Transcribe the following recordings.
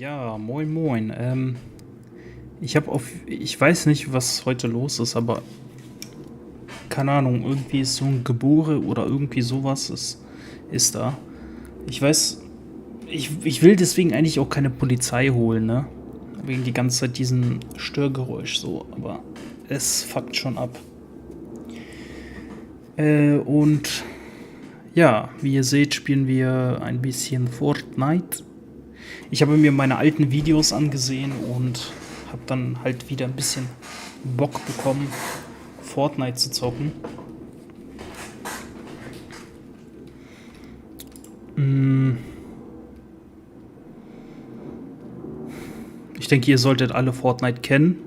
Ja, moin moin. Ich weiß nicht, was heute los ist, aber keine Ahnung, irgendwie ist so ein Gebore oder irgendwie sowas ist da. Ich weiß, ich will deswegen eigentlich auch keine Polizei holen, ne? Wegen die ganze Zeit diesen Störgeräusch so, aber es fuckt schon ab. Und ja, wie ihr seht, spielen wir ein bisschen Fortnite. Ich habe mir meine alten Videos angesehen und habe dann halt wieder ein bisschen Bock bekommen, Fortnite zu zocken. Ich denke, ihr solltet alle Fortnite kennen.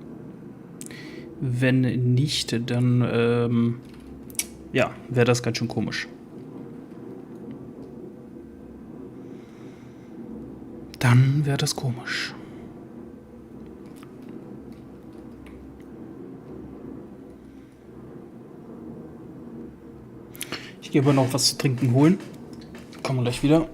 Wenn nicht, dann ja, wäre das ganz schön komisch. Dann wäre das komisch. Ich gehe aber noch was zu trinken holen. Kommen wir gleich wieder.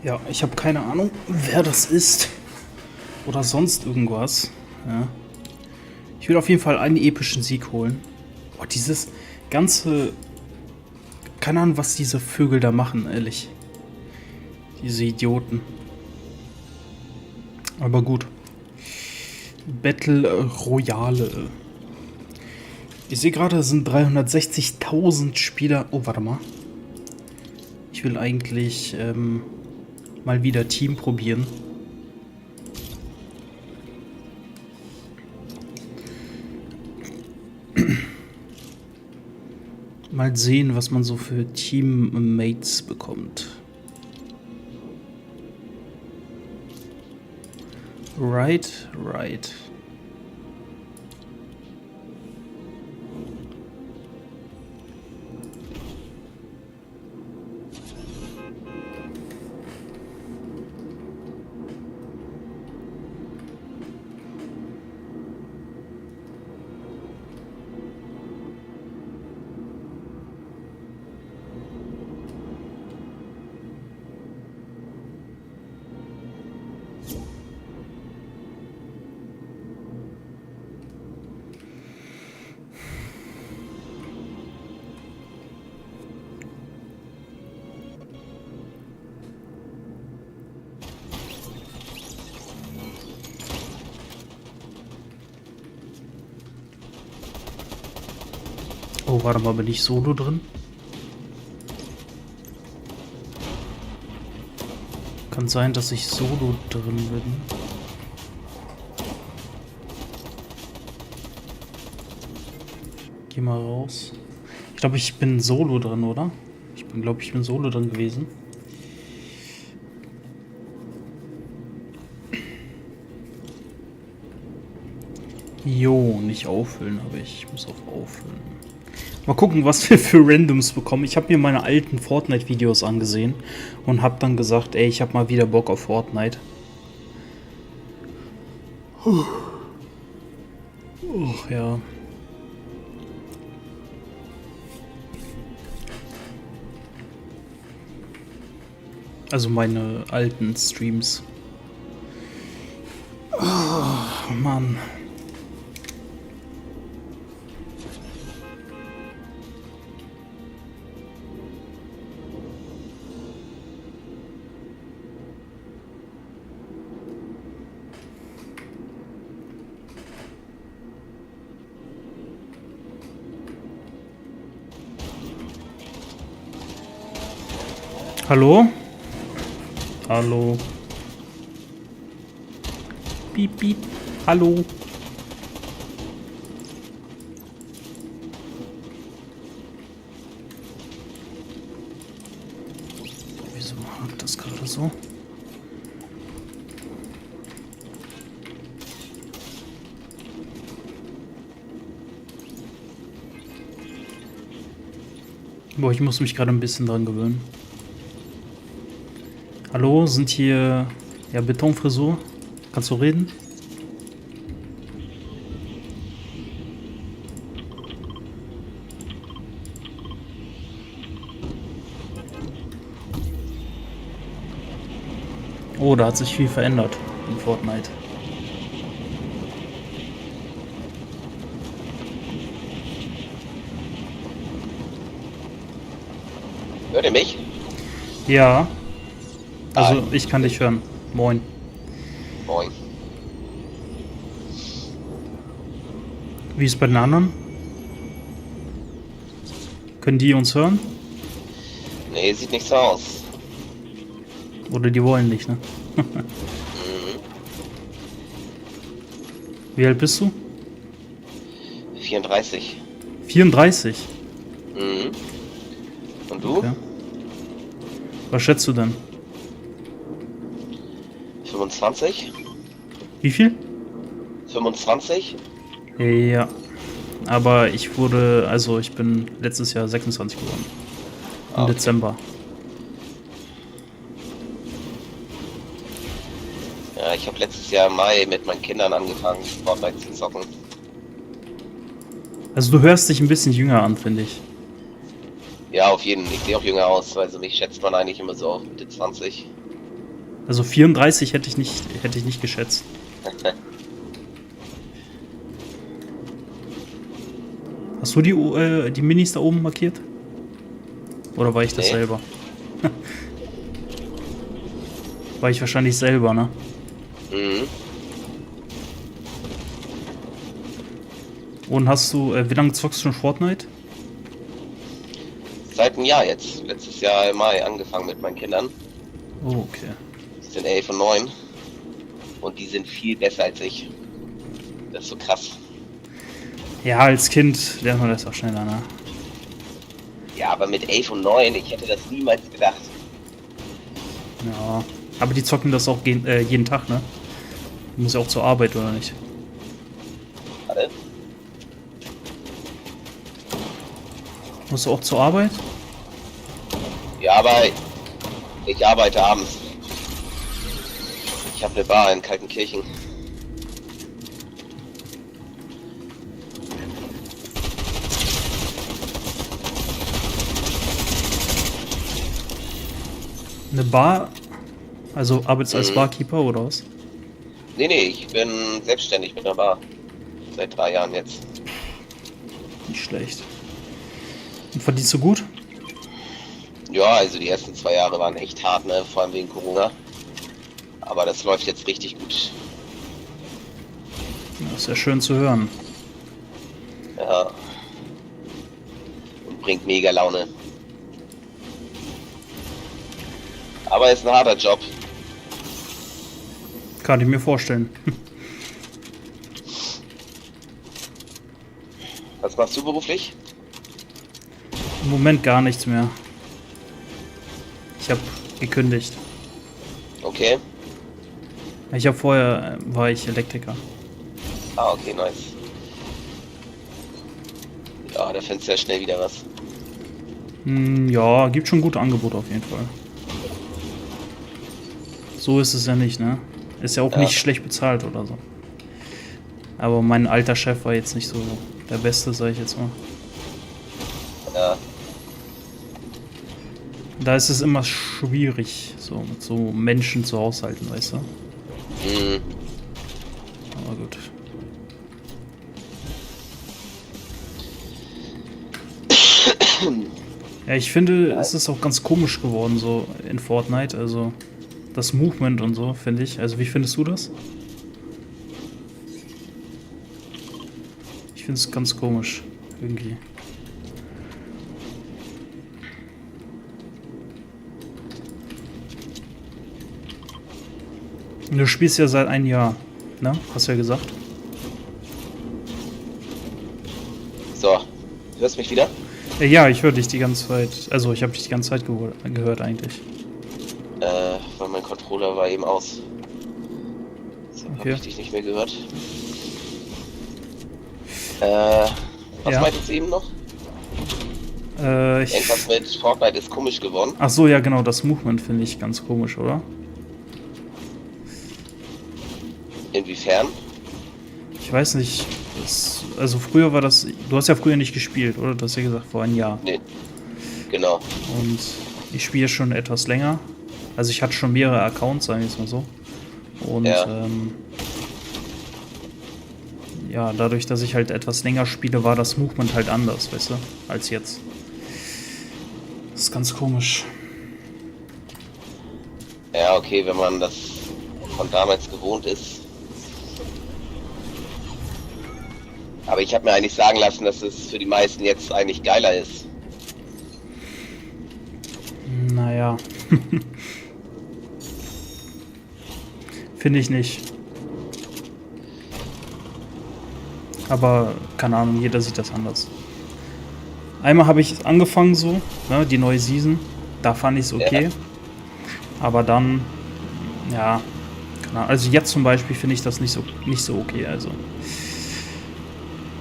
Ja, ich habe keine Ahnung, wer das ist oder sonst irgendwas. Ja. Ich will auf jeden Fall einen epischen Sieg holen. Oh, dieses ganze... Keine Ahnung, was diese Vögel da machen, ehrlich. Diese Idioten. Aber gut. Battle Royale. Ich sehe gerade, es sind 360.000 Spieler. Oh, warte mal. Ich will eigentlich mal wieder Team probieren. Mal sehen, was man so für Teammates bekommt. Right. Oh, warte mal, bin ich solo drin? Kann sein, dass ich solo drin bin. Geh mal raus. Ich glaube, ich bin solo drin, oder? Ich bin solo drin gewesen. Jo, nicht auffüllen, aber ich muss auf auffüllen. Mal gucken, was wir für Randoms bekommen. Ich habe mir meine alten Fortnite-Videos angesehen und habe dann gesagt, ey, ich habe mal wieder Bock auf Fortnite. Oh, ja. Also meine alten Streams. Oh, Mann. Hallo? Hallo? Piep, piep. Hallo? Wieso hakt das gerade so? Boah, ich muss mich gerade ein bisschen dran gewöhnen. Hallo, sind hier... Ja, Betonfrisur? Kannst du reden? Oh, da hat sich viel verändert in Fortnite. Hört ihr mich? Ja, Hi. also ich kann dich hören. Moin. Moin. Wie ist bei den anderen? Können die uns hören? Nee, sieht nicht so aus. Oder die wollen nicht, ne? Mhm. Wie alt bist du? 34. 34. Mhm. Und du? Okay. Was schätzt du denn? 25? Wie viel? 25? Ja. Aber ich wurde, also ich bin letztes Jahr 26 geworden. Im Okay. Dezember. Ja, ich habe letztes Jahr im Mai mit meinen Kindern angefangen, Fortnite zu zocken. Also du hörst dich ein bisschen jünger an, finde ich. Ja, auf jeden Fall. Ich sehe auch jünger aus, also mich schätzt man eigentlich immer so auf Mitte 20. Also 34 hätte ich nicht geschätzt. Hast du die Minis da oben markiert? Oder war ich das Nee. selber? War ich wahrscheinlich selber, ne? Mhm. Und hast du, wie lange zockst du schon Fortnite? Seit einem Jahr jetzt. Letztes Jahr im Mai angefangen mit meinen Kindern. Oh, okay. Die sind 11 und 9. Und die sind viel besser als ich. Das ist so krass. Ja, als Kind lernt man das auch schneller, ne? Ja, aber mit 11 und 9, ich hätte das niemals gedacht. Ja. Aber die zocken das auch jeden Tag, ne? Du musst ja auch zur Arbeit, oder nicht? Warte. Musst du auch zur Arbeit? Ja, aber ich arbeite abends. Ich habe eine Bar in Kaltenkirchen. Eine Bar? Also arbeitest du als Mhm. Barkeeper oder was? Nee, ich bin selbstständig mit einer Bar. Seit 3 Jahren jetzt. Nicht schlecht. Und verdienst du gut? Ja, also die ersten 2 Jahre waren echt hart, ne? Vor allem wegen Corona. Aber das läuft jetzt richtig gut. Ja, ist ja schön zu hören. Ja. Und bringt mega Laune. Aber ist ein harter Job. Kann ich mir vorstellen. Was machst du beruflich? Im Moment gar nichts mehr. Ich habe gekündigt. Okay. Ich habe vorher, war ich Elektriker. Ah, okay, nice. Ja, da findest du ja schnell wieder was. Ja, gibt schon gute Angebote auf jeden Fall. So ist es ja nicht, ne? Ist ja auch Ja, nicht schlecht bezahlt oder so. Aber mein alter Chef war jetzt nicht so der Beste, sag ich jetzt mal. ja. Da ist es immer schwierig, so mit so Menschen zu haushalten, weißt du? Mhm. Aber gut. Ja, ich finde, es ist auch ganz komisch geworden, so in Fortnite. Also das Movement und so, finde ich. Also wie findest du das? Ich finde es ganz komisch, irgendwie. Du spielst ja seit einem Jahr, ne? Hast du ja gesagt. So, hörst du mich wieder? Ja, ich höre dich die ganze Zeit. Also, ich habe dich die ganze Zeit gehört eigentlich. Weil mein Controller war eben aus. Deshalb habe Okay. ich dich nicht mehr gehört. Was Ja. meintest du eben noch? Irgendwas mit Fortnite ist komisch geworden. Ach so, ja genau, das Movement finde ich ganz komisch, oder? Inwiefern? Ich weiß nicht. Also früher war das. Du hast ja früher nicht gespielt, oder? Du hast ja gesagt, vor einem Jahr. Nee, genau. Und ich spiele schon etwas länger. Also ich hatte schon mehrere Accounts, sagen wir es mal so. Und Ja. Ja, dadurch, dass ich halt etwas länger spiele, war das Movement halt anders, weißt du, als jetzt. Das ist ganz komisch. Ja, okay, wenn man das von damals gewohnt ist. Aber ich habe mir eigentlich sagen lassen, dass es für die meisten jetzt eigentlich geiler ist. Naja. Finde ich nicht. Aber keine Ahnung, jeder sieht das anders. Einmal habe ich angefangen so, ne, die neue Season. Da fand ich es okay. Ja. Aber dann, ja, keine Ahnung. Also jetzt zum Beispiel finde ich das nicht so okay. Also,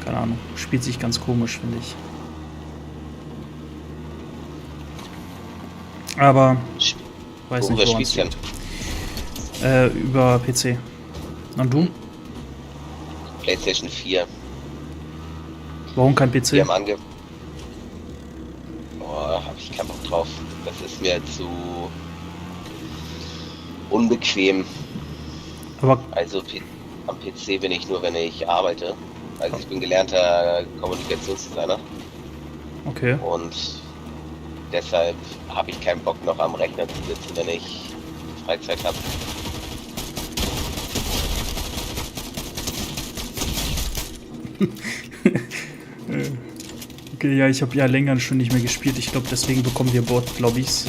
keine Ahnung, spielt sich ganz komisch, finde ich. Aber weiß nicht, Worüber woran es spielst du liegt. Über PC. Und du? PlayStation 4. Warum kein Die PC? haben habe ich keinen Bock drauf. Das ist mir zu unbequem. Aber Also am PC bin ich nur, wenn ich arbeite. Also ich bin gelernter Kommunikationsdesigner okay. und deshalb habe ich keinen Bock noch am Rechner zu sitzen, wenn ich Freizeit habe. Okay, ja, ich habe ja länger schon nicht mehr gespielt. Ich glaube, deswegen bekommen wir Bot-Lobbys.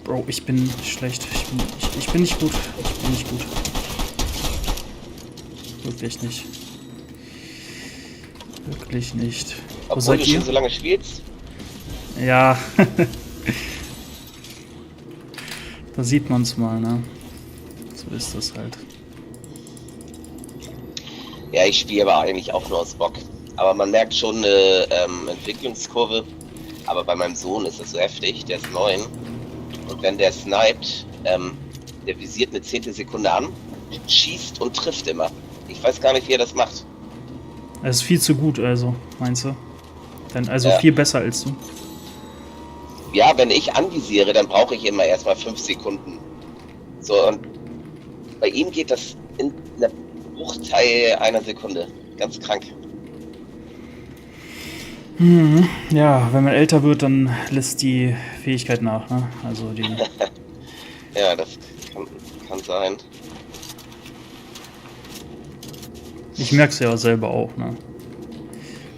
Bro, ich bin schlecht. Ich bin nicht gut. Ich bin nicht gut. Wirklich nicht. Wirklich nicht. Wo Obwohl seid du ihr? schon so lange spielst? Ja. Da sieht man's mal, ne? So ist das halt. Ja, ich spiele aber eigentlich auch nur aus Bock. Aber man merkt schon eine Entwicklungskurve. Aber bei meinem Sohn ist das so heftig, der ist 9. Und wenn der sniped, der visiert eine Zehntelsekunde an, schießt und trifft immer. Ich weiß gar nicht, wie er das macht. Es ist viel zu gut, also, meinst du? Denn also Ja. viel besser als du. Ja, wenn ich anvisiere, dann brauche ich immer erstmal 5 Sekunden. So, und bei ihm geht das in einer Bruchteil einer Sekunde. Ganz krank. Ja, wenn man älter wird, dann lässt die Fähigkeit nach, ne? Also die. Ja, das kann sein. Ich merke es ja selber auch, ne?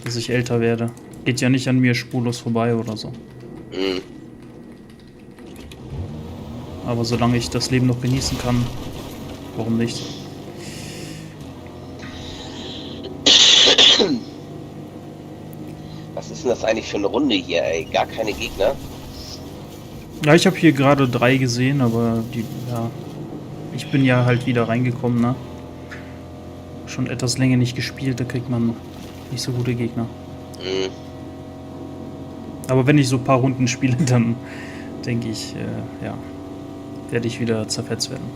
Dass ich älter werde. Geht ja nicht an mir spurlos vorbei oder so. Mhm. Aber solange ich das Leben noch genießen kann, warum nicht? Was ist denn das eigentlich für eine Runde hier, ey? Gar keine Gegner? Ja, ich habe hier gerade 3 gesehen, aber die, ja. Ich bin ja halt wieder reingekommen, ne? Schon etwas länger nicht gespielt, da kriegt man nicht so gute Gegner. Mhm. Aber wenn ich so ein paar Runden spiele, dann denke ich, ja, werde ich wieder zerfetzt werden.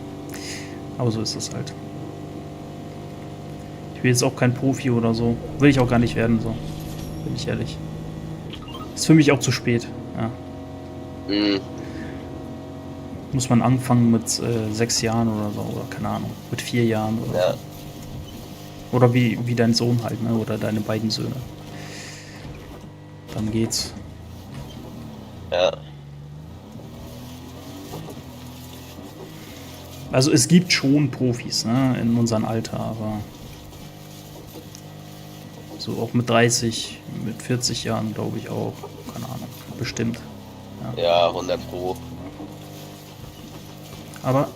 Aber so ist das halt. Ich bin jetzt auch kein Profi oder so. Will ich auch gar nicht werden, so. Bin ich ehrlich. Ist für mich auch zu spät. Ja. Mhm. Muss man anfangen mit 6 Jahren oder so, oder keine Ahnung, mit 4 Jahren oder Ja. so. Oder wie dein Sohn halt, ne? Oder deine beiden Söhne. Dann geht's. Ja. Also es gibt schon Profis, ne, in unserem Alter, aber so auch mit 30, mit 40 Jahren glaube ich auch, keine Ahnung, bestimmt. Ja, 100 Pro. Aber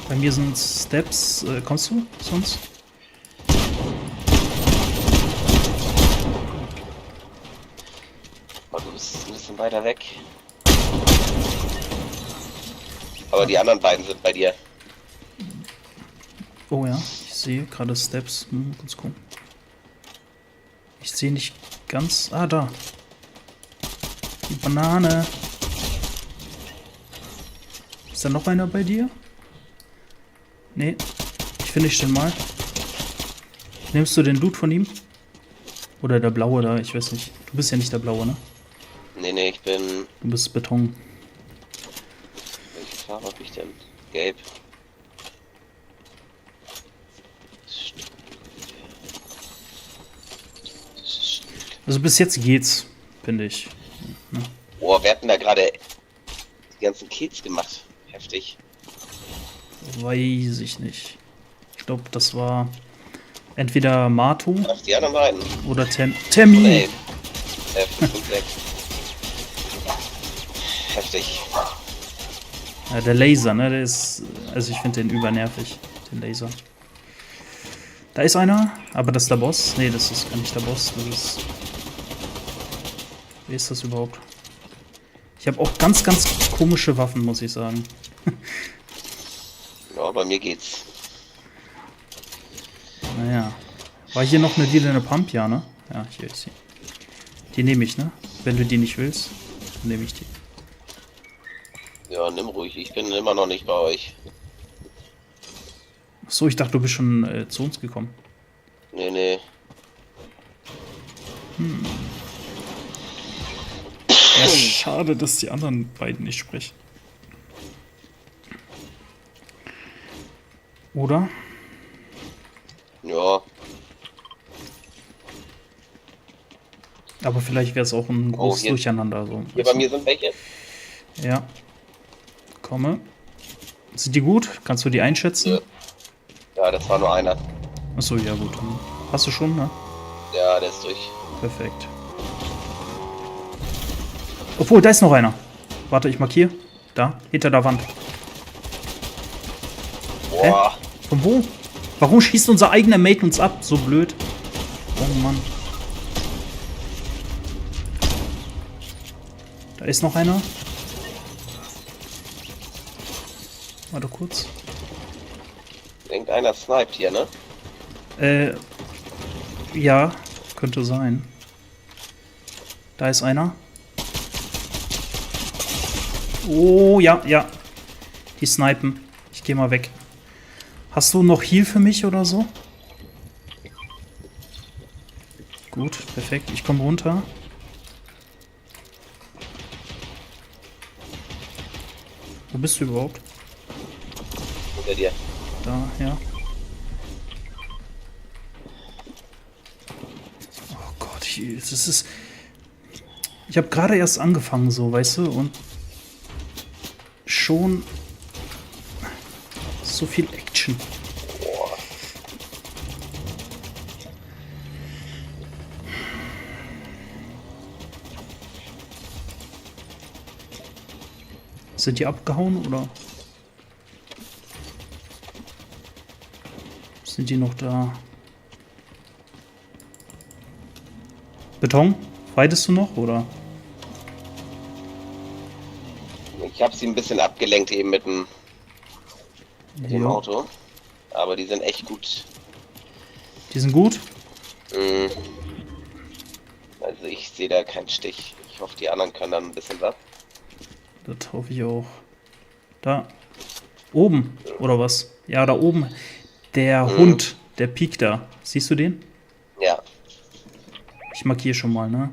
bei mir sind Steps. Kommst du sonst? Oh, du bist ein bisschen weiter weg. Aber die anderen beiden sind bei dir. Oh ja, ich sehe gerade Steps. Kurz gucken. Ich sehe nicht ganz. Ah, da. Die Banane. Ist da noch einer bei dir? Nee. Ich finde ich den mal. Nimmst du den Loot von ihm? Oder der blaue da? Ich weiß nicht. Du bist ja nicht der blaue, ne? Nee, ich bin... Du bist Beton. Welche Farbe habe ich denn? Gelb. Also bis jetzt geht's, finde ich. Boah, wir hatten da gerade die ganzen Kills gemacht. Heftig. Weiß ich nicht. Ich glaube, das war entweder Matu Ach, die anderen beiden. oder Termin. Nee. 5 und 6. Heftig. Ja, der Laser, ne? Der ist. Also ich finde den übernervig. Den Laser. Da ist einer, aber das ist der Boss. Nee, das ist gar nicht der Boss. Das ist. Wie ist das überhaupt? Ich habe auch ganz, ganz komische Waffen, muss ich sagen. Ja, bei mir geht's. Naja. War hier noch eine lilane Pump? Ja, ne? Ja, hier ist sie. Die nehme ich, ne? Wenn du die nicht willst, dann nehme ich die. Ja, nimm ruhig. Ich bin immer noch nicht bei euch. Achso, ich dachte, du bist schon zu uns gekommen. Nee. Ja, schade, dass die anderen beiden nicht sprechen. Oder? Ja. Aber vielleicht wäre es auch ein großes hier- Durcheinander. So, Hier weißt bei mir sind welche. du? Ja. Komme. Sind die gut? Kannst du die einschätzen? Ja, das war nur einer. Achso, ja gut. Dann hast du schon, ne? Ja, der ist durch. Perfekt. Obwohl, da ist noch einer. Warte, ich markiere. Da, hinter der Wand. Boah. Von wo? Warum schießt unser eigener Mate uns ab? So blöd. Oh Mann. Da ist noch einer. Warte kurz. Irgendeiner sniped hier, ne? Ja, könnte sein. Da ist einer. Oh, ja. Die snipen. Ich geh mal weg. Hast du noch Heal für mich oder so? Gut, perfekt. Ich komme runter. Wo bist du überhaupt? Hinter dir. Da, ja. Oh Gott, das ist... Ich habe gerade erst angefangen, so, weißt du, und schon so viel Action. Boah. Sind die abgehauen oder sind die noch da? Beton? Fightest du noch oder? Ich habe sie ein bisschen abgelenkt eben mit dem Jo. Auto. Aber die sind echt gut. Die sind gut? Also ich sehe da keinen Stich. Ich hoffe, die anderen können dann ein bisschen was. Das hoffe ich auch. Da. Oben, oder was? Ja, da oben. Der Hund, der piekt da. Siehst du den? Ja. Ich markiere schon mal, ne?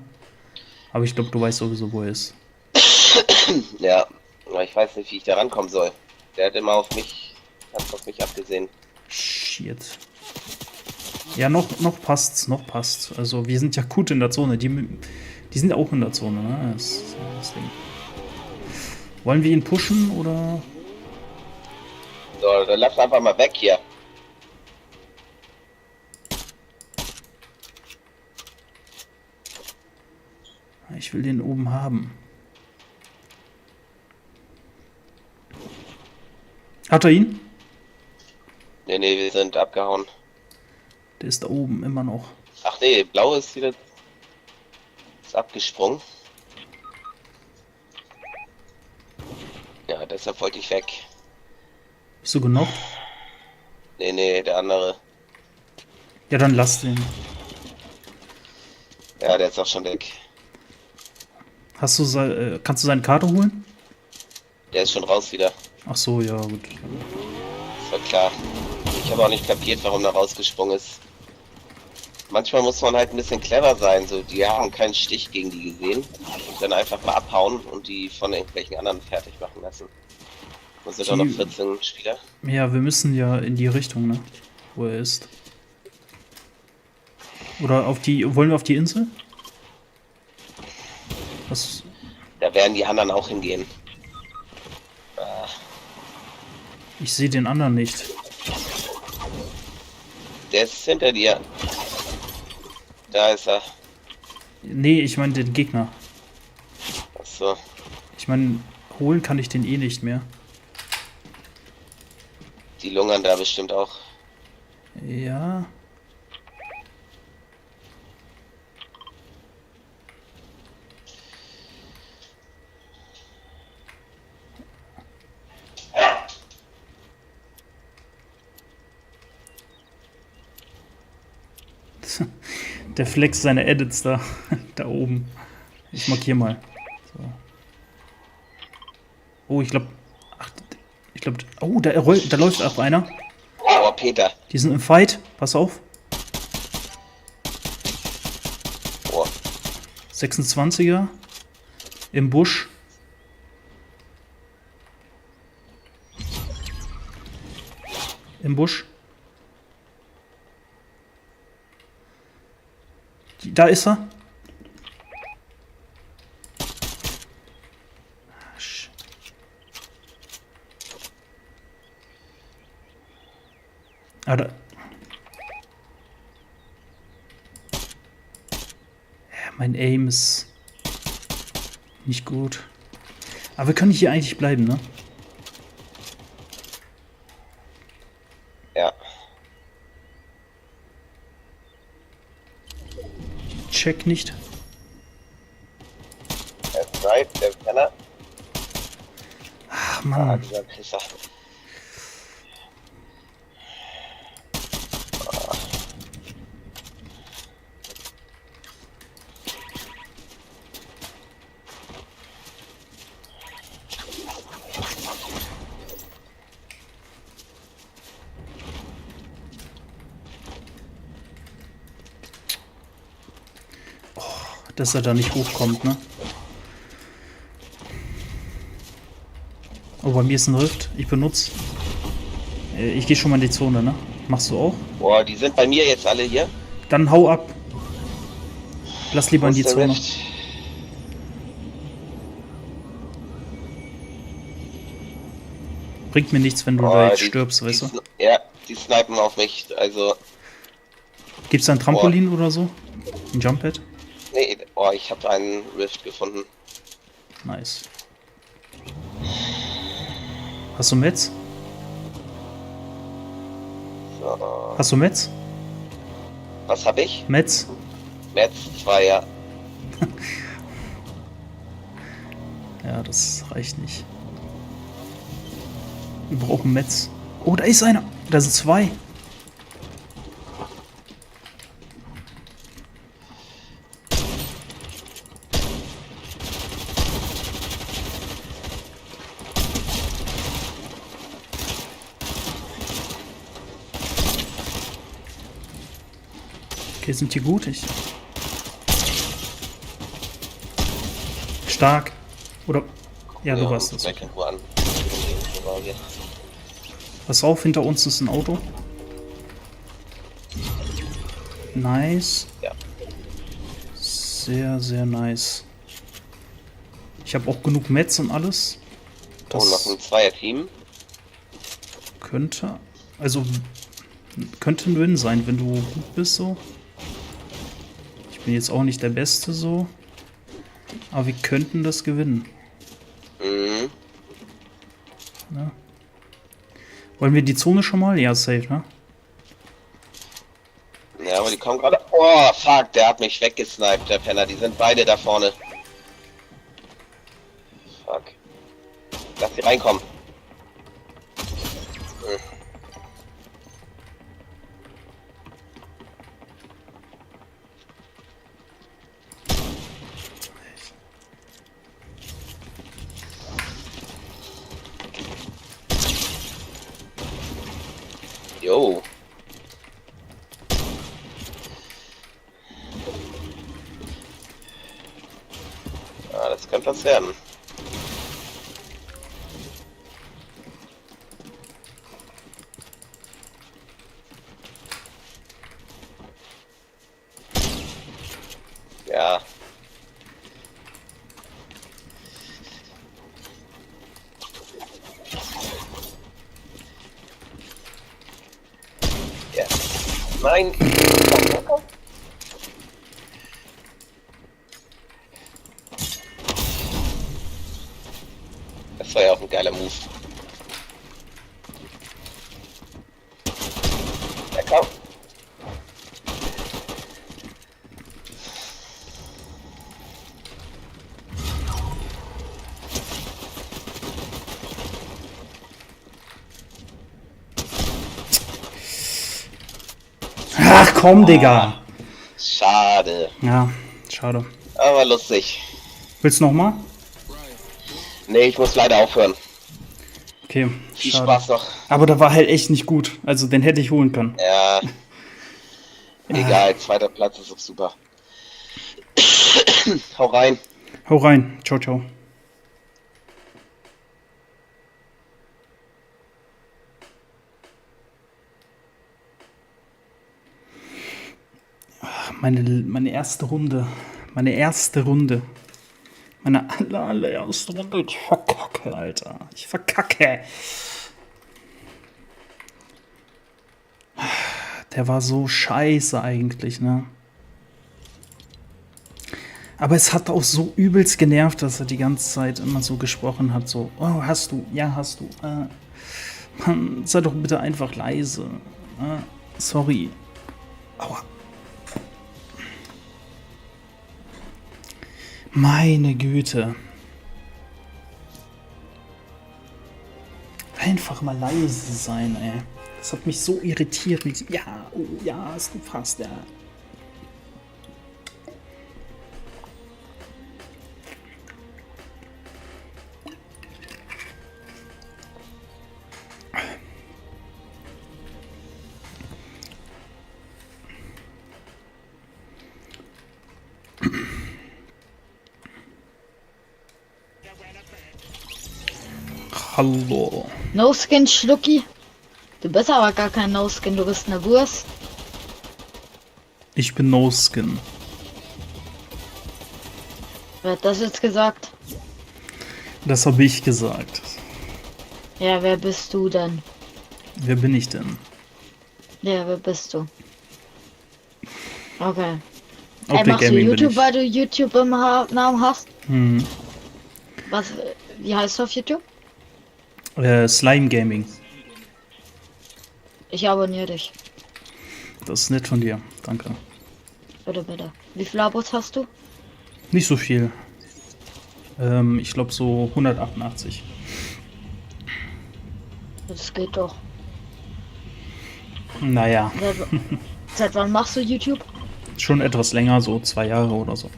Aber ich glaube, du weißt sowieso, wo er ist. Ja. Aber ich weiß nicht, wie ich da rankommen soll. Der hat immer auf mich abgesehen. Shit. Ja, noch passt's. Also, wir sind ja gut in der Zone. Die sind auch in der Zone, ne? Deswegen. Wollen wir ihn pushen, oder? So, dann lass einfach mal weg hier. Ich will den oben haben. Hat er ihn? Nee, wir sind abgehauen. Der ist da oben immer noch. Ach nee, blau ist wieder ist abgesprungen. Ja, deshalb wollte ich weg. Bist du genockt? Nee, der andere. Ja, dann lass den. Ja, der ist auch schon weg. Kannst du seine Karte holen? Der ist schon raus wieder. Ach so, ja, gut. Das war klar. Ich habe auch nicht kapiert, warum er rausgesprungen ist. Manchmal muss man halt ein bisschen clever sein. So, die haben keinen Stich gegen die gesehen. Und dann einfach mal abhauen und die von irgendwelchen anderen fertig machen lassen. Und sind auch noch 14 Spieler. Ja, wir müssen ja in die Richtung, ne? Wo er ist. Oder wollen wir auf die Insel? Was? Da werden die anderen auch hingehen. Ich sehe den anderen nicht. Der ist hinter dir. Da ist er. Nee, ich meine den Gegner. Achso. Ich meine, holen kann ich den eh nicht mehr. Die lungern da bestimmt auch. Ja. Der flext seine Edits da, da oben. Ich markiere mal. So. Oh, ich glaube. Oh, da läuft auch einer. Oh, Peter. Die sind im Fight. Pass auf. Oh. 26er. Im Busch. Im Busch. Da ist er. Ah, da. Ja, mein Aim ist nicht gut. Aber wir können hier eigentlich bleiben, ne? Ja. Check nicht. Der Snipe, der Penner. Ach, Mann. Dieser Pisser. Dass er da nicht hochkommt, ne? Oh, bei mir ist ein Rift. Ich benutze. Ich gehe schon mal in die Zone, ne? Machst du auch? Boah, die sind bei mir jetzt alle hier. Dann hau ab. Lass lieber in die Zone. Rift? Bringt mir nichts, wenn du da jetzt stirbst, weißt du? Ja, die snipen auf mich, also... Gibt's da ein Trampolin oder so? Ein Jumppad? Nee, oh, ich habe einen Rift gefunden. Nice. Hast du Metz? So. Hast du Metz? Was habe ich? Metz? Metz 2, ja. Ja, das reicht nicht. Wir brauchen Metz. Oh, da ist einer. Da sind zwei. Okay, sind die gut? Stark. Oder... Ja, du warst das. Pass auf, hinter uns ist ein Auto. Nice. Ja. Sehr, sehr nice. Ich habe auch genug Metz und alles. Das noch ein Zweier-Team. Könnte... Also... Könnte ein Win sein, wenn du gut bist, so. Ich bin jetzt auch nicht der Beste, so. Aber wir könnten das gewinnen. Mhm. Ja. Wollen wir die Zone schon mal? Ja, safe, ne? Ja, aber die kommen gerade. Oh, fuck, der hat mich weggesniped, der Penner. Die sind beide da vorne. Fuck. Lass sie reinkommen. Hm. Jo. Ah, das könnte was werden. Ja. Ja. Nein. Das war ja auch ein geiler Move. Ja, komm. Ach komm, Digga. Schade. Ja, schade. Aber lustig. Willst du noch mal? Nee, ich muss leider aufhören. Okay, Viel schade. Spaß noch. Aber der war halt echt nicht gut. Also den hätte ich holen können. Ja. Egal, zweiter Platz ist doch super. Hau rein. Hau rein. Ciao, ciao. Ach, meine erste Runde. Meine erste Runde. Meine allererste Runde. Ich verkacke, Alter. Ich verkacke. Der war so scheiße eigentlich, ne? Aber es hat auch so übelst genervt, dass er die ganze Zeit immer so gesprochen hat, so, oh, hast du, ja, hast du. Mann, sei doch bitte einfach leise. Sorry. Aua. Meine Güte. Einfach mal leise sein, ey. Das hat mich so irritiert. Ja, oh, ja, hast du fast, ja. Hallo. No-Skin, Schlucki. Du bist aber gar kein No-Skin, du bist eine Wurst. Ich bin No-Skin. Wer hat das jetzt gesagt? Das habe ich gesagt. Ja, wer bist du denn? Wer bin ich denn? Ja, wer bist du? Okay. Outback Machst du Gaming bin YouTube, ich. weil du YouTube im Namen hast? Hm. Was, wie heißt du auf YouTube? Slime Gaming. Ich abonniere dich. Das ist nett von dir. Danke. Bitte, bitte. Wie viele Abos hast du? Nicht so viel. Ich glaube so 188. Das geht doch. Naja, Seit wann machst du YouTube? schon etwas länger, so 2 Jahre oder so.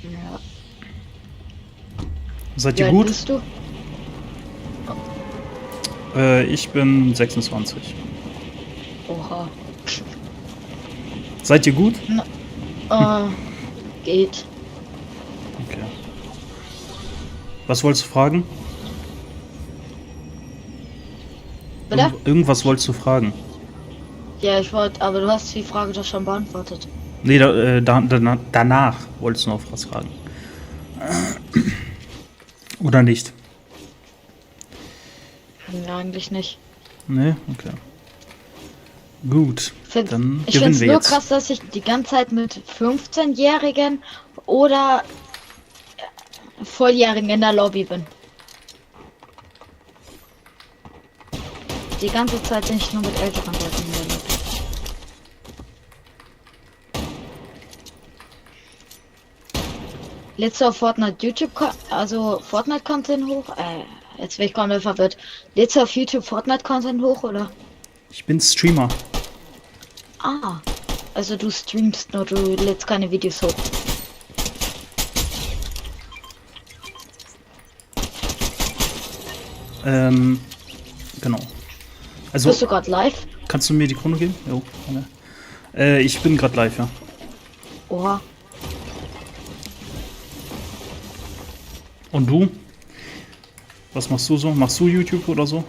Ja. Seid Wie ihr alt gut? bist du? Ich bin 26. Oha. Seid ihr gut? Geht. Okay. Was wolltest du fragen? Bitte? Irgendwas wolltest du fragen? Ja, ich wollte, aber du hast die Frage doch schon beantwortet. Nee, danach wolltest du noch was fragen. Oder nicht? Ja, eigentlich nicht. Nee? Okay. Gut, dann Ich gewinnen finde es wir nur jetzt. krass, dass ich die ganze Zeit mit 15-Jährigen oder Volljährigen in der Lobby bin. die ganze Zeit bin ich nur mit älteren Leuten in der Lobby. Lädst du auf Fortnite YouTube, also Fortnite Content hoch? Jetzt bin ich komplett verwirrt. Lädst du auf YouTube Fortnite Content hoch, oder? Ich bin Streamer. Ah, also du streamst nur, du lädst keine Videos hoch. Genau. Also, Bist du gerade live? kannst du mir die Krone geben? Jo, danke. Ich bin gerade live, ja. Oha. Und du? Was machst du so? Machst du YouTube oder so?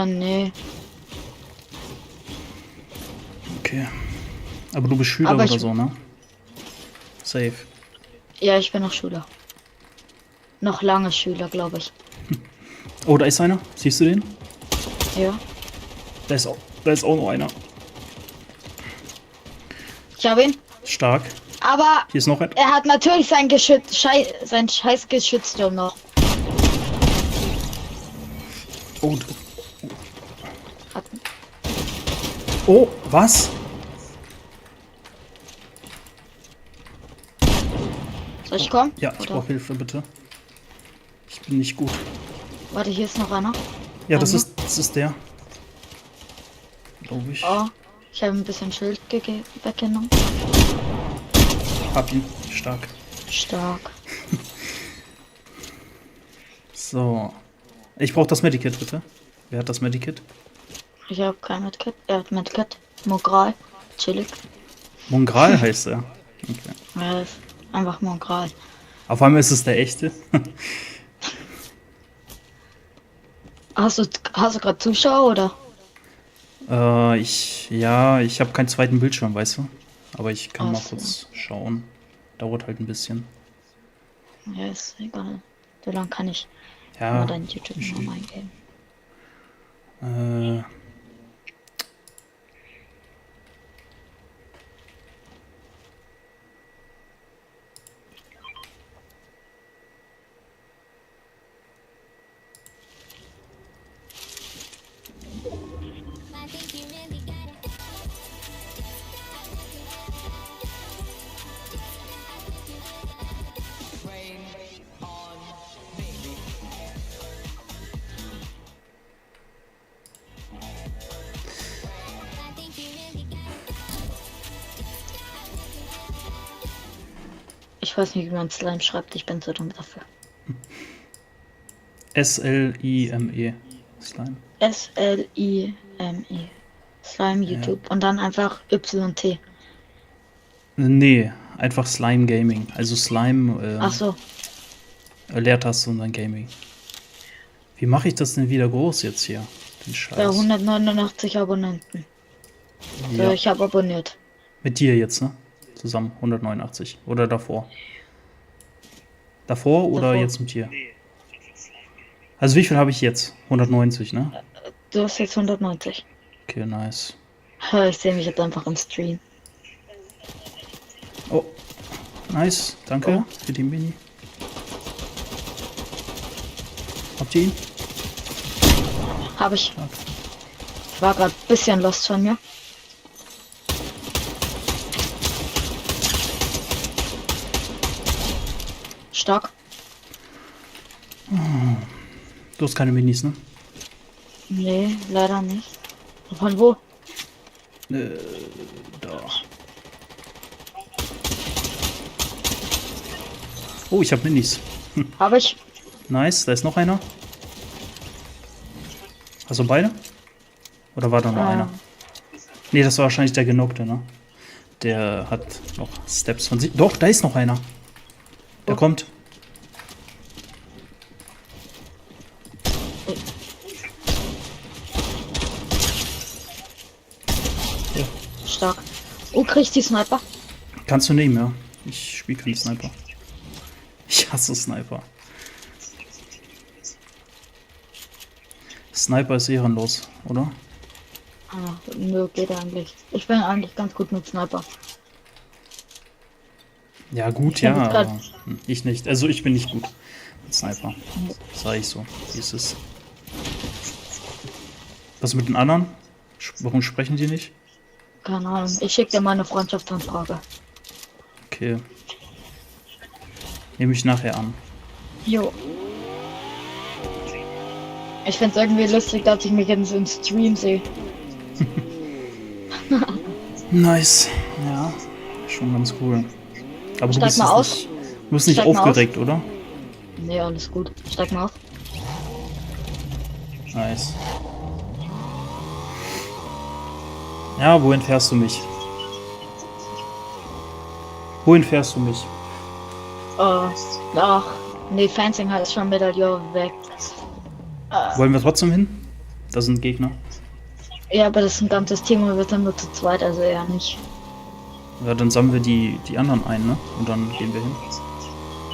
Nee. Okay. Aber du bist Schüler Aber oder ich- so, ne? Safe. Ja, ich bin noch Schüler. Noch lange Schüler, glaube ich. Oh, da ist einer. Siehst du den? Ja. Da ist auch noch einer. Ich habe ihn. Stark. Aber Hier ist noch ein. er hat natürlich sein Geschütz, sein scheiß Geschützturm noch. Oh, Hat, oh, was? soll ich kommen? Ja, ich Oder? brauche Hilfe, bitte. Ich bin nicht gut. Warte, hier ist noch einer. Ja, das Einer? ist der. Glaube ich. Oh, ich habe ein bisschen Schild weggenommen. Hab ihn. Stark. Stark. So. Ich brauche das Medikit, bitte. Wer hat das Medikit? Ich habe kein Medkit. Er hat Medkit. Mogral. Chillig. Mongral heißt er. Okay. Ja, ist einfach Mogral. Auf einmal ist es der echte. Hast du gerade Zuschauer oder? Ich habe keinen zweiten Bildschirm, weißt du? Aber ich kann mal Ach so. kurz schauen. Dauert halt ein bisschen. Ja, ist egal. So lange kann ich Ja. mal dein YouTube-Namen eingeben. Äh, Ich weiß nicht, wie man Slime schreibt. Ich bin so dumm dafür. Slime. Slime. S-L-I-M-E. Slime YouTube. Und dann einfach Y-T. Nee, einfach Slime Gaming. Also Slime Ach so. Leertaste und dann Gaming. Wie mache ich das denn wieder groß jetzt hier? Den Bei Scheiß. 189 Abonnenten. So, Ja. ich habe abonniert. Mit dir jetzt, ne? Zusammen 189. Oder davor? Davor oder Davor. jetzt mit dir? Also wie viel habe ich jetzt? 190, ne? Du hast jetzt 190. Okay, nice. Ich sehe mich jetzt einfach im Stream. Oh, nice. Danke Oh. für die Mini. Habt ihr ihn? Habe ich. Ich war gerade ein bisschen lost von mir. Stark. Du hast keine Minis, ne? Nee, leider nicht. Von wo? Da. Oh, ich habe Minis. Habe ich. Nice, da ist noch einer. Hast du beide? Oder war da nur einer? Nee, das war wahrscheinlich der Genockte, ne? Der hat noch Steps von sich. Doch, da ist noch einer. Der Oh. kommt. Stark. Oh, kriegst die Sniper? Kannst du nehmen, ja. Ich spiele keinen Sniper. Ich hasse Sniper. Sniper ist ehrenlos, oder? Ah, nö, geht eigentlich. Ich bin eigentlich ganz gut mit Sniper. Ja, gut, Ich ja, hab jetzt grad- aber ich nicht. Also ich bin nicht gut mit Sniper. Sag ich so. Wie ist es? Was mit den anderen? Warum sprechen die nicht? Keine Ahnung. Ich schicke dir meine Freundschaftsanfrage. Okay. Nehme ich nachher an. Jo. Ich find's irgendwie lustig, dass ich mich jetzt im Stream sehe. Nice. Ja, schon ganz cool. Aber du Steig bist, mal jetzt aus. nicht, du bist nicht Steig mal aufgeregt, oder? Nee, alles gut. Steig mal auf. Nice. Ja, wohin fährst du mich? Wohin fährst du mich? Ach, nee, Fencing heißt schon Medaillon weg. Wollen wir trotzdem hin? Da sind Gegner. Ja, aber das ist ein ganzes Team und wir sind nur zu zweit, also eher nicht. Ja, dann sammeln wir die anderen ein, ne? Und dann gehen wir hin.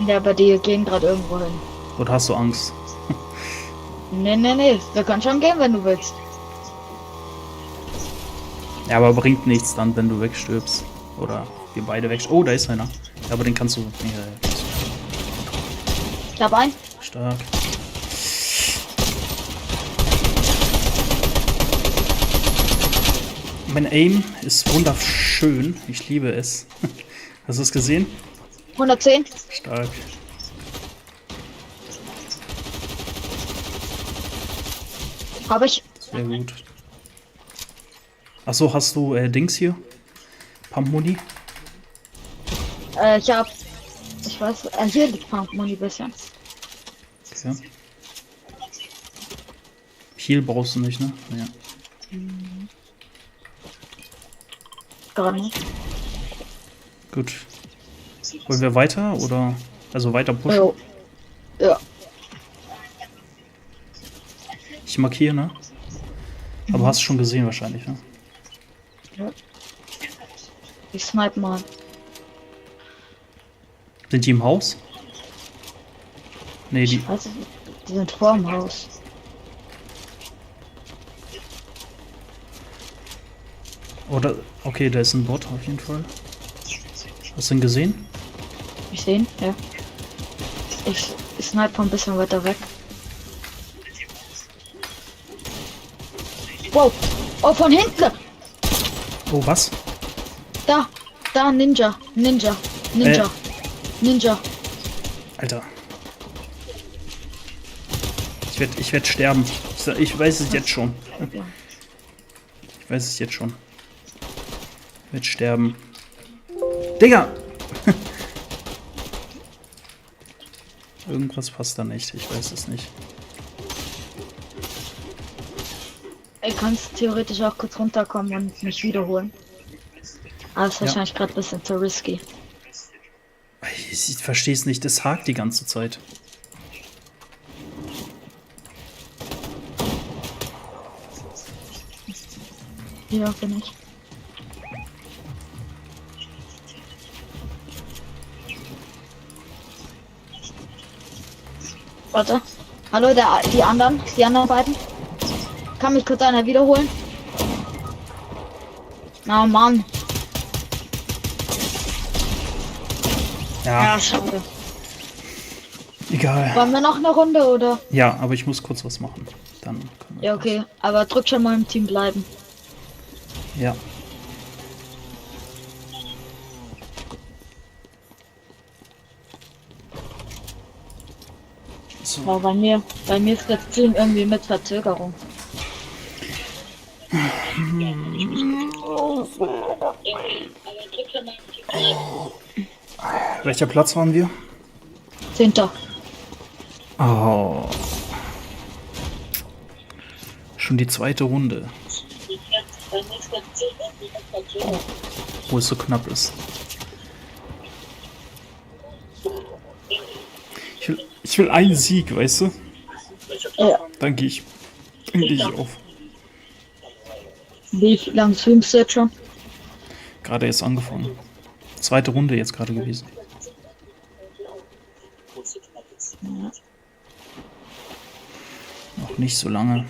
Ja, aber die gehen gerade irgendwo hin. Oder hast du Angst? Nee, wir können schon gehen, wenn du willst. Ja, aber bringt nichts dann, wenn du wegstirbst. Oder wir beide wegstirbst. Oh, da ist einer. Ja, aber den kannst du. Ja, Ich hab einen. stark. Mein Aim ist wunderschön. Ich liebe es. Hast du es gesehen? 110. Stark. Habe ich. Sehr gut. Achso, hast du Dings hier? Pump-Muni? Ich hab. Ich weiß. Hier liegt Pump-Muni bisschen. Okay. Heal brauchst du nicht, ne? Ja. Gerade nicht. Gut. Wollen wir weiter oder? Also weiter pushen? Jo. Ja. Ich markiere, ne? Aber hast du schon gesehen wahrscheinlich, ne? Ja. Ich snipe mal. Sind die im Haus? Nee, die. Ich weiß nicht. Die sind vor dem Haus. Oder. Okay, da ist ein Bot auf jeden Fall. Hast du ihn gesehen? Ich sehe ihn, ja. Ich snipe von ein bisschen weiter weg. Wow! Oh, von hinten! Oh, was? Da, Ninja. Alter. Ich werd sterben. Ich weiß es jetzt schon. Ich weiß es jetzt schon. Ich werd sterben. Digga! Irgendwas passt da nicht. Ich weiß es nicht. Ich kann theoretisch auch kurz runterkommen und mich wiederholen. Aber ist wahrscheinlich gerade ein bisschen zu risky. Ich verstehe es nicht. Es hakt die ganze Zeit. Ja, bin ich. Warte. Hallo, die anderen beiden. Kann mich kurz einer wiederholen? Na Mann. Ja, Ja, schade. egal. Wollen wir noch eine Runde oder? Ja, aber ich muss kurz was machen. Dann können wir Ja, okay. Aber drück schon mal im Team bleiben. Ja. So. Ja, bei mir ist das Team irgendwie mit Verzögerung. Welcher Platz waren wir? 10. Oh. Schon die zweite Runde. Wo es so knapp ist. Ich will einen Sieg, weißt du? Ja. Dann gehe ich auf. Wie lang streamst du jetzt schon? Gerade jetzt angefangen. Zweite Runde jetzt gerade gewesen. Noch nicht so lange.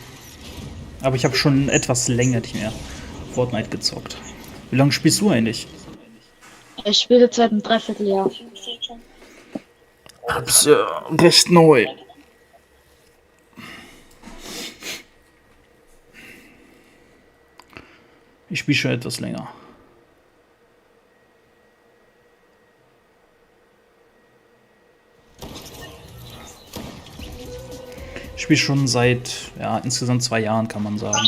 Aber ich habe schon etwas länger nicht mehr Fortnite gezockt. Wie lange spielst du eigentlich? Ich spiele seit einem Dreivierteljahr. Du bist ja recht neu. Ich spiele schon etwas länger. Ich spiele schon seit, ja, insgesamt 2 Jahren, kann man sagen.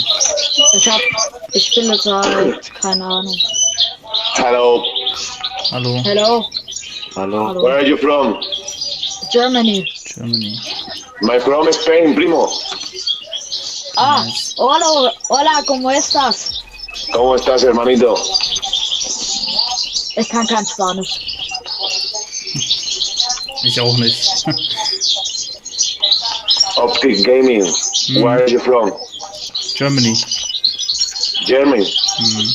Ich spiele seit, keine Ahnung. Hello. Hallo, Hello, Hallo. hallo. Where are you from? Germany. Germany. My from Spain, primo. Ah, Nice. hola, hola, ¿cómo estás? ¿Cómo estás, hermanito? Ich kann kein Spanisch. Ich auch nicht. Optic Gaming. Where are you from? Germany. Germany. Mhm.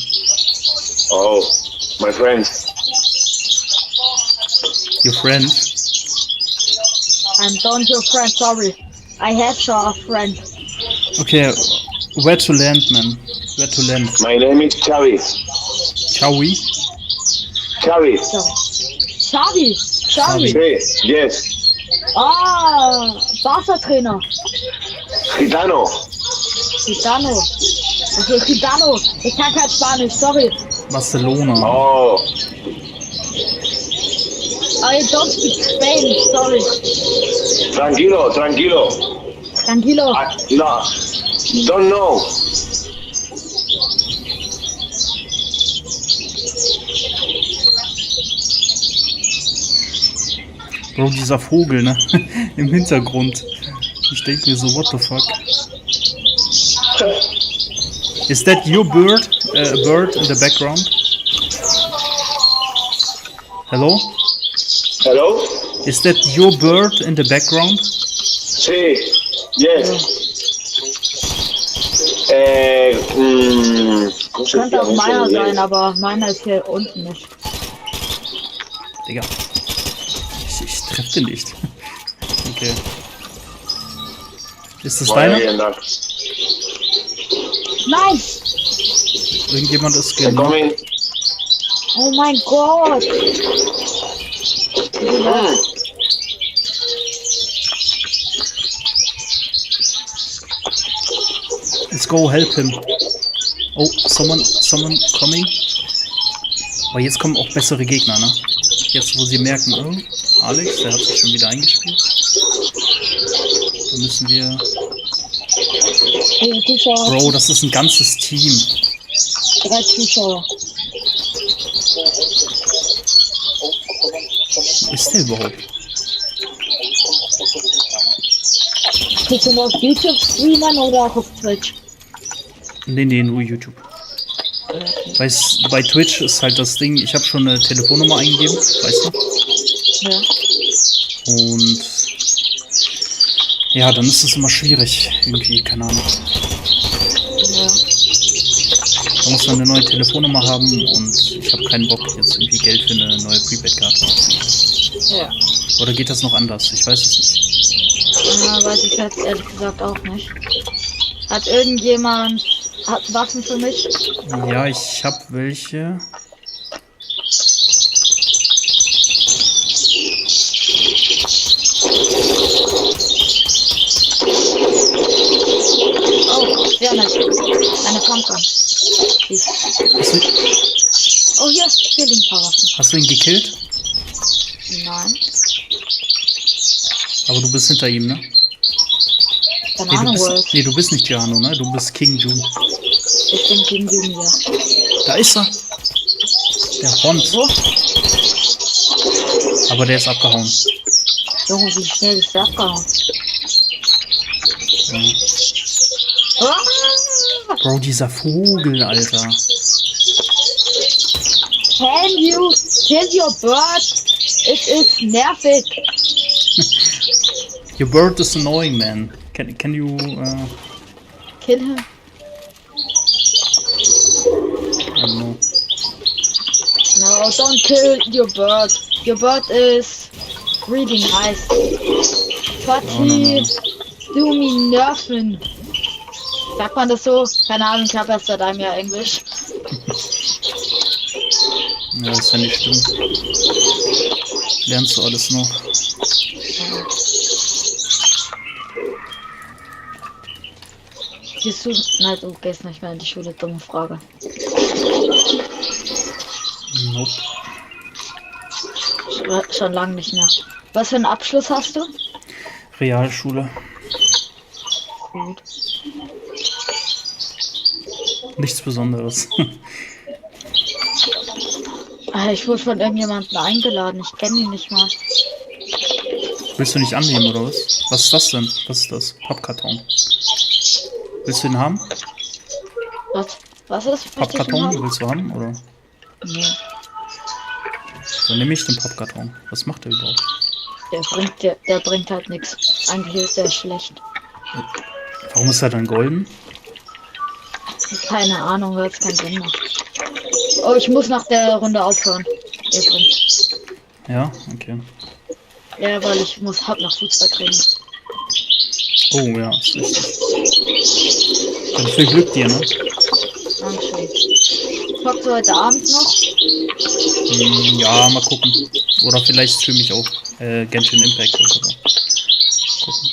Oh, my friends. Your friend? I'm don't your friend, sorry. I have a friend. Okay, where to land, man? Where to land? My name is Xavi. Chaui? Xavi. So. Xavi. Xavi. Sí, yes. Ah, Barca-Trainer. Gitano. Gitano. Okay, Gitano. Ich kann kein Spanisch, sorry. Barcelona. Oh, I don't speak Spanish, sorry. tranquilo, tranquilo. Tranquilo. No, don't know. Bro, dieser Vogel, ne? Im Hintergrund. Ich denke mir so, what the fuck? Is that your bird? A bird in the background? Hello? Hello? Is that your bird in the background? Sí, yes. ¿Cómo se Könnte llama auch eso en meiner inglés? sein, aber meiner ist hier unten nicht. Digga. Ich treffe den nicht. Okay. Ist das Voy a deiner? viendo. Nein! Irgendjemand ist They're coming. Oh mein Gott! Mm. Let's go help him. Oh, someone coming. Aber jetzt kommen auch bessere Gegner, ne? Jetzt, wo sie merken, oh, Alex, der hat sich schon wieder eingespielt. Da müssen wir... Die Zuschauer, Bro, das ist ein ganzes Team. 3 Zuschauer. Wo ist der überhaupt? Willst du nur auf YouTube streamen oder auch auf Twitch? Nee, nur YouTube. Bei Twitch ist halt das Ding, ich habe schon eine Telefonnummer eingegeben, weißt du? Ja. Und ja, dann ist es immer schwierig. Irgendwie, keine Ahnung. Ja. Da muss man eine neue Telefonnummer haben und ich habe keinen Bock, jetzt irgendwie Geld für eine neue Prepaid-Karte. Ja. Oder geht das noch anders? Ich weiß es nicht. Weiß ich jetzt ehrlich gesagt auch nicht. Hat irgendjemand Waffen für mich? Ja, ich habe welche. Oh, sehr nett. Eine Pumpgun. Oh, hier liegen ein paar Waffen. Hast du ihn gekillt? Nein. Aber du bist hinter ihm, ne? Keine Ahnung, wo er ist. Du bist nicht Giano, ne? Du bist King Ju. Ich bin gegen den hier. Da ist er. Der Hond. Wo? Aber der ist abgehauen. Junge, wie schnell ist der abgehauen? Ja. Ah! Bro, dieser Vogel, Alter. Can you kill your bird? It is nervig. Your bird is annoying, man. Can you Kill him. I don't know. No, don't kill your bird. Your bird is really nice. But he do me nerven. Sagt man das so? Keine Ahnung, ich habe erst seit einem Jahr Englisch. Ja, das ist ja nicht schlimm. Lernst du alles noch? Gehst du? Nein, du gehst nicht mehr in die Schule, dumme Frage. Nope. Schon lange nicht mehr. Was für einen Abschluss hast du? Realschule. Gut. Nichts Besonderes. Ich wurde von irgendjemandem eingeladen. Ich kenne ihn nicht mal. Willst du nicht annehmen, oder was? Was ist das denn? Was ist das? Pappkarton. Willst du den haben? Was? Was ist? Möchte ich ihn Pappkarton? haben? Willst du haben, oder? Nee. Dann nehme ich den Pappkarton. Was macht der überhaupt? Der bringt halt nichts. Eigentlich ist der schlecht. Warum ist er dann golden? Keine Ahnung, weil es keinen Sinn macht. Oh, ich muss nach der Runde aufhören. Übrigens. Ja, okay. Ja, weil ich hab noch Fußballtraining. Oh ja, ist richtig. Dann viel Glück dir, ne? Dankeschön. Zockst du heute Abend noch? Ja, mal gucken. Oder vielleicht streame ich auch Genshin Impact oder so. Gucken.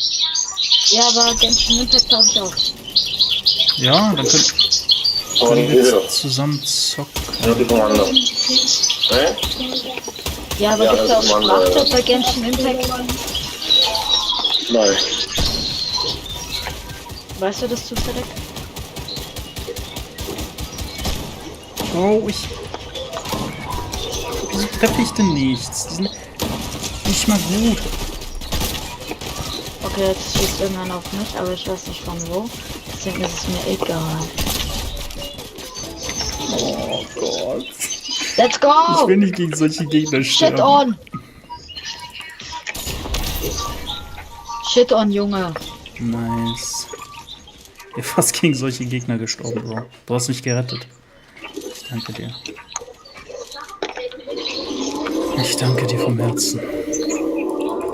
Ja, aber Genshin Impact habe ich auch. Ja, dann können wir jetzt zusammen zocken. No estoy fumando. Ja, aber Ja, gibt's das auch ist mal, Sprachchat bei Genshin Impact? Vale. Weißt du das zufällig? Oh, wieso treffe ich denn nichts? Die sind nicht mal gut. Okay, jetzt schießt irgendwann auf mich, aber ich weiß nicht von wo. Deswegen ist es mir egal. Oh Gott. Let's Ich go! will nicht gegen solche Gegner Shit sterben. on! Shit on, Junge. Nice. Ich bin fast gegen solche Gegner gestorben, Bro. Du hast mich gerettet. Ich danke dir. Ich danke dir vom Herzen.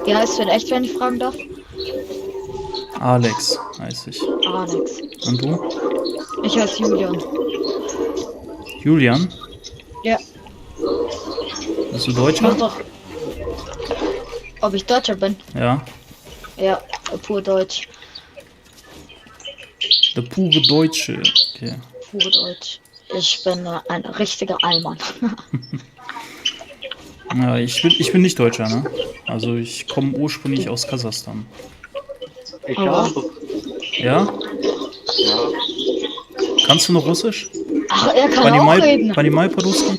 Wie heißt du in echt, wenn ich fragen darf? Alex heiße ich. Alex. Und du? Ich heiße Julian. Julian? Ja. Bist du Mach Deutscher? doch. Ob ich Deutscher bin? Ja. Ja, pur Deutsch. Der pure Deutsche. Okay. Pur Deutsch. Ich bin ein richtiger Allmann. Ja, ich bin nicht Deutscher, ne? Also ich komme ursprünglich aus Kasachstan. Ich Aber- auch. Ja? Ja. Kannst du noch Russisch? Ach, er kann auch reden. Понимай по-русски?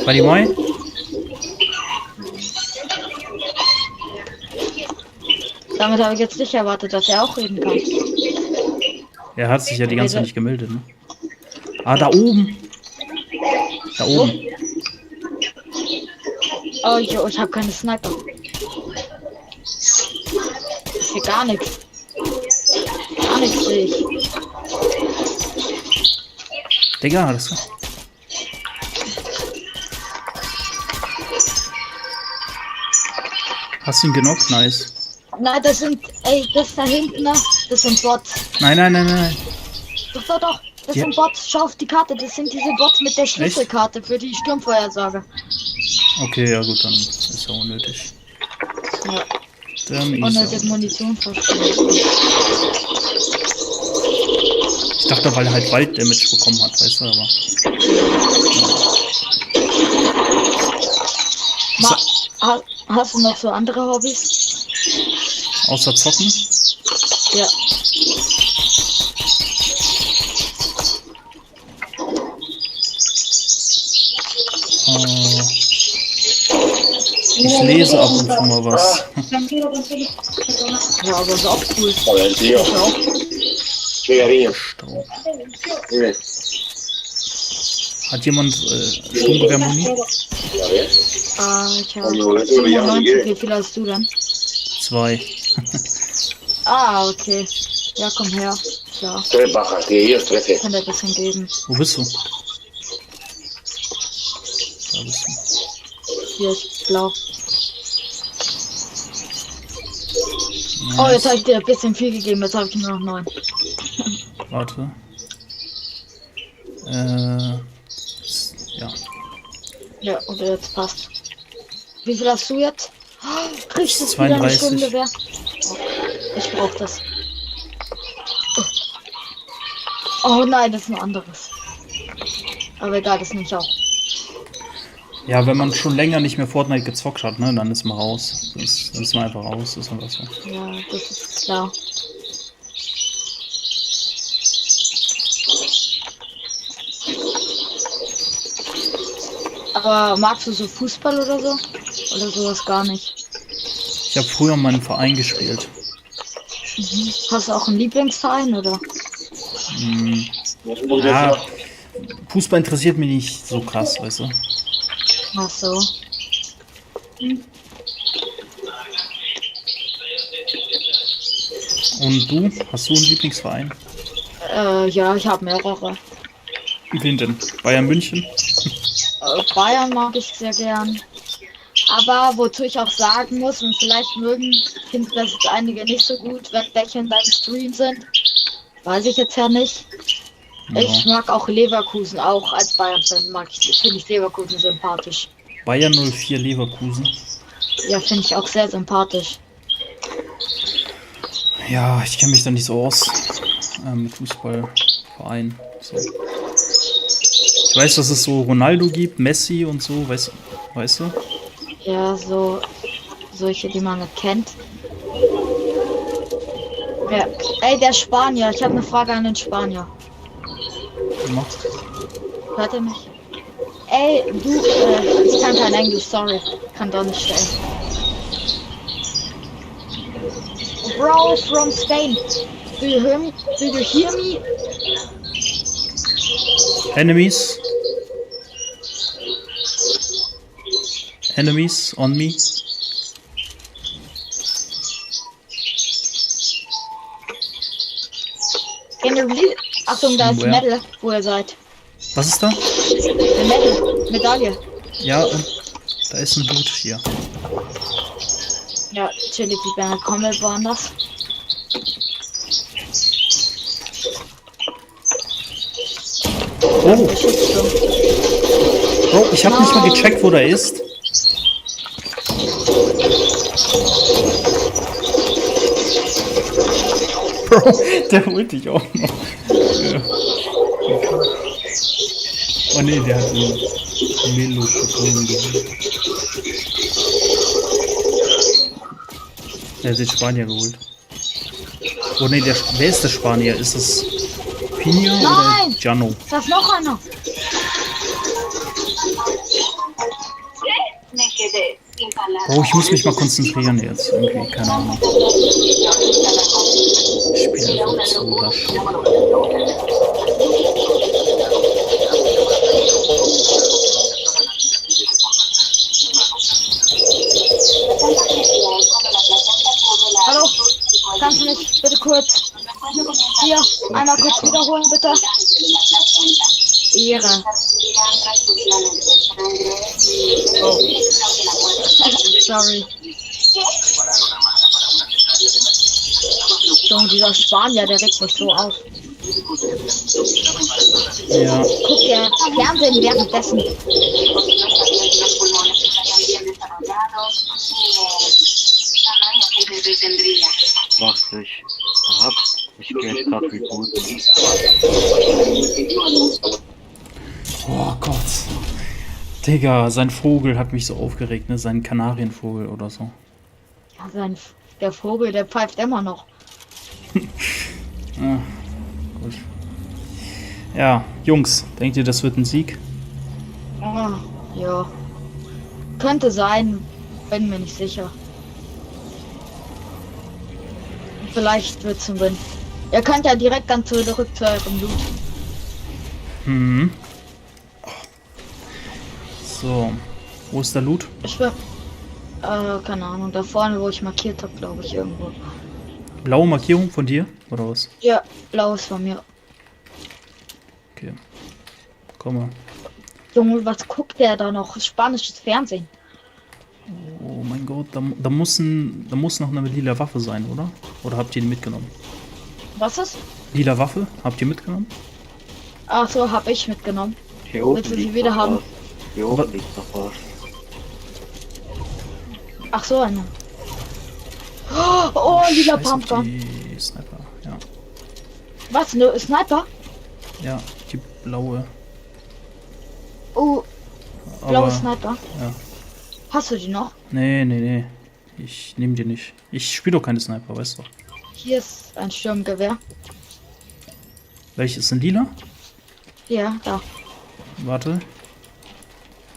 Понимай? Damit habe ich jetzt nicht erwartet, dass er auch reden kann. Er hat sich ja die ganze Zeit nicht gemeldet, ne? Ah, da oben. Da oben. Oh, ich habe keine Sniper. Ich sehe gar nichts. Gar nichts sehe ich. Digga, alles klar. Hast du ihn genockt? Nice. Nein, das sind, das da hinten, das sind Bots. Nein, nein, nein, nein. Doch. Das Ja. sind Bots. Schau auf die Karte. Das sind diese Bots mit der Schlüsselkarte für die Sturmvorhersage. Okay, ja gut, dann ist er unnötig. Ja. Dann ist Unnötig er Munition verspielt. Ich dachte, weil er halt Wald-Damage bekommen hat, weißt du, aber... Hast du noch so andere Hobbys? Außer Zocken? Ja. Ich lese ab und zu mal was. Ja, aber ist auch cool. Joder, tío. Ich auch. Qué cariño. Stau. Dime. Hat jemand Sturmgewehrmuni? A ver. Ich habe Also, das würde ich auch nicht 97. gehen. Wie viel hast du denn? 2. Okay. Ja, komm her. Klar. 3 bajas, y ellos 13. Kann dir ein bisschen geben. Wo bist du? Da bist du. Hier ist blau. Oh, jetzt habe ich dir ein bisschen viel gegeben. Jetzt habe ich nur noch 9. Warte. Ja. Ja, und jetzt passt. Wie viel hast du jetzt? Oh, kriegst du wieder eine 32. Stundengewehr? Ich brauch das. Oh nein, das ist ein anderes. Aber egal, das nehme ich auch. Ja, wenn man schon länger nicht mehr Fortnite gezockt hat, ne, dann ist man raus. Dann ist man einfach raus, ist einfach so. Ja, das ist klar. Aber magst du so Fußball oder so? Oder sowas gar nicht? Ich habe früher in meinem Verein gespielt. Hast du auch einen Lieblingsverein oder? Ja, Fußball interessiert mich nicht so krass, weißt du. Ach so. Und du? Hast du einen Lieblingsverein? Ja, ich habe mehrere. Wen denn? Bayern München? Bayern mag ich sehr gern. Aber wozu ich auch sagen muss, und vielleicht finden das jetzt einige nicht so gut, wenn welche in deinem Stream sind. Weiß ich jetzt ja nicht. Ich mag auch Leverkusen, auch als Bayern-Fan finde ich Leverkusen sympathisch. Bayern 04 Leverkusen. Ja, finde ich auch sehr sympathisch. Ja, ich kenne mich da nicht so aus mit Fußballverein. So. Ich weiß, dass es so Ronaldo gibt, Messi und so, weißt du? Ja, so solche, die man nicht kennt. Ja. Ey, der Spanier, ich habe eine Frage an den Spanier. Immer. Hört er mich? Ey, du, ich kann kein Englisch, sorry. Kann doch nicht stellen. Bro from Spain. Do you hear me? Do you hear me? Enemies. Enemies on me. Can you release? Achtung, da ist Woher? Medal, wo ihr seid. Was ist da? Eine Medal, Medaille. Ja, da ist ein Dude hier. Ja, chillig, die Bänder kommen woanders. Oh, Bro, ich habe nicht mal gecheckt, wo der ist. Bro, der holt dich auch noch. Ja. Oh ne, der hat einen Melodon geholt. Der hat den Spanier geholt. Oh ne, wer ist der Spanier? Ist das Pina oder Gianno? Da ist noch einer. Oh, ich muss mich mal konzentrieren jetzt. Irgendwie, keine Ahnung. Ich spiele einfach zu lasch. Hallo, kannst du mich bitte kurz hier einmal kurz wiederholen, bitte? Ehre. Oh. Sorry. Junge, dieser Spanier, der regt mich so auf. Ja. Guck der Fernsehen währenddessen. Warte, ich gehe jetzt gerade rebooten. Oh Gott. Digga, sein Vogel hat mich so aufgeregt, ne? Sein Kanarienvogel oder so. Ja, der Vogel, der pfeift immer noch. Ah, gut. Ja, Jungs, denkt ihr, das wird ein Sieg? Oh, ja. Könnte sein, bin mir nicht sicher. Vielleicht wird's ein Win. Ihr könnt ja direkt dann zurück zu eurem Loot. Mhm. So, wo ist der Loot? Ich will. Keine Ahnung, da vorne, wo ich markiert habe, glaube ich, irgendwo. Blaue Markierung von dir, oder was? Ja, blau ist von mir. Okay. Komm mal. Junge, was guckt der da noch? Spanisches Fernsehen. Oh mein Gott, da muss noch eine lila Waffe sein, oder? Oder habt ihr die mitgenommen? Was ist? Lila Waffe? Habt ihr mitgenommen? Ach so, hab ich mitgenommen. Hier oben Willst du sie liegt wieder noch haben? was. Hier oben liegt noch was. Ach so, eine. Oh, lila Scheiß auf Pumpgun. die Sniper, ja. Was, ne Sniper? Ja, die blaue. Oh, blaue Aber, Sniper. ja. Hast du die noch? Nee. Ich nehme die nicht. Ich spiele doch keine Sniper, weißt du. Hier ist ein Sturmgewehr. Welches sind lila? Ja, da. Warte.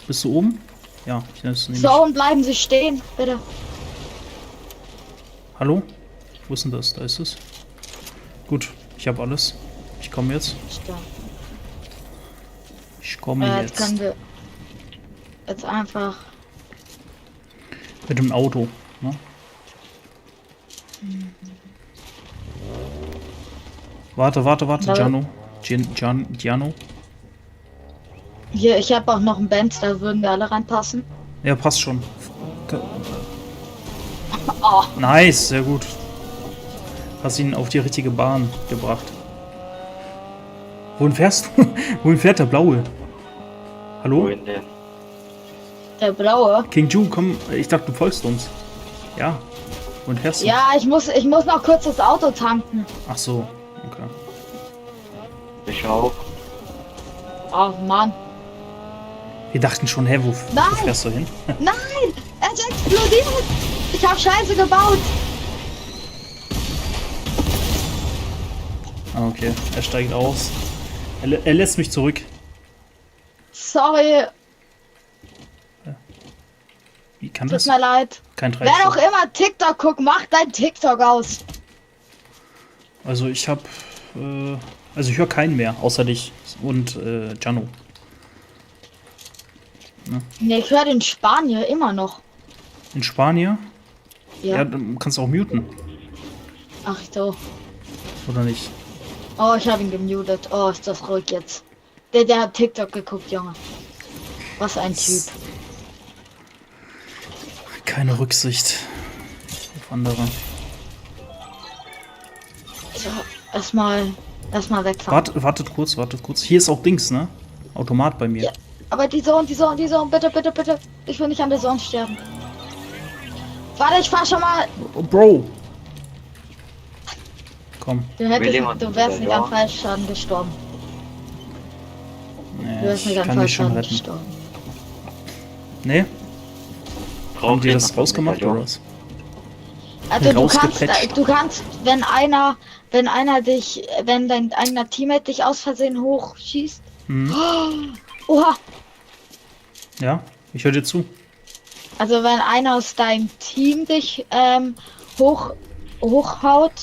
Bist du oben? Ja, ich nehme es So, und bleiben Sie stehen, bitte. Hallo? Wo ist denn das? Da ist es. Gut, ich habe alles. Ich komme jetzt. Stark. Ich komme Jetzt können wir jetzt einfach. Mit dem Auto. Ne? Warte, Ja. Giano. Hier, ich habe auch noch ein Band, da würden wir alle reinpassen. Ja, passt schon. Oh, Nice, sehr gut. Hast ihn auf die richtige Bahn gebracht. Wohin fährst du? Wohin fährt der Blaue? Hallo? Wohin denn? der blaue. King Ju, komm. Ich dachte, du folgst uns. Ja. Wohin fährst du? Ja, ich muss noch kurz das Auto tanken. Ach so. Okay. Ich auch. Oh Mann. Wir dachten schon, hä, wo Nein! fährst du hin? Nein! Es explodiert! Ich habe Scheiße gebaut! Ah, okay. Er steigt aus. Er lässt mich zurück. Sorry, Wie kann tut das? mir leid. Kein Wer auch Treibstoff. immer TikTok guckt, mach dein TikTok aus. Also ich habe, also ich höre keinen mehr, außer dich und Gianno. Ne, ich höre den Spanier immer noch. In Spanien? Ja. Ja, dann kannst du auch muten, Ach so. oder nicht? Oh, ich habe ihn gemutet. Oh, ist das ruhig jetzt. Der hat TikTok geguckt, Junge. Was ein Typ. Keine Rücksicht auf andere. So, erstmal wegfahren. Wartet kurz. Hier ist auch Dings, ne? Automat bei mir. Ja. Aber die Zone, bitte. Ich will nicht an der Zone sterben. Warte, ich fahr schon mal. Oh, Bro! Komm. Du jemand wärst nicht ja. an Fallschaden gestorben. Du Nee, wärst ich nicht an kann dich schon Fallschaden retten. gestorben. Nee? Haben die das noch rausgemacht Medaillon? oder was? Also Rausgepatcht. du kannst, wenn dein eigener Teammate dich aus Versehen hochschießt. Hm. Oha! Ja, ich höre dir zu. Also wenn einer aus deinem Team dich hochhaut,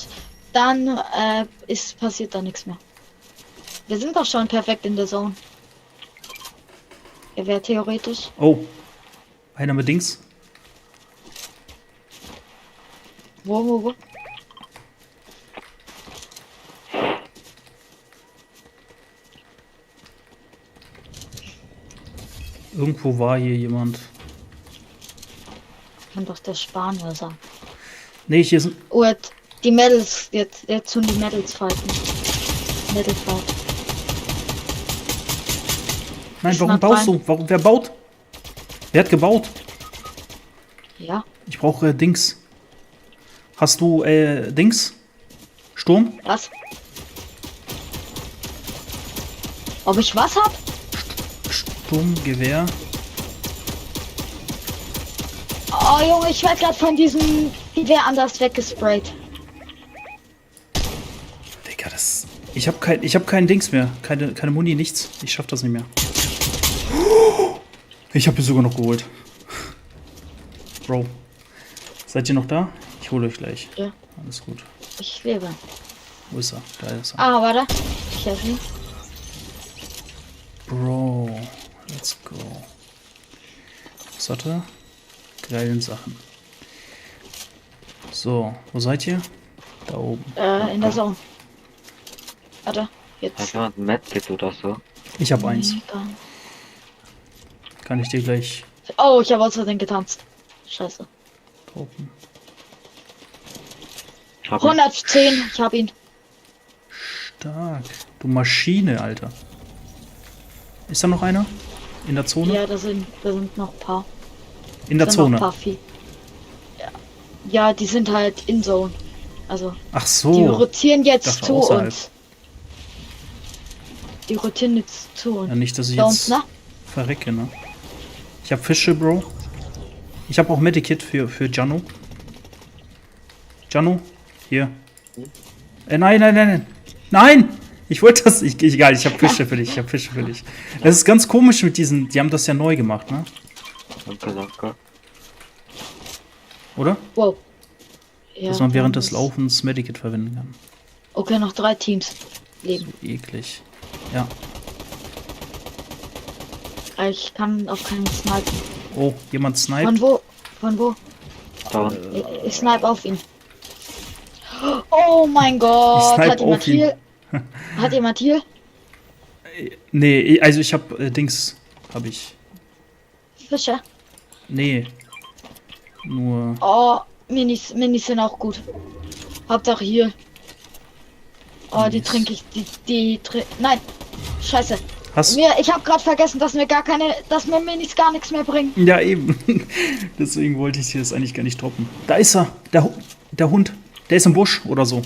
dann passiert da nichts mehr. Wir sind doch schon perfekt in der Zone. Er wäre theoretisch. Oh. Einer mit Dings. Wo? Irgendwo war hier jemand. Kann doch der Spanier sein. Nee, hier sind. Oh, die Medals, jetzt tun die Medals fighten. Medal fight. Nein, Ich warum schnapp baust rein. du? Wer baut? Wer hat gebaut? Ja, Ich brauche Dings. Hast du Dings? Sturm? was? Ob ich was hab? Sturmgewehr. Oh Junge, ich werde gerade von diesem Gewehr anders weggesprayt. Digga, das. Ich hab kein Dings mehr. Keine Muni, nichts. Ich schaff das nicht mehr. Ich habe ihn sogar noch geholt. Bro. Seid ihr noch da? Ich hole euch gleich. Ja. Alles gut. Ich lebe. Wo ist er? Da ist er. Ah, warte. Ich helfe ihm. Bro. Let's go. Was hat er? Geilen Sachen. So, wo seid ihr? Da oben. In der Zone. Warte, Hat jetzt. jemand ein Medkit oder so? Ich habe eins. Kann ich dir gleich Oh, ich habe aus Versehen getanzt. Scheiße. droppen. Ich hab ihn. 110, ich hab ihn. Stark. Du Maschine, Alter. Ist da noch einer? In der Zone? Ja, da sind noch ein paar. In der Da sind noch ein Zone. paar Vieh. Ja, die sind halt in Zone. Also, Ach die so. rotieren jetzt dachte zu außerhalb. uns. die Routine zu holen. Ja, nicht, dass ich Da jetzt unten, ne? verrecke, ne? Ich habe Fische, Bro. Ich habe auch Medikit für Jano. Jano, hier. Nein, nein, nein, nein. Nein! Ich wollte das. Egal, ich habe Fische für dich. Ich habe Fische für dich. Das ist ganz komisch mit diesen. Die haben das ja neu gemacht, ne? Danke, danke. Oder? Wow. Ja, Dass man während dann des ist- Laufens Medikit verwenden kann. Okay, noch 3 Teams leben. So eklig. Ja. Ich kann auf keinen snipen. Oh, jemand sniped. Von wo? Von wo? Down. Ich snipe auf ihn. Oh mein Gott. snipe Hat jemand auf ihn. hier? Hat jemand hier? Nee, also ich habe Dings. Habe ich. Fische? Nee. Nur. Oh, Minis sind auch gut. Hauptsache hier. Oh, die Minis. trinke ich. Nein. Scheiße. Hast Ich habe gerade vergessen, dass mir Minis gar nichts mehr bringen. Ja, eben. Deswegen wollte ich dir das eigentlich gar nicht droppen. Da ist er. Der Hund. Der ist im Busch oder so.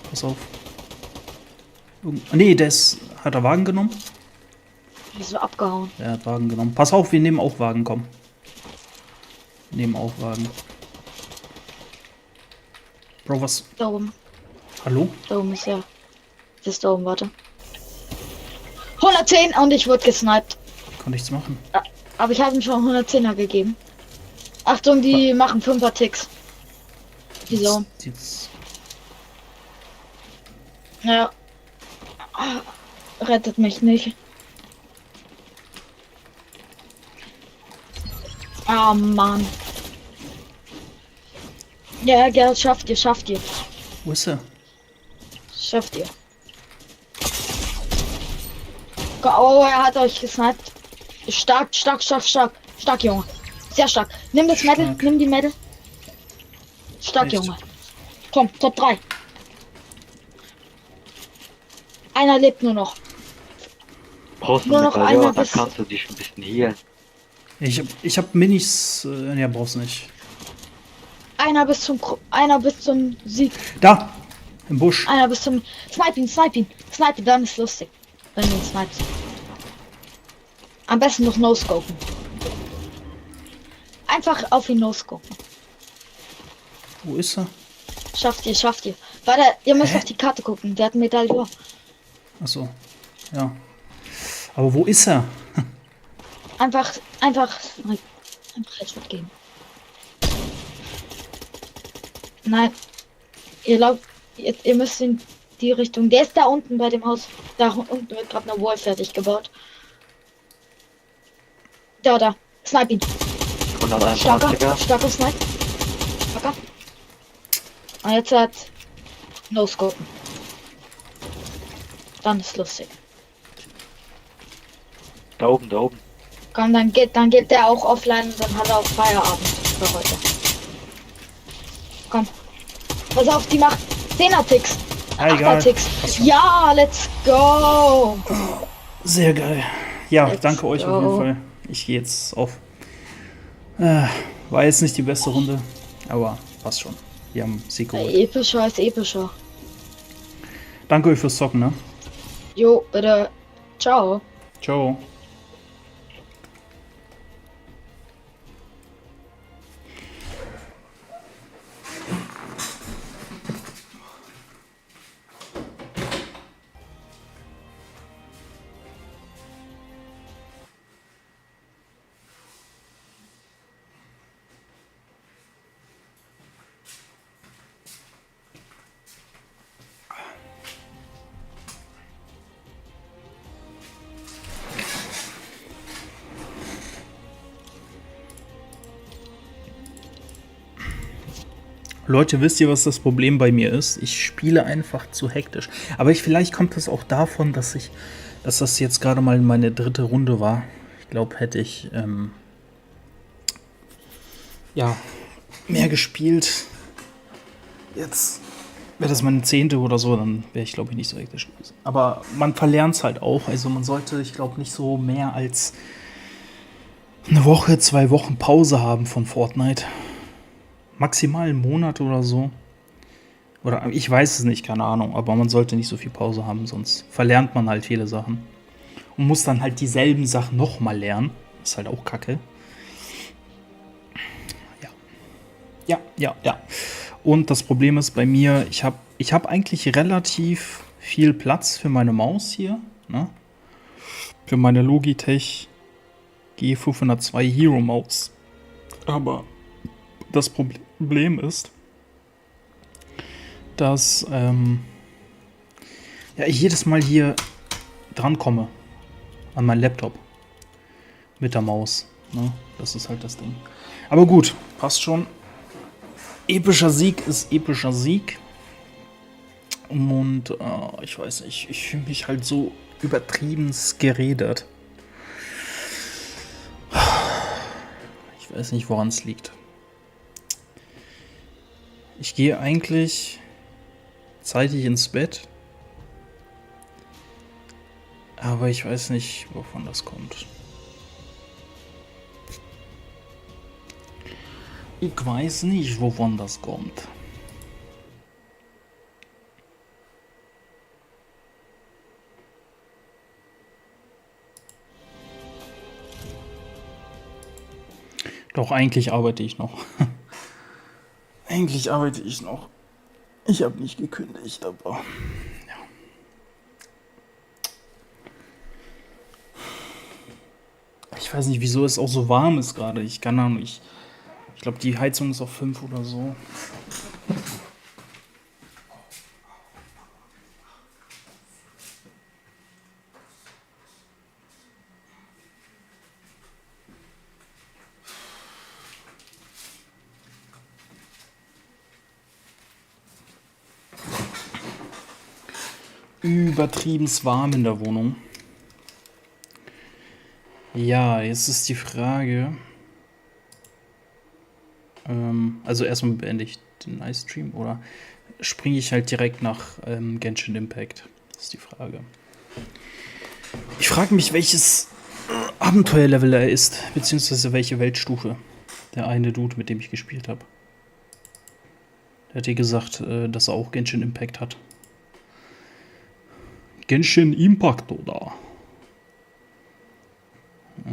Pass auf. Nee, hat er Wagen genommen? Die ist so abgehauen. Der hat Wagen genommen. Pass auf, wir nehmen auch Wagen, komm. Wir nehmen auch Wagen. Bro, was? Da oben. Hallo? Da oben ist er. Das ist da oben, warte. 110 und ich wurde gesniped. Kann nichts machen. Aber ich habe ihm schon 110er gegeben. Achtung, die machen 5er Ticks. Die so. Jetzt. Ja. Ah, rettet mich nicht. Ah, Mann. Ja, Gerd, schafft ihr. Wo ist er? Schafft ihr. Oh, er hat euch gesniped. Stark, Junge. Sehr stark. Nimm das Medal, Stark. nimm die Medal. Stark, Echt? Junge. Komm, Top 3. Einer lebt nur noch. Brauchst du Nur eine noch Medaille, einer dann bis- kannst du dich ein bisschen healen. Ich hab Minis. Ja, brauchst nicht. Einer bis zum Sieg. Da! Im Busch. Einer bis zum. Snipe ihn, dann ist lustig. Wenn du ihn snipest. Am besten noch no-scopen. Einfach auf ihn no-scopen. Wo ist er? Schafft ihr. Warte, ihr müsst auf die Karte gucken. Der hat Medaillon. Achso. Ja. Aber wo ist er? Einfach Headshot geben. Nein. Ihr müsst in die Richtung. Der ist da unten bei dem Haus. Da unten wird gerade eine Wall fertig gebaut. Da. Snipe ihn. 121er. Starker Snipe. Starker. Und jetzt hat No Scopen. Dann ist lustig. Da oben. Komm, dann geht der auch offline und dann hat er auch Feierabend für heute. Komm. Pass auf, die macht 10er Ticks. Ja, egal. 8er Ticks. Passt schon. Ja, let's go. Sehr geil. Ja, Let's danke euch auf go. jeden Fall. Ich gehe jetzt auf. War jetzt nicht die beste Runde, aber passt schon. Wir haben Sieg geholt. Epischer ist epischer. Danke euch fürs Zocken, ne? Jo, bitte. Ciao. Ciao. Leute, wisst ihr, was das Problem bei mir ist? Ich spiele einfach zu hektisch. Aber vielleicht kommt es auch davon, dass das jetzt gerade mal meine dritte Runde war. Ich glaube, hätte ich mehr gespielt. Jetzt wäre das meine 10. oder so, dann wäre ich, glaube ich, nicht so hektisch gewesen. Aber man verlernt es halt auch. Also man sollte, ich glaube, nicht so mehr als eine Woche, 2 Wochen Pause haben von Fortnite. Maximal einen Monat oder so. Oder ich weiß es nicht, keine Ahnung, aber man sollte nicht so viel Pause haben, sonst verlernt man halt viele Sachen. Und muss dann halt dieselben Sachen nochmal lernen. Ist halt auch kacke. Ja. Ja, ja, ja. Und das Problem ist bei mir, ich hab eigentlich relativ viel Platz für meine Maus hier. Ne? Für meine Logitech G502 Hero Maus. Aber das Problem ist, dass ja, ich jedes Mal hier drankomme an meinen Laptop mit der Maus. Ne? Das ist halt das Ding. Aber gut, passt schon. Epischer Sieg ist epischer Sieg. Und ich weiß nicht, ich fühle mich halt so übertrieben geredet. Ich weiß nicht, woran es liegt. Ich gehe eigentlich zeitig ins Bett. Aber ich weiß nicht, wovon das kommt. Ich weiß nicht, wovon das kommt. Doch, eigentlich arbeite ich noch. Eigentlich arbeite ich noch. Ich habe nicht gekündigt, aber ja. Ich weiß nicht, wieso es auch so warm ist gerade. Ich kann Ahnung, ich glaube, die Heizung ist auf 5 oder so. Übertrieben warm in der Wohnung. Ja, jetzt ist die Frage. Also erstmal beende ich den Livestream oder springe ich halt direkt nach Genshin Impact? Das ist die Frage. Ich frage mich, welches Abenteuerlevel er ist, beziehungsweise welche Weltstufe. Der eine Dude, mit dem ich gespielt habe. Der hat dir gesagt, dass er auch Genshin Impact hat. Genshin Impact, oder? Ja.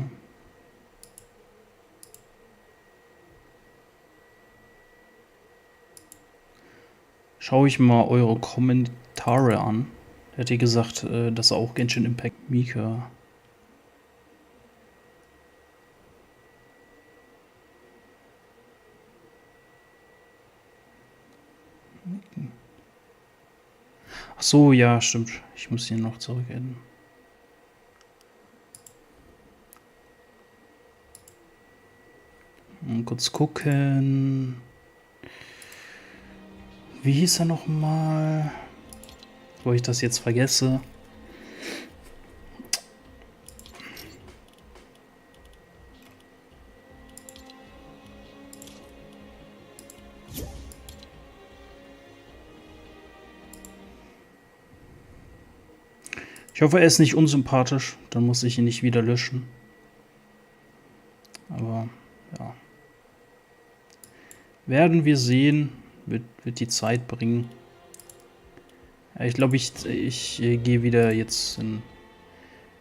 Schaue ich mal eure Kommentare an. Der hat dir gesagt, dass er auch Genshin Impact Mika. Ach so, ja, stimmt. Ich muss hier noch zurückenden. Mal kurz gucken. Wie hieß er nochmal? Wo ich das jetzt vergesse. Ich hoffe, er ist nicht unsympathisch. Dann muss ich ihn nicht wieder löschen. Aber ja. Werden wir sehen. Wird die Zeit bringen. Ja, ich glaube, ich gehe wieder jetzt in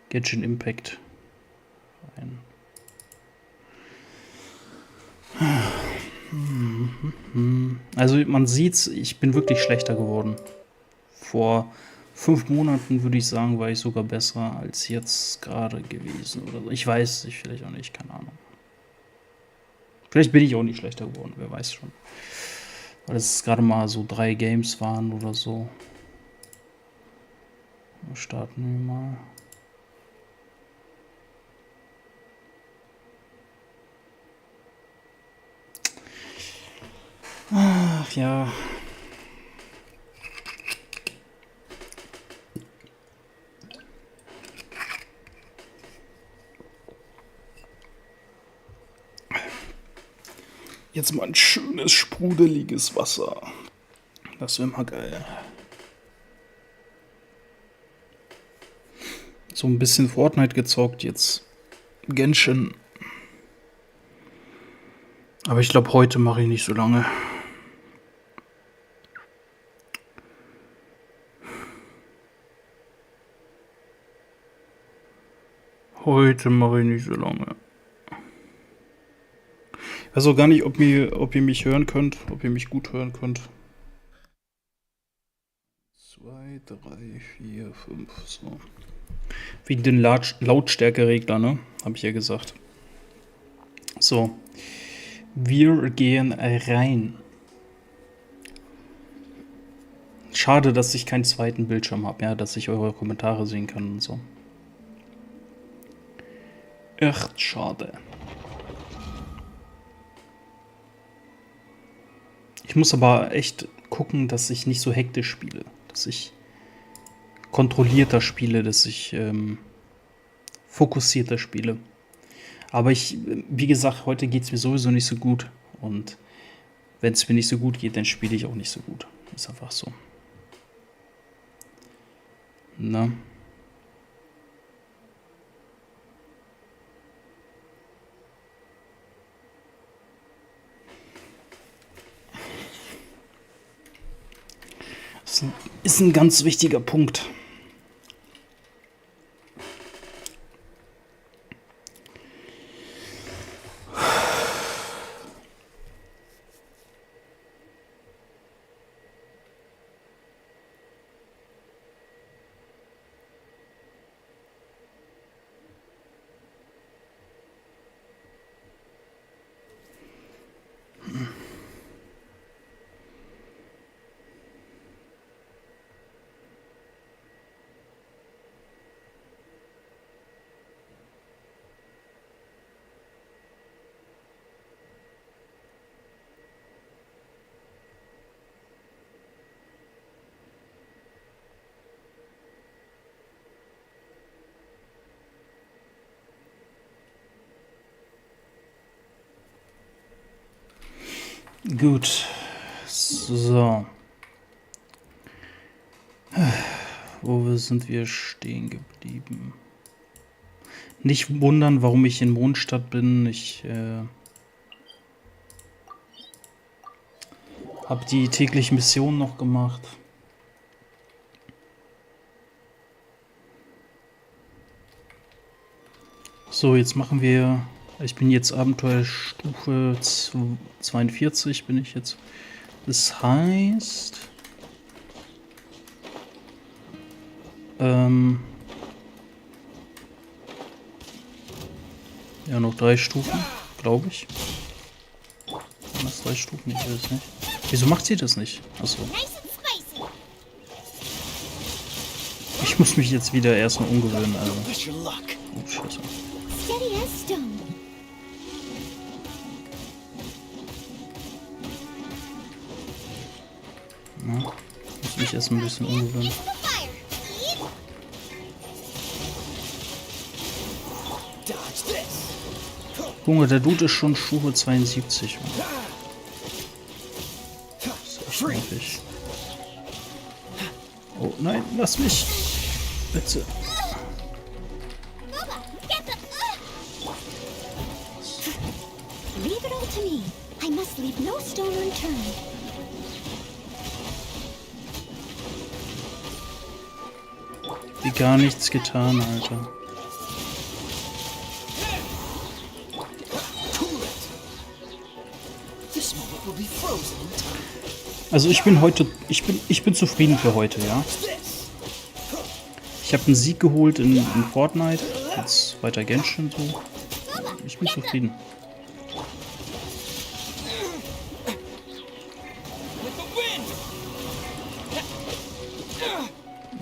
Genshin Impact rein. Also man sieht's, ich bin wirklich schlechter geworden. Vor 5 Monaten würde ich sagen, war ich sogar besser als jetzt gerade gewesen oder so. Ich weiß, ich vielleicht auch nicht, keine Ahnung. Vielleicht bin ich auch nicht schlechter geworden, wer weiß schon. Weil es gerade mal so 3 Games waren oder so. Starten wir mal. Ach ja. Jetzt mal ein schönes, sprudeliges Wasser. Das wäre mal geil. So ein bisschen Fortnite gezockt, jetzt Genshin. Aber ich glaube, heute mache ich nicht so lange. Heute mache ich nicht so lange. Ich weiß auch gar nicht, ob ihr mich hören könnt, ob ihr mich gut hören könnt. 2, 3, 4, 5, so. Wegen den Lautstärkeregler, ne? Habe ich ja gesagt. So. Wir gehen rein. Schade, dass ich keinen zweiten Bildschirm habe, ja, dass ich eure Kommentare sehen kann und so. Echt schade. Ich muss aber echt gucken, dass ich nicht so hektisch spiele. Dass ich kontrollierter spiele, dass ich fokussierter spiele. Aber wie gesagt, heute geht es mir sowieso nicht so gut. Und wenn es mir nicht so gut geht, dann spiele ich auch nicht so gut. Ist einfach so. Na? Das ist ein ganz wichtiger Punkt. Gut. So. Wo sind wir stehen geblieben? Nicht wundern, warum ich in Mondstadt bin. Ich habe die täglichen Missionen noch gemacht. So, jetzt machen wir... Ich bin jetzt Abenteuerstufe 42, bin ich jetzt. Das heißt... ja, noch 3 Stufen, glaube ich. Waren das 3 Stufen? Ich weiß nicht. Wieso macht sie das nicht? Achso. Ich muss mich jetzt wieder erstmal umgewöhnen, also. Oh, Scheiße. Ja, muss mich erst ein bisschen umgewöhnen. Junge, der Dude ist schon Stufe 72. Das ist echt nervig. Oh nein, lass mich! Bitte. Leave it all to me. I must leave no stone unturned. Die gar nichts getan, Alter. Also ich bin heute, ich bin zufrieden für heute, ja. Ich habe einen Sieg geholt in Fortnite, jetzt weiter Genshin so. Ich bin zufrieden.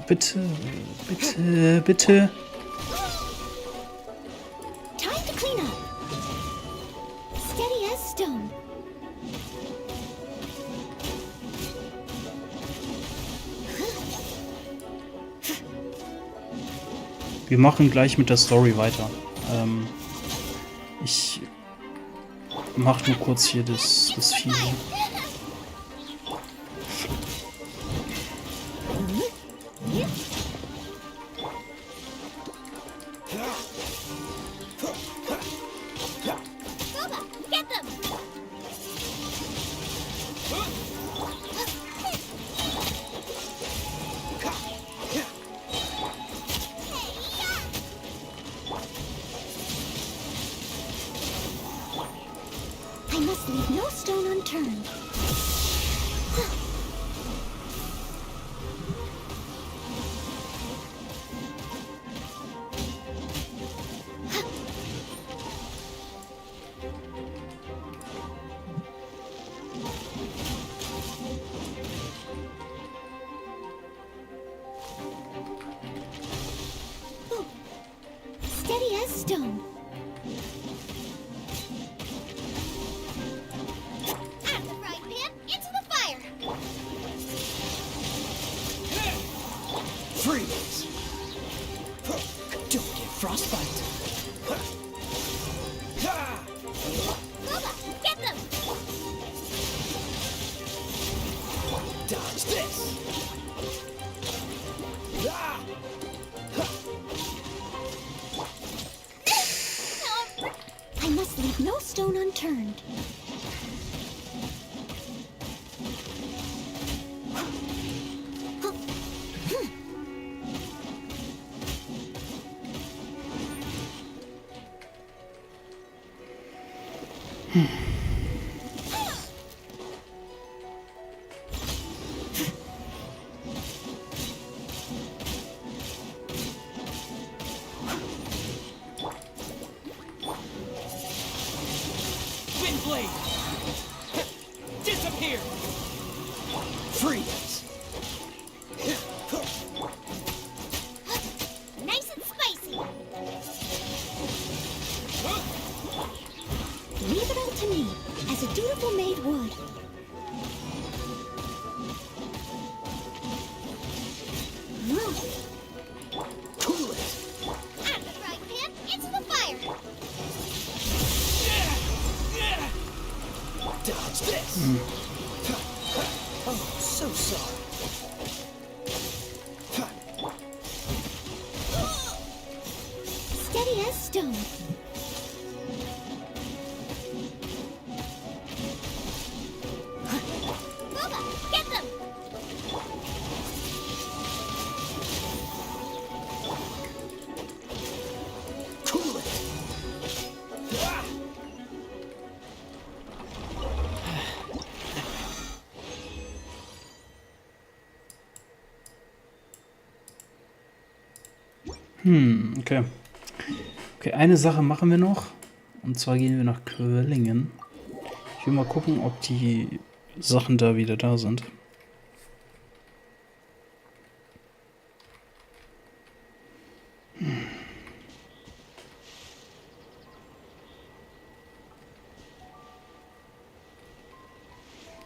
Bitte, bitte, bitte. Time to clean up. Steady as stone. Wir machen gleich mit der Story weiter. Ich mach nur kurz hier das Vieh. unturned. Steady as stone. Out of the frying pan, into the fire. Freeze! Don't get frostbite. Boba, get them! Dodge this! I must leave no stone unturned. Windblade! Disappear! Freeze! Nice and spicy. Leave it all to me, as a dutiful maid would. Cool it! Out of the frying pan, into the fire. Dodge this! Oh, so sorry. Steady as stone. Boba, get them! Cool it! Okay. Okay, eine Sache machen wir noch. Und zwar gehen wir nach Quellingen. Ich will mal gucken, ob die Sachen da wieder da sind.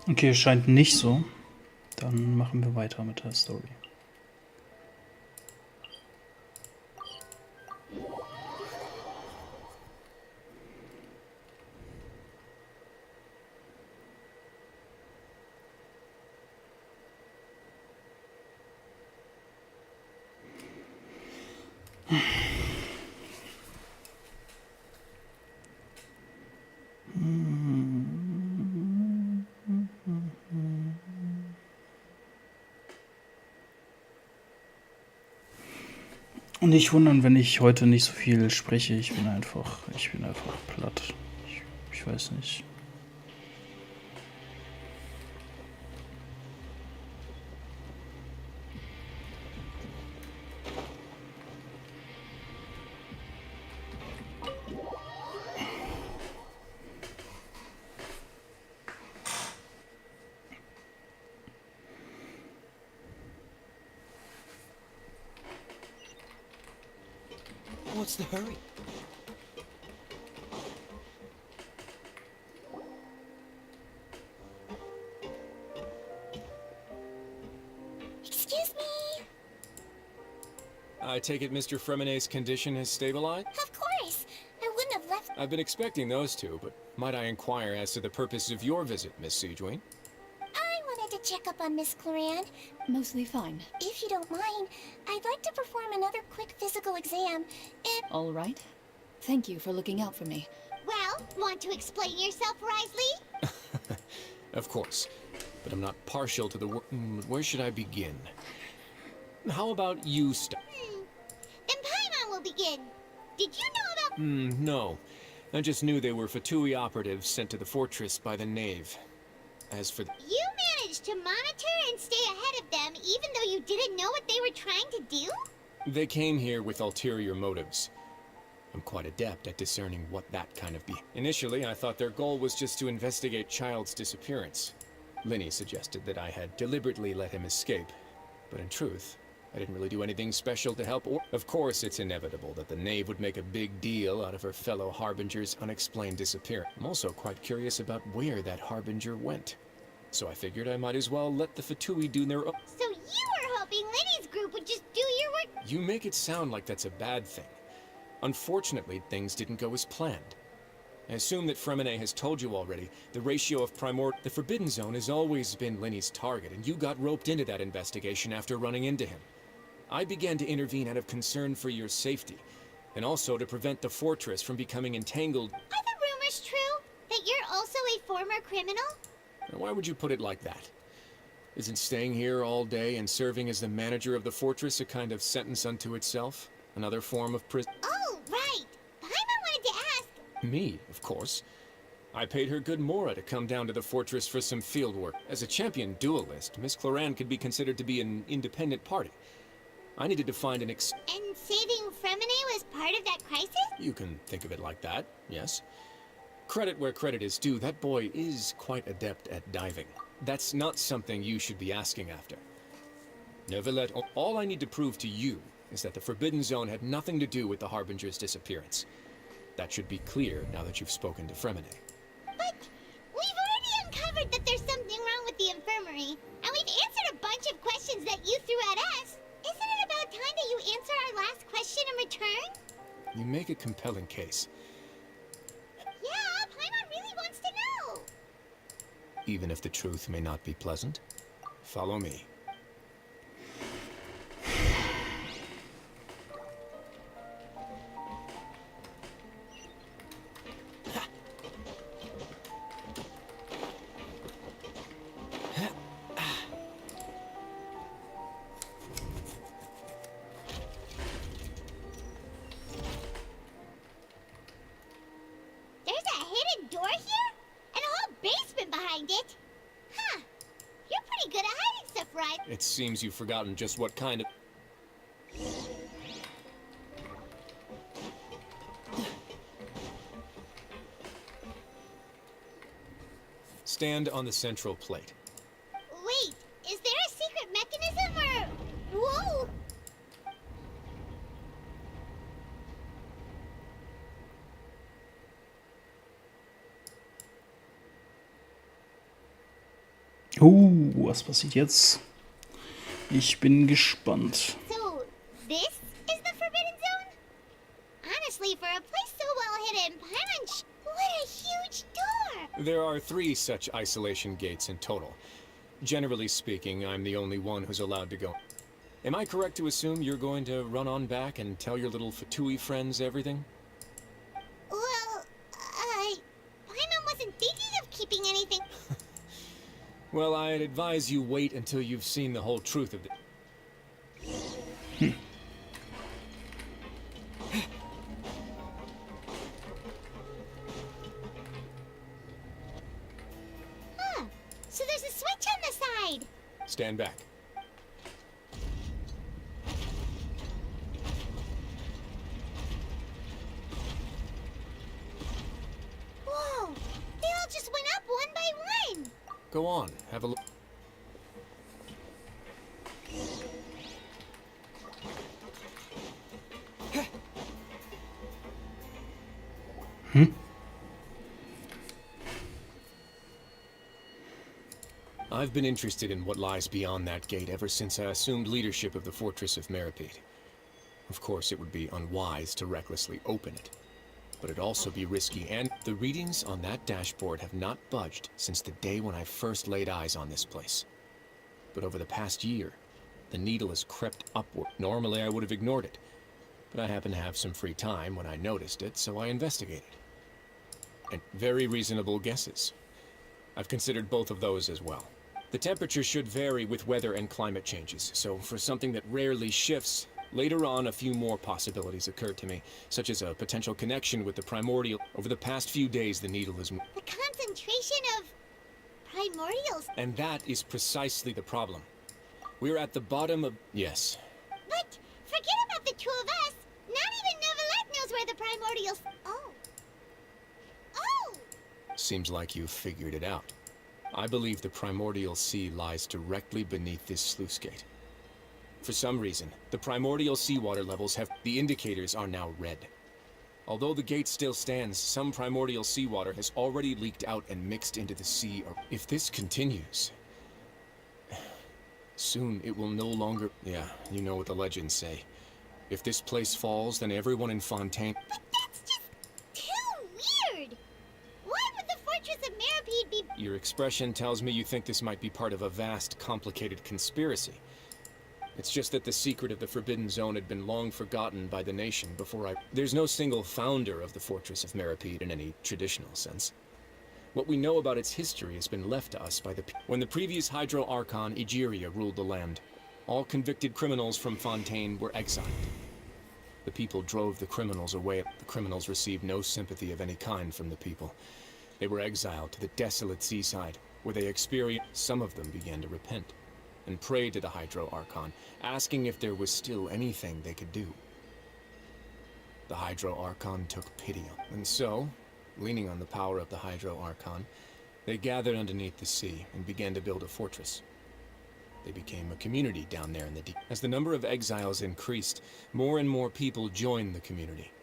Okay, scheint nicht so. Dann machen wir weiter mit der Story. Und nicht wundern, wenn ich heute nicht so viel spreche. Ich bin einfach platt. Ich weiß nicht. What's the hurry? Excuse me. I take it Mr. Fremonet's condition has stabilized? Of course. I wouldn't have left. I've been expecting those two, but might I inquire as to the purpose of your visit, Miss Sejoin? I wanted to check up on Miss Claran. Mostly fine. If you don't mind, I'd like to perform another quick physical exam. All right. Thank you for looking out for me. Well, want to explain yourself, Risley? Of course, but I'm not partial to the where should I begin? How about you start? Then Paimon will begin. Did you know about... No. I just knew they were Fatui operatives sent to the fortress by the Knave. As for You managed to monitor and stay ahead of them even though you didn't know what they were trying to do? they came here with ulterior motives. I'm quite adept at discerning what that kind of Initially, I thought their goal was just to investigate Child's disappearance. Linny suggested that I had deliberately let him escape, but in truth, I didn't really do anything special to help or... Of course, it's inevitable that the knave would make a big deal out of her fellow Harbinger's unexplained disappearance. I'm also quite curious about where that Harbinger went. So I figured I might as well let the Fatui do their own... So you were hoping Linny's group would just do your work? You make it sound like that's a bad thing. Unfortunately, things didn't go as planned. I assume that Fremine has told you already, the ratio of the Forbidden Zone has always been Linny's target, and you got roped into that investigation after running into him. I began to intervene out of concern for your safety, and also to prevent the fortress from becoming entangled. Are the rumors true? That you're also a former criminal? Now, why would you put it like that? Isn't staying here all day and serving as the manager of the fortress a kind of sentence unto itself? Another form of prison? Oh, right. Paimon wanted to ask. Me, of course. I paid her good mora to come down to the fortress for some field work. As a champion duelist, Miss Cloran could be considered to be an independent party. I needed to find an And saving Fremine was part of that crisis? You can think of it like that, yes. Credit where credit is due, that boy is quite adept at diving. That's not something you should be asking after. Nevertheless, all I need to prove to you is that the Forbidden Zone had nothing to do with the Harbinger's disappearance. That should be clear now that you've spoken to Fremine. But we've already uncovered that there's something wrong with the infirmary, and we've answered a bunch of questions that you threw at us. Isn't it about time that you answer our last question in return? You make a compelling case. Yeah, Paimon really wants to know. Even if the truth may not be pleasant, follow me. There's a hidden door here? And a whole basement behind it? Huh. You're pretty good at hiding stuff, right? It seems you've forgotten just what kind of... Stand on the central plate. Wait, is there a secret mechanism or... Whoa! Was passiert jetzt? Ich bin gespannt. So, this is the Forbidden Zone? Honestly, for a place so well hidden, Paimon, what a huge door! There are 3 such isolation gates in total. Generally speaking, I'm the only one who's allowed to go. Am I correct to assume you're going to run on back and tell your little Fatui friends everything? Well, Paimon wasn't thinking of keeping anything. Well, I'd advise you wait until you've seen the whole truth of it. Huh. So there's a switch on the side. Stand back. Whoa. They all just went up one by one. Go on, have a look. I've been interested in what lies beyond that gate ever since I assumed leadership of the Fortress of Meripede. Of course, it would be unwise to recklessly open it, but it'd also be risky, and the readings on that dashboard have not budged since the day when I first laid eyes on this place. But over the past year, the needle has crept upward. Normally, I would have ignored it, but I happened to have some free time when I noticed it, so I investigated. And very reasonable guesses. I've considered both of those as well. The temperature should vary with weather and climate changes, so for something that rarely shifts, later on a few more possibilities occurred to me, such as a potential connection with the primordial. Over the past few days, the needle has moved. The concentration of primordials. And that is precisely the problem. We're at the bottom of... Yes. But forget about the two of us. Not even Neuvillette knows where the primordials... Oh. Oh! Seems like you've figured it out. I believe the primordial sea lies directly beneath this sluice gate. For some reason, the primordial seawater levels have... The indicators are now red. Although the gate still stands, some primordial seawater has already leaked out and mixed into the sea. If this continues... Soon it will no longer... Yeah, you know what the legends say. If this place falls, then everyone in Fontaine... But that's just too weird! Why would the Fortress of Meripede be... Your expression tells me you think this might be part of a vast, complicated conspiracy. It's just that the secret of the Forbidden Zone had been long forgotten by the nation before I... There's no single founder of the Fortress of Meripede in any traditional sense. What we know about its history has been left to us by the... When the previous Hydro Archon, Egeria, ruled the land, all convicted criminals from Fontaine were exiled. The people drove the criminals away. The criminals received no sympathy of any kind from the people. They were exiled to the desolate seaside, where they experienced... Some of them began to repent, and prayed to the Hydro Archon, asking if there was still anything they could do. The Hydro Archon took pity on them, and so... Leaning on the power of the Hydro Archon, they gathered underneath the sea and began to build a fortress. They became a community down there in the deep. As the number of exiles increased, more and more people joined the community.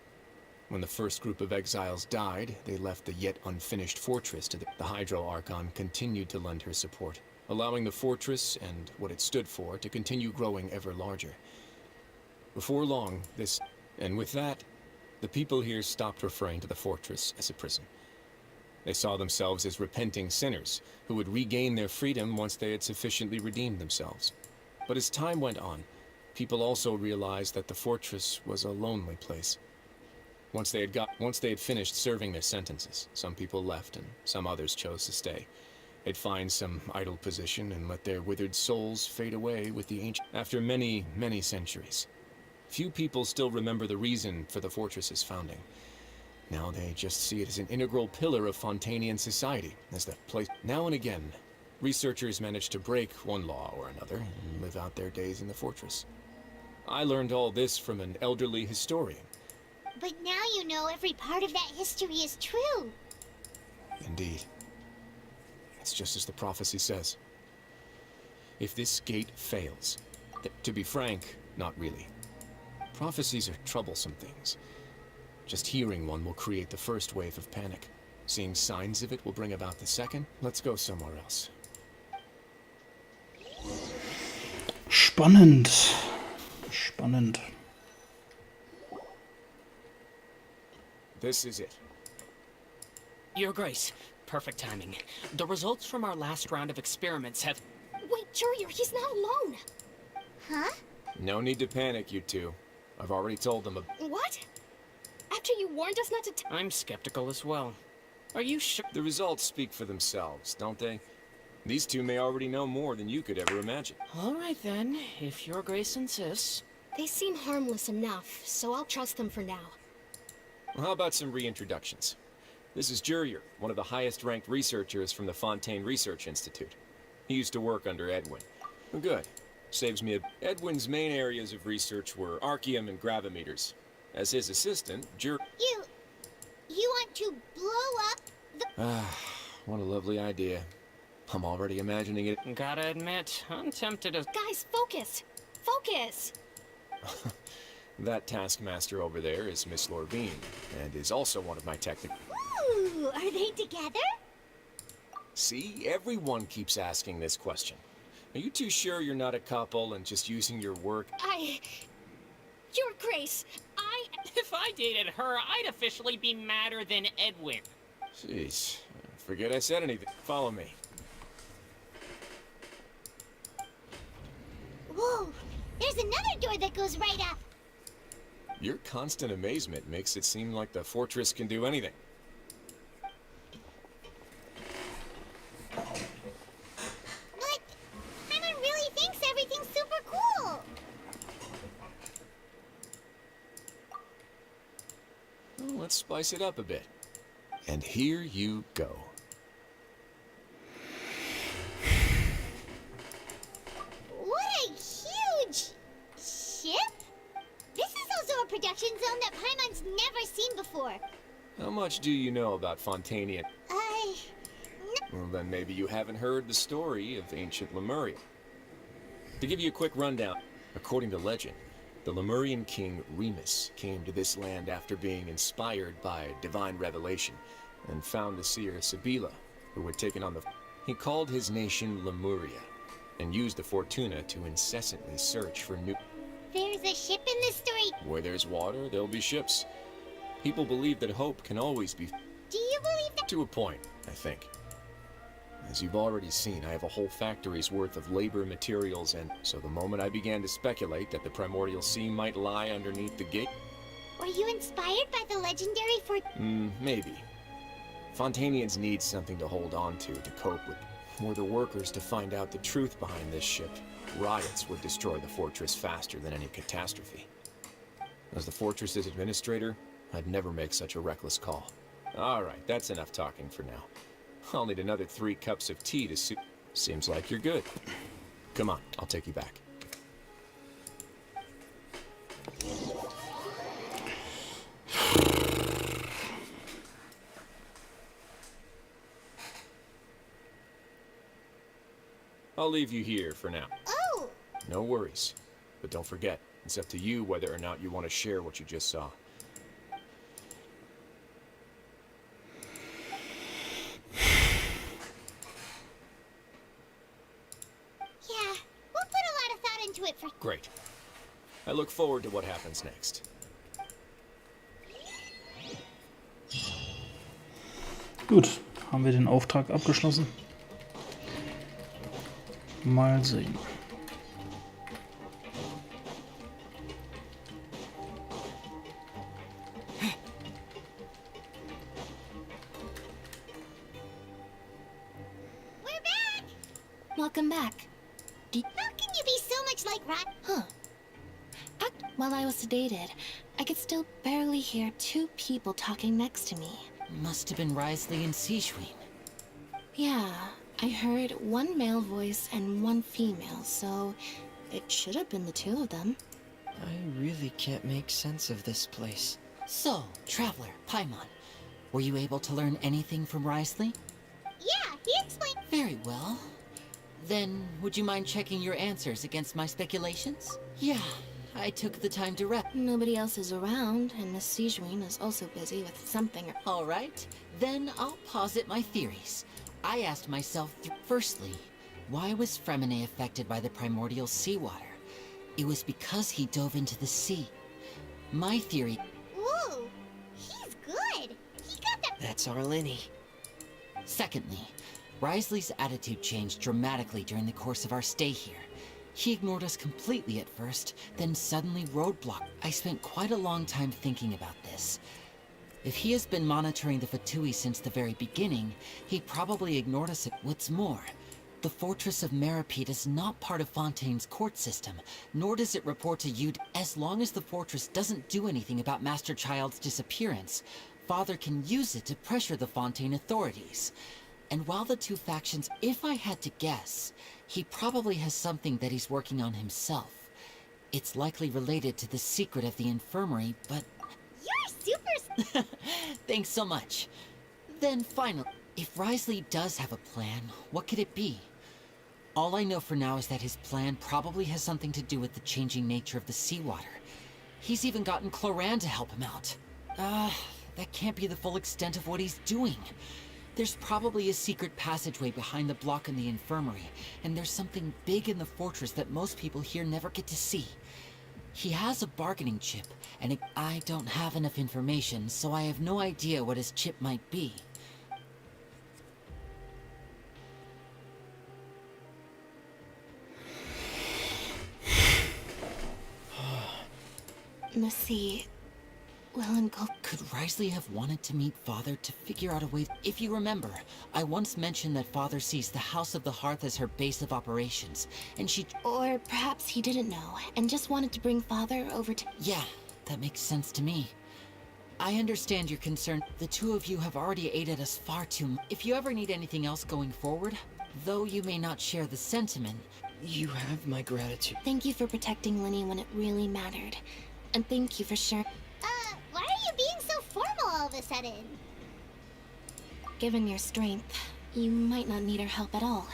When the first group of exiles died, they left the yet unfinished fortress to the Hydro Archon continued to lend her support, allowing the fortress and what it stood for to continue growing ever larger. Before long, and with that, the people here stopped referring to the fortress as a prison. They saw themselves as repenting sinners who would regain their freedom once they had sufficiently redeemed themselves. But as time went on, people also realized that the fortress was a lonely place. Once they had finished serving their sentences, some people left and some others chose to stay. They'd find some idle position and let their withered souls fade away with the ancient... After many, many centuries, few people still remember the reason for the fortress's founding. Now they just see it as an integral pillar of Fontainian society, as the place... Now and again, researchers manage to break one law or another and live out their days in the fortress. I learned all this from an elderly historian. But now you know every part of that history is true. Indeed. It's just as the prophecy says. If this gate fails... To be frank, not really. Prophecies are troublesome things. Just hearing one will create the first wave of panic. Seeing signs of it will bring about the second. Let's go somewhere else. Spannend. Spannend. This is it. Your Grace, perfect timing. The results from our last round of experiments have... Wait, Jurier, he's not alone. Huh? No need to panic, you two. I've already told them What? After you warned us not to I'm skeptical as well. Are you sure? The results speak for themselves, don't they? These two may already know more than you could ever imagine. All right then, if Your Grace insists. They seem harmless enough, so I'll trust them for now. Well, how about some reintroductions? This is Jurier, one of the highest-ranked researchers from the Fontaine Research Institute. He used to work under Edwin. Oh, good. Saves me a... Edwin's main areas of research were archaeum and gravimeters. As his assistant, You want to blow up the... What a lovely idea. I'm already imagining it. Gotta admit, I'm tempted to... Guys, focus! Focus! That taskmaster over there is Miss Lorvine, and is also one of my technical... Ooh, are they together? See, everyone keeps asking this question. Are you too sure you're not a couple and just using your work? Your Grace, If I dated her, I'd officially be madder than Edwin. Jeez, forget I said anything. Follow me. Whoa, there's another door that goes right up. Your constant amazement makes it seem like the fortress can do anything. But Paimon really thinks everything's super cool. Well, let's spice it up a bit. And here you go. production zone that Paimon's never seen before. How much do you know about Fontanian? I... Well, then maybe you haven't heard the story of ancient Lemuria. To give you a quick rundown, according to legend, the Lemurian king Remus came to this land after being inspired by divine revelation and found the seer Sibila, who had taken on the... He called his nation Lemuria and used the Fortuna to incessantly search for new... There's a ship in this story. Where there's water, there'll be ships. People believe that hope can always be... Do you believe that? To a point, I think. As you've already seen, I have a whole factory's worth of labor, materials, and so the moment I began to speculate that the primordial sea might lie underneath the gate... Were you inspired by the legendary maybe. Fontanians need something to hold on to cope with. Were the workers to find out the truth behind this ship, riots would destroy the fortress faster than any catastrophe. As the fortress's administrator, I'd never make such a reckless call. Alright, that's enough talking for now. I'll need another 3 cups of tea to suit... Seems like you're good. Come on, I'll take you back. I'll leave you here for now. Oh! No worries. But don't forget, it's up to you whether or not you want to share what you just saw. Yeah, we'll put a lot of thought into it for... Great. I look forward to what happens next. Gut, haben wir den Auftrag abgeschlossen. Mal sehen. We're back! Welcome back. How can you be so much like Rat? Huh. While I was sedated, I could still barely hear 2 people talking next to me. Must have been Risley and Seishween. Yeah, I heard 1 male voice and 1 female, so it should have been the 2 of them. I really can't make sense of this place. So, Traveler, Paimon, were you able to learn anything from Risley? Yeah, he explained... Very well. Then, would you mind checking your answers against my speculations? Yeah, I took the time to rep. Nobody else is around, and Miss Sejuin is also busy with something. All right, then I'll posit my theories. I asked myself, firstly, why was Fremine affected by the primordial seawater? It was because he dove into the sea. My theory... Whoa, he's good. He got that... That's our Linny. Secondly, Risley's attitude changed dramatically during the course of our stay here. He ignored us completely at first, then suddenly roadblocked. I spent quite a long time thinking about this. If he has been monitoring the Fatui since the very beginning, he probably ignored us. What's more, the Fortress of Meripede is not part of Fontaine's court system, nor does it report to you. As long as the fortress doesn't do anything about Master Child's disappearance, Father can use it to pressure the Fontaine authorities. And while the 2 factions, if I had to guess, he probably has something that he's working on himself. It's likely related to the secret of the infirmary, but... You're super... Thanks so much. Then finally, if Risley does have a plan, what could it be? All I know for now is that his plan probably has something to do with the changing nature of the seawater. He's even gotten Cloran to help him out. That can't be the full extent of what he's doing. There's probably a secret passageway behind the block in the infirmary, and there's something big in the fortress that most people here never get to see. He has a bargaining chip, and I don't have enough information, so I have no idea what his chip might be. Missy... Wellengold... Could Risley have wanted to meet Father to figure out a way... If you remember, I once mentioned that Father sees the House of the Hearth as her base of operations, and she... Or perhaps he didn't know, and just wanted to bring Father over to... Yeah, that makes sense to me. I understand your concern. The 2 of you have already aided us far too much. If you ever need anything else going forward, though you may not share the sentiment... You have my gratitude. Thank you for protecting Linny when it really mattered. And thank you for sharing. Why are you being so formal all of a sudden? Given your strength, you might not need our help at all.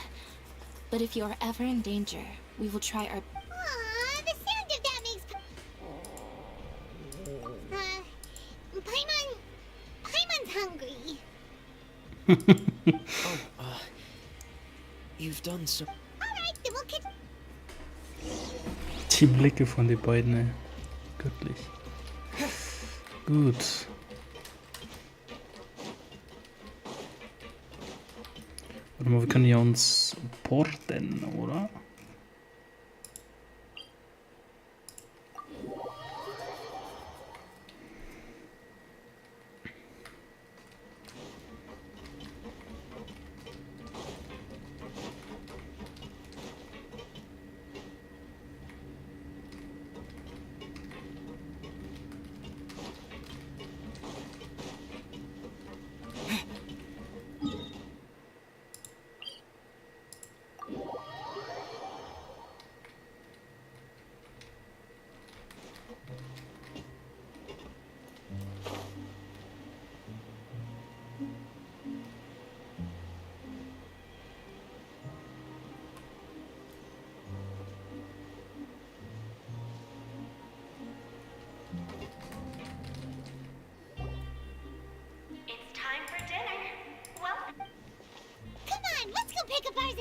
But if you are ever in danger, we will try our... Aw, the sound of that makes... Paimon's hungry. You've done so. Alright, then we'll catch... Die Blicke von den beiden, ey. Göttlich. Gut. Warte mal, wir können ja uns porten, oder?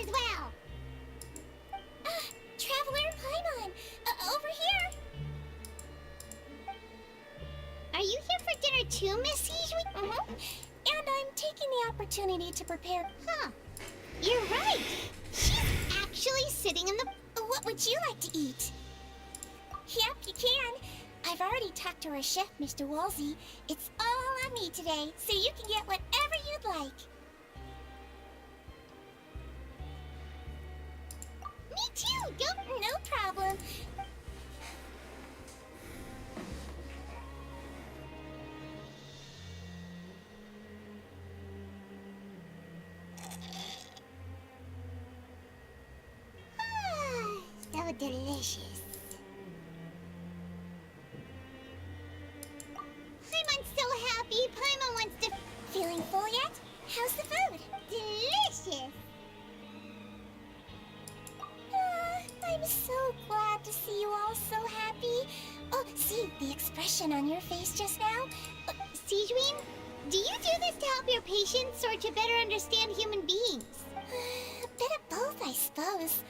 as well. Traveler Paimon, over here. Are you here for dinner too, Miss Sijui? And I'm taking the opportunity to prepare. Huh. You're right. She's actually sitting in the... What would you like to eat? Yep, you can. I've already talked to our chef, Mr. Wolsey. It's all on me today, so you can get whatever you'd like. Me too! No problem. So delicious. Paimon's so happy. Paimon wants to... Feeling full yet? How's the food? Delicious. I'm so glad to see you all so happy. Oh, see the expression on your face just now? Sijui, do you do this to help your patients or to better understand human beings? A bit of both, I suppose.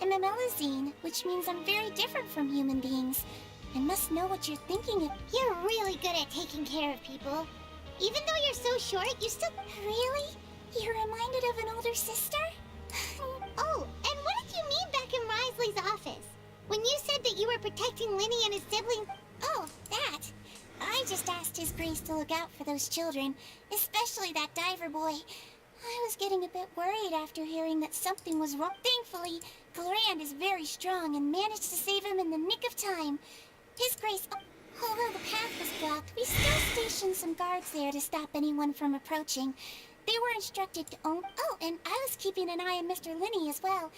I'm a Melazine, which means I'm very different from human beings. I must know what you're thinking of. You're really good at taking care of people. Even though you're so short, you still... Really? You're reminded of an older sister? Oh, and what did you mean back in Risley's office? When you said that you were protecting Linny and his sibling... Oh, that. I just asked His Grace to look out for those children, especially that diver boy. I was getting a bit worried after hearing that something was wrong. Thankfully, Grand is very strong and managed to save him in the nick of time. His Grace, although the path was blocked, we still stationed some guards there to stop anyone from approaching. They were instructed to own... Oh, and I was keeping an eye on Mr. Linny as well.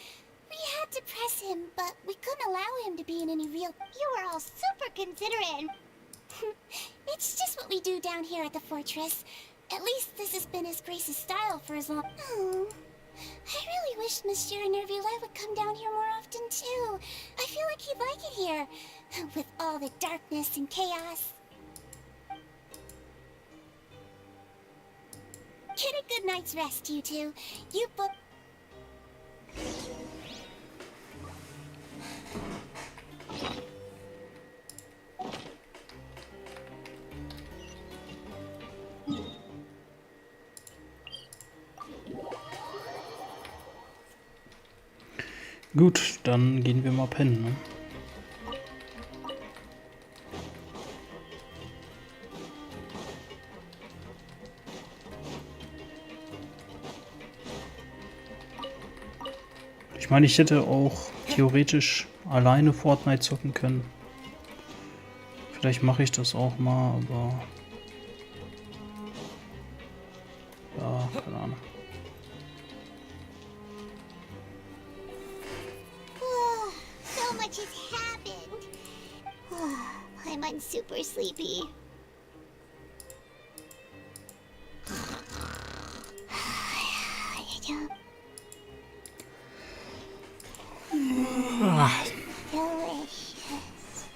We had to press him, but we couldn't allow him to be in any real... You were all super considerate. It's just what we do down here at the fortress. At least this has been His Grace's style for as long... Oh, I really wish Monsieur Nervulette would come down here more often, too. I feel like he'd like it here, with all the darkness and chaos. Get a good night's rest, you two. You book... Gut, dann gehen wir mal pennen, ne? Ich meine, ich hätte auch theoretisch alleine Fortnite zocken können. Vielleicht mache ich das auch mal, aber... Ja, keine Ahnung. So much has happened. Paimon's were sleepy. Delicious.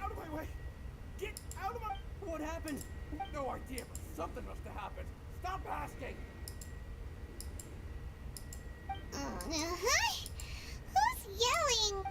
Out of my way! Get out of my... What happened? No idea, but something must have happened. Stop asking! Who's yelling?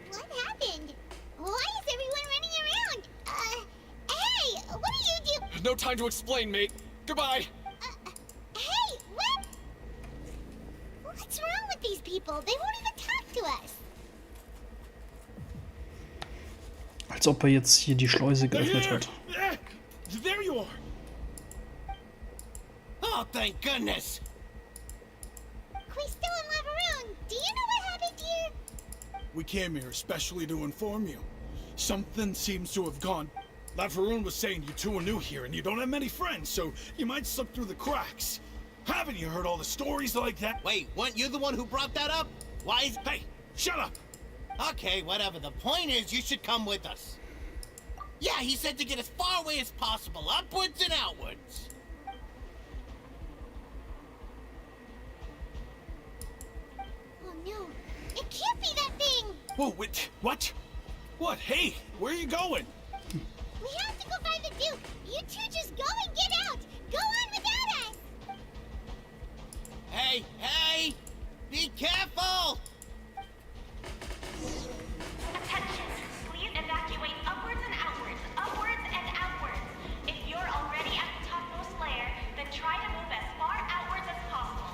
What happened? Why is everyone running around? Hey, what are you doing? No time to explain, mate. Goodbye! Hey, what? What's wrong with these people? They won't even talk to us. Als ob er jetzt hier die Schleuse geöffnet hat. There you are! Oh, thank goodness! We're still in Lavaroon. Do you know what happened here? We came here especially to inform you. Something seems to have gone. Lavaroon was saying you two are new here and you don't have many friends, so you might slip through the cracks. Haven't you heard all the stories like that? Wait, weren't you the one who brought that up? Why is... Hey, shut up! Okay, whatever. The point is, you should come with us. Yeah, he said to get as far away as possible, upwards and outwards. Oh no, it can't be that thing. Whoa, wait, what? What? Hey, where are you going? We have to go find the Duke. You two just go and get out. Go on without us. Hey, hey! Be careful! Attention! Please evacuate upwards and outwards, upwards and outwards. If you're already at the topmost layer, then try to move as far outwards as possible.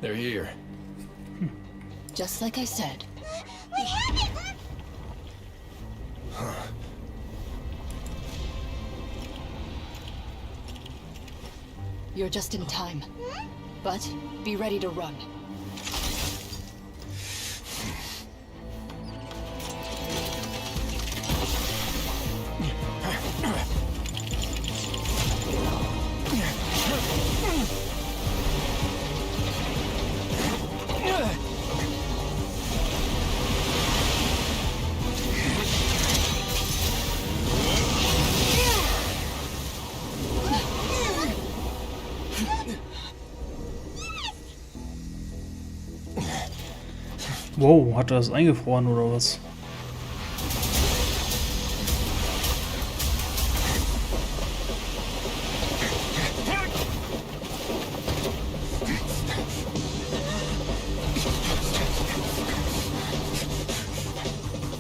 They're here. Just like I said. We have it. You're just in time. But be ready to run. Wow, hat er das eingefroren oder was?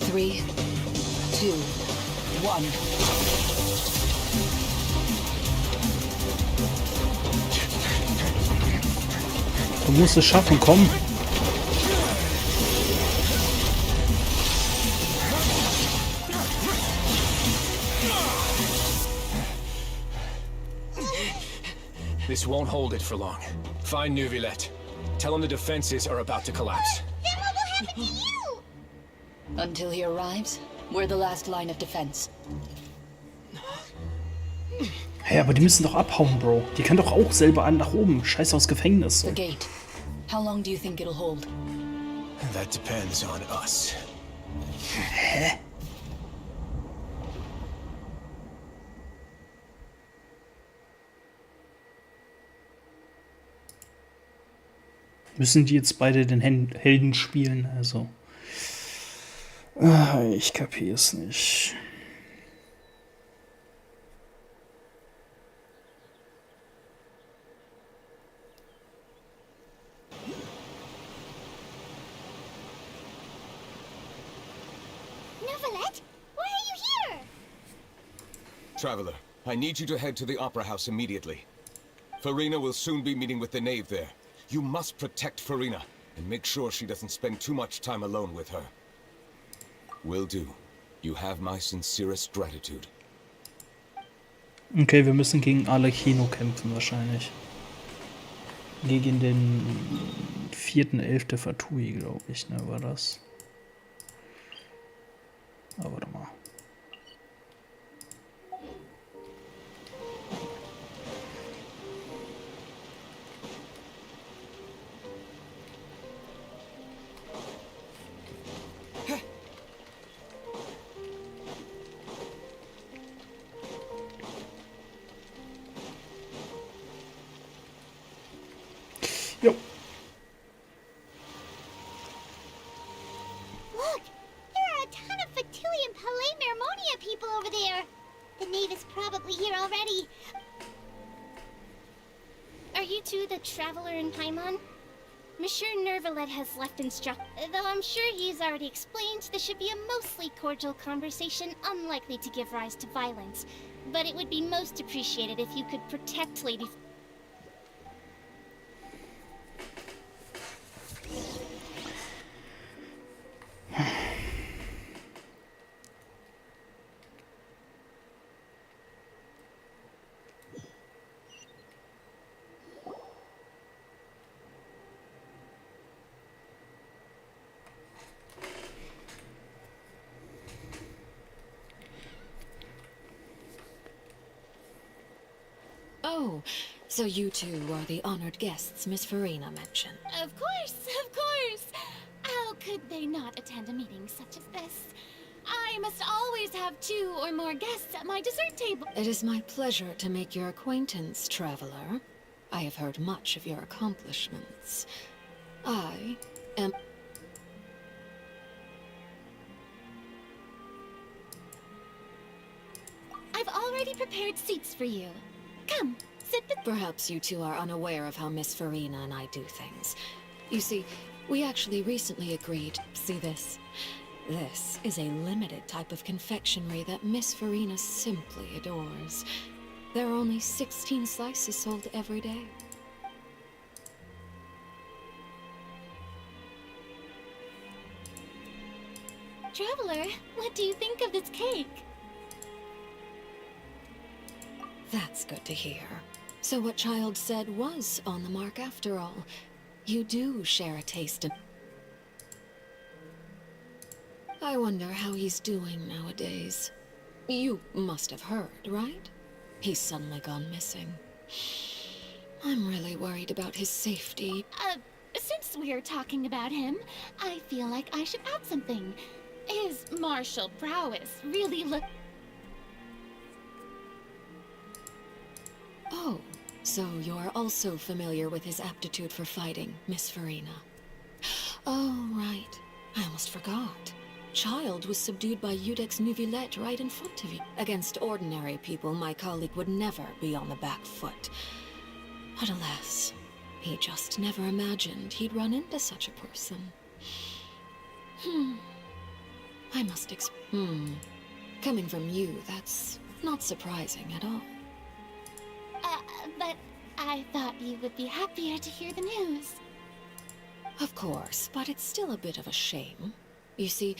Three, two, one. Du musst es schaffen, komm. This won't hold it for long. Find Neuvillette. Tell him the defenses are about to collapse. Then what will happen to you? Until he arrives, we're the last line of defense. Hey, aber die müssen doch abhauen, Bro. Die kann doch auch selber an nach oben. Scheiß aufs Gefängnis. The gate. How long do you think it'll hold? That depends on us. Hä? Müssen die jetzt beide den Helden spielen? Also. Ich kapier's nicht. Nicolette, why are you here? Traveler, I need you to head to the Opera House immediately. Farina will soon be meeting with the knave there. You must protect Farina, and make sure she doesn't spend too much time alone with her. Will do. You have my sincerest gratitude. Okay, wir müssen gegen Arlecchino kämpfen wahrscheinlich. Gegen den 4.11. Fatui, glaube ich, ne, war das. Aber warte mal. Jo. Look, there are a ton of Fatui and Palais Mermonia people over there. The knave is probably here already. Are you two the traveler in Paimon? Monsieur Nervalet has left though I'm sure he's already explained this should be a mostly cordial conversation, unlikely to give rise to violence. But it would be most appreciated if you could protect Lady... Oh, so you two are the honored guests Miss Farina mentioned. Of course, of course! How could they not attend a meeting such as this? I must always have 2 or more guests at my dessert table. It is my pleasure to make your acquaintance, traveler. I have heard much of your accomplishments. I am... I've already prepared seats for you. Come, sit the... Perhaps you two are unaware of how Miss Farina and I do things. You see, we actually recently agreed... See this? This is a limited type of confectionery that Miss Farina simply adores. There are only 16 slices sold every day. Traveler, what do you think of this cake? That's good to hear. So what Child said was on the mark after all. You do share a taste in... I wonder how he's doing nowadays. You must have heard, right? He's suddenly gone missing. I'm really worried about his safety. Since we're talking about him, I feel like I should add something. His martial prowess really Oh, so you're also familiar with his aptitude for fighting, Miss Farina. Oh, right. I almost forgot. Child was subdued by Udex Nuvillette right in front of you. Against ordinary people, my colleague would never be on the back foot. But alas, he just never imagined he'd run into such a person. I must Coming from you, that's not surprising at all. but I thought you would be happier to hear the news. Of course, but it's still a bit of a shame. You see,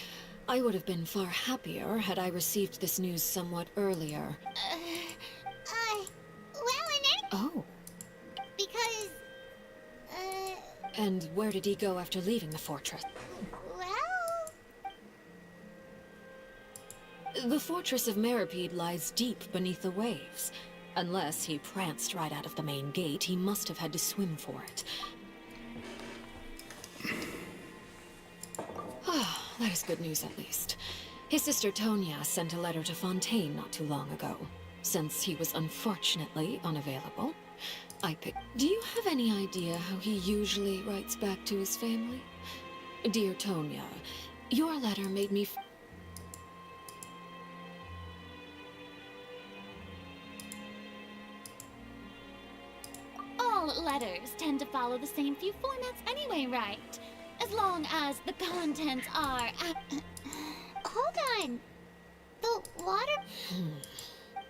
I would have been far happier had I received this news somewhat earlier. Oh. Because, And where did he go after leaving the fortress? well... The fortress of Meripede lies deep beneath the waves. Unless he pranced right out of the main gate, he must have had to swim for it. That is good news at least. His sister Tonya sent a letter to Fontaine not too long ago. Since he was unfortunately unavailable, I picked... Do you have any idea how he usually writes back to his family? Dear Tonya, your letter made me... All letters tend to follow the same few formats anyway, right? As long as the contents are... Hold again. The water...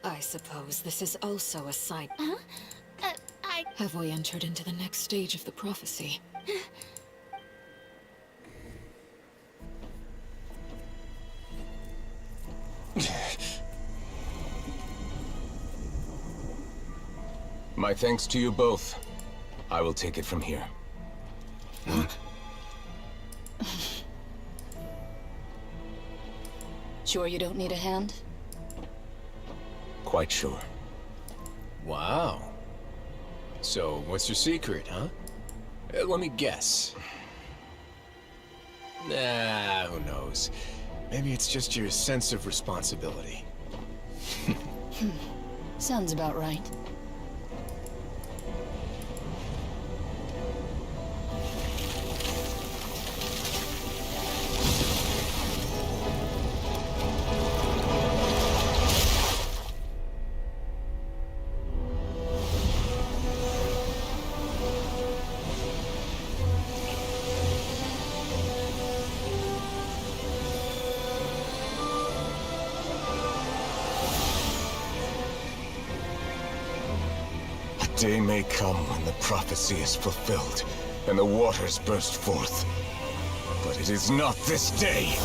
I suppose this is also a sign. Huh? Have we entered into the next stage of the prophecy? My thanks to you both. I will take it from here. Sure you don't need a hand? Quite sure. Wow. So, what's your secret, huh? Let me guess. Nah, who knows? Maybe it's just your sense of responsibility. Sounds about right. Day may come when the prophecy is fulfilled, and the waters burst forth. But it is not this day!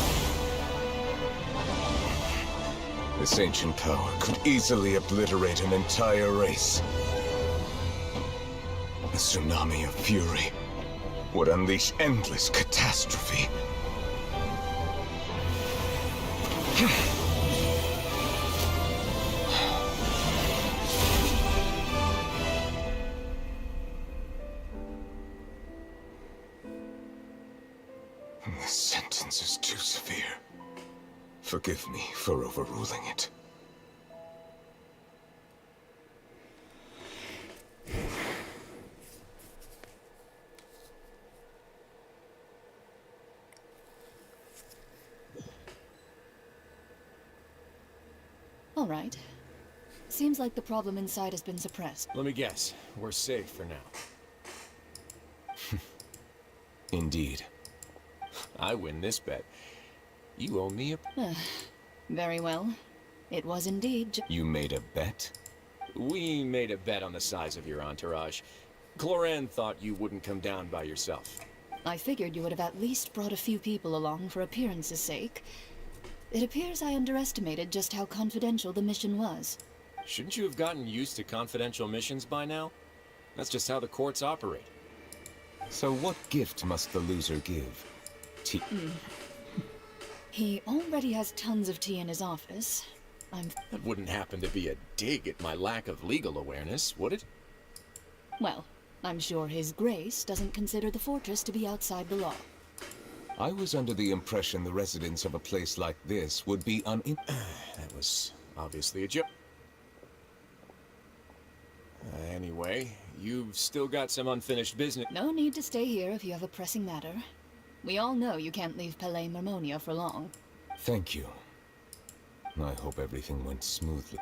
This ancient power could easily obliterate an entire race. A tsunami of fury would unleash endless catastrophe. This sentence is too severe. Forgive me for overruling it. All right. Seems like the problem inside has been suppressed. Let me guess. We're safe for now. Indeed. I win this bet. You owe me a... Very well. It was indeed You made a bet? We made a bet on the size of your entourage. Cloran thought you wouldn't come down by yourself. I figured you would have at least brought a few people along for appearance's sake. It appears I underestimated just how confidential the mission was. Shouldn't you have gotten used to confidential missions by now? That's just how the courts operate. So what gift must the loser give? Tea? He already has tons of tea in his office. That wouldn't happen to be a dig at my lack of legal awareness, would it? Well, I'm sure His Grace doesn't consider the fortress to be outside the law. I was under the impression the residents of a place like this would be That was obviously a joke. Anyway, you've still got some unfinished business. No need to stay here if you have a pressing matter. We all know you can't leave Palais Mermonia for long. Thank you. I hope everything went smoothly.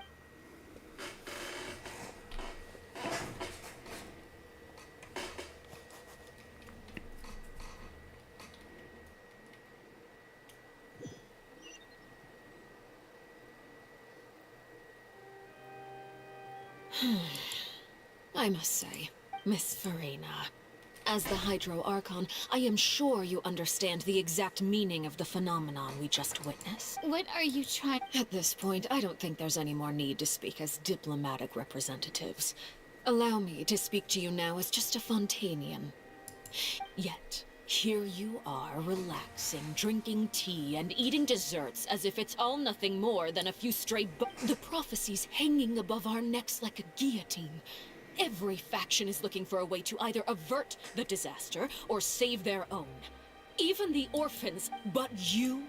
I must say, Miss Farina, as the Hydro Archon, I am sure you understand the exact meaning of the phenomenon we just witnessed. What are you trying... At this point, I don't think there's any more need to speak as diplomatic representatives. Allow me to speak to you now as just a Fontanian. Yet, here you are, relaxing, drinking tea, and eating desserts as if it's all nothing more than a few stray The prophecy's hanging above our necks like a guillotine. Every faction is looking for a way to either avert the disaster or save their own. Even the orphans, but you?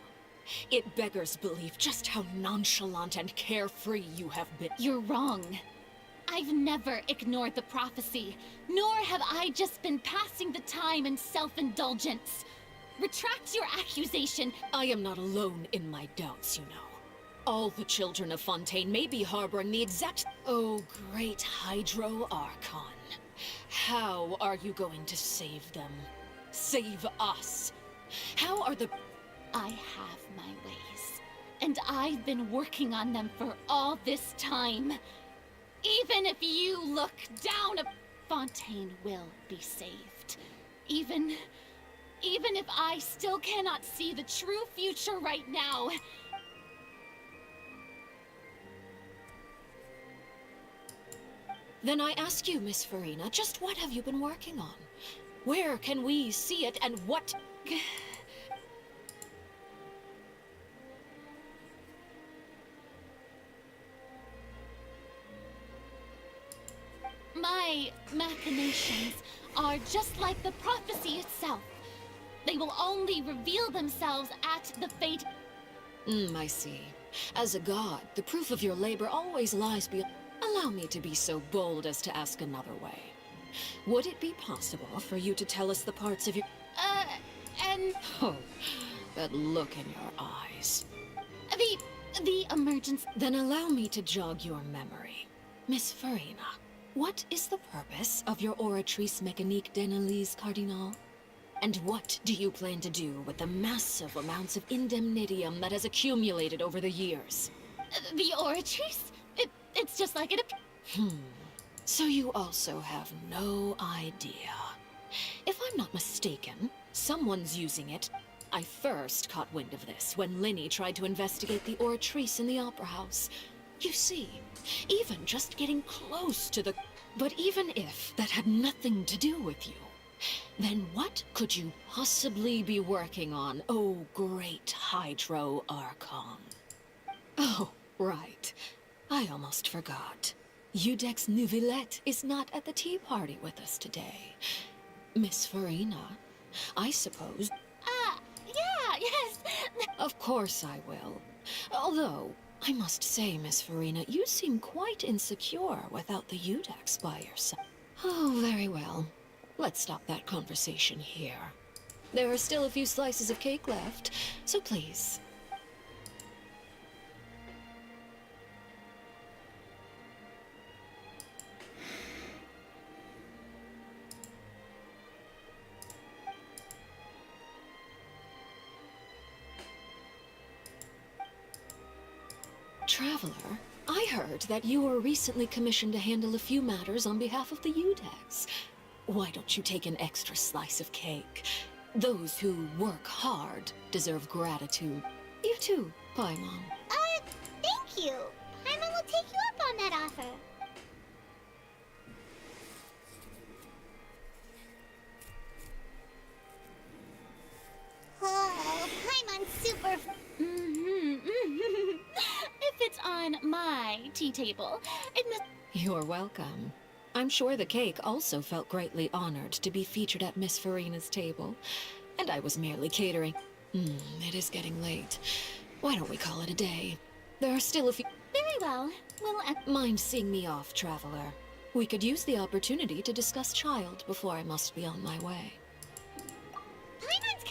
It beggars belief just how nonchalant and carefree you have been. You're wrong. I've never ignored the prophecy, nor have I just been passing the time in self-indulgence. Retract your accusation. I am not alone in my doubts, you know. All the children of Fontaine may be harboring the exact... Oh, great Hydro Archon. How are you going to save them? Save us? How are the... I have my ways. And I've been working on them for all this time. Even if you look down, Fontaine will be saved. Even if I still cannot see the true future right now. Then I ask you, Miss Farina, just what have you been working on? Where can we see it, and what... My machinations are just like the prophecy itself. They will only reveal themselves at the fate... I see. As a god, the proof of your labor always lies beyond... Allow me to be so bold as to ask another way. Would it be possible for you to tell us the parts of your... and... Oh, that look in your eyes. The emergence... Then allow me to jog your memory. Miss Farina, what is the purpose of your Oratrice Mécanique d'Analyse Cardinal? And what do you plan to do with the massive amounts of indemnitium that has accumulated over the years? The Oratrice? It's just like it... So you also have no idea. If I'm not mistaken, someone's using it. I first caught wind of this when Linny tried to investigate the Oratrice in the Opera House. You see, even just getting close to the... But even if that had nothing to do with you, then what could you possibly be working on, oh great Hydro Archon? Oh, right. I almost forgot. Udex Neuvillette is not at the tea party with us today. Miss Farina, I suppose... yeah, yes. Of course I will. Although, I must say, Miss Farina, you seem quite insecure without the Udex by your side. Oh, very well. Let's stop that conversation here. There are still a few slices of cake left, so please... Traveler, I heard that you were recently commissioned to handle a few matters on behalf of the Udex. Why don't you take an extra slice of cake? Those who work hard deserve gratitude. You too, Paimon. Thank you. Paimon will take you up on that offer. Oh, Paimon's super... If it's on my tea table, it must... You're welcome. I'm sure the cake also felt greatly honored to be featured at Miss Farina's table. And I was merely catering. It is getting late. Why don't we call it a day? There are still a few... Very well. Well, Mind seeing me off, Traveler? We could use the opportunity to discuss Child before I must be on my way. Paimon's...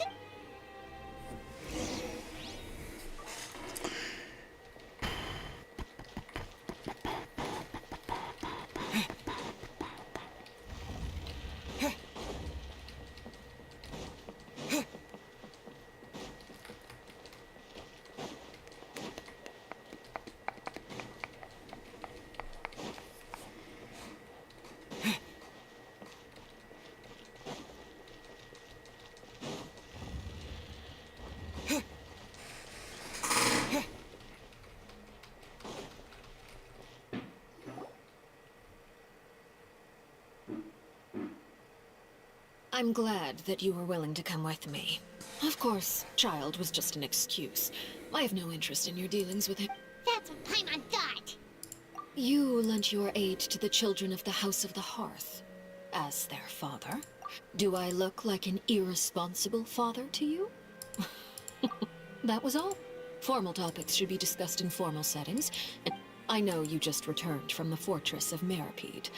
I'm glad that you were willing to come with me. Of course, Child was just an excuse. I have no interest in your dealings with him. That's what Paimon thought. You lent your aid to the children of the House of the Hearth. As their father, do I look like an irresponsible father to you? That was all. Formal topics should be discussed in formal settings, and I know you just returned from the fortress of Meripede.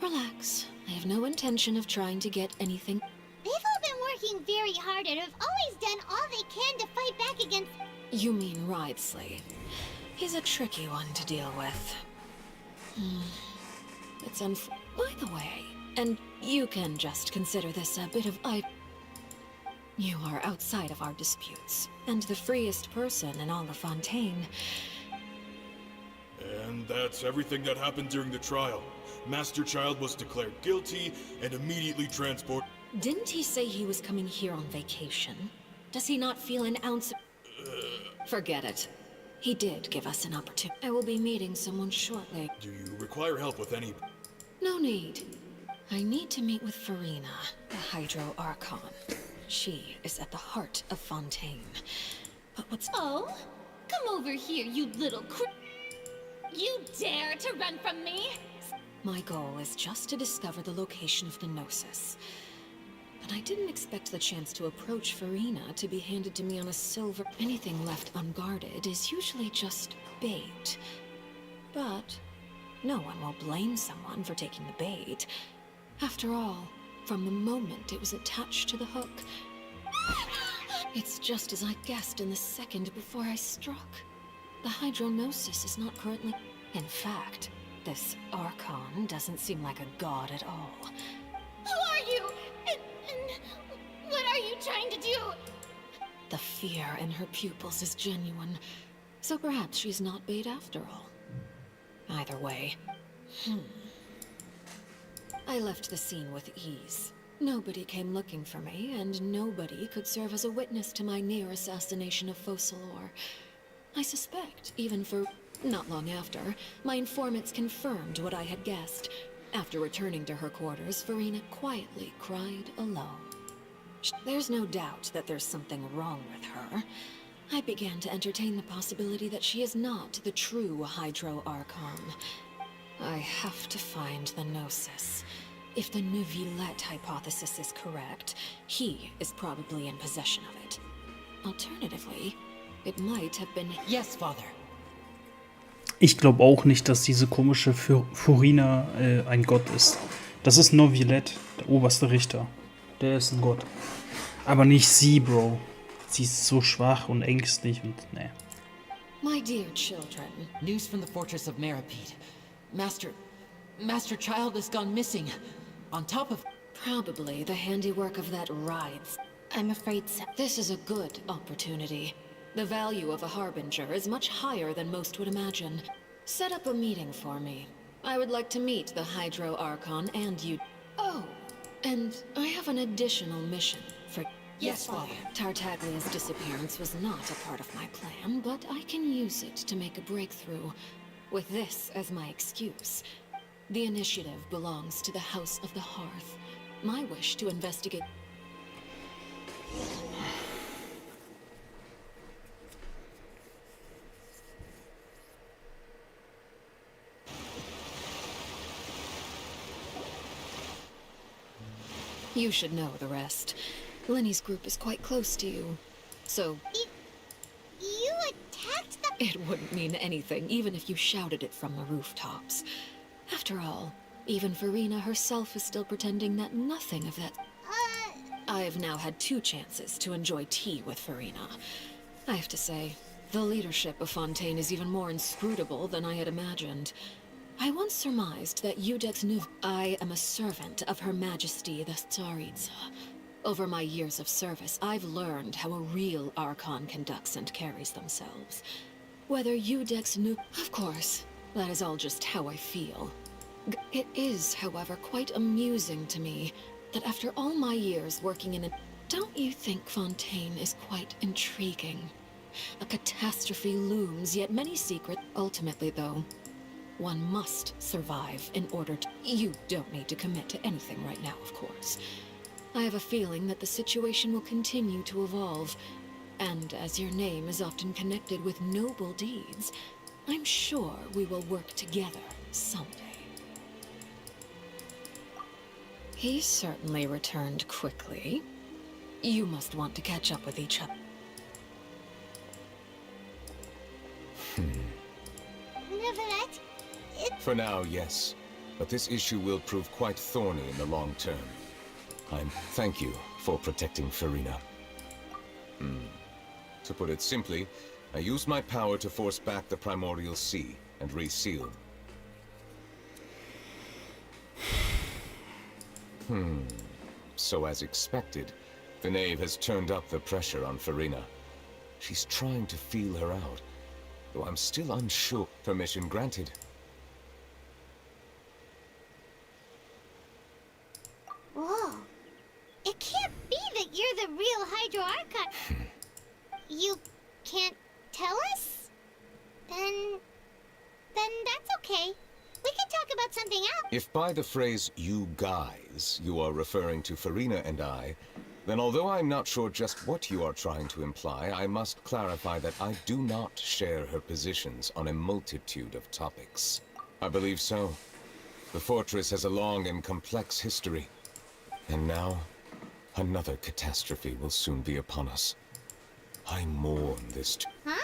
Relax. I have no intention of trying to get anything... They've all been working very hard and have always done all they can to fight back against... You mean Ridesley. He's a tricky one to deal with. It's By the way, and you can just consider this a bit of You are outside of our disputes, and the freest person in all of Fontaine. And that's everything that happened during the trial. Master Child was declared guilty and immediately transported. Didn't he say he was coming here on vacation? Does he not feel an ounce of... Forget it. He did give us an opportunity. I will be meeting someone shortly. Do you require help with any... No need. I need to meet with Farina, the Hydro Archon. She is at the heart of Fontaine. But what's... Oh? Come over here, you little You dare to run from me? My goal is just to discover the location of the Gnosis. But I didn't expect the chance to approach Farina to be handed to me on a silver... Anything left unguarded is usually just bait. But no one will blame someone for taking the bait. After all, from the moment it was attached to the hook, it's just as I guessed in the second before I struck. The Hydronosis is not currently... In fact, this Archon doesn't seem like a god at all. Who are you? And what are you trying to do? The fear in her pupils is genuine, so perhaps she's not bait after all. Either way, I left the scene with ease. Nobody came looking for me, and nobody could serve as a witness to my near assassination of Focalor. I suspect, even for... Not long after, my informants confirmed what I had guessed. After returning to her quarters, Farina quietly cried alone. There's no doubt that there's something wrong with her. I began to entertain the possibility that she is not the true Hydro Archon. I have to find the Gnosis. If the Neuvillette hypothesis is correct, he is probably in possession of it. Alternatively, it might have been... Yes, Father. Ich glaube auch nicht, dass diese komische Furina ein Gott ist. Das ist Neuvillette, der oberste Richter. Der ist ein Gott. Aber nicht sie, Bro. Sie ist so schwach und ängstlich und ne. My dear children. News from the fortress of Meripede. Master Child has gone missing. On top of... Probably the handiwork of that Rides. I'm afraid so. This is a good opportunity. The value of a Harbinger is much higher than most would imagine. Set up a meeting for me. I would like to meet the Hydro Archon and you... Oh, and I have an additional mission for... Yes, Father. Tartaglia's disappearance was not a part of my plan, but I can use it to make a breakthrough. With this as my excuse. The initiative belongs to the House of the Hearth. My wish to investigate... You should know the rest. Lenny's group is quite close to you, so... You attacked the... It wouldn't mean anything, even if you shouted it from the rooftops. After all, even Farina herself is still pretending that nothing of that... I've now had 2 chances to enjoy tea with Farina. I have to say, the leadership of Fontaine is even more inscrutable than I had imagined. I once surmised that Iudex knew I am a servant of Her Majesty the Tsaritsa. Over my years of service, I've learned how a real Archon conducts and carries themselves. Whether Iudex knew... Of course, that is all just how I feel. It is, however, quite amusing to me that after all my years working in a... Don't you think Fontaine is quite intriguing? A catastrophe looms, yet many secrets... Ultimately, though, one must survive in order to... You don't need to commit to anything right now, of course. I have a feeling that the situation will continue to evolve. And as your name is often connected with noble deeds, I'm sure we will work together someday. He certainly returned quickly. You must want to catch up with each other. Neuvillette? For now, yes. But this issue will prove quite thorny in the long term. Thank you for protecting Farina. To put it simply, I used my power to force back the Primordial Sea and reseal. So as expected, The knave has turned up the pressure on Farina. She's trying to feel her out, though I'm still unsure. Permission granted. Whoa. It can't be that you're the real Hydro Archon. You can't tell us? Then that's okay. We can talk about something else. If by the phrase "you guys" you are referring to Farina and I, then although I'm not sure just what you are trying to imply, I must clarify that I do not share her positions on a multitude of topics. I believe so. The fortress has a long and complex history. And now, another catastrophe will soon be upon us. I mourn this Huh?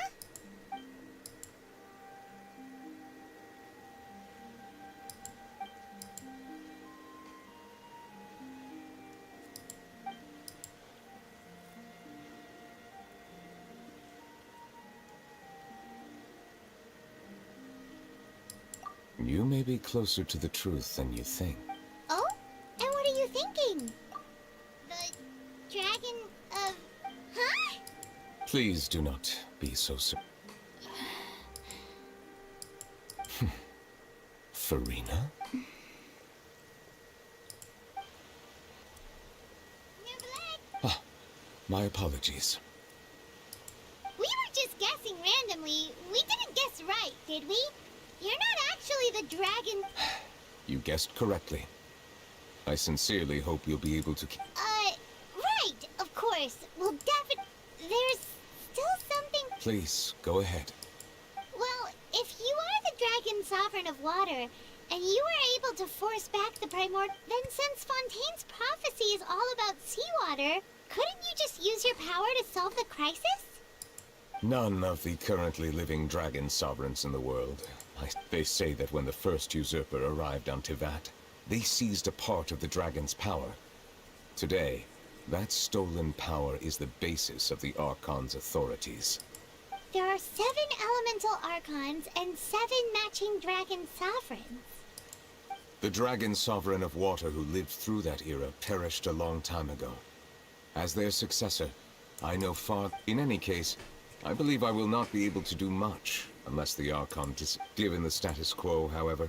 You may be closer to the truth than you think. Oh? And what are you thinking? The dragon of... Huh? Please do not be so Farina? Ah, my apologies. We were just guessing randomly. We didn't guess right, did we? You're not actually the dragon... You guessed correctly. I sincerely hope you'll be able to keep... Right, of course. Well, there's still something... Please, go ahead. Well, if you are the dragon sovereign of water, and you were able to force back the then since Fontaine's prophecy is all about seawater, couldn't you just use your power to solve the crisis? None of the currently living dragon sovereigns in the world. They say that when the first usurper arrived on Tivat, they seized a part of the dragon's power. Today, that stolen power is the basis of the Archon's authorities. There are 7 elemental archons and 7 matching dragon sovereigns. The dragon sovereign of water who lived through that era perished a long time ago. As their successor, I know far... In any case, I believe I will not be able to do much unless the Archon given the status quo, however.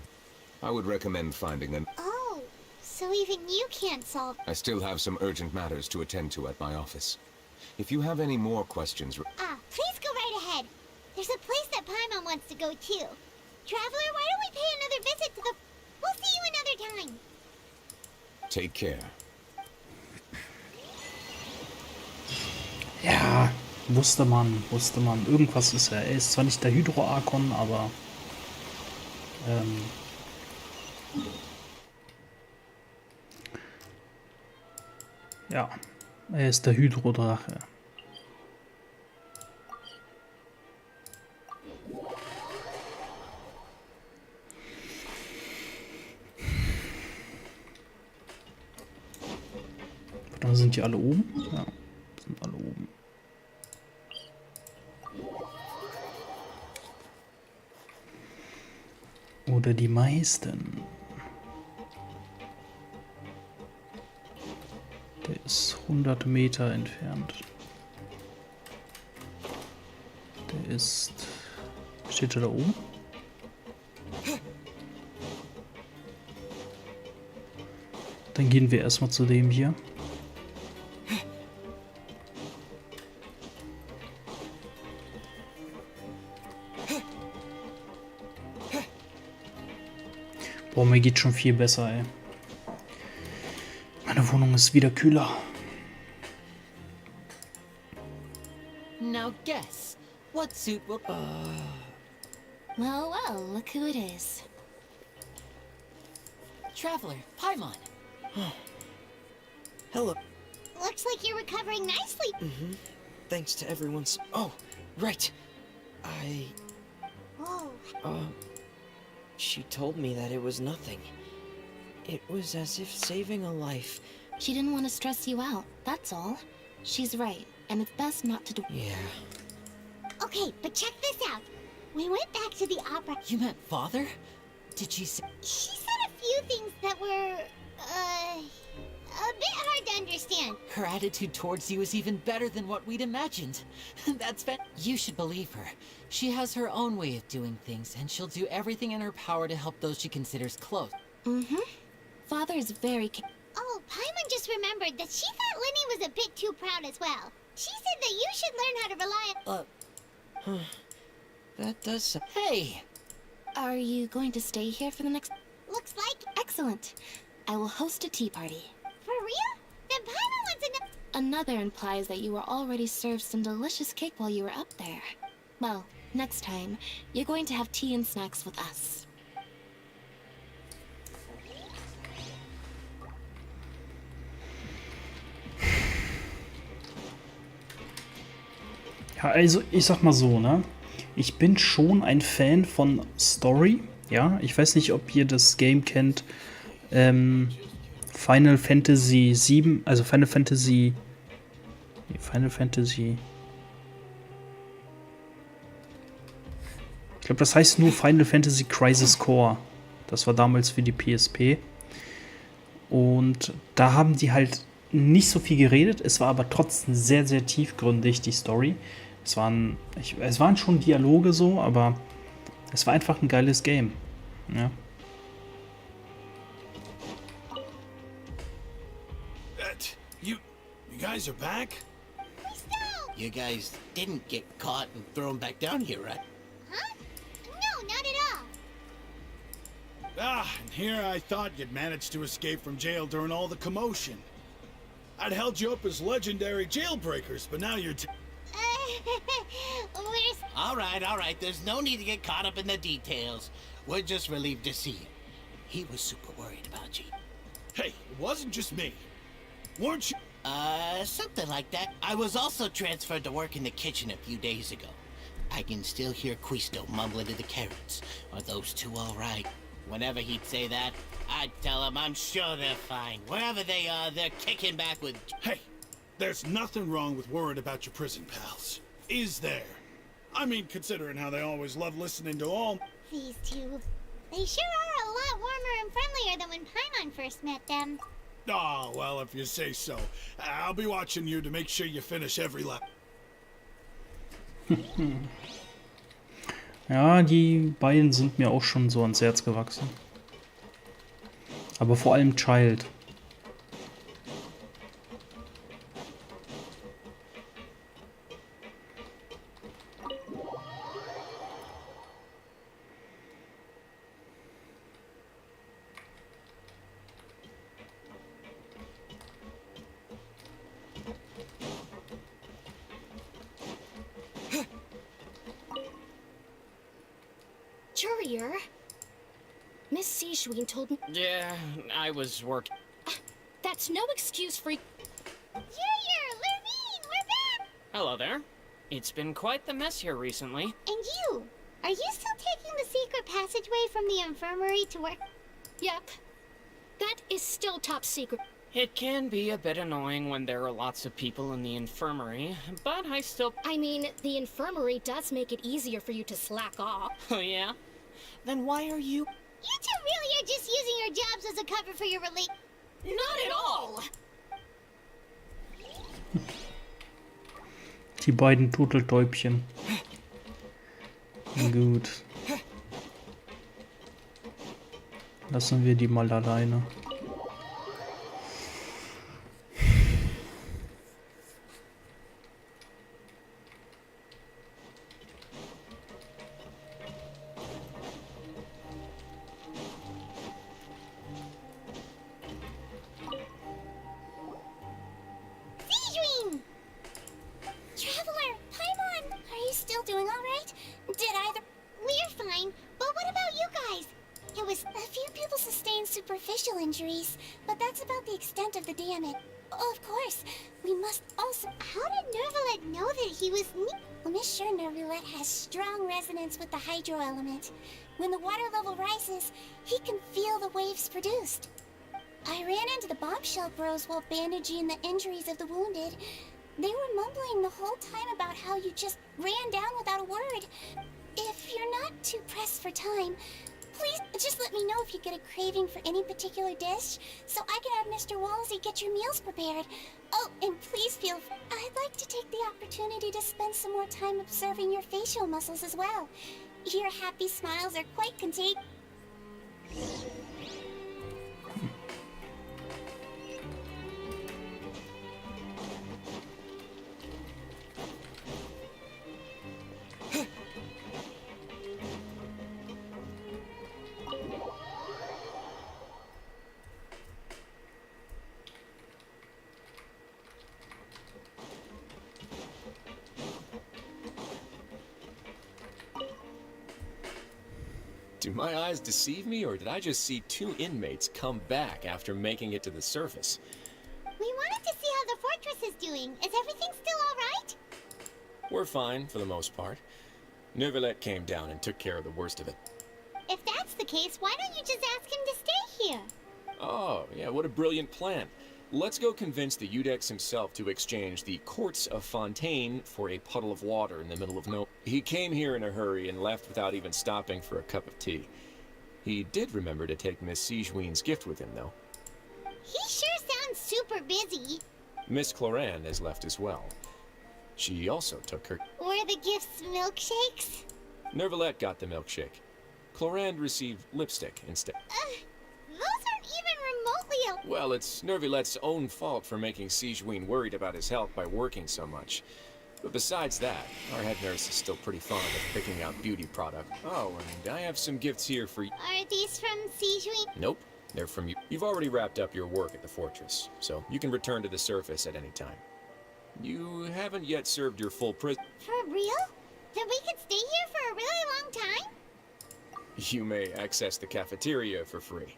I would recommend finding an... Oh, so even you can't solve... I still have some urgent matters to attend to at my office. If you have any more questions... Please go right ahead. There's a place that Paimon wants to go too. Traveler, why don't we pay another visit to the... We'll see you another time. Take care. Ja, wusste man. Irgendwas ist er. Er ist zwar nicht der Hydro-Archon, aber... ja, er ist der Hydrodrache. Da sind die alle oben? Ja, sind alle oben. Oder die meisten. Der ist 100 Meter entfernt. Der ist... Steht er da oben? Dann gehen wir erstmal zu dem hier. Boah, mir geht schon viel besser, ey. Meine Wohnung ist wieder kühler. Now guess, what suit will... Well, look who it is. Traveler, Paimon. Hello. Looks like you're recovering nicely. Thanks to everyone's... Oh, right. Whoa. She told me that it was nothing. It was as if saving a life... She didn't want to stress you out, that's all. She's right, and it's best not to do... Yeah. Okay, but check this out. We went back to the opera. You meant father? Did she say... She said a few things that were, a bit hard to understand. Her attitude towards you is even better than what we'd imagined. You should believe her. She has her own way of doing things, and she'll do everything in her power to help those she considers close. Mm-hmm. Father is very... Oh, Paimon just remembered that she thought Linny was a bit too proud as well. She said that you should learn how to rely on... That does... Hey! Are you going to stay here for the next... Looks like... Excellent. I will host a tea party. For real? Then Paimon wants Another implies that you were already served some delicious cake while you were up there. Well, next time, you're going to have tea and snacks with us. Ja, also ich sag mal so, ne? Ich bin schon ein Fan von Story. Ja, ich weiß nicht, ob ihr das Game kennt. Final Fantasy 7, also Final Fantasy. Ich glaube, das heißt nur Final Fantasy Crisis Core. Das war damals für die PSP. Und da haben die halt nicht so viel geredet. Es war aber trotzdem sehr, sehr tiefgründig, die Story. Es waren schon Dialoge so, aber es war einfach ein geiles Game. Ja. You guys are back? You guys didn't get caught and thrown back down here, right? Huh? No, not at all. And here I thought you'd managed to escape from jail during all the commotion. I'd held you up as legendary jailbreakers, but now you're... All right. There's no need to get caught up in the details. We're just relieved to see you. He was super worried about you. Hey, it wasn't just me. Weren't you? Something like that. I was also transferred to work in the kitchen a few days ago. I can still hear Quisto mumbling to the carrots. Are those two all right? Whenever he'd say that, I'd tell him I'm sure they're fine. Wherever they are, they're kicking back with... Hey, there's nothing wrong with worrying about your prison pals. Is there? I mean, considering how they always love listening to all... These two. They sure are a lot warmer and friendlier than when Paimon first met them. Oh, well, if you say so. I'll be watching you to make sure you finish every lap. Ja, die beiden sind mir auch schon so ans Herz gewachsen. Aber vor allem Child. Courier? Miss Sijun told me... Yeah, I was working. That's no excuse for... Courier! Lurvine! We're back! Hello there. It's been quite the mess here recently. And you? Are you still taking the secret passageway from the infirmary to work? Yep. That is still top secret. It can be a bit annoying when there are lots of people in the infirmary, but I still... I mean, the infirmary does make it easier for you to slack off. Oh, yeah? Then why are you... You two really are just using your jobs as a cover for your relief. Not at all! Die beiden Turteltäubchen. Gut. Lassen wir die mal alleine. Traveler, Paimon! Are you still doing alright? Did either... We're fine, but what about you guys? It was... A few people sustained superficial injuries, but that's about the extent of the damage. Of course, we must also... How did Nervalet know that he was... Well, Miss sure Nervalet has strong resonance with the hydro element. When the water level rises, he can feel the waves produced. I ran into the bombshell bros while bandaging the injuries of the wounded. They were mumbling the whole time about how you just ran down without a word. If you're not too pressed for time, Please, just let me know if you get a craving for any particular dish, so I can have Mr. Walsey get your meals prepared. Oh, and please feel... I'd like to take the opportunity to spend some more time observing your facial muscles as well. Your happy smiles are quite contagious. Do my eyes deceive me, or did I just see 2 inmates come back after making it to the surface? We wanted to see how the fortress is doing. Is everything still alright? We're fine, for the most part. Neuvillette came down and took care of the worst of it. If that's the case, why don't you just ask him to stay here? Oh, yeah, what a brilliant plan. Let's go convince the Udex himself to exchange the Courts of Fontaine for a puddle of water in the middle of no... He came here in a hurry and left without even stopping for a cup of tea. He did remember to take Miss Sigewinne's gift with him, though. He sure sounds super busy. Miss Cloran has left as well. She also took her... Were the gifts milkshakes? Neuvillette got the milkshake. Cloran received lipstick instead. Those aren't even remotely... Well, it's Neuvillette's own fault for making Sigewinne worried about his health by working so much. But besides that, our head nurse is still pretty fond of picking out beauty products. Oh, and I have some gifts here for you. Are these from Sigewinne? Nope, they're from you. You've already wrapped up your work at the fortress, so you can return to the surface at any time. You haven't yet served your full prison. For real? Then we could stay here for a really long time? You may access the cafeteria for free.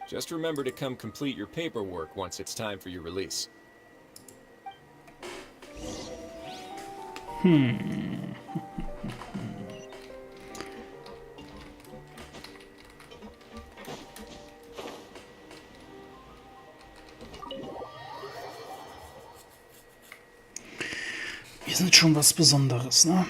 Just remember to come complete your paperwork once it's time for your release. Wir sind schon was Besonderes, ne?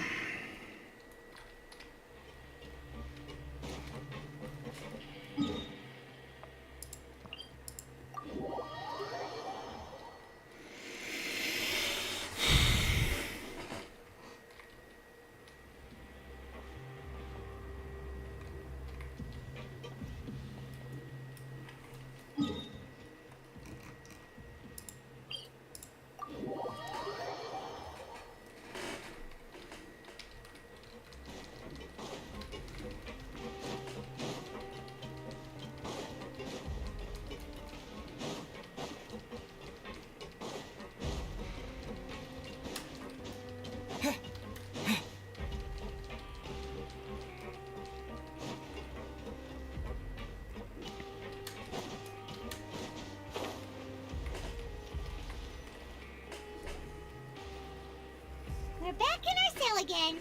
We're back in our cell again.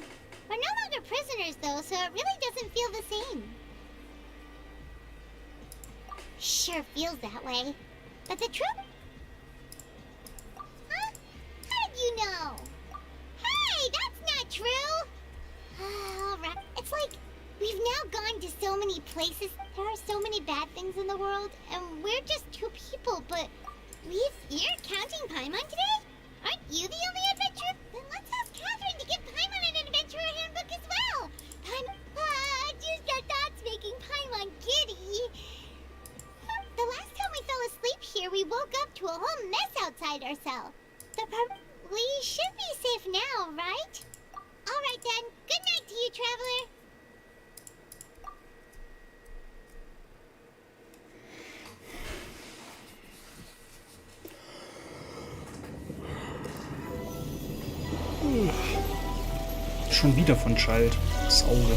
We're no longer prisoners, though, so it really doesn't feel the same. Sure feels that way. But the truth... Huh? How did you know? Hey, that's not true! Alright, it's like we've now gone to so many places. There are so many bad things in the world, and we're just 2 people, but we've here counting Paimon today? Aren't you the only adventurer? Then let's ask Catherine to give Paimon an adventurer handbook as well. Just our thoughts making Paimon giddy. The last time we fell asleep here, we woke up to a whole mess outside our cell. We should be safe now, right? Alright then, good night to you, traveler. Schon wieder von Schalt. Das Auge.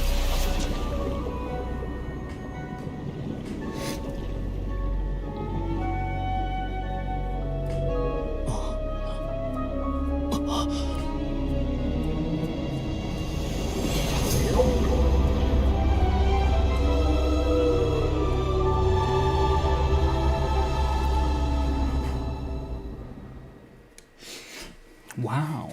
Wow.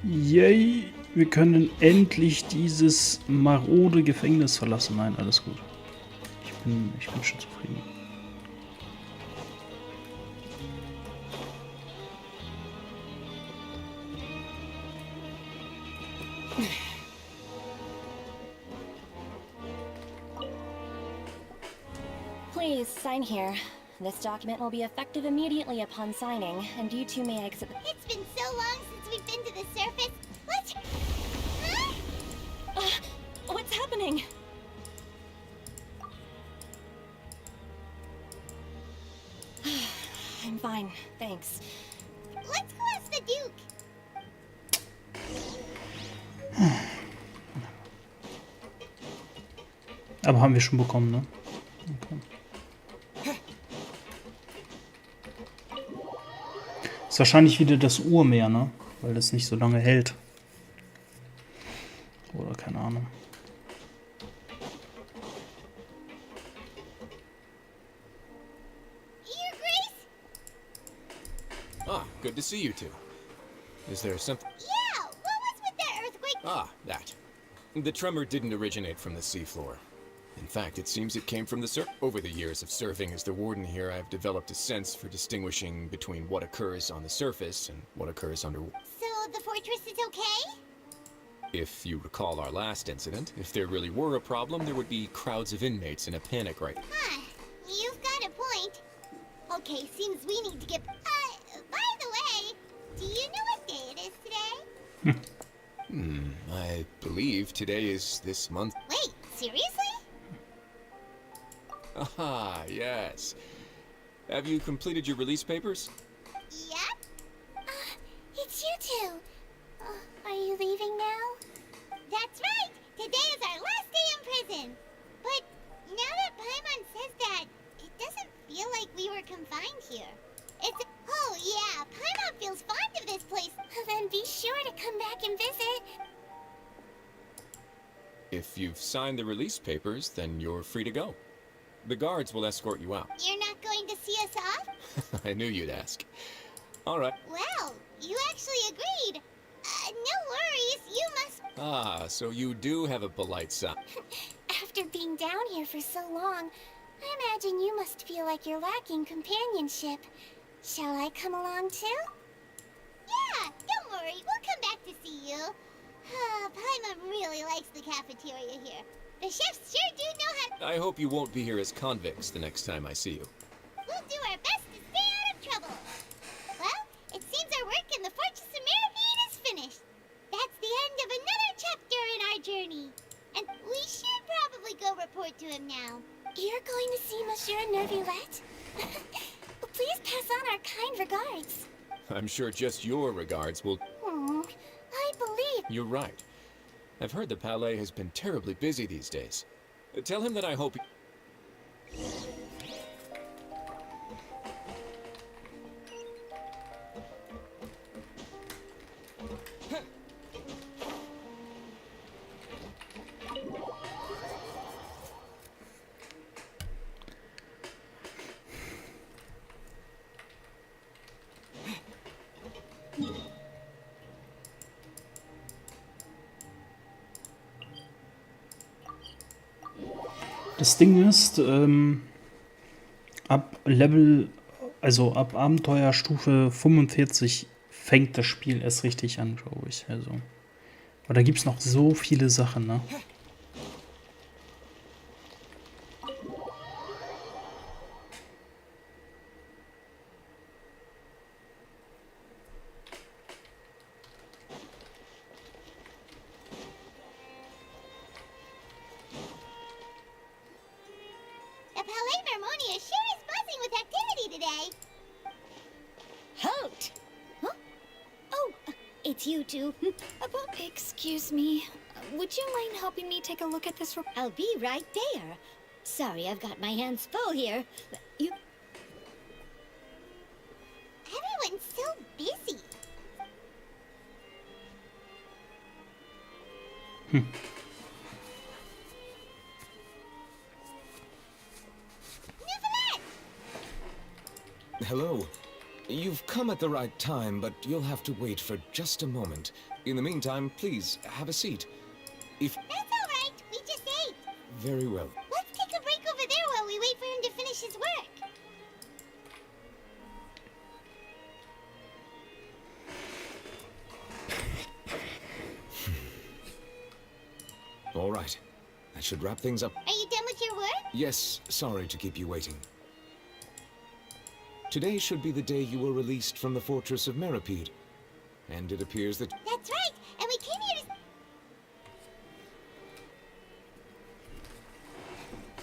Yay, wir können endlich dieses marode Gefängnis verlassen. Nein, alles gut. Ich bin schon zufrieden. Please, sign here. This document will be effective immediately upon signing, and you two may exit. It's been so long since we've been to the surface. Let's... Huh? What's happening? I'm fine, thanks. Let's go ask the Duke. Aber haben wir schon bekommen, ne? Okay. Ist wahrscheinlich wieder das Urmeer, ne? Weil das nicht so lange hält. Oder keine Ahnung. Your Grace? Ah, good to see you two. Is there something? Yeah, what was with that earthquake? Ah, that. The tremor didn't originate from the seafloor. In fact, it seems it came from the surf. Over the years of serving as the warden here, I've developed a sense for distinguishing between what occurs on the surface and what occurs under. So the fortress is okay? If you recall our last incident, if there really were a problem, there would be crowds of inmates in a panic right. Huh, you've got a point. Okay, seems we need to get... by the way, do you know what day it is today? I believe today is this month. Wait, seriously? Ah, yes. Have you completed your release papers? Yep. It's you two. Are you leaving now? That's right! Today is our last day in prison! But now that Paimon says that, it doesn't feel like we were confined here. It's... Oh yeah, Paimon feels fond of this place. Then be sure to come back and visit. If you've signed the release papers, then you're free to go. The guards will escort you out. You're not going to see us off? I knew you'd ask. All right. Well, you actually agreed. No worries, you must... Ah, so you do have a polite side. After being down here for so long, I imagine you must feel like you're lacking companionship. Shall I come along too? Yeah, don't worry, we'll come back to see you. Paimon really likes the cafeteria here. The chefs sure do know how... I hope you won't be here as convicts the next time I see you. We'll do our best to stay out of trouble. Well, it seems our work in the Fortress of Mirapede is finished. That's the end of another chapter in our journey. And we should probably go report to him now. You're going to see Monsieur Nervulette? Please pass on our kind regards. I'm sure just your regards will... I believe... You're right. I've heard the Palais has been terribly busy these days. Tell him that I hope... Das Ding ist, ab Level, also ab Abenteuerstufe 45 fängt das Spiel erst richtig an, glaube ich. Also, aber da gibt es noch so viele Sachen, ne? The Palais Mermonia sure is buzzing with activity today. Halt! Huh? Oh, it's you two. Excuse me. Would you mind helping me take a look at this? I'll be right there. Sorry, I've got my hands full here. You... Everyone's so busy. Hello. You've come at the right time, but you'll have to wait for just a moment. In the meantime, please, have a seat. If... That's all right. We just ate. Very well. Let's take a break over there while we wait for him to finish his work. All right. That should wrap things up. Are you done with your work? Yes, sorry to keep you waiting. Today should be the day you were released from the Fortress of Meripede. And it appears that... That's right. And we came here to...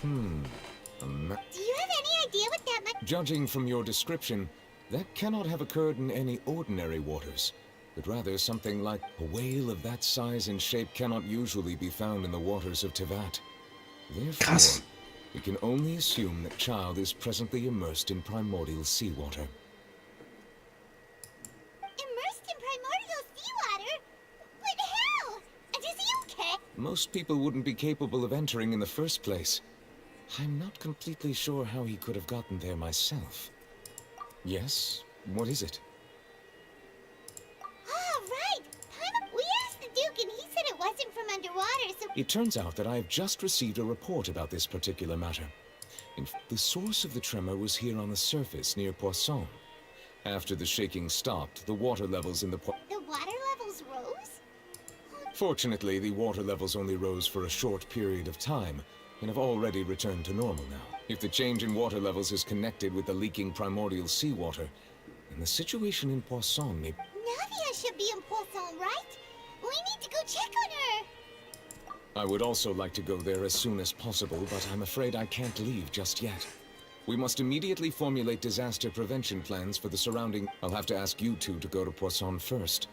Do you have any idea what that might... Judging from your description, that cannot have occurred in any ordinary waters, but rather something like a whale of that size and shape cannot usually be found in the waters of Tevat. Therefore, Krass. we can only assume that Child is presently immersed in primordial seawater. Immersed in primordial seawater? But how? Does he okay? Most people wouldn't be capable of entering in the first place. I'm not completely sure how he could have gotten there myself. Yes? What is it? Ah, right. We asked the Duke and he said it wasn't from underwater, so... It turns out that I've just received a report about this particular matter. The source of the tremor was here on the surface near Poisson. After the shaking stopped, the water levels in the The water levels rose? Fortunately, the water levels only rose for a short period of time, and have already returned to normal now. If the change in water levels is connected with the leaking primordial seawater, then the situation in Poisson may... Navia should be in Poisson, right? We need to go check on her! I would also like to go there as soon as possible, but I'm afraid I can't leave just yet. We must immediately formulate disaster prevention plans for the surrounding... I'll have to ask you two to go to Poisson first.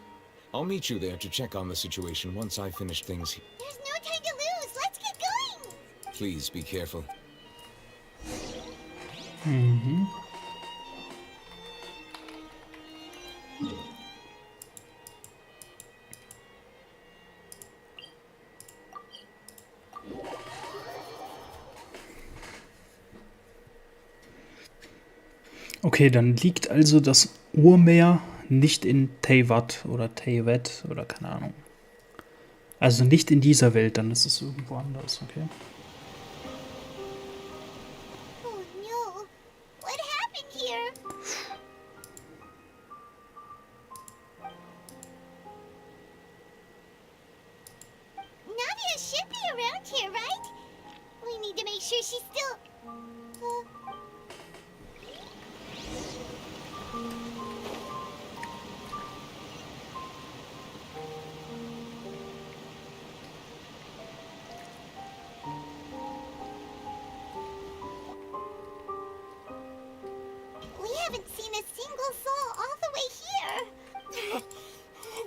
I'll meet you there to check on the situation once I finish things. There's no time to lose! Let's get going! Please be careful. Mhm. Okay, dann liegt also das Urmeer nicht in Teyvat oder Teyvat oder keine Ahnung. Also nicht in dieser Welt, dann ist es irgendwo anders, okay? Oh no! What happened here? Navia should be around here, right? We need to make sure she's still... We haven't seen a single soul all the way here.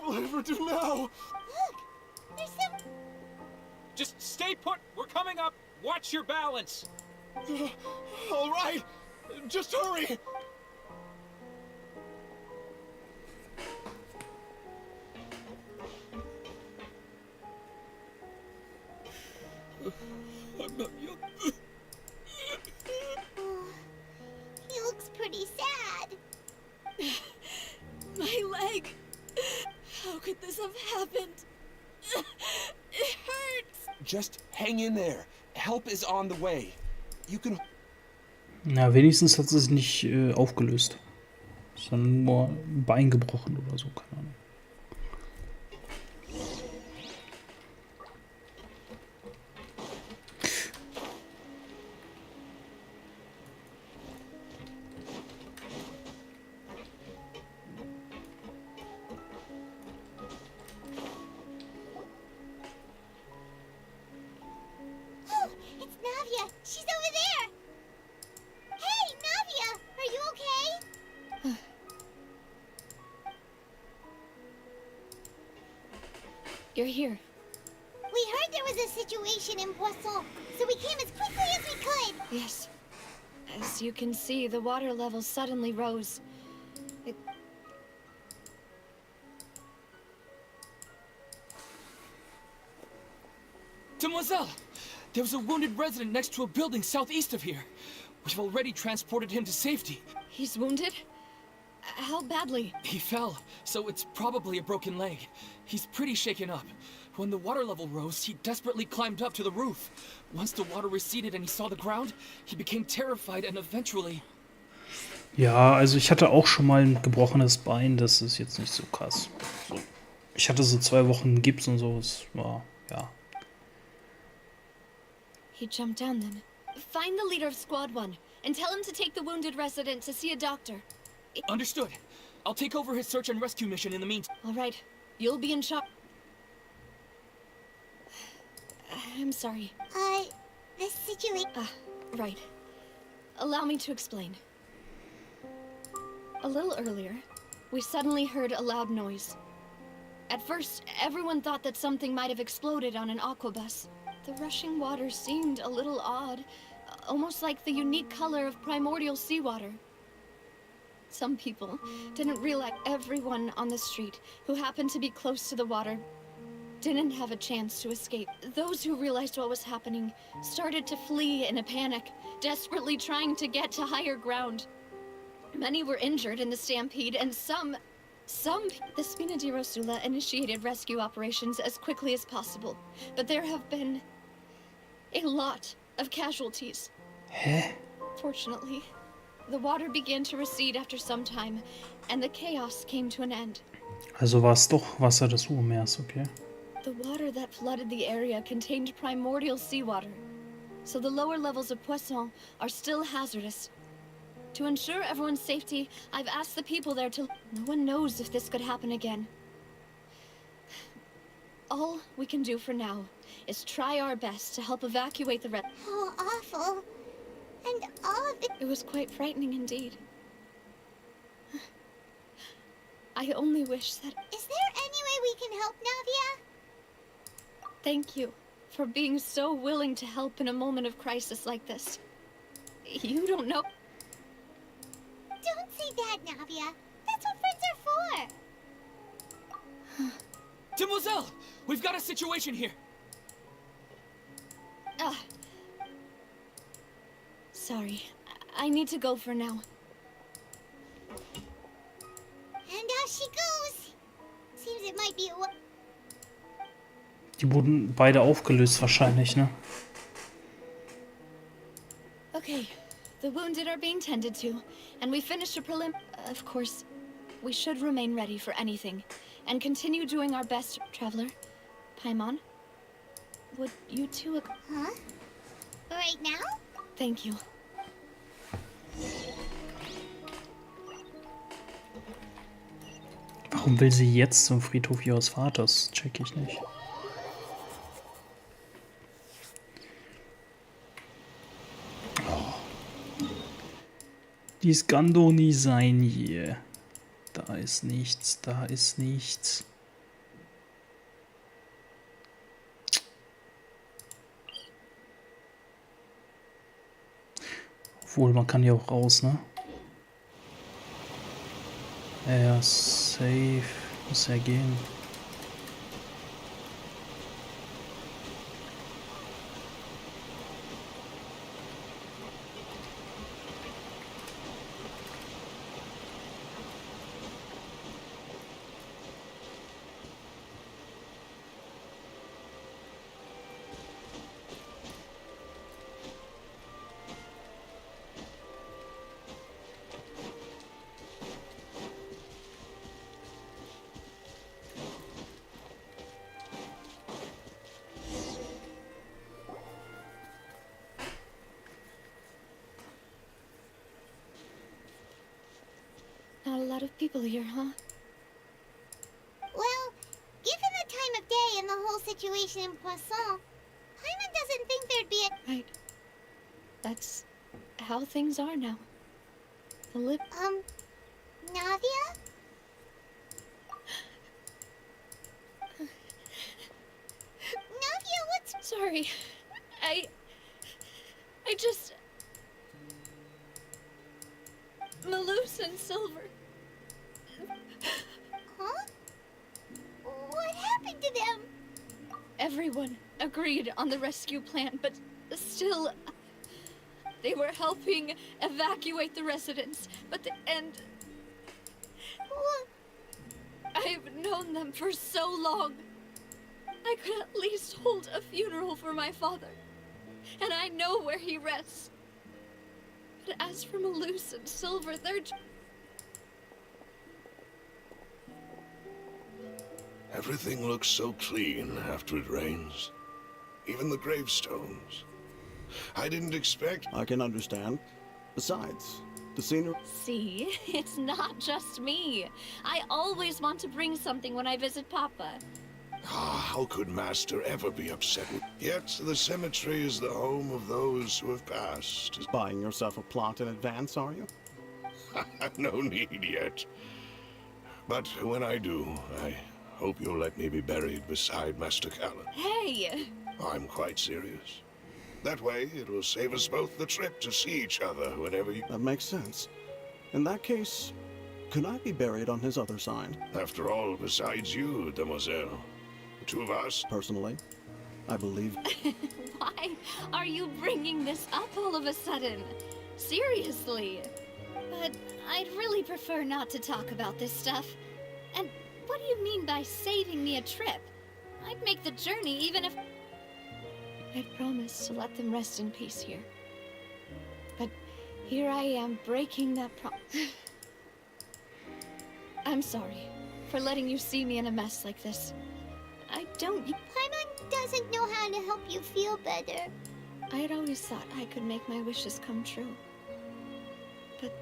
Whatever do now? Look, there's some... Just stay put. We're coming up. Watch your balance. All right. Just hurry. I'm not young. He looks pretty sad. My leg! How could this have happened? It hurts! Just hang in there. Help is on the way. You can... Na, wenigstens hat es nicht aufgelöst. Sondern nur ein Bein gebrochen oder so, keine Ahnung. Oh, it's Navia. She's over there. Hey, Navia, are you okay? You're here. We heard there was a situation in Poisson, so we came as quickly as we could. Yes. As you can see, the water level suddenly rose. Demoiselle! There was a wounded resident next to a building southeast of here. We've already transported him to safety. He's wounded? How badly? He fell, so it's probably a broken leg. He's pretty shaken up. When the water level rose, he desperately climbed up to the roof. Once the water receded and he saw the ground, he became terrified and eventually... Ja, also ich hatte auch schon mal ein gebrochenes Bein, das ist jetzt nicht so krass. So. Ich hatte so 2 Wochen Gips und so, es war, ja. He jumped down then. Find the leader of Squad 1 and tell him to take the wounded resident to see a doctor. Understood. I'll take over his search and rescue mission in the meantime. All right. You'll be in charge. I'm sorry. The situation... Right. Allow me to explain. A little earlier, we suddenly heard a loud noise. At first, everyone thought that something might have exploded on an aquabus. The rushing water seemed a little odd, almost like the unique color of primordial seawater. Some people didn't realize everyone on the street who happened to be close to the water didn't have a chance to escape. Those who realized what was happening started to flee in a panic, desperately trying to get to higher ground. Many were injured in the stampede, and some... The Spina di Rosula initiated rescue operations as quickly as possible, but there have been a lot of casualties. Hä? Fortunately, the water began to recede after some time, and the chaos came to an end. Also war es doch Wasser des Urmeers, okay. The water that flooded the area contained primordial seawater, so the lower levels of Poisson are still hazardous. To ensure everyone's safety, I've asked the people there to... No one knows if this could happen again. All we can do for now is try our best to help evacuate the rest. How awful. And all of it... It was quite frightening indeed. I only wish that... Is there any way we can help, Navia? Thank you for being so willing to help in a moment of crisis like this. You don't know... Don't say that, Navia. That's what friends are for. Demoiselle! We've got a situation here! Sorry. I need to go for now. And off she goes. Seems it might be a... Die wurden beide aufgelöst wahrscheinlich, ne? Okay. The wounded are being tended to, and we finished a prelim... Of course, we should remain ready for anything, and continue doing our best. Traveler, Paimon, would you two... Huh? Right now? Thank you. Warum will sie jetzt zum Friedhof ihres Vaters? Check ich nicht. Dies kann doch nie sein hier. Da ist nichts, da ist nichts. Obwohl, man kann ja auch raus, ne? Ja, safe. Muss ja gehen. Not a lot of people here, huh? Well, given the time of day and the whole situation in Poisson, Paimon doesn't think there'd be a... Right. That's how things are now. The Navia? Navia, what's... Sorry. I just... Malus and Silver. Huh? What happened to them? Everyone agreed on the rescue plan, but still... They were helping evacuate the residents, but I've known them for so long. I could at least hold a funeral for my father. And I know where he rests. But as for Malus and Silver, they're... Everything looks so clean after it rains. Even the gravestones. I didn't expect... I can understand. Besides, the scenery... See, it's not just me. I always want to bring something when I visit Papa. Ah, how could Master ever be upset with... Yet the cemetery is the home of those who have passed. Buying yourself a plot in advance, are you? No need yet. But when I do, I hope you'll let me be buried beside Master Callan. Hey! I'm quite serious. That way, it will save us both the trip to see each other whenever you... That makes sense. In that case, could I be buried on his other side? After all, besides you, demoiselle, the two of us... Personally, I believe... Why are you bringing this up all of a sudden? Seriously? But I'd really prefer not to talk about this stuff. And what do you mean by saving me a trip? I'd make the journey even if... I'd promised to let them rest in peace here. But here I am breaking that I'm sorry for letting you see me in a mess like this. I don't... Paimon doesn't know how to help you feel better. I had always thought I could make my wishes come true. But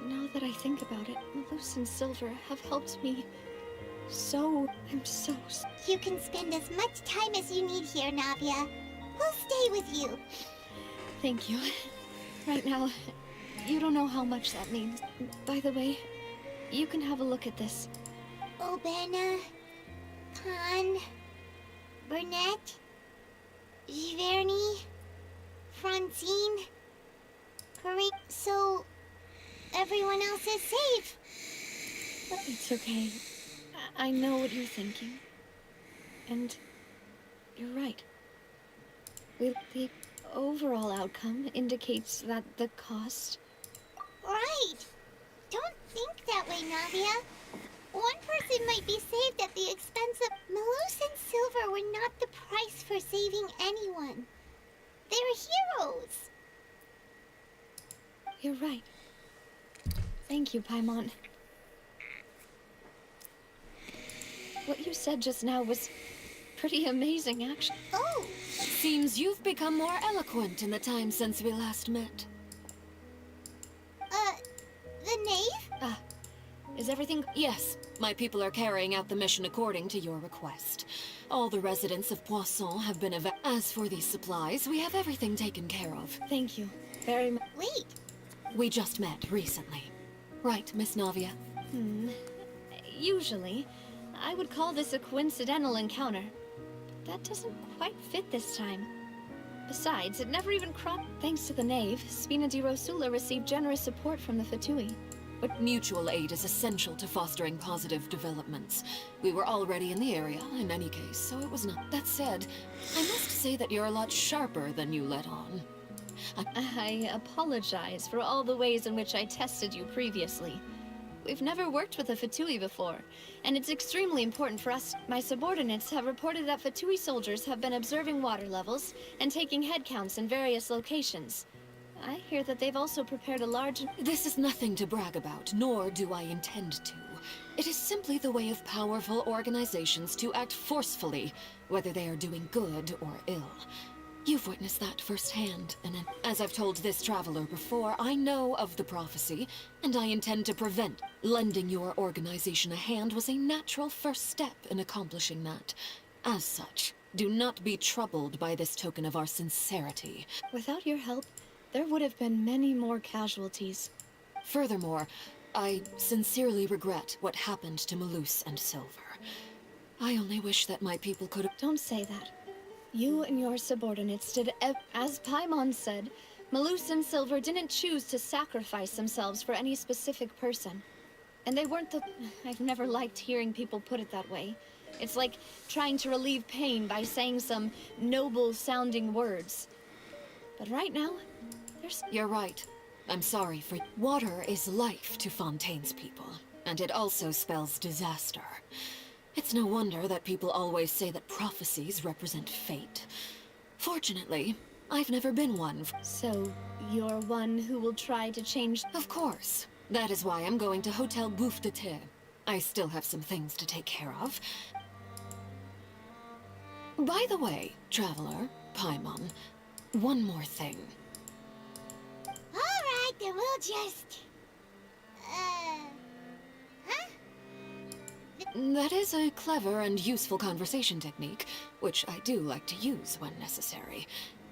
now that I think about it, Malus and Silver have helped me so... I'm so... You can spend as much time as you need here, Navia. We'll stay with you. Thank you. Right now, you don't know how much that means. By the way, you can have a look at this. Obena, Khan, Burnett, Giverny, Francine, Curry. So, everyone else is safe. It's okay. I know what you're thinking. And you're right. The overall outcome indicates that the cost... Right! Don't think that way, Navia. One person might be saved at the expense of... Malus and Silver were not the price for saving anyone. They were heroes. You're right. Thank you, Paimon. What you said just now was pretty amazing, actually. Oh! Seems you've become more eloquent in the time since we last met. The knave? Is everything... Yes, my people are carrying out the mission according to your request. All the residents of Poisson have been As for these supplies, we have everything taken care of. Thank you very much. Wait! We just met recently. Right, Miss Navia? Usually, I would call this a coincidental encounter. That doesn't quite fit this time. Besides, it never even cropped. Thanks to the knave, Spina di Rosula received generous support from the Fatui. But mutual aid is essential to fostering positive developments. We were already in the area, in any case, so it was not. That said, I must say that you're a lot sharper than you let on. I apologize for all the ways in which I tested you previously. We've never worked with a Fatui before, and it's extremely important for us. My subordinates have reported that Fatui soldiers have been observing water levels and taking head counts in various locations. I hear that they've also prepared a large... This is nothing to brag about, nor do I intend to. It is simply the way of powerful organizations to act forcefully, whether they are doing good or ill. You've witnessed that firsthand, and as I've told this traveler before, I know of the prophecy, and I intend to prevent. Lending your organization a hand was a natural first step in accomplishing that. As such, do not be troubled by this token of our sincerity. Without your help, there would have been many more casualties. Furthermore, I sincerely regret what happened to Malus and Silver. I only wish that my people could have... Don't say that. You and your subordinates did as Paimon said, Malus and Silver didn't choose to sacrifice themselves for any specific person. And they weren't the... I've never liked hearing people put it that way. It's like trying to relieve pain by saying some noble-sounding words. But right now, there's... You're right. I'm sorry for... Water is life to Fontaine's people. and it also spells disaster. It's no wonder that people always say that prophecies represent fate. Fortunately, I've never been one. So, you're one who will try to change? Of course. That is why I'm going to Hotel Bouffe de Thé. I still have some things to take care of. By the way, Traveler, Paimon, one more thing. Alright, then we'll just... huh? That is a clever and useful conversation technique, which I do like to use when necessary.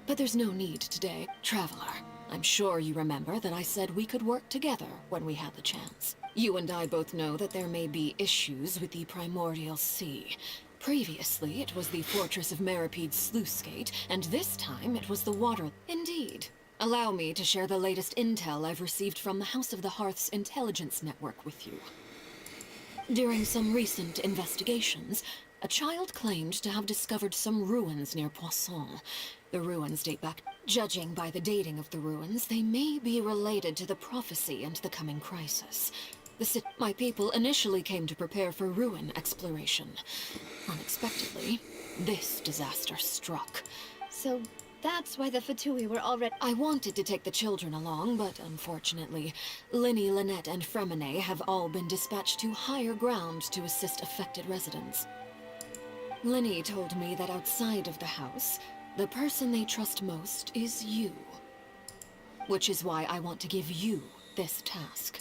But there's no need today. Traveler, I'm sure you remember that I said we could work together when we had the chance. You and I both know that there may be issues with the Primordial Sea. Previously, it was the Fortress of Meripede's sluice gate, and this time it was the water. Indeed. Allow me to share the latest intel I've received from the House of the Hearth's intelligence network with you. During some recent investigations, a child claimed to have discovered some ruins near Poisson. The ruins date back. Judging by the dating of the ruins, they may be related to the prophecy and the coming crisis. My people initially came to prepare for ruin exploration. Unexpectedly, this disaster struck. So that's why the Fatui were already... I wanted to take the children along, but unfortunately, Linny, Lynette, and Fremine have all been dispatched to higher ground to assist affected residents. Linny told me that outside of the house, the person they trust most is you. Which is why I want to give you this task.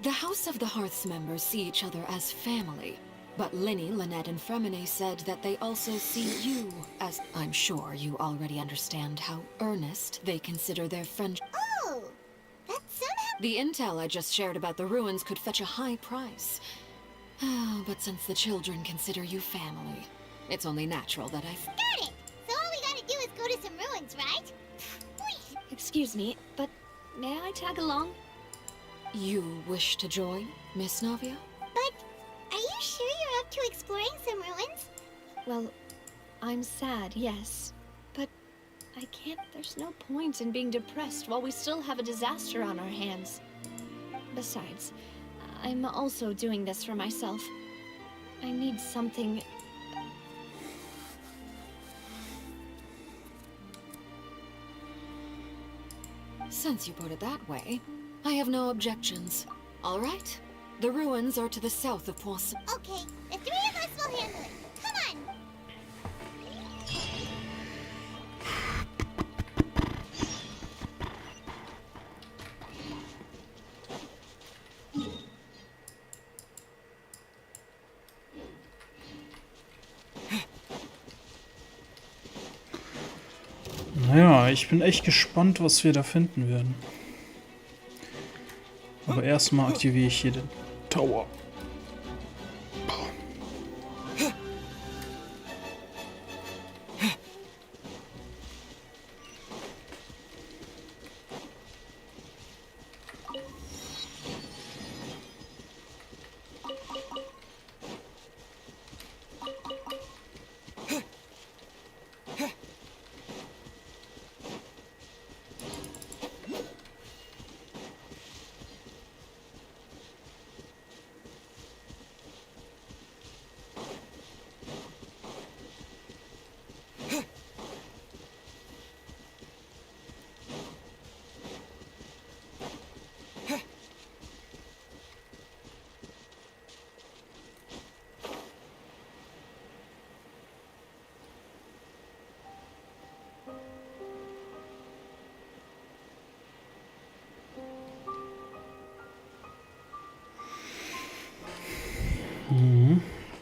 The House of the Hearth's members see each other as family, but Linny, Lynette, and Fremine said that they also see you as... I'm sure you already understand how earnest they consider their friendship. Oh, that's somehow... The intel I just shared about the ruins could fetch a high price. But since the children consider you family, it's only natural that I... Got it! So all we gotta do is go to some ruins, right? Excuse me, but may I tag along? You wish to join, Miss Navia? But are you sure you're up to exploring some ruins? Well, I'm sad, yes. But I can't... There's no point in being depressed while we still have a disaster on our hands. Besides, I'm also doing this for myself. I need something... Since you put it that way, I have no objections. All right. The ruins are to the south of Poisson. Okay, the three of us will handle it. Come on! Naja, ich bin echt gespannt, was wir da finden werden. Aber erstmal aktiviere ich hier den Tower.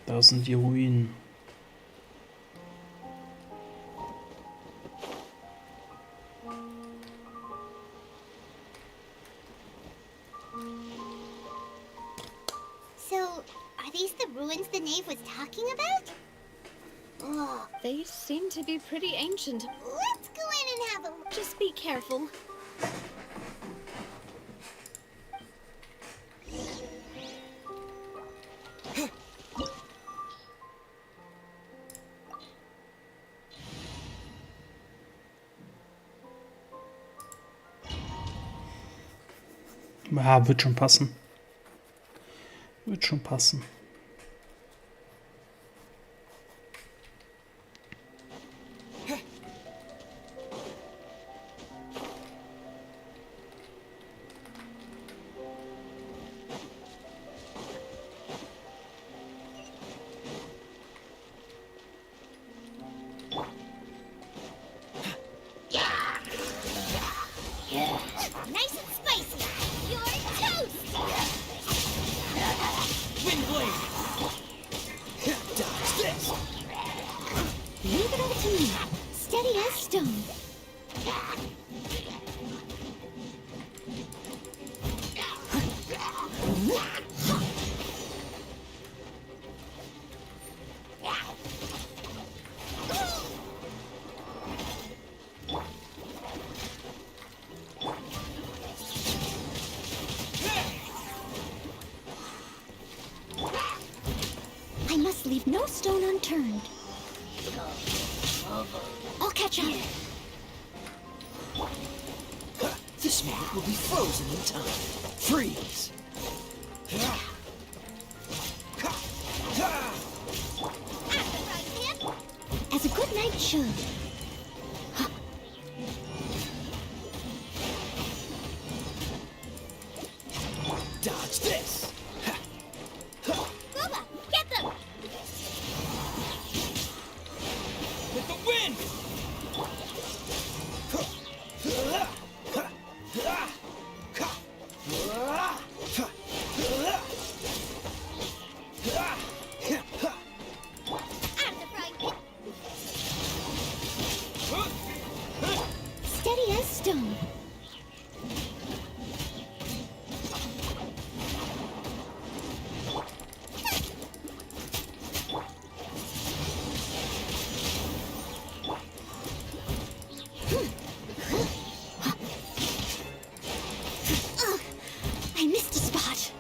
Da sind die Ruinen. So, are these the ruins the knave was talking about? Oh. They seem to be pretty ancient. Let's go in and have a look. Just be careful. Ja, wird schon passen. Wird schon passen. Nice and spicy. You're toast. Windblade! Dodge this. Leave it over to me. Steady as stone. I must leave no stone unturned. I'll catch up. This man will be frozen in time. Freeze! As a good knight should. Dodge this! Booba, get them! With the wind! Steady as stone. Ugh, I missed a spot.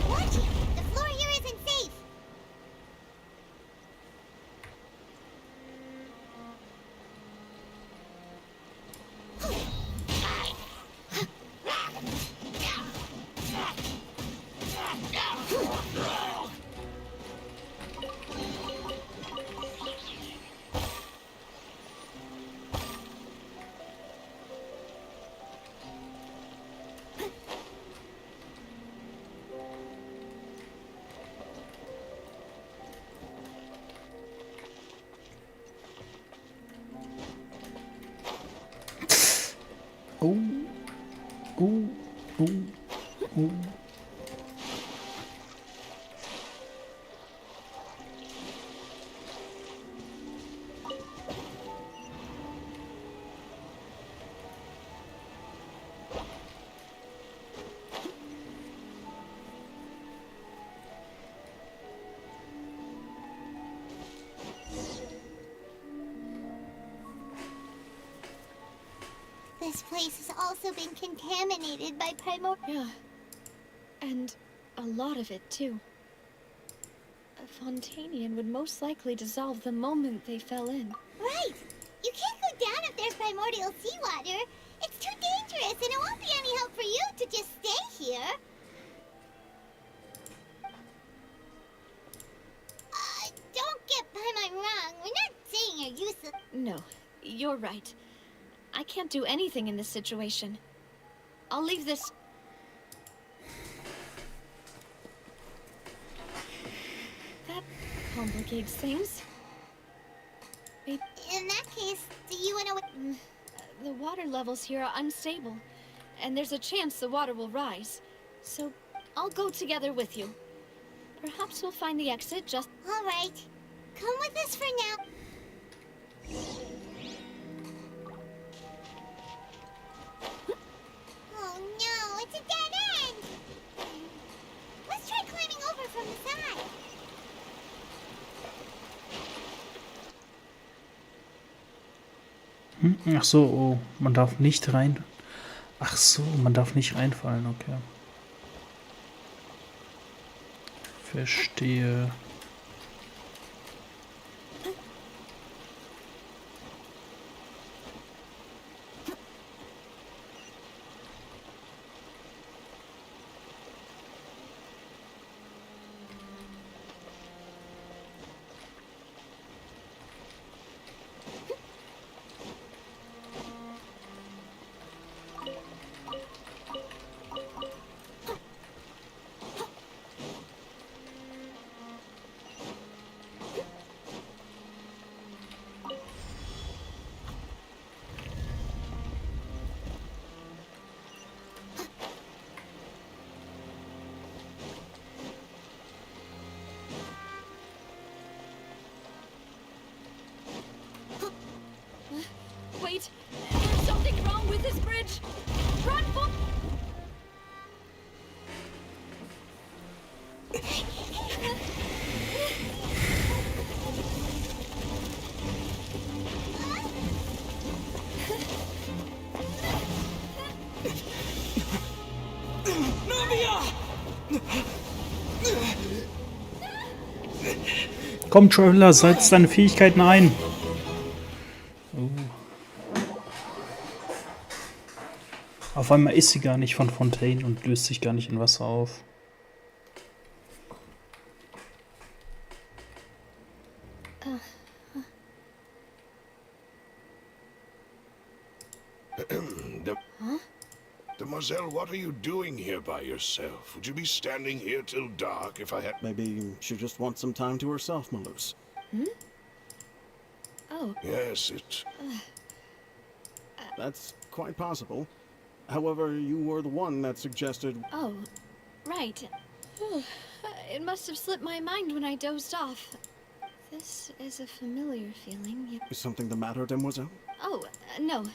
Watch it! The floor here isn't safe! Oh. Oh. Oh. Oh. This place has also been contaminated by Yeah. And a lot of it, too. A Fontanian would most likely dissolve the moment they fell in. Right! You can't go down if there's primordial seawater. It's too dangerous, and it won't be any help for you to just stay here. Don't get Paimon wrong. We're not saying you're useless. No, you're right. I can't do anything in this situation. I'll leave this... That complicates things. In that case, do you want to... The water levels here are unstable, and there's a chance the water will rise. So, I'll go together with you. Perhaps we'll find the exit just... All right. Come with us for now. Oh no, it's a dead end! Let's try climbing over from the side. Ach so, oh, man darf nicht rein. Ach so, man darf nicht reinfallen, okay. Verstehe. Wait, there's something wrong with this bridge. Run for... Komm, Traveler, setz deine Fähigkeiten ein. Oh. Auf einmal ist sie gar nicht von Fontaine und löst sich gar nicht in Wasser auf. Demoiselle, what are you doing here by yourself? Would you be standing here till dark if I had... Maybe she just wants some time to herself, Malus. Hmm? Oh. Yes, it... That's quite possible. However, you were the one that suggested... Oh, right. It must have slipped my mind when I dozed off. This is a familiar feeling. Is something the matter, Demoiselle? Oh, no.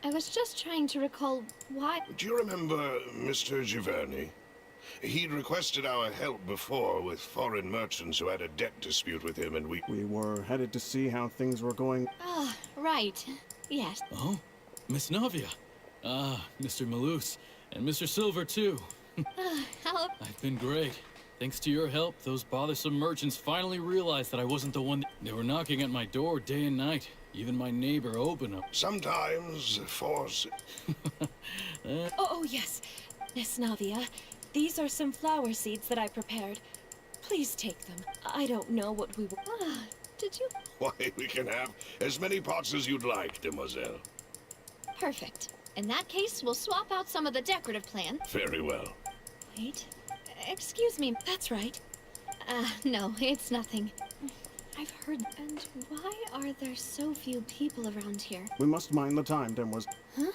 I was just trying to recall why... Do you remember Mr. Giverny? He'd requested our help before with foreign merchants who had a debt dispute with him, and we were headed to see how things were going. Ah, right. Yes. Oh, Miss Navia. Ah, Mr. Malus. And Mr. Silver, too. How... I've been great. Thanks to your help, those bothersome merchants finally realized that I wasn't the one. They were knocking at my door day and night. Even my neighbor opened up. sometimes force... Oh, yes. Miss Navia, these are some flower seeds that I prepared. Please take them. I don't know what we will... Did you... Why, we can have as many pots as you'd like, Demoiselle. Perfect. In that case, we'll swap out some of the decorative plants. Very well. Wait. Excuse me. That's right. No, it's nothing. I've heard... And why are there so few people around here? We must mind the time, Demoiselle. Huh?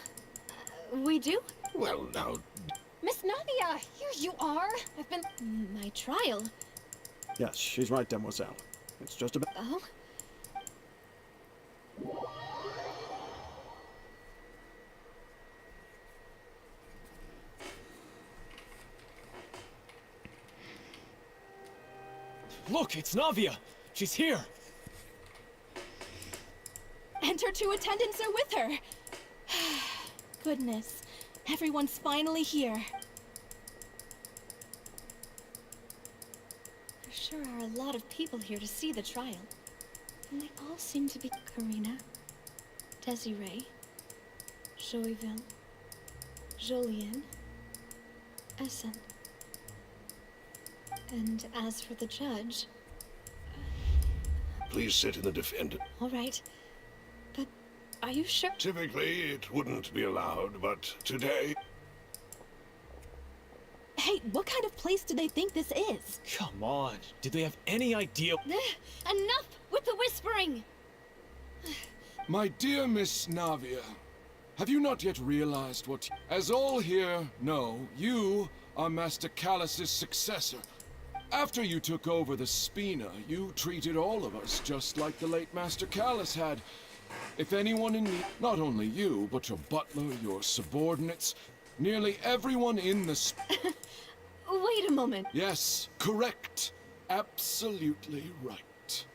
We do? Well, now... Miss Navia, here you are. I've been... My trial? Yes, she's right, Demoiselle. It's just about... Oh? Look, it's Navia. She's here. And her two attendants are with her. Goodness. Everyone's finally here. There sure are a lot of people here to see the trial. And they all seem to be Karina, Desiree, Joyville, Jolien, Essen. And as for the judge... Please sit in the defendant. All right. But are you sure? Typically, it wouldn't be allowed, but today... Hey, what kind of place do they think this is? Come on. Did they have any idea? Enough with the whispering! My dear Miss Navia, have you not yet realized what... As all here know, you are Master Callus's successor. After you took over the Spina, you treated all of us just like the late Master Callus had. If anyone in need, not only you, but your butler, your subordinates, nearly everyone in the Wait a moment. Yes, correct. Absolutely right.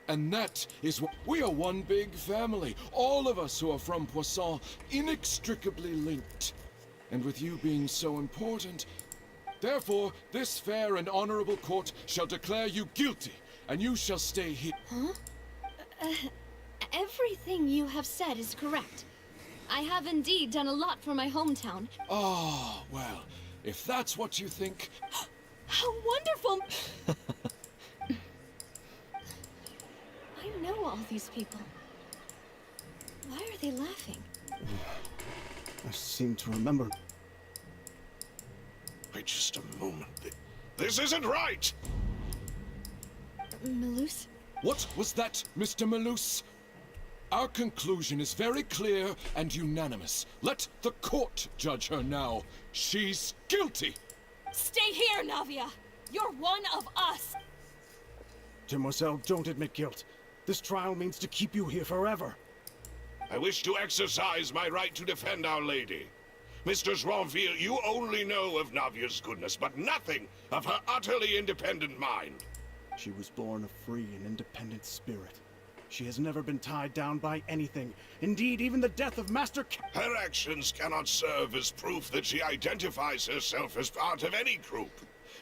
And that is what... We are one big family. All of us who are from Poisson, inextricably linked. And with you being so important, therefore, this fair and honorable court shall declare you guilty, and you shall stay here. Huh? Everything you have said is correct. I have indeed done a lot for my hometown. Oh, well, if that's what you think... How wonderful! I know all these people. Why are they laughing? I seem to remember. Wait just a moment. This isn't right! Malus? What was that, Mr. Malus? Our conclusion is very clear and unanimous. Let the court judge her now. She's guilty! Stay here, Navia! You're one of us! Demoiselle, don't admit guilt. This trial means to keep you here forever. I wish to exercise my right to defend Our Lady. Mr. Joinville, you only know of Navia's goodness, but nothing of her utterly independent mind. She was born a free and independent spirit. She has never been tied down by anything. Indeed, even the death of Master Her actions cannot serve as proof that she identifies herself as part of any group.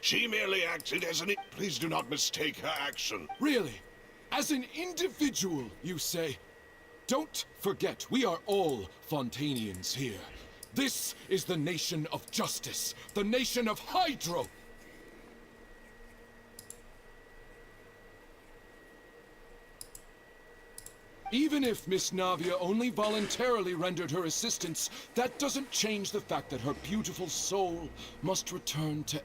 She merely acted as an... Please do not mistake her action. Really? As an individual, you say? Don't forget, we are all Fontanians here. This is the nation of justice, the nation of Hydro. Even if Miss Navia only voluntarily rendered her assistance, that doesn't change the fact that her beautiful soul must return to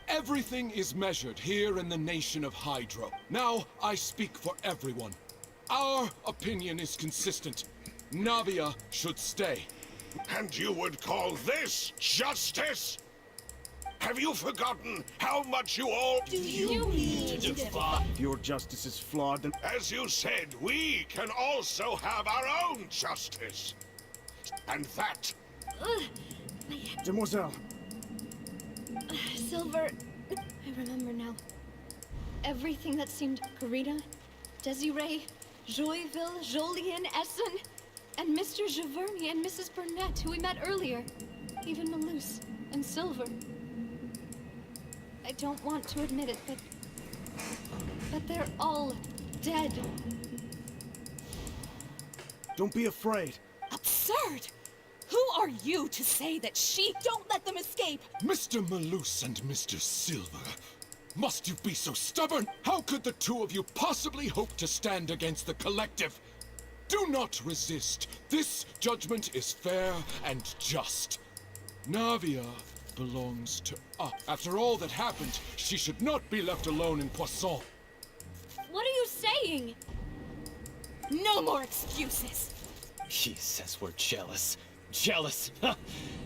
Everything is measured here in the nation of Hydro. Now, I speak for everyone. Our opinion is consistent. Navia should stay. And you would call this justice? Have you forgotten how much you all... Do you mean to defy? If your justice is flawed, then... As you said, we can also have our own justice. And that... Demoiselle! Silver... I remember now. Everything that seemed... Garita, Desiree, Joyville, Jolien, Essen, and Mr. Giverny and Mrs. Burnett, who we met earlier. Even Malus and Silver. I don't want to admit it, but they're all dead. Don't be afraid. Absurd! Who are you to say that she... Don't let them escape! Mr. Malus and Mr. Silver, must you be so stubborn? How could the two of you possibly hope to stand against the collective? Do not resist. This judgment is fair and just. Navia belongs to us. After all that happened, she should not be left alone in Poisson. What are you saying? No more excuses! She says we're jealous. Jealous?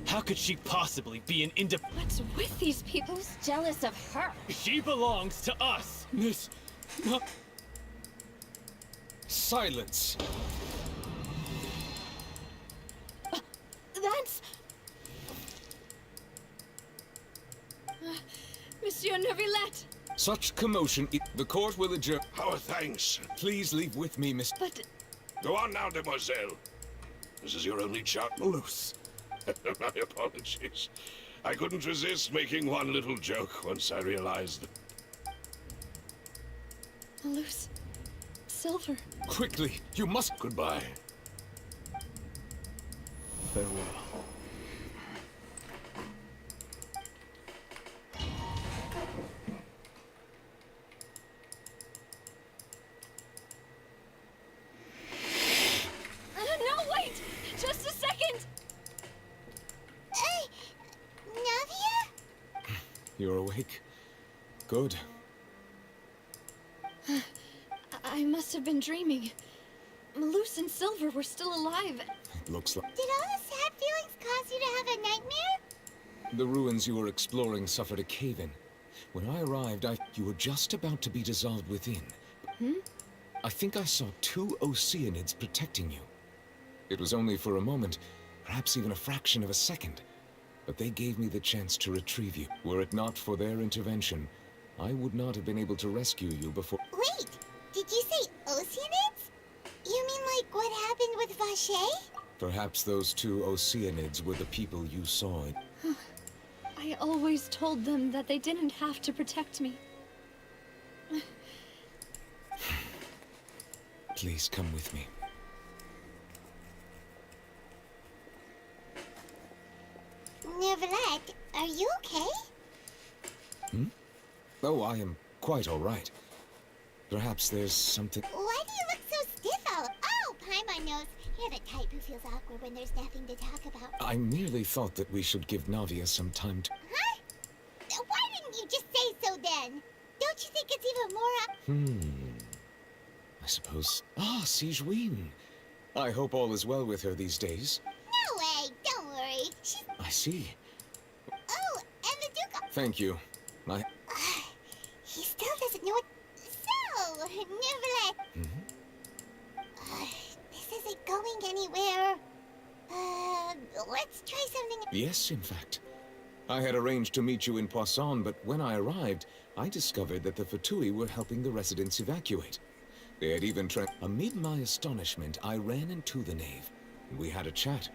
How could she possibly be an What's with these people? Who's jealous of her? She belongs to us! Miss... No. Silence. That's... Monsieur Neuvillette! Such commotion, the court will adjourn. Our thanks. Please leave with me, Miss... But... Go on now, demoiselle. This is your only chance. Malus. My apologies. I couldn't resist making one little joke once I realized that... Malus. Silver. Quickly, you must... Goodbye. Farewell. No, wait! Just a second! Navia? You're awake? Good. I must have been dreaming. Malus and Silver were still alive. It looks like... Did all the sad feelings cause you to have a nightmare? The ruins you were exploring suffered a cave-in. When I arrived, you were just about to be dissolved within. I think I saw 2 Oceanids protecting you. It was only for a moment, perhaps even a fraction of a second. But they gave me the chance to retrieve you. Were it not for their intervention, I would not have been able to rescue you before... Wait, did you say Oceanids? You mean like what happened with Vacher? Perhaps those two Oceanids were the people you saw. I always told them that they didn't have to protect me. Please come with me. Neverlet, are you okay? Hmm? Oh, I am quite all right. Perhaps there's something... Why do you look so stiff out? Oh, Paimon knows. You're the type who feels awkward when there's nothing to talk about. I merely thought that we should give Navia some time to... Huh? Why didn't you just say so then? Don't you think it's even more I suppose... Ah, Sigewinne. I hope all is well with her these days. No way, don't worry. She's... I see. Oh, and the Duke... Thank you. He still doesn't know what... So, Neverlet... This isn't going anywhere. Let's try something... Yes, in fact. I had arranged to meet you in Poisson, but when I arrived, I discovered that the Fatui were helping the residents evacuate. They had even tried... Amid my astonishment, I ran into the knave. We had a chat.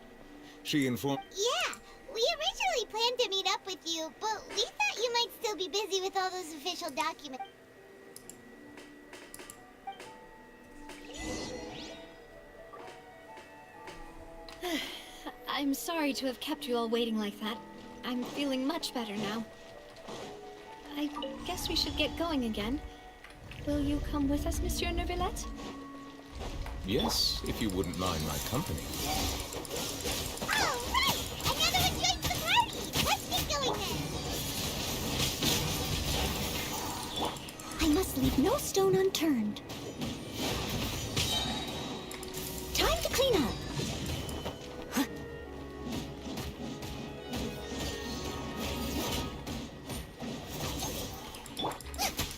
She informed... Yeah, we originally planned to meet up with you, but we thought you might still be busy with all those official documents. I'm sorry to have kept you all waiting like that. I'm feeling much better now. I guess we should get going again. Will you come with us, Monsieur Neuvillette? Yes, if you wouldn't mind my company. All right! Another one joins the party! Let's get going then! I must leave no stone unturned. Time to clean up.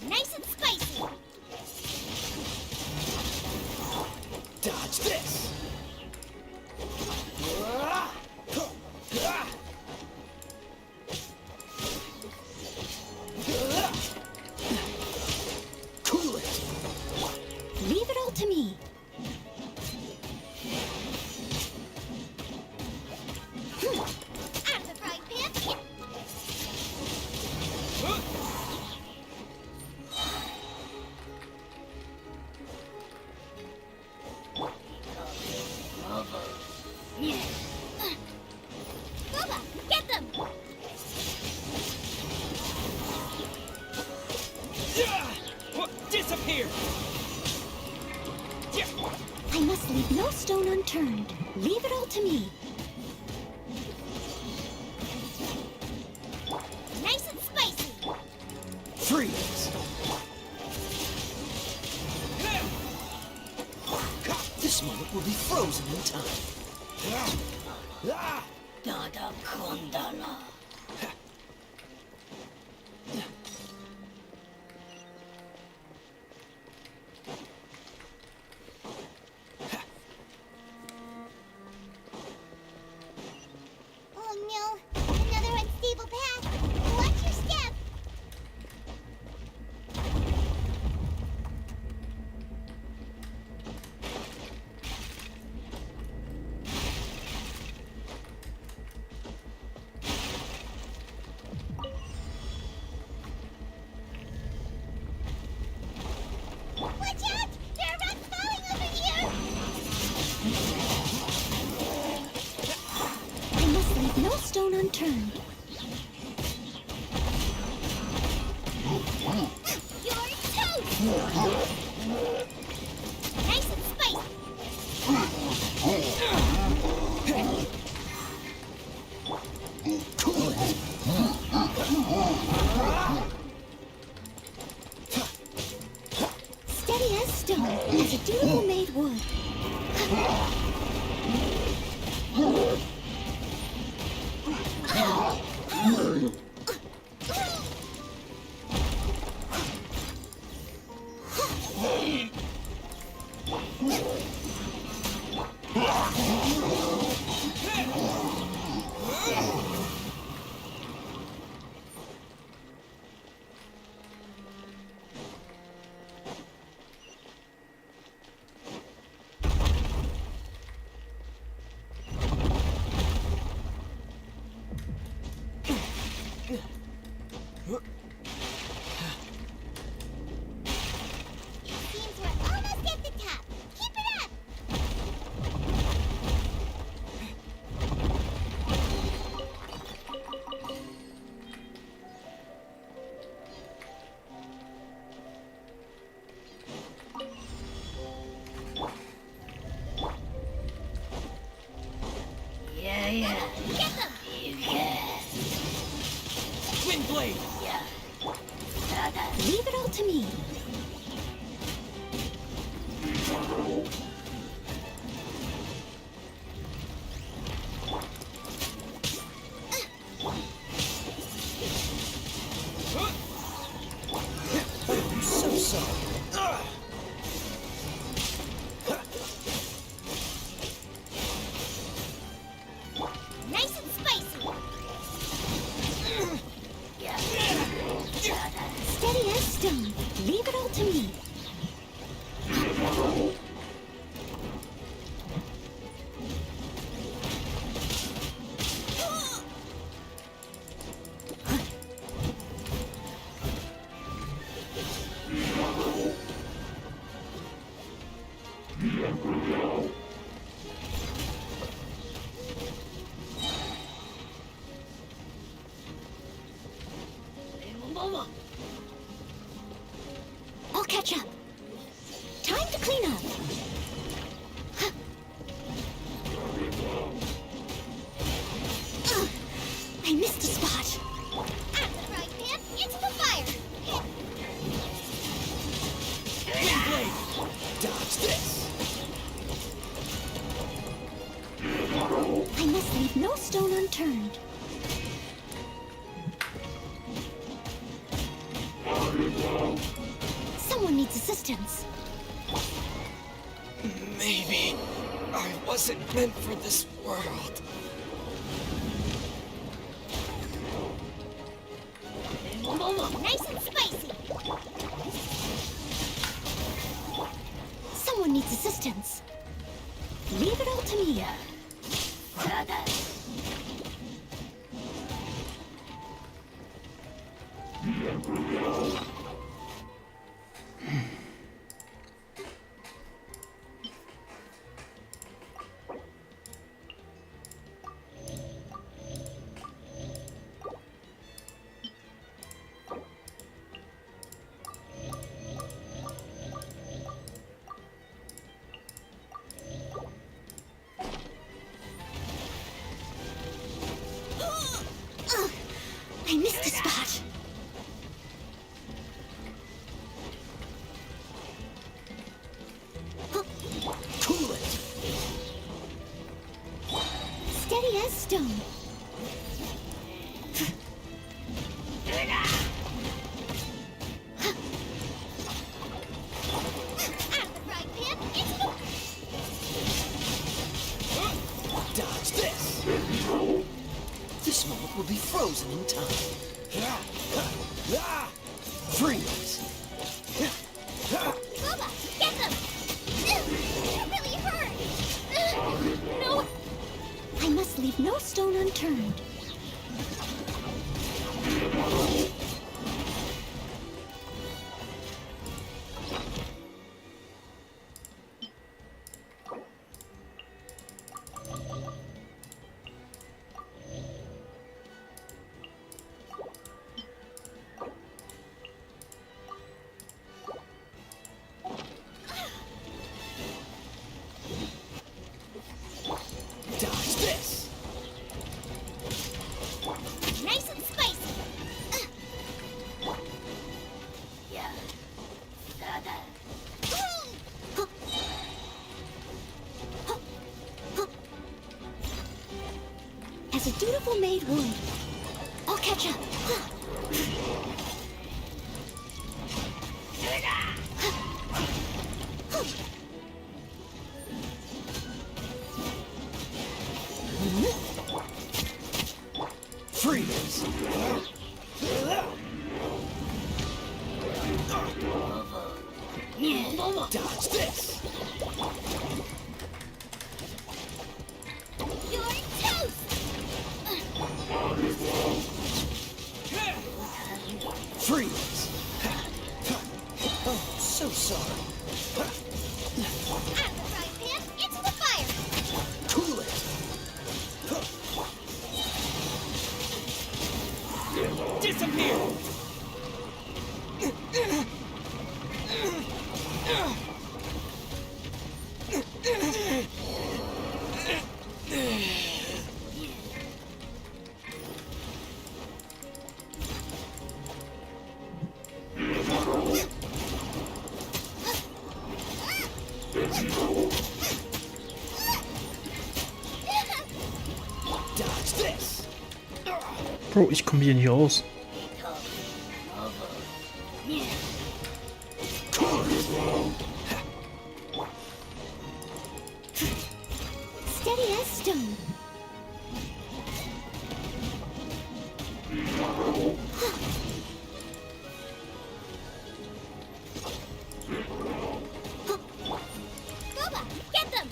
Nice and spicy! Dodge this! Cool it. Leave it all to me. Out of the frying pan! Bubba, get them! Disappear! I must leave no stone unturned. Leave it all to me. Nice and spicy! Freeze! This moment will be frozen in time. Dada Kondala. Oh no, another unstable path. Watch your step. Watch out! There are rocks falling over here! I must leave no stone unturned. You're toast! Nice and spicy! Steady as stone, as a durable made wood. I'll catch up. Time to clean up. I missed a spot. Right, man, into the fire. Dodge this! I must leave no stone unturned. Someone needs assistance. Maybe I wasn't meant for this world. Nice and spicy. Someone needs assistance. Leave it all to me. I missed a spot. Cool it! Steady as stone. Dodge this! This moment will be frozen in time. Freeze! Bubba, get them! That really hurt! No! I must leave no stone unturned. Dodge this! Nice and spicy. As a dutiful maid would. I'll catch up. Freeze! Dodge this! You're toast! Freeze! Oh, so sorry. Right, man, into the fire! Cool it! Disappear! Dodge this! Bro, ich komme hier nicht raus. Steady as stone. Bubba, get them!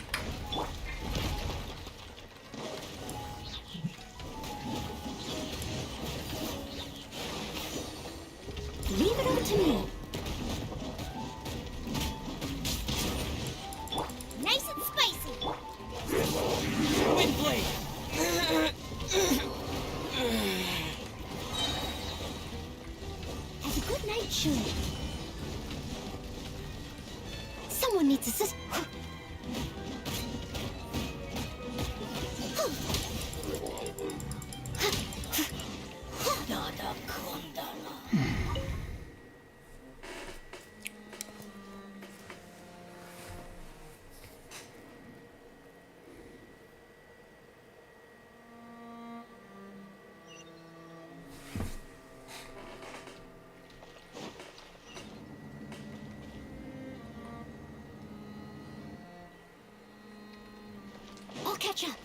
Someone needs assist. I'll catch up.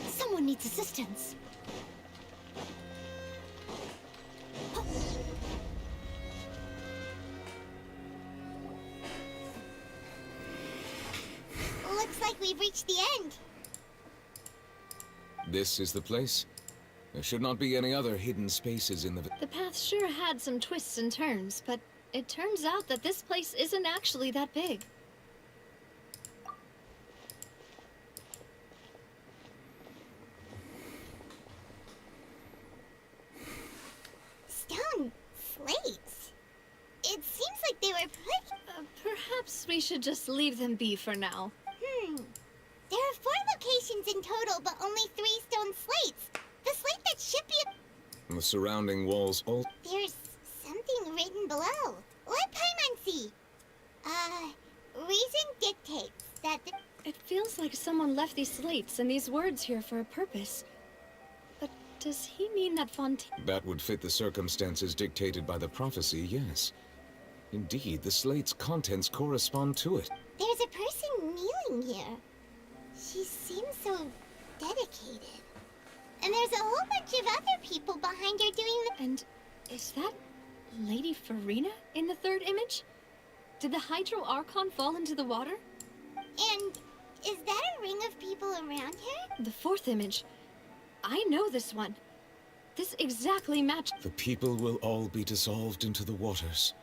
Someone needs assistance. Looks like we've reached the end. This is the place? There should not be any other hidden spaces in the... The path sure had some twists and turns, but it turns out that this place isn't actually that big. Stone slates. It seems like they were put... Perhaps we should just leave them be for now. There are 4 locations in total, but only 3 stone slates. The slate that should be... The surrounding walls all... There's something written below. Let Paimon see. Reason dictates that the... It feels like someone left these slates and these words here for a purpose. But does he mean that Fontaine... That would fit the circumstances dictated by the prophecy, yes. Indeed, the slate's contents correspond to it. There's a person kneeling here. She seems so dedicated. And there's a whole bunch of other people behind her doing the... And is that Lady Farina in the 3rd image? Did the Hydro Archon fall into the water? And is that a ring of people around her? The 4th image. I know this one. This exactly matched... The people will all be dissolved into the waters,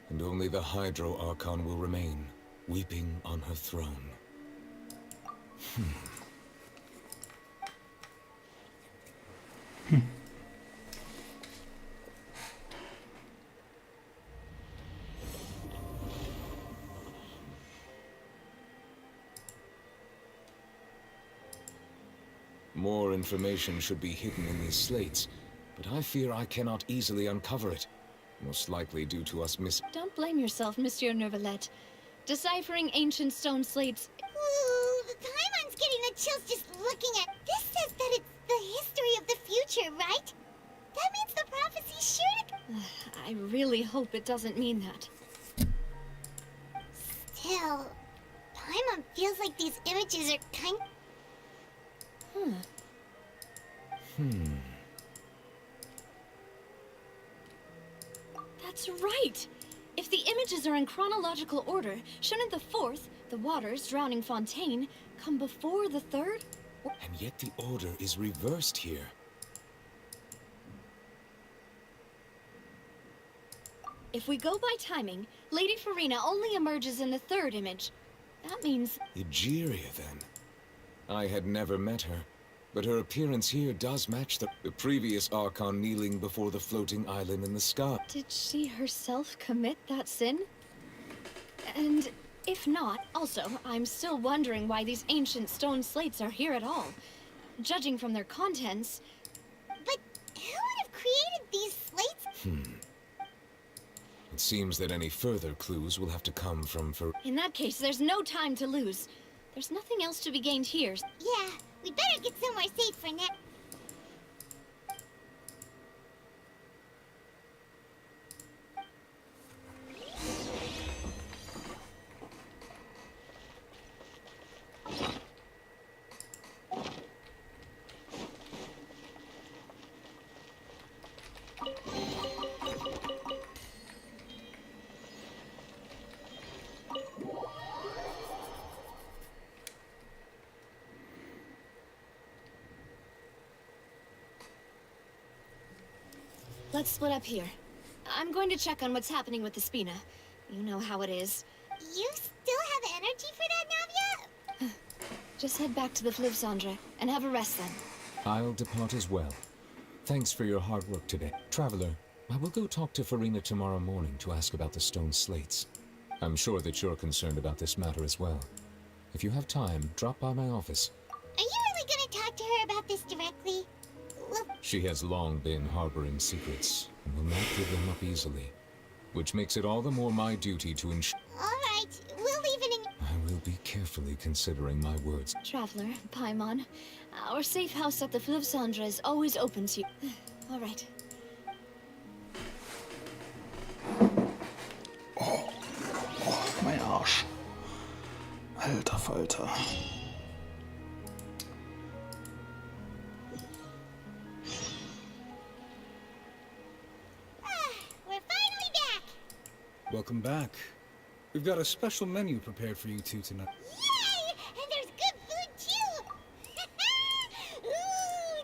and only the Hydro Archon will remain, weeping on her throne. More information should be hidden in these slates, but I fear I cannot easily uncover it. Most likely due to us Don't blame yourself, Monsieur Neuvillette. Deciphering ancient stone slates... Ooh, the Paimon's getting the chills just looking at... This says that it's the history of the future, right? That means the prophecy should... I really hope it doesn't mean that. Still, Paimon feels like these images are kind... That's right! If the images are in chronological order, shouldn't the 4th, the waters drowning Fontaine, come before the 3rd? And yet the order is reversed here. If we go by timing, Lady Farina only emerges in the 3rd image. That means... Egeria, then. I had never met her, but her appearance here does match the previous Archon kneeling before the floating island in the sky. Did she herself commit that sin? And if not, also, I'm still wondering why these ancient stone slates are here at all. Judging from their contents... But who would have created these slates? It seems that any further clues will have to come from In that case, there's no time to lose. There's nothing else to be gained here. Yeah, we better get somewhere safe for now. Let's split up here. I'm going to check on what's happening with the Spina. You know how it is. You still have energy for that, Navia? Just head back to the Flivsandre and have a rest then. I'll depart as well. Thanks for your hard work today. Traveler, I will go talk to Farina tomorrow morning to ask about the stone slates. I'm sure that you're concerned about this matter as well. If you have time, drop by my office. Are you really gonna talk to her about this directly? Well, She has long been harboring secrets and will not give them up easily, which makes it all the more my duty to ensure. alright, we'll leave it in. I will be carefully considering my words. Traveler, Paimon, our safe house at the Flivsandre is always open to you. All right. Mein Arsch. Alter Falter. We're finally back! Welcome back. We've got a special menu prepared for you two tonight. Yay! And there's good food too! Ooh.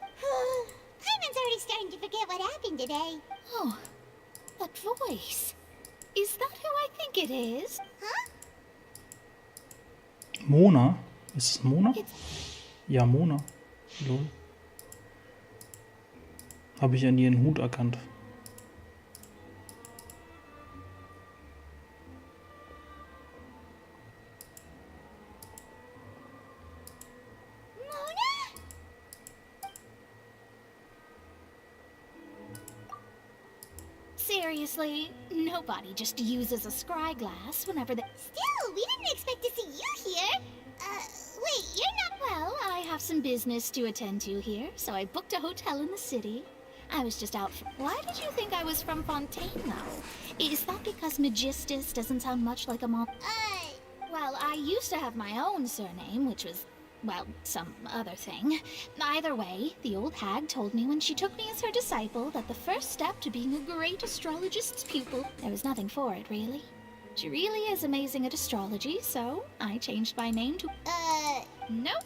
Paimon's already starting to forget what happened today. Oh, that voice. Is that who I think it is? Huh? Mona? Ist es Mona? Ja, Mona. Lol. Habe ich an ihren Hut erkannt. Seriously, nobody just uses a scry glass whenever they... Still, we didn't expect to see you here. Wait, you're not... Well, I have some business to attend to here, so I booked a hotel in the city. I was just out for... Why did you think I was from Fontaine, though? Is that because Magistus doesn't sound much like a mom? Well, I used to have my own surname, which was... well, some other thing. Either way, the old hag told me when she took me as her disciple that the first step to being a great astrologist's pupil, there was nothing for it, really. She really is amazing at astrology, so I changed my name to... Nope.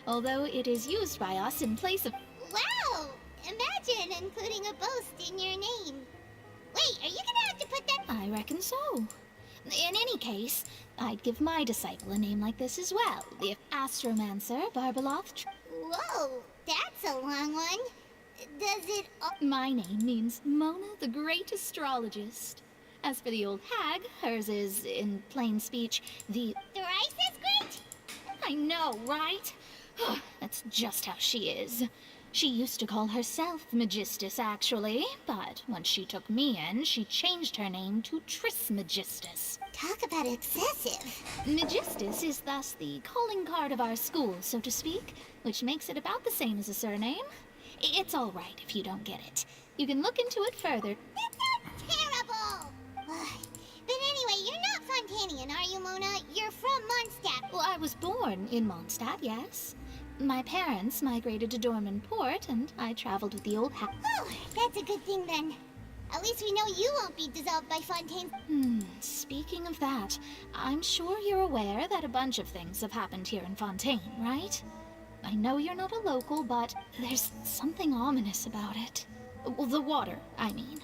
Although it is used by us in place of... Wow! Imagine including a boast in your name. Wait, are you gonna have to put that... I reckon so. In any case, I'd give my disciple a name like this as well. The Astromancer Barbaloth. Whoa, that's a long one. Does it... My name means Mona the Great Astrologist. As for the old hag, hers is, in plain speech, the... Thrice as great? I know, right? That's just how she is. She used to call herself Magistus, actually, but once she took me in, she changed her name to Trismegistus. Talk about excessive. Magistus is thus the calling card of our school, so to speak, which makes it about the same as a surname. It's all right if you don't get it. You can look into it further. That sounds terrible! But anyway, you're not Fontanian, are you, Mona? You're from Mondstadt. Well, I was born in Mondstadt, yes. My parents migrated to Dorman Port, and I traveled with the old hag. Oh, that's a good thing then. At least we know you won't be dissolved by Fontaine. Speaking of that, I'm sure you're aware that a bunch of things have happened here in Fontaine, right? I know you're not a local, but there's something ominous about it. Well, the water, I mean.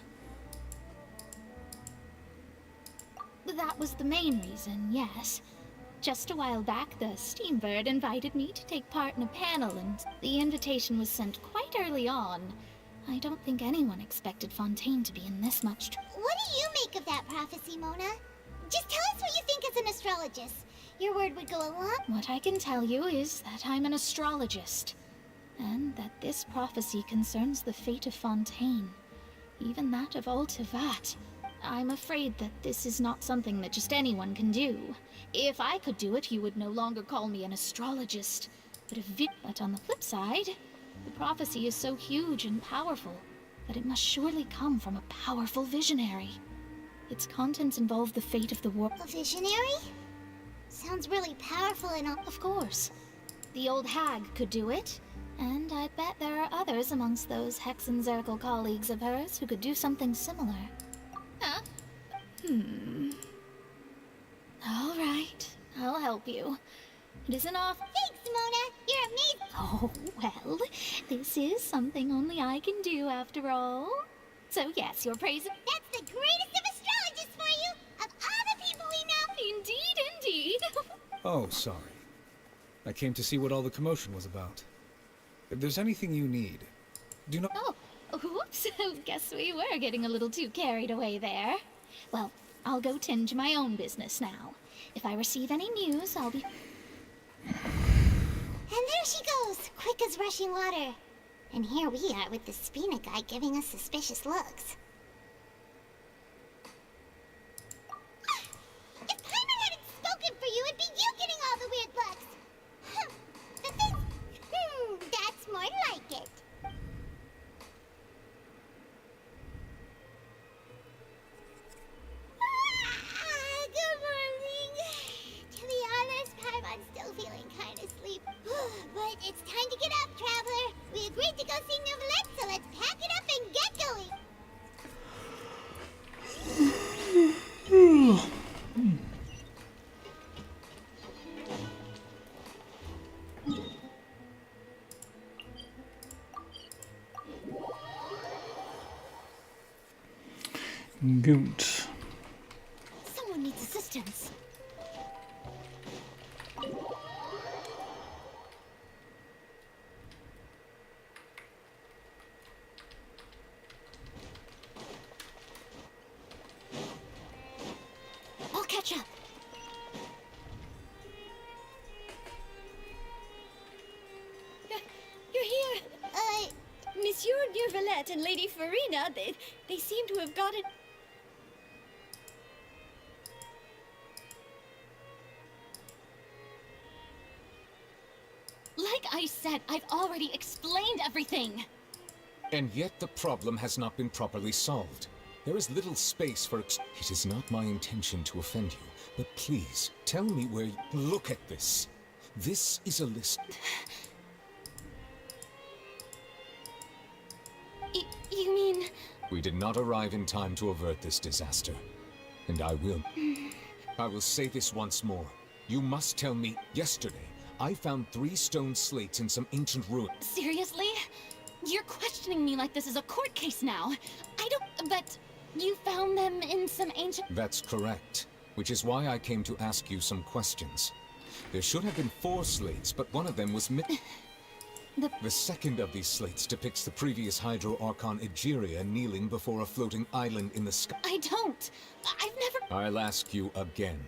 That was the main reason, yes. Just a while back, the Steambird invited me to take part in a panel, and the invitation was sent quite early on. I don't think anyone expected Fontaine to be in this much trouble. What do you make of that prophecy, Mona? Just tell us what you think as an astrologist. Your word would go a lot. What I can tell you is that I'm an astrologist, and that this prophecy concerns the fate of Fontaine, even that of Altivat. I'm afraid that this is not something that just anyone can do. If I could do it, you would no longer call me an astrologist, but on the flip side, the prophecy is so huge and powerful that it must surely come from a powerful visionary. Its contents involve the fate of the war. A visionary? Sounds really powerful and all. Of course. The old hag could do it, and I bet there are others amongst those Hexenzirkel colleagues of hers who could do something similar. Huh? All right, I'll help you. It isn't off. Thanks, Mona. You're amazing. Oh, well, this is something only I can do after all. So yes, your praise. That's the greatest of astrologists for you! Of all the people we know! Indeed, indeed. Oh, sorry. I came to see what all the commotion was about. If there's anything you need, do not... Oh, whoops. Guess we were getting a little too carried away there. Well, I'll go tend to my own business now. If I receive any news, I'll be... And there she goes, quick as rushing water. And here we are with the Spina guy giving us suspicious looks. If Paimon hadn't spoken for you, it'd be you getting all the weird looks. The thing... that's more like it. Good morning. To be honest, Paimon's still feeling kind of sleepy. But it's time to get up, traveler. We agreed to go see Nouvellette, so let's pack it up and get going. Good. Someone needs assistance. I'll catch up. You're here! Monsieur Neuvillette and Lady Farina, they seem to have gotten... Like I said, I've already explained everything. And yet the problem has not been properly solved. There is little space for It is not my intention to offend you, but please, tell me where you... Look at this. This is a list... You mean... We did not arrive in time to avert this disaster. And I will say this once more. You must tell me, yesterday, I found 3 stone slates in some ancient ruin. Seriously? You're questioning me like this is a court case now. I don't... But you found them in some ancient... That's correct. Which is why I came to ask you some questions. There should have been 4 slates, but one of them was The second of these slates depicts the previous Hydro Archon Egeria kneeling before a floating island in the sky. I don't. I've never... I'll ask you again.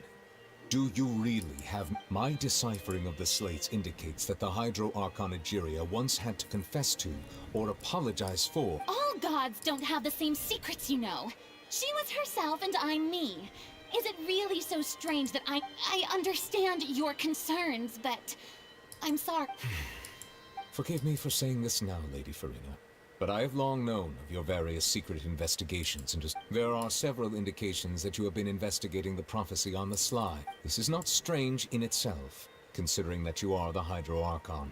Do you really have... My deciphering of the slates indicates that the Hydro Archon Egeria once had to confess to, or apologize for... All gods don't have the same secrets, you know. She was herself and I'm me. Is it really so strange that I understand your concerns, but... I'm sorry. Forgive me for saying this now, Lady Farina, but I have long known of your various secret investigations into... There are several indications that you have been investigating the prophecy on the sly. This is not strange in itself, considering that you are the Hydro Archon.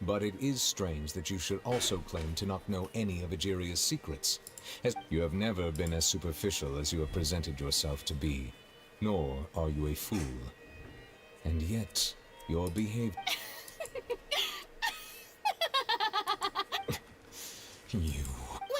But it is strange that you should also claim to not know any of Egeria's secrets, as you have never been as superficial as you have presented yourself to be, nor are you a fool. And yet, your behavior... You...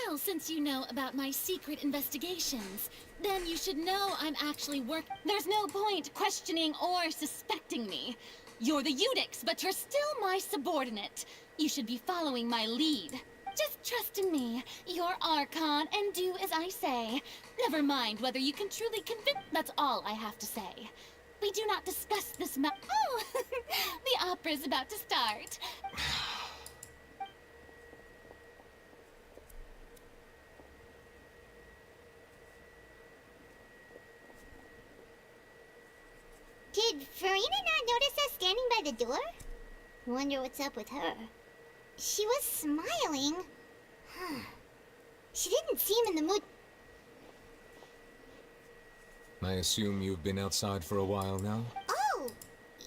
Well, since you know about my secret investigations, then you should know I'm actually There's no point questioning or suspecting me. You're the Eudix, but you're still my subordinate. You should be following my lead. Just trust in me. You're Archon, and do as I say. Never mind whether you can truly convince... That's all I have to say. We do not discuss this Oh! The opera's about to start. Did Farina not notice us standing by the door? Wonder what's up with her. She was smiling. She didn't seem in the mood. I assume you've been outside for a while now? Oh!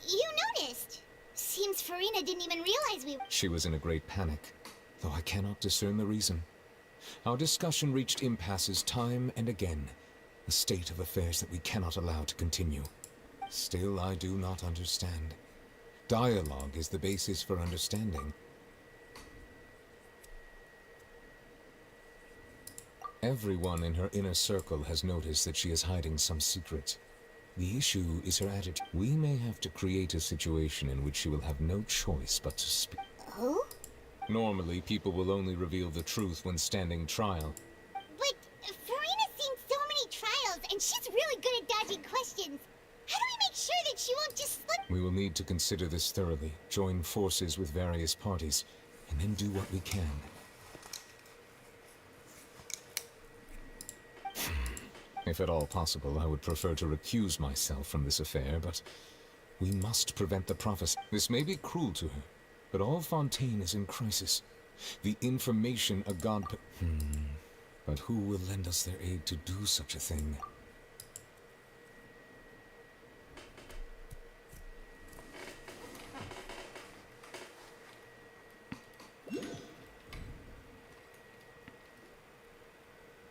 You noticed! Seems Farina didn't even realize we... She was in a great panic, though I cannot discern the reason. Our discussion reached impasses time and again, a state of affairs that we cannot allow to continue. Still, I do not understand. Dialogue is the basis for understanding. Everyone in her inner circle has noticed that she is hiding some secret. The issue is her attitude. We may have to create a situation in which she will have no choice but to speak. Oh? Normally, people will only reveal the truth when standing trial. But Farina's seen so many trials, and she's really good at dodging questions. How do we make sure that she won't just slip? We will need to consider this thoroughly, join forces with various parties, and then do what we can. If at all possible, I would prefer to recuse myself from this affair, but we must prevent the prophecy. This may be cruel to her, but all Fontaine is in crisis. The information a god... But who will lend us their aid to do such a thing?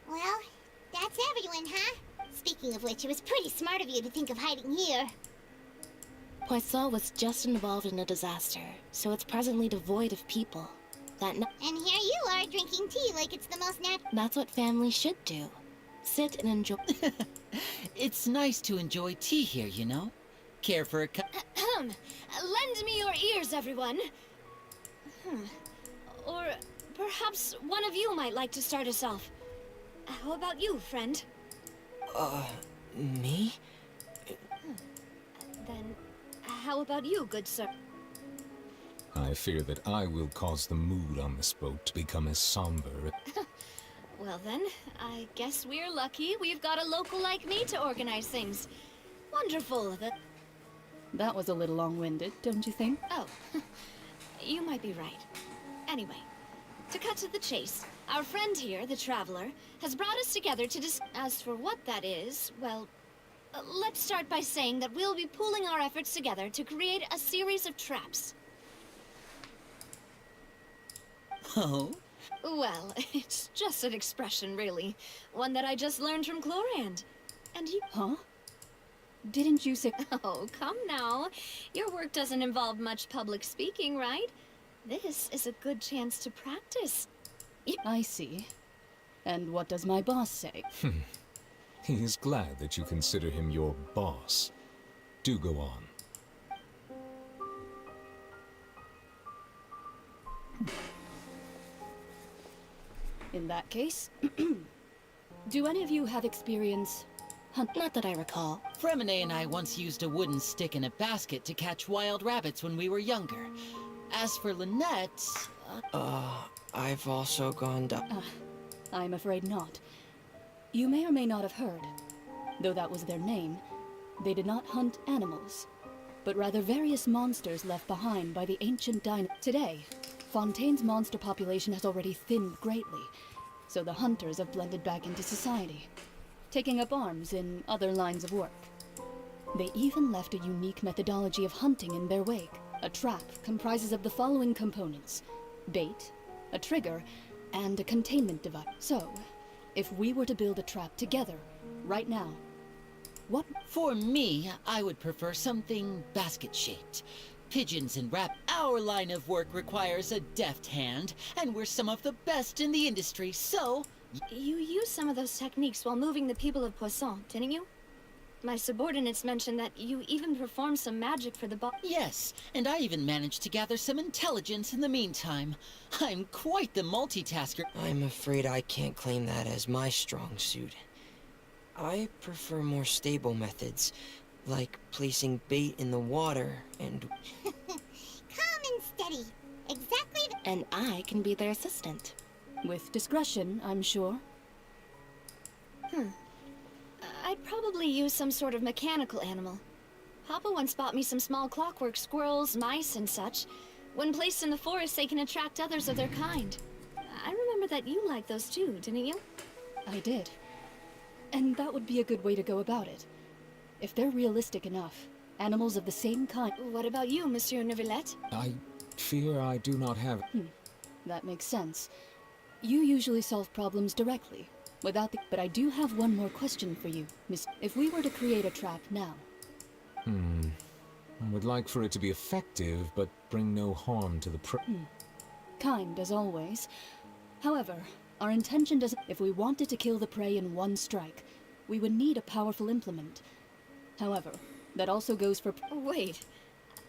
Well, that's everyone, huh? Speaking of which, it was pretty smart of you to think of hiding here. Poisson was just involved in a disaster, so it's presently devoid of people. And here you are drinking tea like it's the most That's what families should do. Sit and enjoy. It's nice to enjoy tea here, you know? Care for a cup? Lend me your ears, everyone. Or perhaps one of you might like to start us off. How about you, friend? Me? Then, how about you, good sir? I fear that I will cause the mood on this boat to become as somber. Well then, I guess we're lucky we've got a local like me to organize things. Wonderful. That was a little long-winded, don't you think? Oh, you might be right. Anyway, to cut to the chase, our friend here, the Traveler, has brought us together to As for what that is, well, let's start by saying that we'll be pooling our efforts together to create a series of traps. Oh? Well, it's just an expression, really. One that I just learned from Chlorand. And you... Huh? Didn't you say... Oh, come now. Your work doesn't involve much public speaking, right? This is a good chance to practice. I see. And what does my boss say? He is glad that you consider him your boss. Do go on. In that case, do any of you have experience Not that I recall. Fremine and I once used a wooden stick in a basket to catch wild rabbits when we were younger. As for Lynette... I've also gone down. I'm afraid not. You may or may not have heard, though that was their name, they did not hunt animals, but rather various monsters left behind by the ancient dinosaurs. Today, Fontaine's monster population has already thinned greatly, so the hunters have blended back into society, taking up arms in other lines of work. They even left a unique methodology of hunting in their wake. A trap comprises of the following components: bait, a trigger, and a containment device. So, if we were to build a trap together, right now, what? For me, I would prefer something basket-shaped. Pigeons and wrap. Our line of work requires a deft hand, and we're some of the best in the industry, so... You used some of those techniques while moving the people of Poisson, didn't you? My subordinates mentioned that you even performed some magic for the boss. Yes, and I even managed to gather some intelligence in the meantime. I'm quite the multitasker. I'm afraid I can't claim that as my strong suit. I prefer more stable methods, like placing bait in the water and... Calm and steady. Exactly the... And I can be their assistant. With discretion, I'm sure. I'd probably use some sort of mechanical animal. Papa once bought me some small clockwork squirrels, mice, and such. When placed in the forest, they can attract others of their kind. I remember that you liked those too, didn't you? I did. And that would be a good way to go about it. If they're realistic enough, animals of the same kind... What about you, Monsieur Neuvillette? I fear I do not have... That makes sense. You usually solve problems directly, without the... But I do have one more question for you, Miss... If we were to create a trap now... I would like for it to be effective, but bring no harm to the Kind, as always. However, Our intention doesn't... If we wanted to kill the prey in one strike, we would need a powerful implement. However, that also goes for... Wait,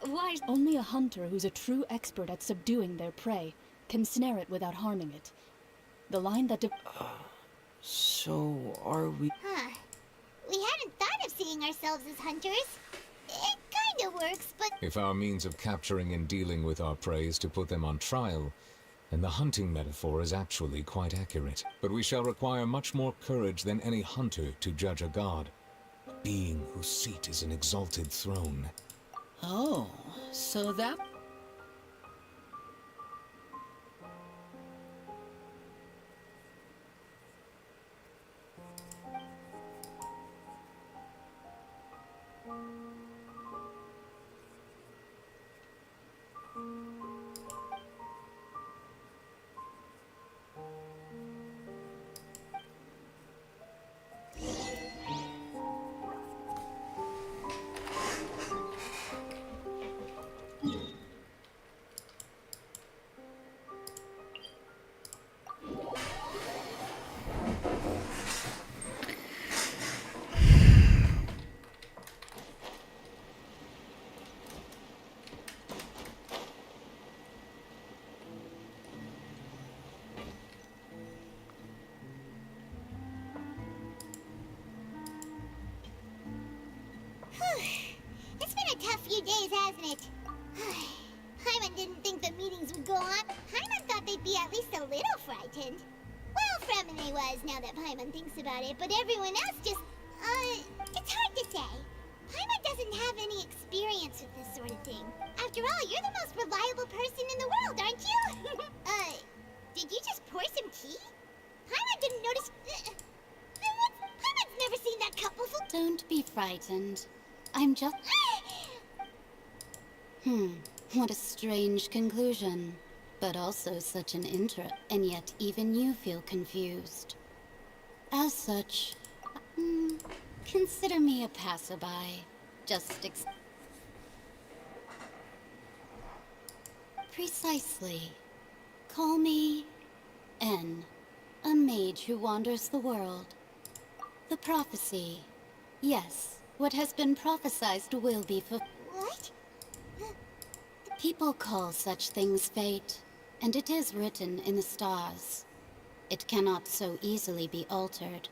why... Only a hunter who's a true expert at subduing their prey can snare it without harming it. The line that... So, are we... Huh. We hadn't thought of seeing ourselves as hunters. It kinda works, but... If our means of capturing and dealing with our prey is to put them on trial, then the hunting metaphor is actually quite accurate. But we shall require much more courage than any hunter to judge a god. A being whose seat is an exalted throne. Oh, so that... It's been a tough few days, hasn't it? Paimon didn't think the meetings would go on. Paimon thought they'd be at least a little frightened. Well, Fremine was, now that Paimon thinks about it, but everyone else just... it's hard to say. Paimon doesn't have any experience with this sort of thing. After all, you're the most reliable person in the world, aren't you? Did you just pour some tea? Paimon didn't notice... Paimon's never seen that cup before. Don't be frightened. I'm just... What a strange conclusion. But also such an and yet even you feel confused. As such, consider me a passerby. Just Precisely. Call me N, a mage who wanders the world. The prophecy. Yes, what has been prophesied will be for... What? People call such things fate, and it is written in the stars. It cannot so easily be altered.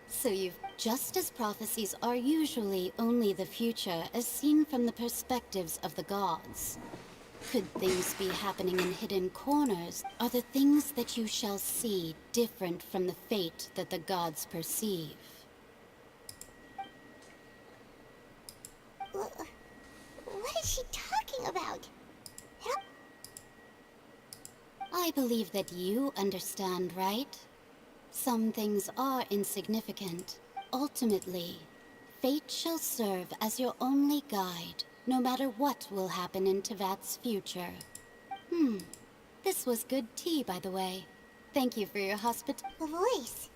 So you've... Just as prophecies are usually only the future as seen from the perspectives of the gods. Could things be happening in hidden corners? Are the things that you shall see different from the fate that the gods perceive? What is she talking about? I believe that you understand, right? Some things are insignificant. Ultimately, fate shall serve as your only guide, no matter what will happen in Tevat's future. This was good tea, by the way. Thank you for your voice.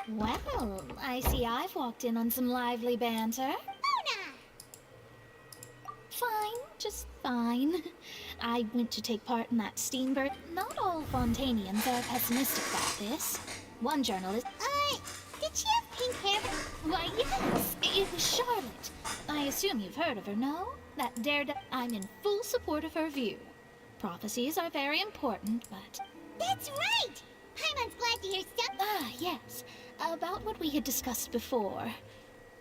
Well, I see I've walked in on some lively banter. Mona! Fine, just fine. I went to take part in that steamboat. Not all Fontanians are pessimistic about this. One journalist... did she have pink hair? Why, yes, it was Charlotte. I assume you've heard of her, no? That daredevil... I'm in full support of her view. Prophecies are very important, but... That's right! Paimon's glad to hear stuff. Yes. About what we had discussed before.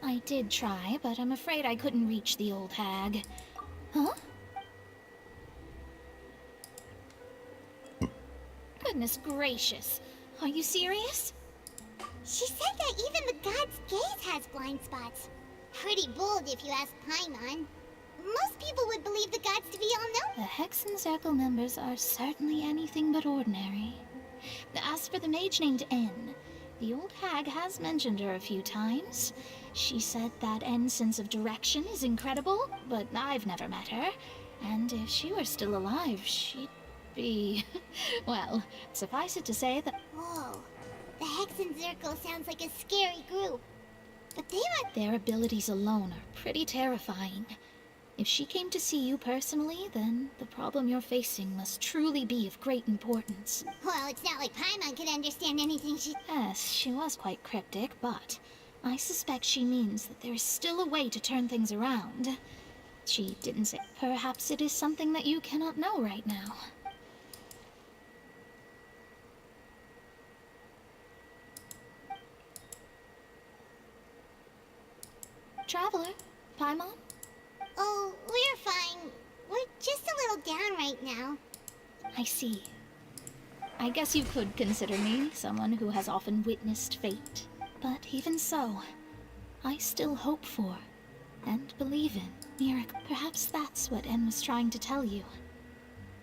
I did try, but I'm afraid I couldn't reach the old hag. Huh? Goodness gracious. Are you serious? She said that even the god's gaze has blind spots. Pretty bold if you ask Paimon. Most people would believe the gods to be all-knowing. The Hex and Circle members are certainly anything but ordinary. As for the mage named N, the old hag has mentioned her a few times. She said that N's sense of direction is incredible, but I've never met her. And if she were still alive, she'd be... well, suffice it to say that... Whoa. The Hex and Zirkel sounds like a scary group. But they must... Their abilities alone are pretty terrifying. If she came to see you personally, then the problem you're facing must truly be of great importance. Well, it's not like Paimon could understand anything she... Yes, she was quite cryptic, but I suspect she means that there is still a way to turn things around. She didn't say. Perhaps it is something that you cannot know right now. Traveler, Paimon? Oh, we're fine. We're just a little down right now. I see. I guess you could consider me someone who has often witnessed fate. But even so, I still hope for and believe in miracle. Perhaps that's what N was trying to tell you.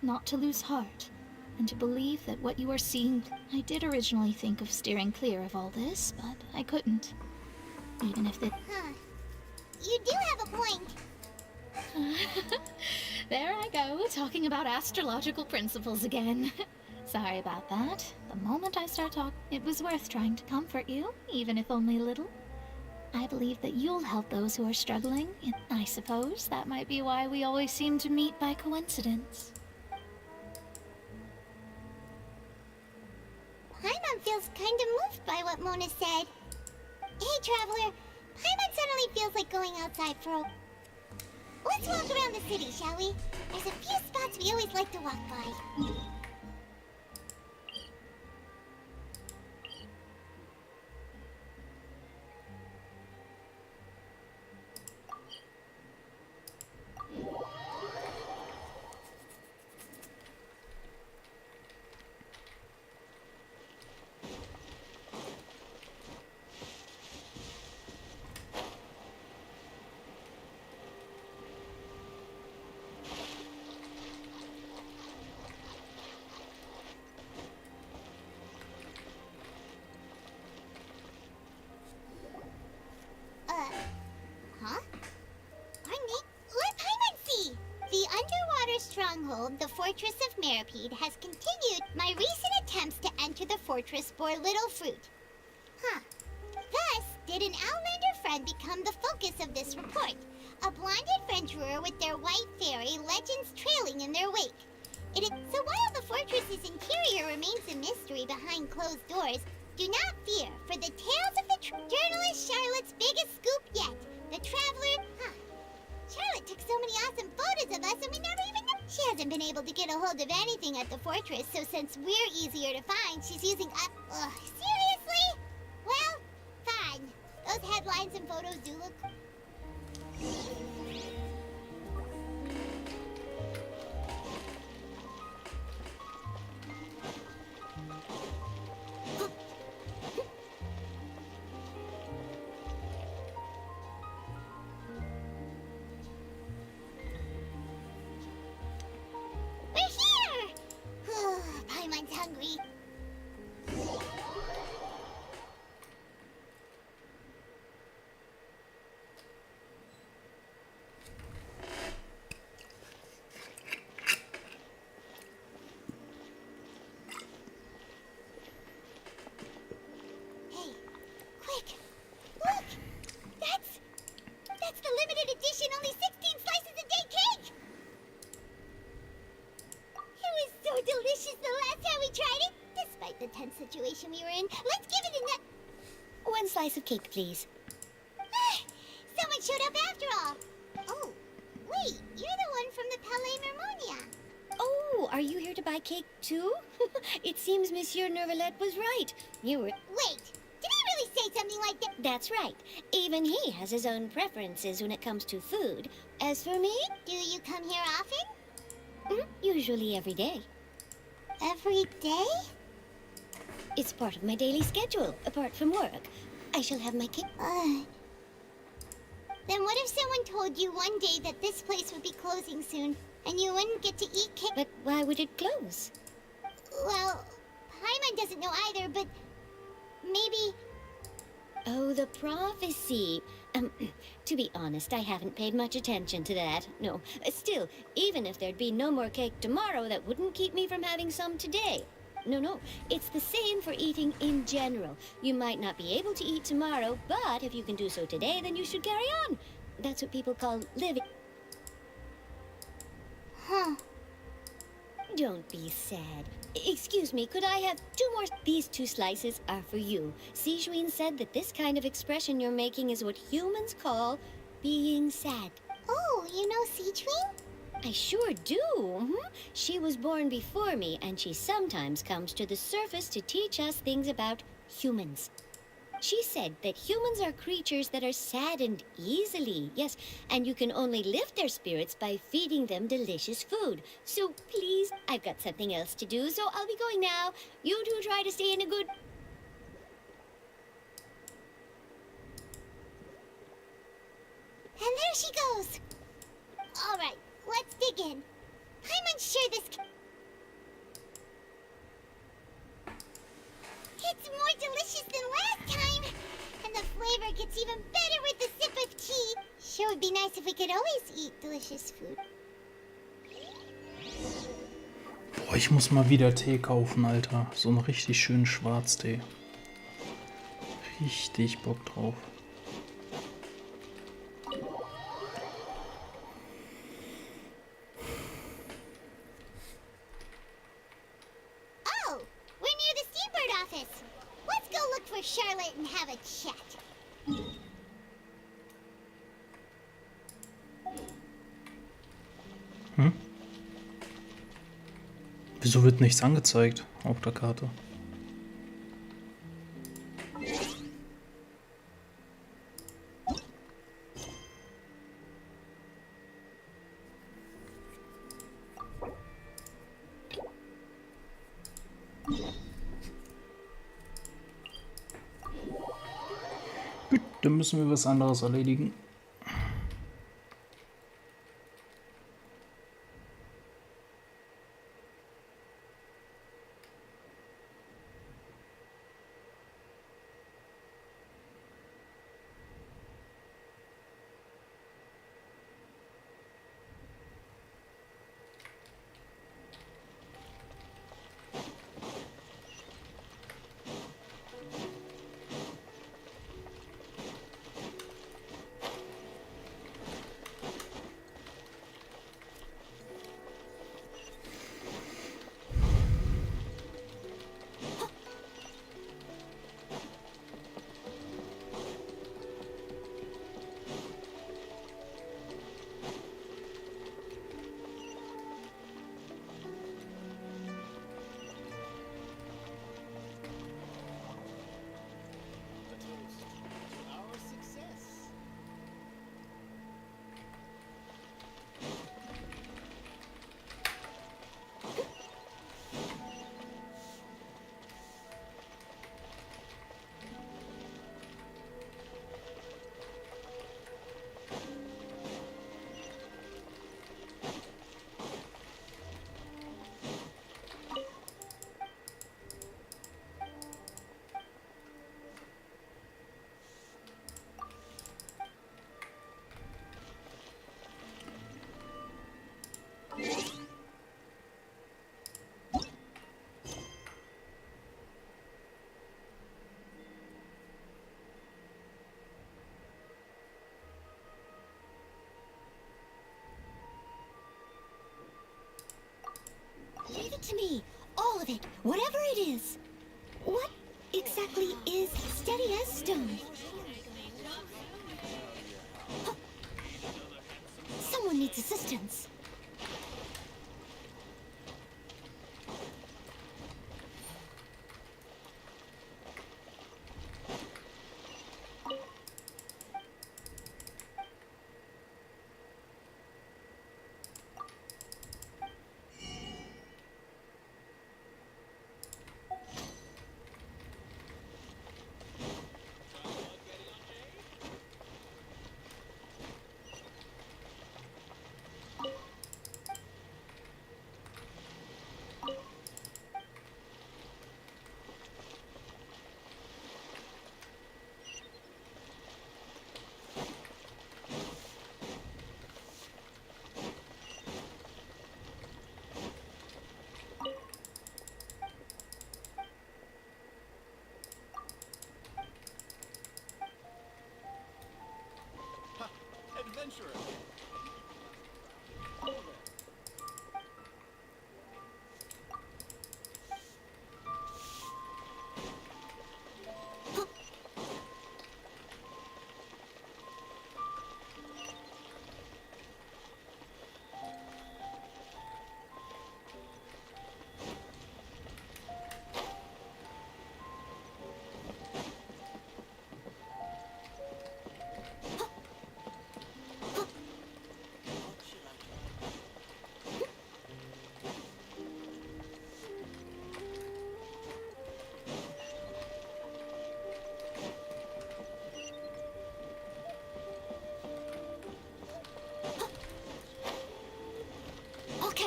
Not to lose heart, and to believe that what you are seeing... I did originally think of steering clear of all this, but I couldn't. Even if the... Huh. You do have a point. There I go, talking about astrological principles again. Sorry about that. The moment I start talking, it was worth trying to comfort you, even if only a little. I believe that you'll help those who are struggling, and I suppose that might be why we always seem to meet by coincidence. Paimon feels kind of moved by what Mona said. Hey, Traveler. Paimon suddenly feels like going outside for a... Let's walk around the city, shall we? There's a few spots we always like to walk by. Huh? Pardon me? Let Paimon see! The underwater stronghold, the Fortress of Meripede, has continued my recent attempts to enter the fortress bore little fruit. Huh. Thus, did an Outlander friend become the focus of this report? A blind adventurer with their white fairy legends trailing in their wake. So while the fortress's interior remains a mystery behind closed doors, do not fear, for the tales of the journalist Charlotte's biggest scoop yet. The Traveler... Huh. Charlotte took so many awesome photos of us and we never even knew. She hasn't been able to get a hold of anything at the fortress, so since we're easier to find, she's using us... seriously? Well, fine. Those headlines and photos do look... Paimon's hungry. Hey, quick! Look! That's the limited edition, only 16 slices a day cake! It was so delicious the last time we tried it. Despite the tense situation we were in, let's give it a... One slice of cake, please. Someone showed up after all. Oh, wait, you're the one from the Palais Mermonia. Oh, are you here to buy cake too? It seems Monsieur Nervalet was right. You were... Wait, did he really say something like that? That's right. Even he has his own preferences when it comes to food. As for me... Do you come here often? Usually every day. Every day? It's part of my daily schedule, apart from work. I shall have my cake... Then what if someone told you one day that this place would be closing soon, and you wouldn't get to eat cake? But why would it close? Well, Paimon doesn't know either, but maybe... Oh, the prophecy. To be honest, I haven't paid much attention to that. No. Still, even if there'd be no more cake tomorrow, that wouldn't keep me from having some today. No. It's the same for eating in general. You might not be able to eat tomorrow, but if you can do so today, then you should carry on. That's what people call living. Huh. Don't be sad. Excuse me, could I have 2 more? These 2 slices are for you. Sijuin said that this kind of expression you're making is what humans call being sad. Oh, you know Sijuin? I sure do. She was born before me, and she sometimes comes to the surface to teach us things about humans. She said that humans are creatures that are saddened easily, yes, and you can only lift their spirits by feeding them delicious food. So please, I've got something else to do, so I'll be going now. You two try to stay in a good... And there she goes. All right, let's dig in. I'm unsure this... It's more delicious than last time. And the flavor gets even better with a sip of tea. Sure would be nice if we could always eat delicious food. Boah, ich muss mal wieder Tee kaufen, Alter. So einen richtig schönen Schwarztee. Richtig Bock drauf. Oh, we're near the Seabird office. Let's go look for Charlotte and have a chat. Wieso wird nichts angezeigt auf der Karte? Gut, dann müssen wir was anderes erledigen. Leave it to me. All of it. Whatever it is. What exactly is steady as stone? Huh. Someone needs assistance.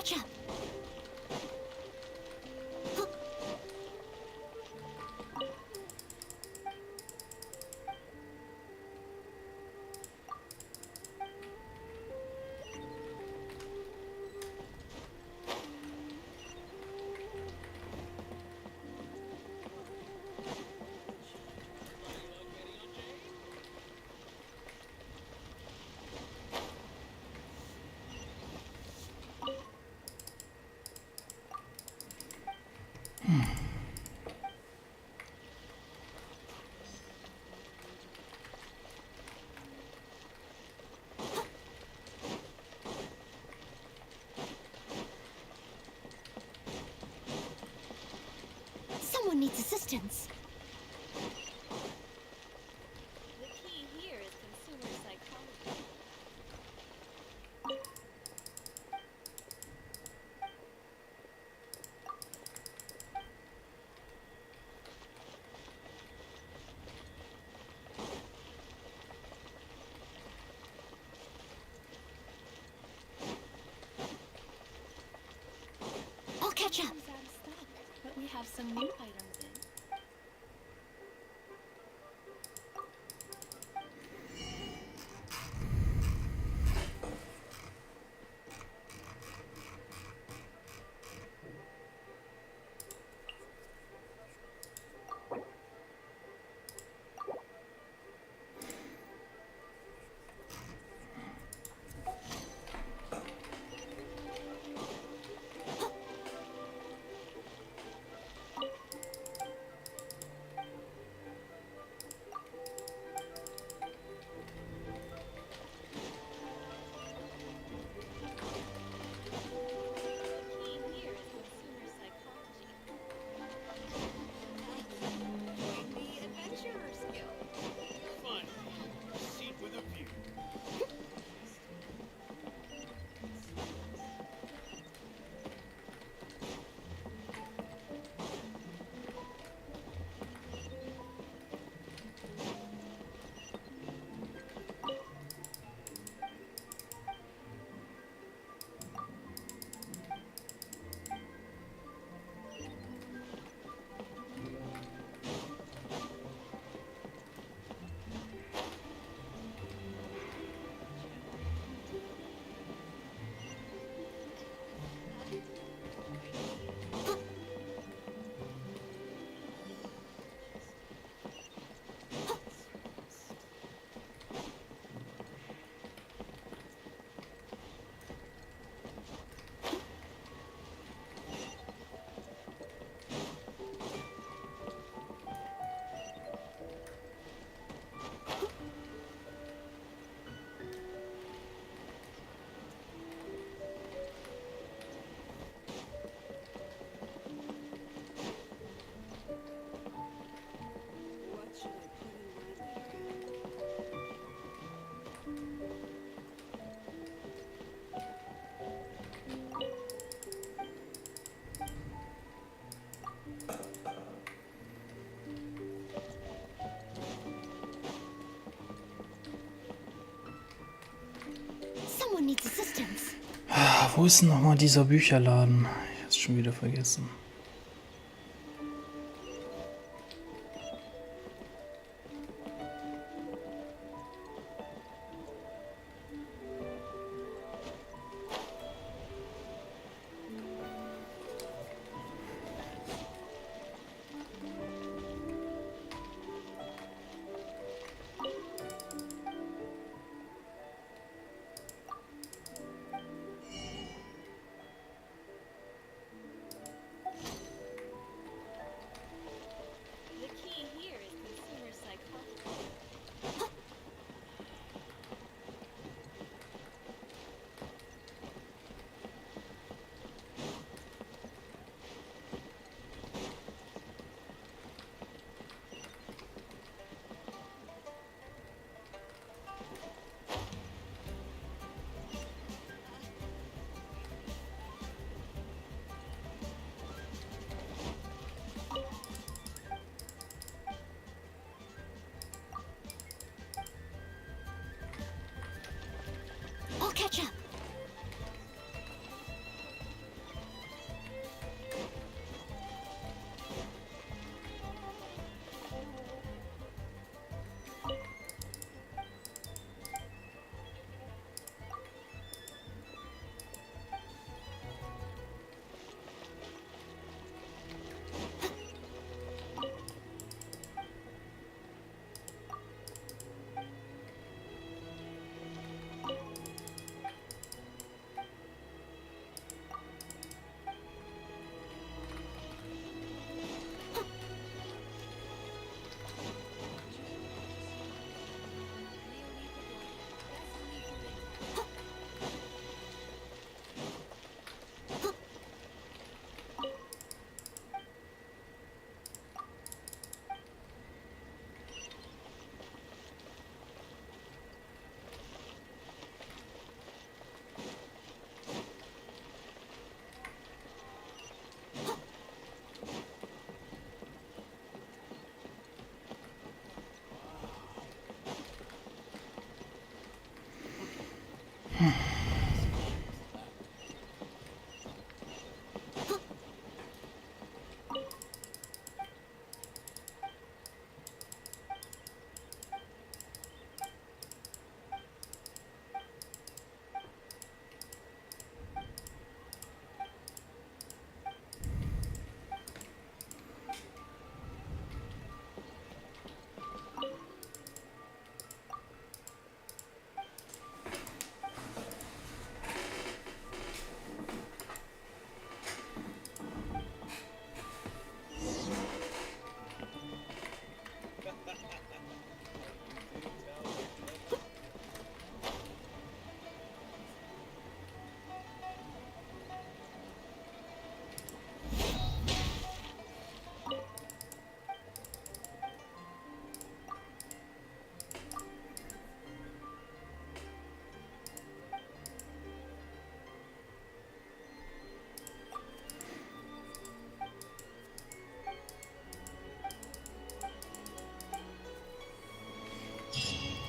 catch up. Someone needs assistance. The key here is consumer psychology. I'll catch up. Out of stock, but we have some new items in. Someone needs assistance. Wo ist denn nochmal dieser Bücherladen? Ich hab's schon wieder vergessen.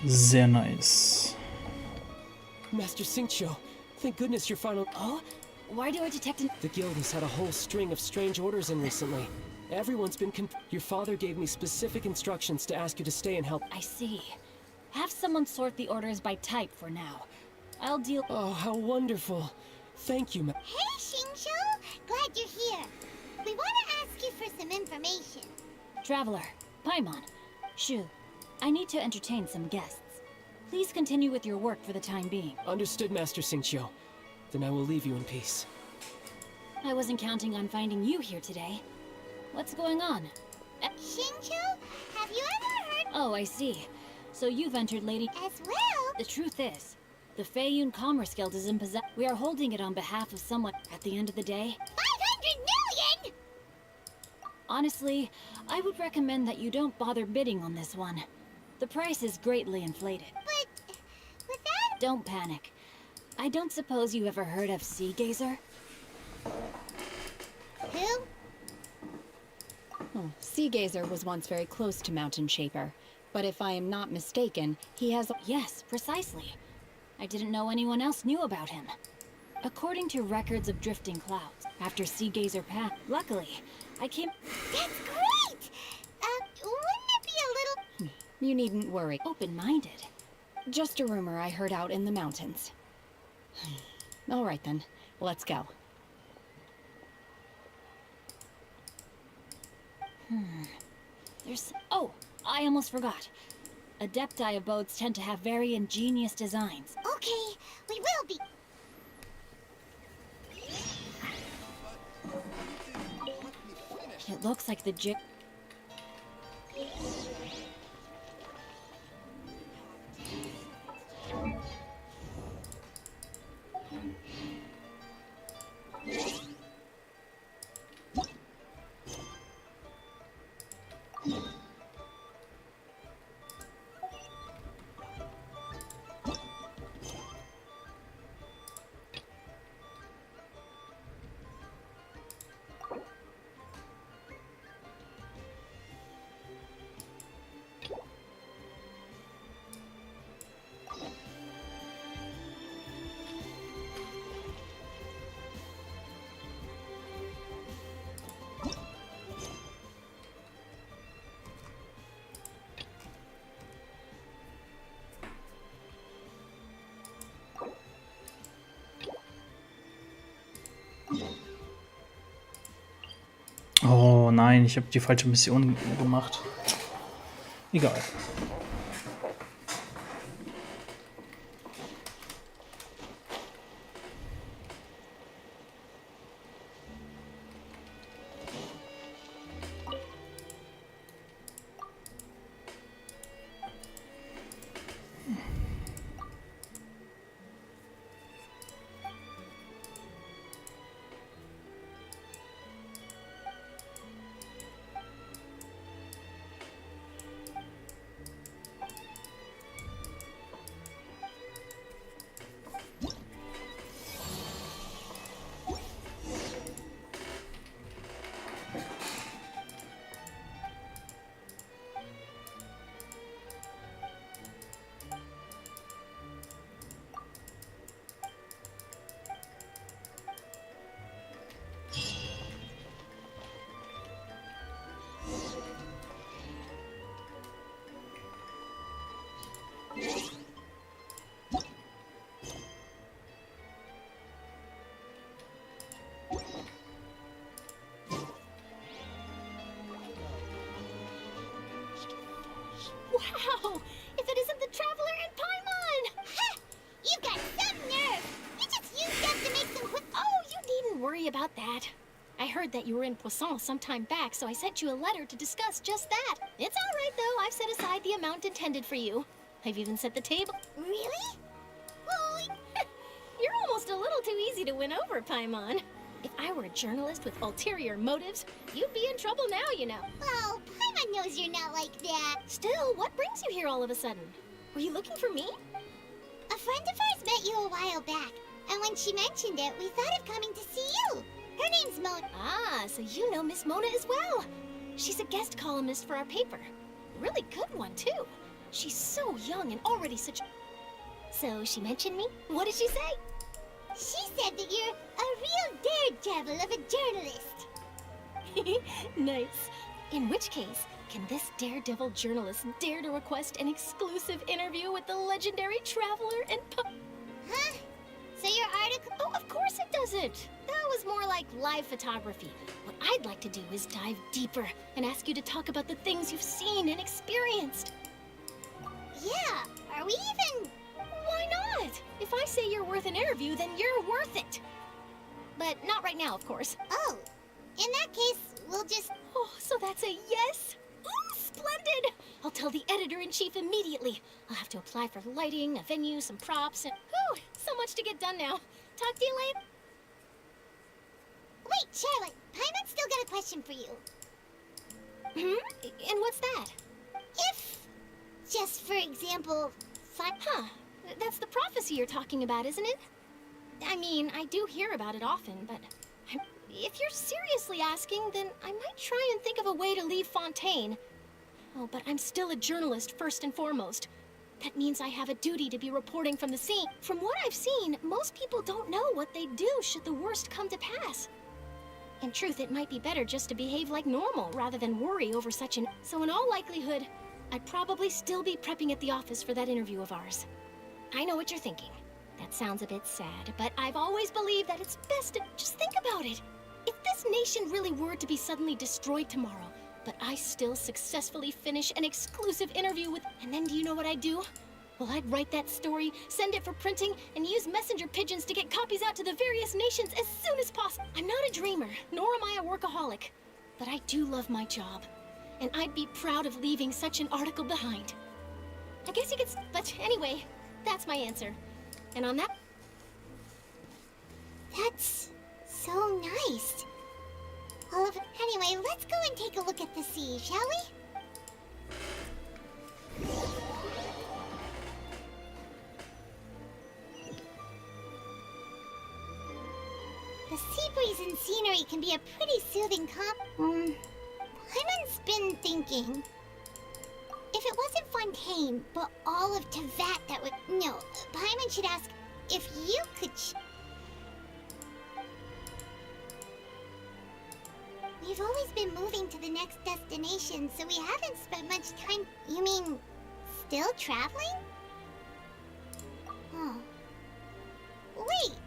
Sehr nice. Master Xingqiu, thank goodness you're finally. Oh? Why do I detect an. The guild has had a whole string of strange orders in recently. Everyone's been Your father gave me specific instructions to ask you to stay and help. I see. Have someone sort the orders by type for now. I'll deal. Oh, how wonderful. Thank you, Hey, Xingqiu! Glad you're here. We want to ask you for some information. Traveler, Paimon, Shu, I need to entertain some guests. Please continue with your work for the time being. Understood, Master Xingqiu. Then I will leave you in peace. I wasn't counting on finding you here today. What's going on? Xingqiu, have you ever heard? Oh, I see. So you've entered Lady... As well? The truth is, the Feiyun Commerce Guild is in possession. We are holding it on behalf of someone. At the end of the day... 500 million! Honestly, I would recommend that you don't bother bidding on this one. The price is greatly inflated. But... with that... Don't panic. I don't suppose you ever heard of Sea Gazer? Who? Oh, Sea Gazer was once very close to Mountain Shaper. But if I am not mistaken, he has... Yes, precisely. I didn't know anyone else knew about him. According to records of drifting clouds, after Sea Gazer passed, luckily, I came... That's great! Wouldn't it be a little... You needn't worry. Open-minded. Just a rumor I heard out in the mountains. All right then, let's go. There's... Oh, I almost forgot. Adepti abodes tend to have very ingenious designs. Okay, we will be... It looks like the jig... Oh nein, ich habe die falsche Mission gemacht. Egal. Wow! If it isn't the Traveler and Paimon! Ha! You've got some nerve! You just used that to make some quick... Oh, you needn't worry about that. I heard that you were in Poisson some time back, so I sent you a letter to discuss just that. It's all right, though. I've set aside the amount intended for you. I've even set the table. Really? You're almost a little too easy to win over, Paimon. If I were a journalist with ulterior motives, you'd be in trouble now, you know. Well, Paimon knows you're not like that. Still, what brings you here all of a sudden? Were you looking for me? A friend of ours met you a while back, and when she mentioned it, we thought of coming to see you. Her name's Mona. Ah, so you know Miss Mona as well. She's a guest columnist for our paper. Really good one, too. She's so young and already such... So she mentioned me? What did she say? She said that you're a real daredevil of a journalist. Nice. In which case, can this daredevil journalist dare to request an exclusive interview with the legendary traveler and Huh? So your article... Oh, of course it doesn't. That was more like live photography. What I'd like to do is dive deeper and ask you to talk about the things you've seen and experienced. Yeah, are we even... Why not? If I say you're worth an interview, then you're worth it. But not right now, of course. Oh, in that case, we'll just... Oh, so that's a yes? Ooh, splendid! I'll tell the editor-in-chief immediately. I'll have to apply for lighting, a venue, some props, and... Whew, so much to get done now. Talk to you later. Wait, Charlotte, Paimon's still got a question for you. And what's that? If, just for example, Huh, that's the prophecy you're talking about, isn't it? I mean, I do hear about it often, but... If you're seriously asking, then I might try and think of a way to leave Fontaine. Oh, but I'm still a journalist first and foremost. That means I have a duty to be reporting from the scene. From what I've seen, most people don't know what they'd do should the worst come to pass. In truth, it might be better just to behave like normal rather than worry over such an... So in all likelihood, I'd probably still be prepping at the office for that interview of ours. I know what you're thinking. That sounds a bit sad, but I've always believed that it's best to... Just think about it. If this nation really were to be suddenly destroyed tomorrow, but I still successfully finish an exclusive interview with... And then do you know what I'd do? Well, I'd write that story, send it for printing, and use messenger pigeons to get copies out to the various nations as soon as possible. I'm not a dreamer, nor am I a workaholic, but I do love my job, and I'd be proud of leaving such an article behind. I guess you could... But anyway, that's my answer. And on that... That's so nice. All of it. Anyway, let's go and take a look at the sea, shall we? The sea breeze and scenery can be a pretty soothing Paimon's been thinking. If it wasn't Fontaine, but all of Tevat that would... No, Paimon should ask if you could... We've always been moving to the next destination, so we haven't spent much time... You mean, still traveling? Oh. Wait!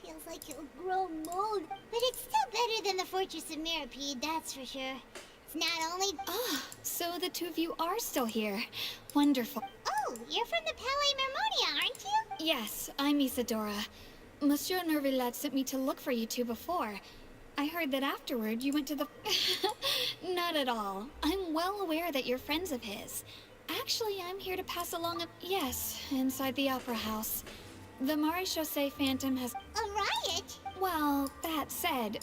Feels like it'll grow mold, but it's still better than the Fortress of Meripede, that's for sure. It's not only... So the two of you are still here. Wonderful. Oh, you're from the Palais Mermonia, aren't you? Yes, I'm Isadora. Monsieur Nervillet sent me to look for you two before. I heard that afterward you went to the... Not at all. I'm well aware that you're friends of his. Actually, I'm here to pass along a... Yes, inside the Opera House. The Maréchaussée Phantom has... A riot? Well, that said,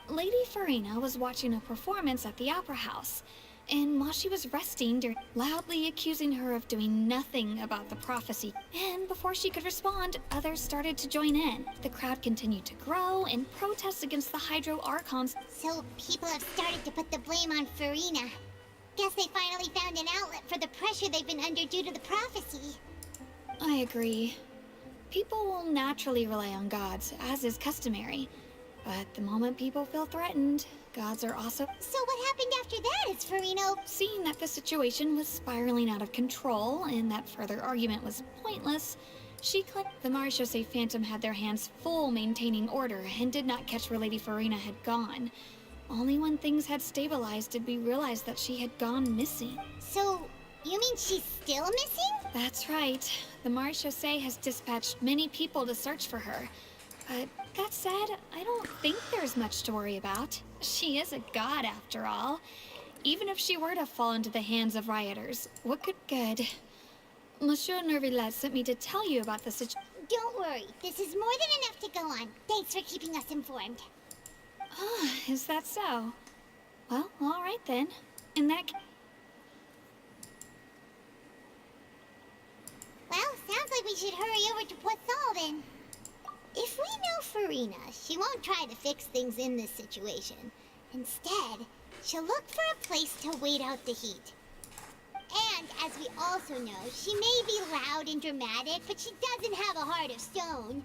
Lady Farina was watching a performance at the Opera House. And while she was resting, they're loudly accusing her of doing nothing about the prophecy. And before she could respond, others started to join in. The crowd continued to grow and protest against the Hydro Archons. So people have started to put the blame on Farina. Guess they finally found an outlet for the pressure they've been under due to the prophecy. I agree. People will naturally rely on gods, as is customary. But the moment people feel threatened, gods are also... So what happened after that, is Farina... Seeing that the situation was spiraling out of control and that further argument was pointless, she clicked. The Maréchaussée Phantom had their hands full maintaining order and did not catch where Lady Farina had gone. Only when things had stabilized did we realize that she had gone missing. So, you mean she's still missing? That's right. The Maréchaussée has dispatched many people to search for her. But that said, I don't think there's much to worry about. She is a god after all. Even if she were to fall into the hands of rioters, what could... Good. Monsieur Nervillet sent me to tell you about the situation. Don't worry. This is more than enough to go on. Thanks for keeping us informed. Oh, is that so? Well, all right then. In that Well, sounds like we should hurry over to Poisson then. If we know Farina, she won't try to fix things in this situation. Instead, she'll look for a place to wait out the heat. And, as we also know, she may be loud and dramatic, but she doesn't have a heart of stone.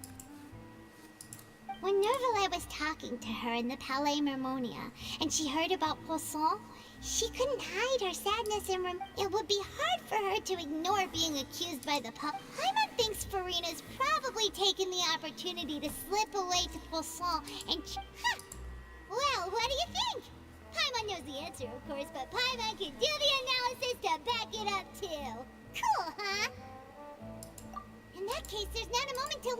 When Nervalet was talking to her in the Palais Mermonia, and she heard about Poisson, she couldn't hide her sadness and it would be hard for her to ignore being accused by the pup. Paimon thinks Farina's probably taken the opportunity to slip away to Poisson and Well, what do you think? Paimon knows the answer, of course, but Paimon can do the analysis to back it up, too. Cool, huh? In that case, there's not a moment to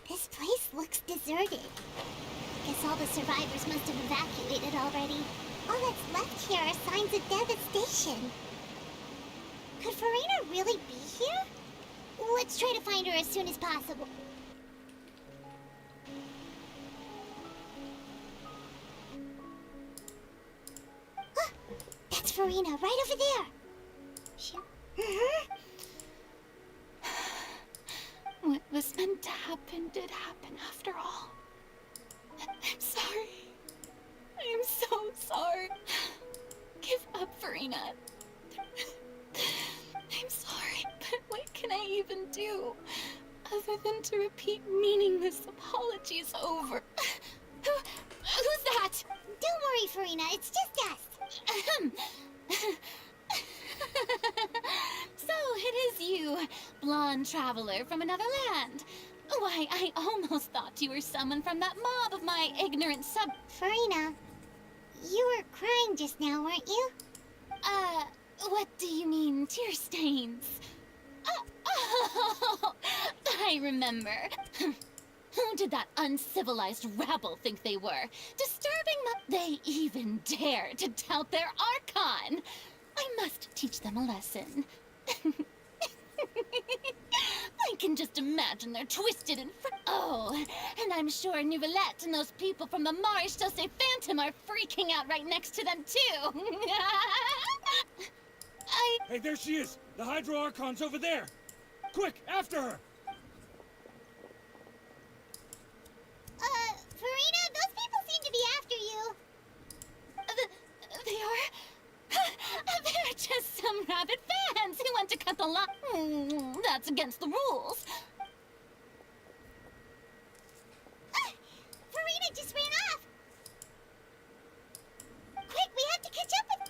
This place looks deserted. Guess all the survivors must have evacuated already. All that's left here are signs of devastation. Could Farina really be here? Let's try to find her as soon as possible. Ah, that's Farina, right over there. what was meant to happen did happen after all. I'm sorry. I am so sorry. Give up, Farina. I'm sorry, but what can I even do other than to repeat meaningless apologies over? Who's that? Don't worry, Farina. It's just us. So it is you, blonde traveler from another land. Why, I almost thought you were someone from that mob of my ignorant Farina, you were crying just now, weren't you? What do you mean, tear stains? Oh, I remember. Who did that uncivilized rabble think they were? Disturbing They even dare to tout their Archon! I must teach them a lesson. I can just imagine their twisted and Oh, and I'm sure Nouvellette and those people from the Marish Chaussee Phantom are freaking out right next to them, too. Hey, there she is! The Hydro Archon's over there! Quick, after her! Farina, those people seem to be after you. They are? They're just some rabid fans who want to cut the line. That's against the rules. Farina just ran off. Quick, we have to catch up with...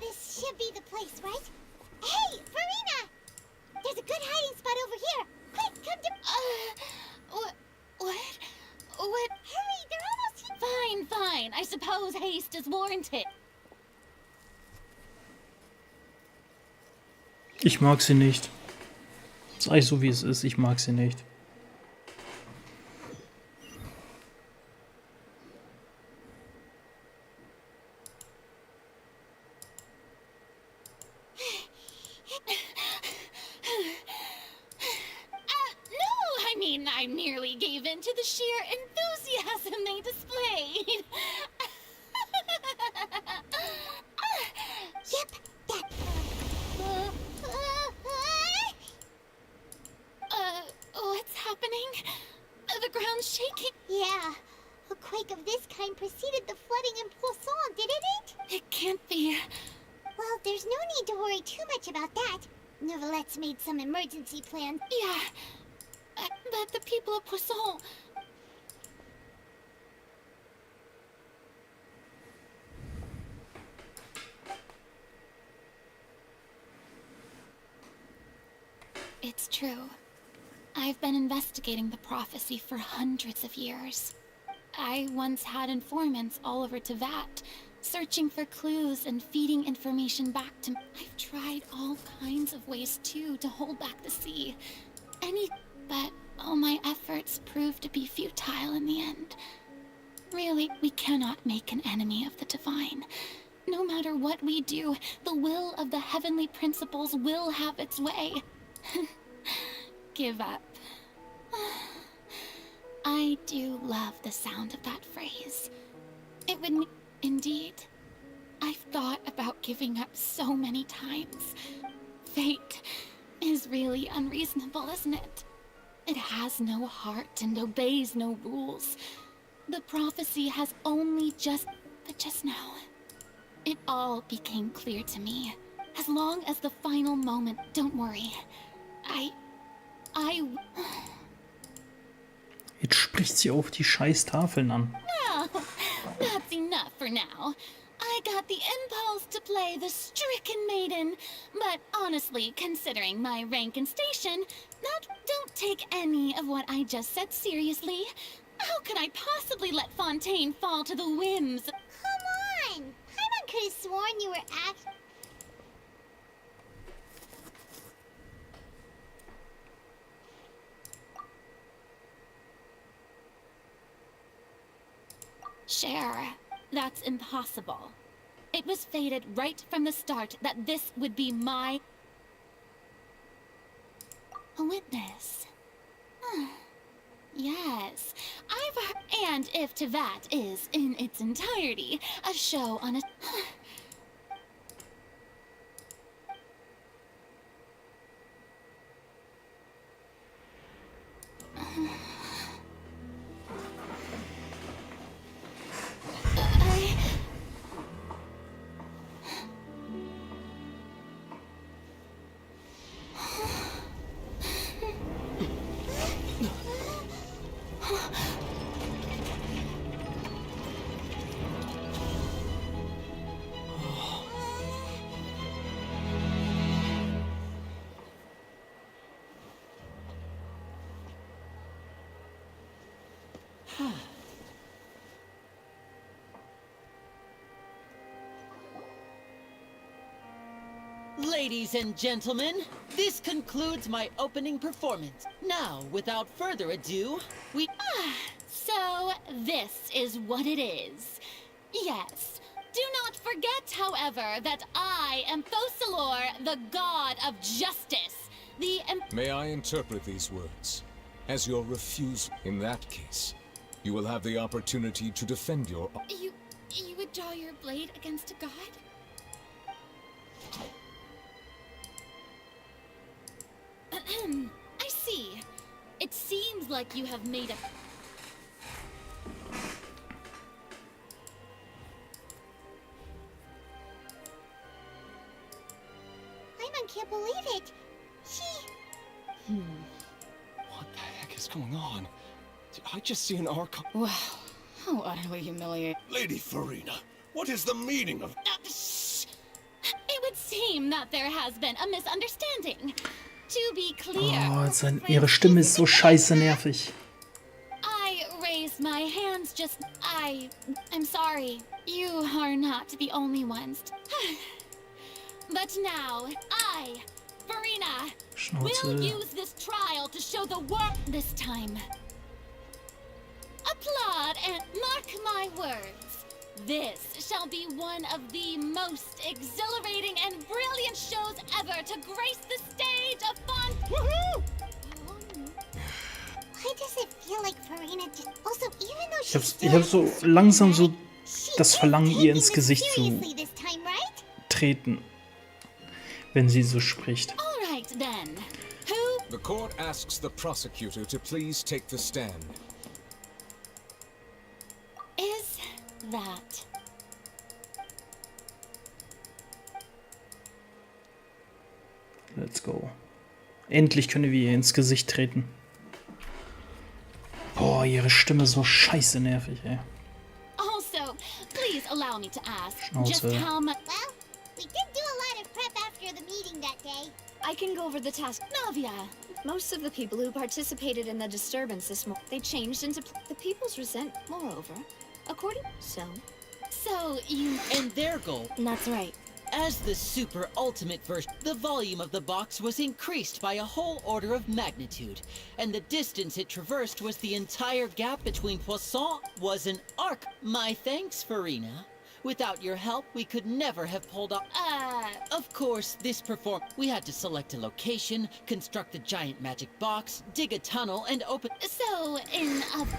This should be the place, right? Hey, Farina! There's a good hiding spot over here. Quick, come to... What? Hurry, they're almost here. Fine. I suppose haste is warranted. Ich mag sie nicht. Sei so wie es ist, ich mag sie nicht. I merely gave in to the sheer enthusiasm they displayed. Yep, that... What's happening? The ground's shaking. Yeah, a quake of this kind preceded the flooding in Poisson, didn't it? It can't be. Well, there's no need to worry too much about that. Neverlette's made some emergency plans. Yeah, but the people of Poisson... It's true. I've been investigating the prophecy for hundreds of years. I once had informants all over Tevat, searching for clues and feeding information back to me. I've tried all kinds of ways, too, to hold back the sea. But all my efforts proved to be futile in the end. Really, we cannot make an enemy of the divine. No matter what we do, the will of the heavenly principles will have its way. Give up. I do love the sound of that phrase. It would mean... Indeed. I've thought about giving up so many times. Fate is really unreasonable, isn't it? It has no heart and obeys no rules. The prophecy has only but just now, it all became clear to me. As long as the final moment, don't worry. Jetzt spricht sie auf die scheiß Tafeln an. No, that's enough for now. I got the impulse to play the stricken maiden, but honestly, considering my rank and station, don't take any of what I just said seriously. How could I possibly let Fontaine fall to the whims? Come on! Paimon could have sworn you were Cher, that's impossible. It was fated right from the start that this would be my... A witness. Yes, I've heard... And if Tevat is, in its entirety, a show on a... Ladies and gentlemen, this concludes my opening performance. Now, without further ado, we... So, this is what it is. Yes. Do not forget, however, that I am Focalor, the god of justice. May I interpret these words as your refusal? In that case, you will have the opportunity to defend your... You would draw your blade against a god? I see. It seems like you have made a... Paimon can't believe it. What the heck is going on? Did I just see an Archon? Wow, how utterly humiliating. Lady Farina, what is the meaning of... Shh! It would seem that there has been a misunderstanding. To be clear... Oh, ihre Stimme ist so scheiße nervig. I raised my hands just... I'm sorry. You are not the only ones. But now, I, Farina, will use this trial to show the world this time. Applaud and mark my words. This shall be one of the most exhilarating and brilliant shows ever to grace the stage of fun. Woohoo! Why does it feel like Farina just... Also, even though Ich hab so langsam so das Verlangen, ihr ins Gesicht zu treten, wenn sie so spricht. All right then. The court asks the prosecutor to please take the stand. Is that... Let's go. Endlich können wir ihr ins Gesicht treten. Boah, ihre Stimme so scheiße nervig, ey. Also, please allow me to ask just Schnauze. how much. Well, we did do a lot of prep after the meeting that day. I can go over the task. Navia. Most of the people who participated in the disturbance this morning, they changed into the people's resent. Moreover, according So you And their goal. That's right. As the super ultimate version, the volume of the box was increased by a whole order of magnitude, and the distance it traversed was the entire gap between Poisson was an arc. My thanks, Farina. Without your help, we could never have pulled off. Of course, this we had to select a location, construct a giant magic box, dig a tunnel, and open. So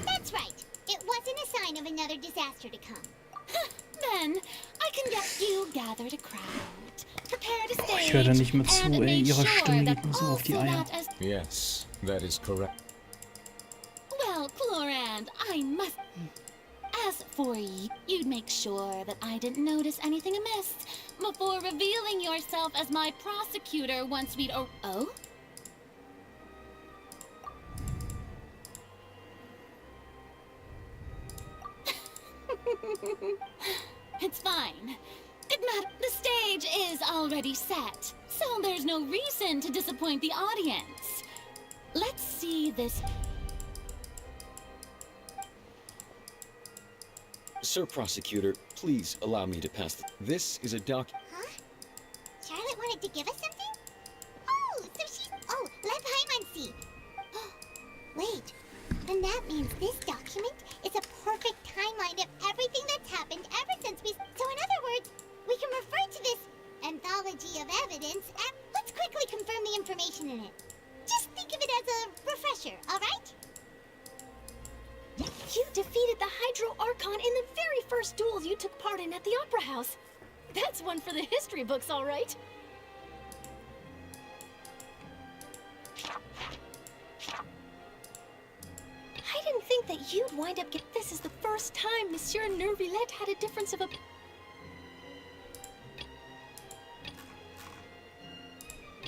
That's right. It wasn't a sign of another disaster to come. Then I can get you gathered a crowd, prepared a stage, Ich höre da nicht mehr zu, and ey. make Ihre sure Stimme that geht mir so auf die also Eier. that as Yes, that is correct. well, Clorand, I must. As for you, you'd make sure that I didn't notice anything amiss before revealing yourself as my prosecutor once we'd. Oh? It's fine. It matters. The stage is already set, so there's no reason to disappoint the audience. Let's see this. Sir Prosecutor, please allow me to pass. This is a doc. Huh? Charlotte wanted to give us something? Oh, so she's. Oh, let Paimon see. Wait, then that means this document is a perfect timeline of everything that's happened ever since we. So, in other words, we can refer to this anthology of evidence and let's quickly confirm the information in it. Just think of it as a refresher, alright? You defeated the Hydro Archon in the very first duel you took part in at the Opera House. That's one for the history books, all right. I didn't think that you'd wind up This is the first time Monsieur Nervillette had a difference of opinion.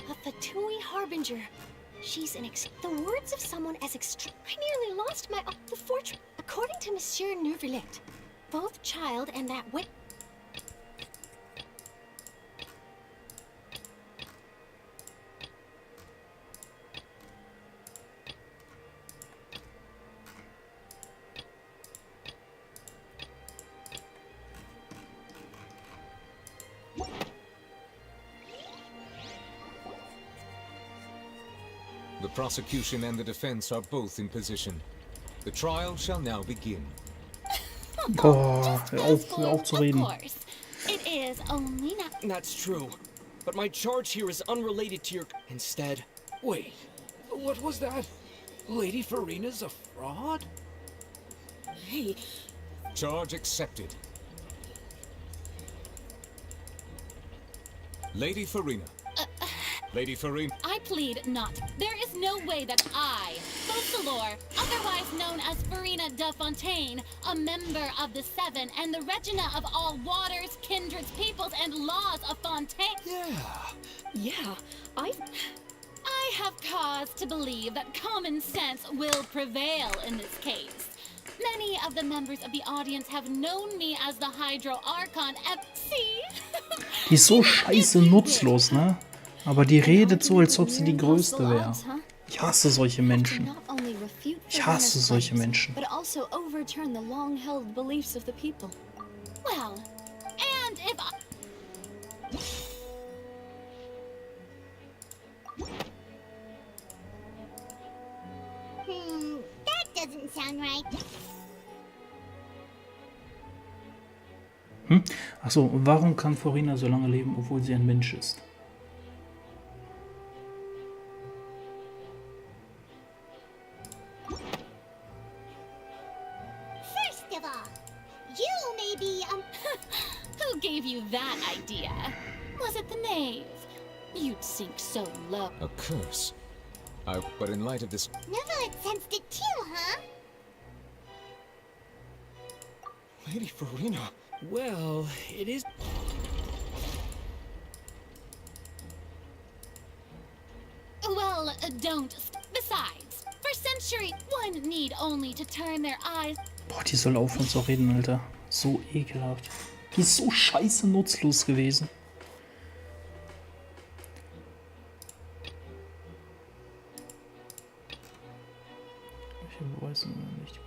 A Fatui Harbinger. She's the words of someone as extreme. I nearly lost my the fortune. According to Monsieur Nervillette, both child and that wit. The prosecution and the defense are both in position. The trial shall now begin. Boah, hör auf zu reden. It is only not. That's true. But my charge here is unrelated to your. Instead. Wait, what was that? Lady Farina's a fraud? Hey. Charge accepted. Lady Farina. Lady Farina. I plead not. There is no way that I, Fauchelor, otherwise known as Farina de Fontaine, a member of the Seven and the Regina of all waters, kindreds, peoples, and laws of Fontaine. Yeah, I have cause to believe that common sense will prevail in this case. Many of the members of the audience have known me as the Hydro Archon. See? Die ist so scheiße nutzlos, ne? Aber die redet so, als ob sie die Größte wäre. Ich hasse solche Menschen. Ich hasse solche Menschen. But also overturn the long-held beliefs of the people. Well, and if I... That doesn't sound right. Achso, warum kann Farina so lange leben, obwohl sie ein Mensch ist? First of all, you may be, Who gave you that idea? Was it the knave? You'd sink so low. A curse. But in light of this... Never sensed it too, huh? Lady Farina. Well, it is. Well, don't. Besides, for centuries, one need only to turn their eyes. Boah, die soll aufhören zu reden, Alter. So ekelhaft. Die ist so scheiße nutzlos gewesen. Ich weiß nicht.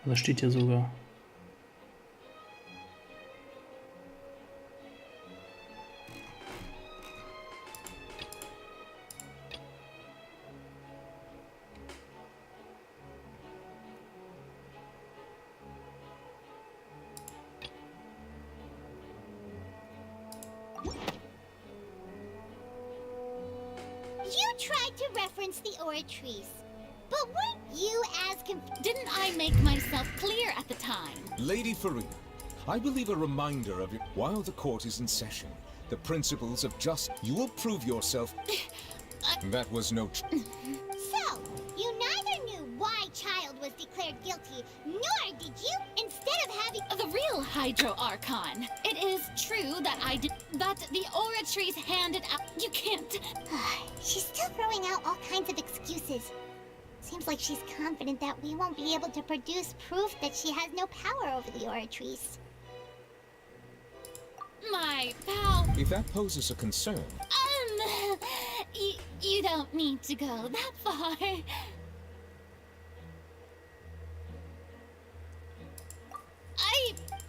Das steht hier sogar. You tried to reference the Oratrice, but weren't you as Didn't I make myself clear at the time? Lady Farina, I believe a reminder of it while the court is in session. The principles of you will prove yourself. That was no... So, you neither knew why Child was declared guilty, nor did you, instead of having... The real Hydro Archon. It is true that I did, but the Oratrice handed out... You can't... She's still throwing out all kinds of excuses. Seems like she's confident that we won't be able to produce proof that she has no power over the Oratrice. My pal... If that poses a concern... You don't need to go that far.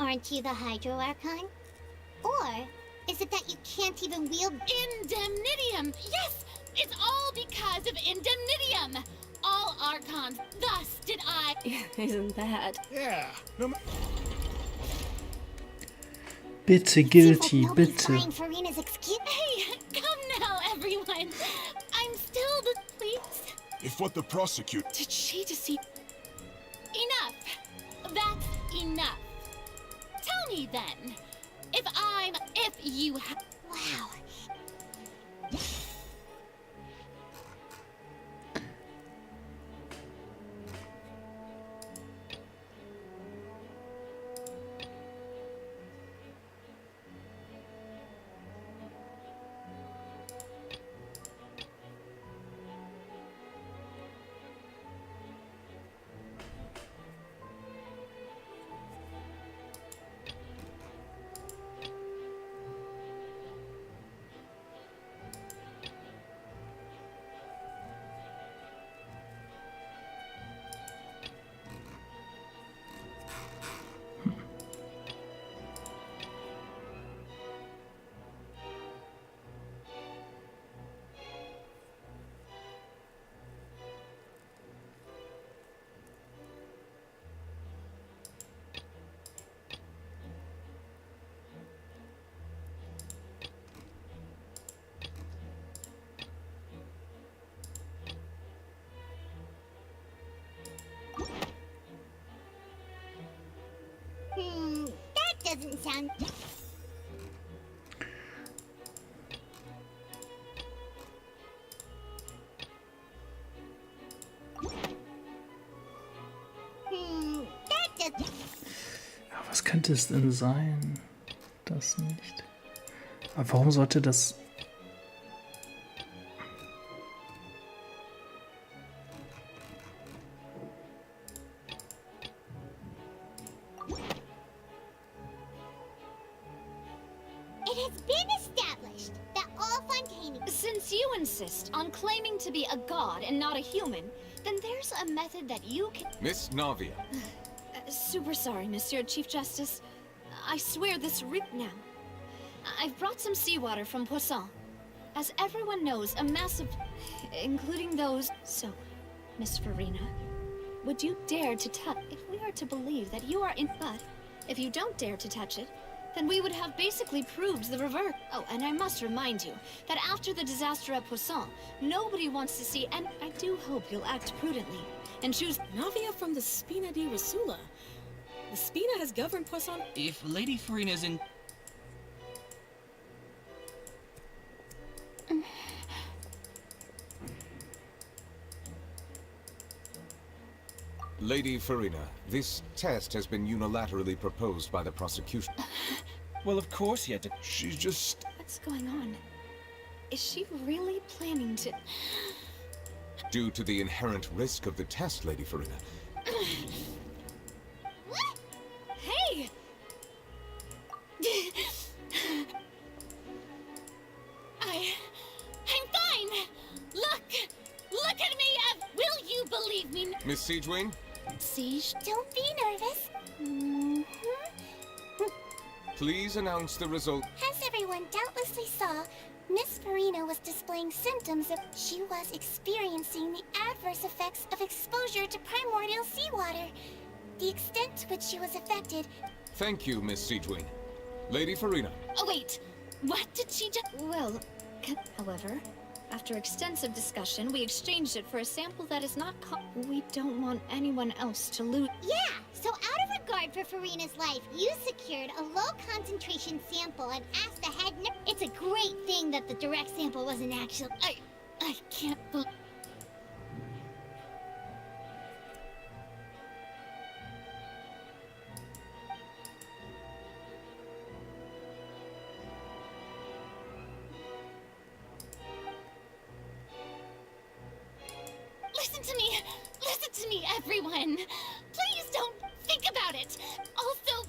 Aren't you the Hydro Archon? Or is it that you can't even wield... Indemnitium! Yes! It's all because of Indemnitium! All Archons, thus did I... Isn't that? Yeah. No Bitte, Guilty, bitte. Farina's excuse. Hey, come now, everyone. I'm still the... Please. If what the prosecute... Did she deceive... Enough. That's enough. Tell me then. If you have... Wow. That doesn't sound... that doesn't... Ja, was könnte es denn sein? Das nicht. Aber warum sollte das... Since you insist on claiming to be a god and not a human, then there's a method that you can... Miss Navia. Super sorry, Monsieur Chief Justice. I swear this rip now. I've brought some seawater from Poisson. As everyone knows, a massive... including those... So, Miss Farina, would you dare to touch... If we are to believe that you are in... But, if you don't dare to touch it, then we would have basically proved the reverse. Oh, and I must remind you that after the disaster at Poisson, nobody wants to see, and I do hope you'll act prudently and choose Navia from the Spina di Rasula. The Spina has governed Poisson. If Lady Farina's in... Lady Farina, this test has been unilaterally proposed by the prosecution. Well, of course he had to. She just... What's going on? Is she really planning to... Due to the inherent risk of the test, Lady Farina. What? Hey! I'm fine! Look at me! Will you believe me? Miss Siegewing? Siege, don't be nervous. Please announce the result. As everyone doubtlessly saw, Miss Farina was displaying symptoms of... She was experiencing the adverse effects of exposure to primordial seawater. The extent to which she was affected... Thank you, Miss Siegewing. Lady Farina. Oh wait, what did she just... Well, however, after extensive discussion, we exchanged it for a sample that is not we don't want anyone else to lose. Yeah, so out of regard for Farina's life, you secured a low-concentration sample and asked the head nurse... It's a great thing that the direct sample wasn't actually... I can't believe... Listen to me, everyone. Please don't think about it. Also...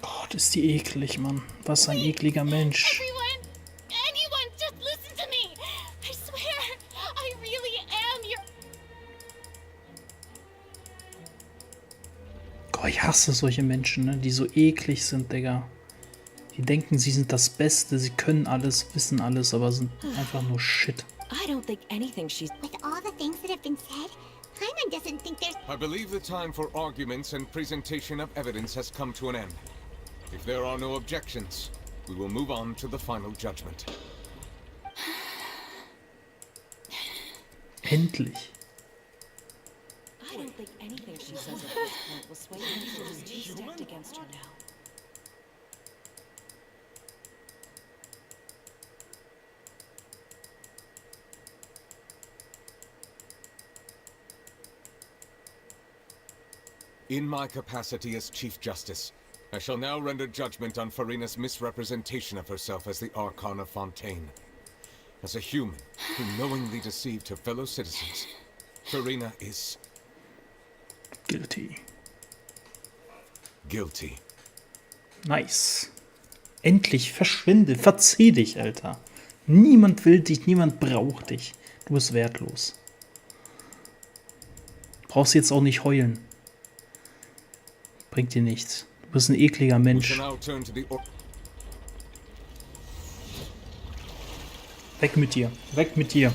Oh, das ist die eklig, Mann. Was ein ekliger Mensch. Anyone, just listen to me. I swear, I really am your... Oh, ich hasse solche Menschen, ne? Die so eklig sind, Digga. Die denken, sie sind das Beste, sie können alles, wissen alles, aber sind einfach nur Shit. I don't think anything she's... With all the things that have been said, Paimon doesn't think there's... I believe the time for arguments and presentation of evidence has come to an end. If there are no objections, we will move on to the final judgment. Endlich. I don't think anything she says at this point will sway me. She's too stacked against her now. In my capacity as Chief Justice, I shall now render judgment on Farina's misrepresentation of herself as the Archon of Fontaine. As a human who knowingly deceived her fellow citizens, Farina is... Guilty. Guilty. Nice. Endlich verschwinde, verzieh dich, Alter. Niemand will dich, niemand braucht dich. Du bist wertlos. Brauchst jetzt auch nicht heulen. Bringt dir nichts. Du bist ein ekliger Mensch. Weg mit dir. Weg mit dir.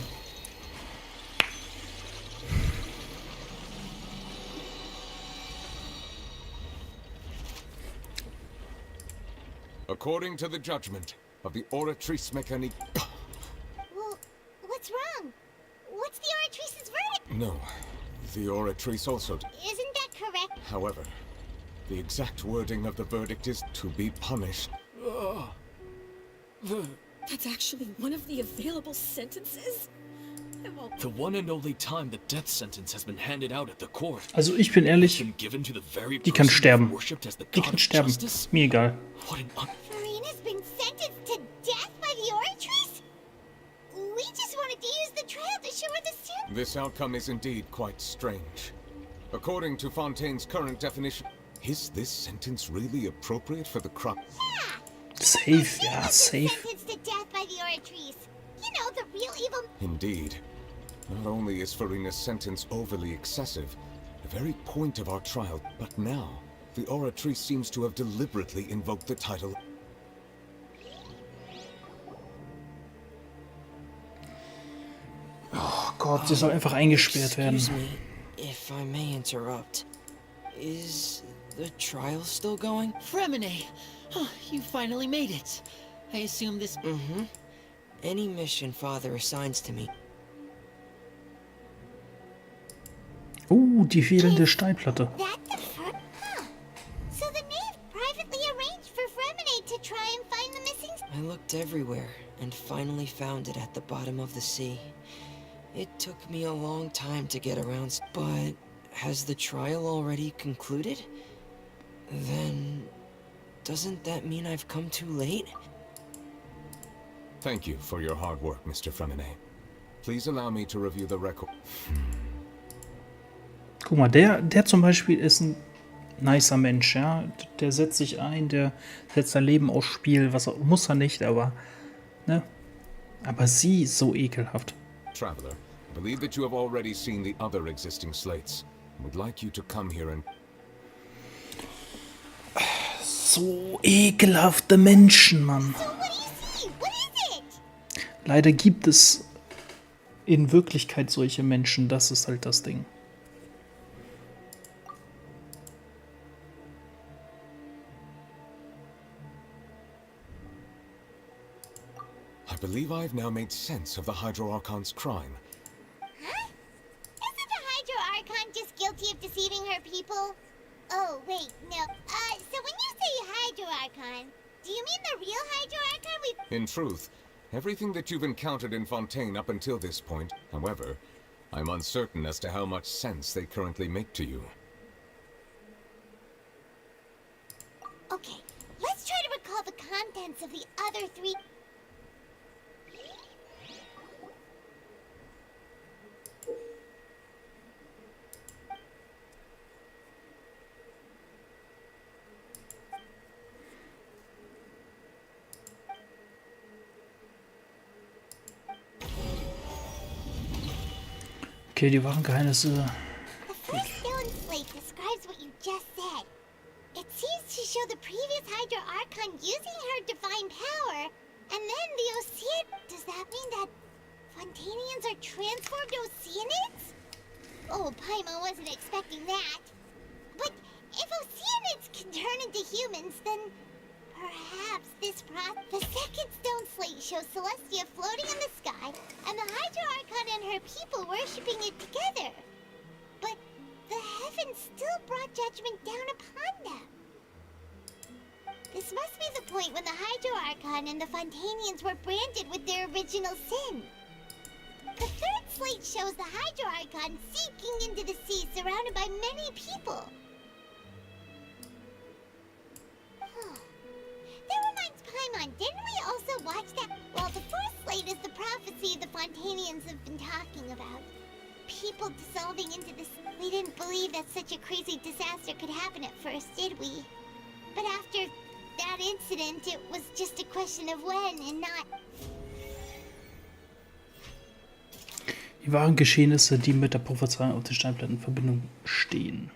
According to the judgment of the Oratrice Mécanique... Well, what's wrong? What's the Oratrice's verdict? No, the Oratrice also... Isn't that correct? However, the exact wording of the verdict is to be punished. That's actually one of the available sentences? The one and only time the death sentence has been handed out at the court. Also ich bin ehrlich, die kann sterben. Die kann sterben. Mir egal. Farina's been sentenced to death by the Oratrice? We just wanted to use the trial to show her the sin. This outcome is indeed quite strange. According to Fontaine's current definition, is this sentence really appropriate for the crime? Yeah. Safe, yeah, safe. Sentenced to death by the Oratrice. You know, the real evil... Indeed. Not only is Farina's sentence overly excessive, the very point of our trial, but now, the Oratrice seems to have deliberately invoked the title. Oh Gott, sie soll einfach eingesperrt werden. Excuse me, if I may interrupt. Is the trial still going? Fremine! Oh, you finally made it. I assume this... Mm-hmm. Any mission Father assigns to me. Die fehlende Steinplatte. So the knave privately arranged for Fremine to try and find the missing... I looked everywhere and finally found it at the bottom of the sea. It took me a long time to get around, but has the trial already concluded? Then, doesn't that mean I've come too late? Thank you for your hard work, Mr. Fremine. Please allow me to review the record. Guck mal, der zum Beispiel ist ein nicer Mensch, ja. Der setzt sich ein, der setzt sein Leben aufs Spiel, muss er nicht, aber, ne? Aber sie ist so ekelhaft. Traveler, I believe that you have already seen the other existing slates. I would like you to come here and... So ekelhafte Menschen, Mann. Leider gibt es in Wirklichkeit solche Menschen, das ist halt das Ding. I believe I've now made sense of the Hydro Archon's crime. Huh? Isn't the Hydro Archon just guilty of deceiving her people? Oh, wait, no. So when you say Hydro Archon, do you mean the real Hydro Archon we've... In truth, everything that you've encountered in Fontaine up until this point, however, I'm uncertain as to how much sense they currently make to you. Okay, let's try to recall the contents of the other three... Okay, die wahren Geheimnisse. The first stone slate describes what you just said. It seems to show the previous Hydro Archon using her divine power, and then the Ocean... Does that mean that Fontanians are transformed Oceanids? Oh, Paimon wasn't expecting that. But if Oceanids can turn into humans, then perhaps this The second stone slate shows Celestia floating in the sky, and the Hydro Archon and her people worshipping it together. But the heavens still brought judgment down upon them. This must be the point when the Hydro Archon and the Fontanians were branded with their original sin. The third slate shows the Hydro Archon sinking into the sea surrounded by many people. That reminds Paimon, didn't we also watch that? Well, the fourth slate is the prophecy the Fontanians have been talking about. People dissolving into the sea. We didn't believe that such a crazy disaster could happen at first, did we? But after that incident, it was just a question of when and not... Die wahren Geschehnisse, die mit der Prophezeiung auf den Steinplatten in Verbindung stehen.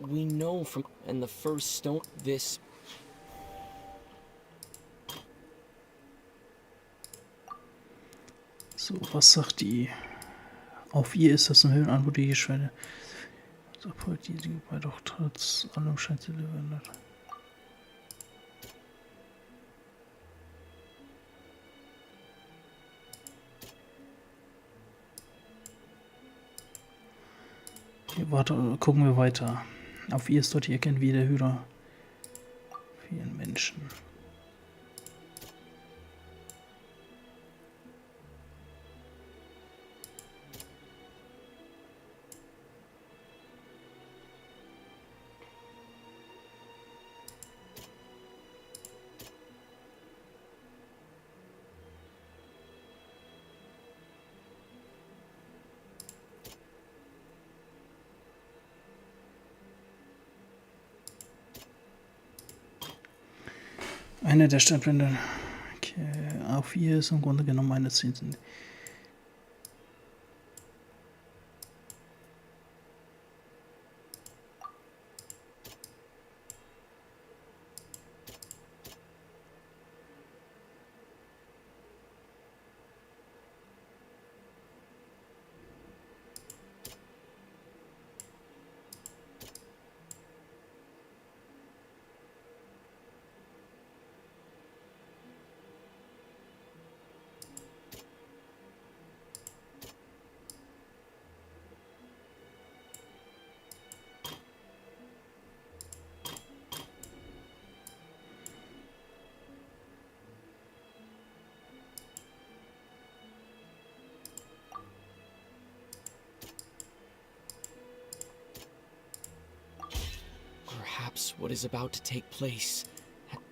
We know from and the first stone this. So, was sagt die? Auf ihr ist das ein Höhenanbot, die Schwelle. Support die bei doch trotz allem scheint sie leben. Okay, warte, gucken wir weiter. Auf ihr ist dort, ihr kennt wie der Hüter. Vielen Menschen. Eine der Steinblende. Okay. Auf ihr ist im Grunde genommen eine Zinsen. perhaps what is about to take place.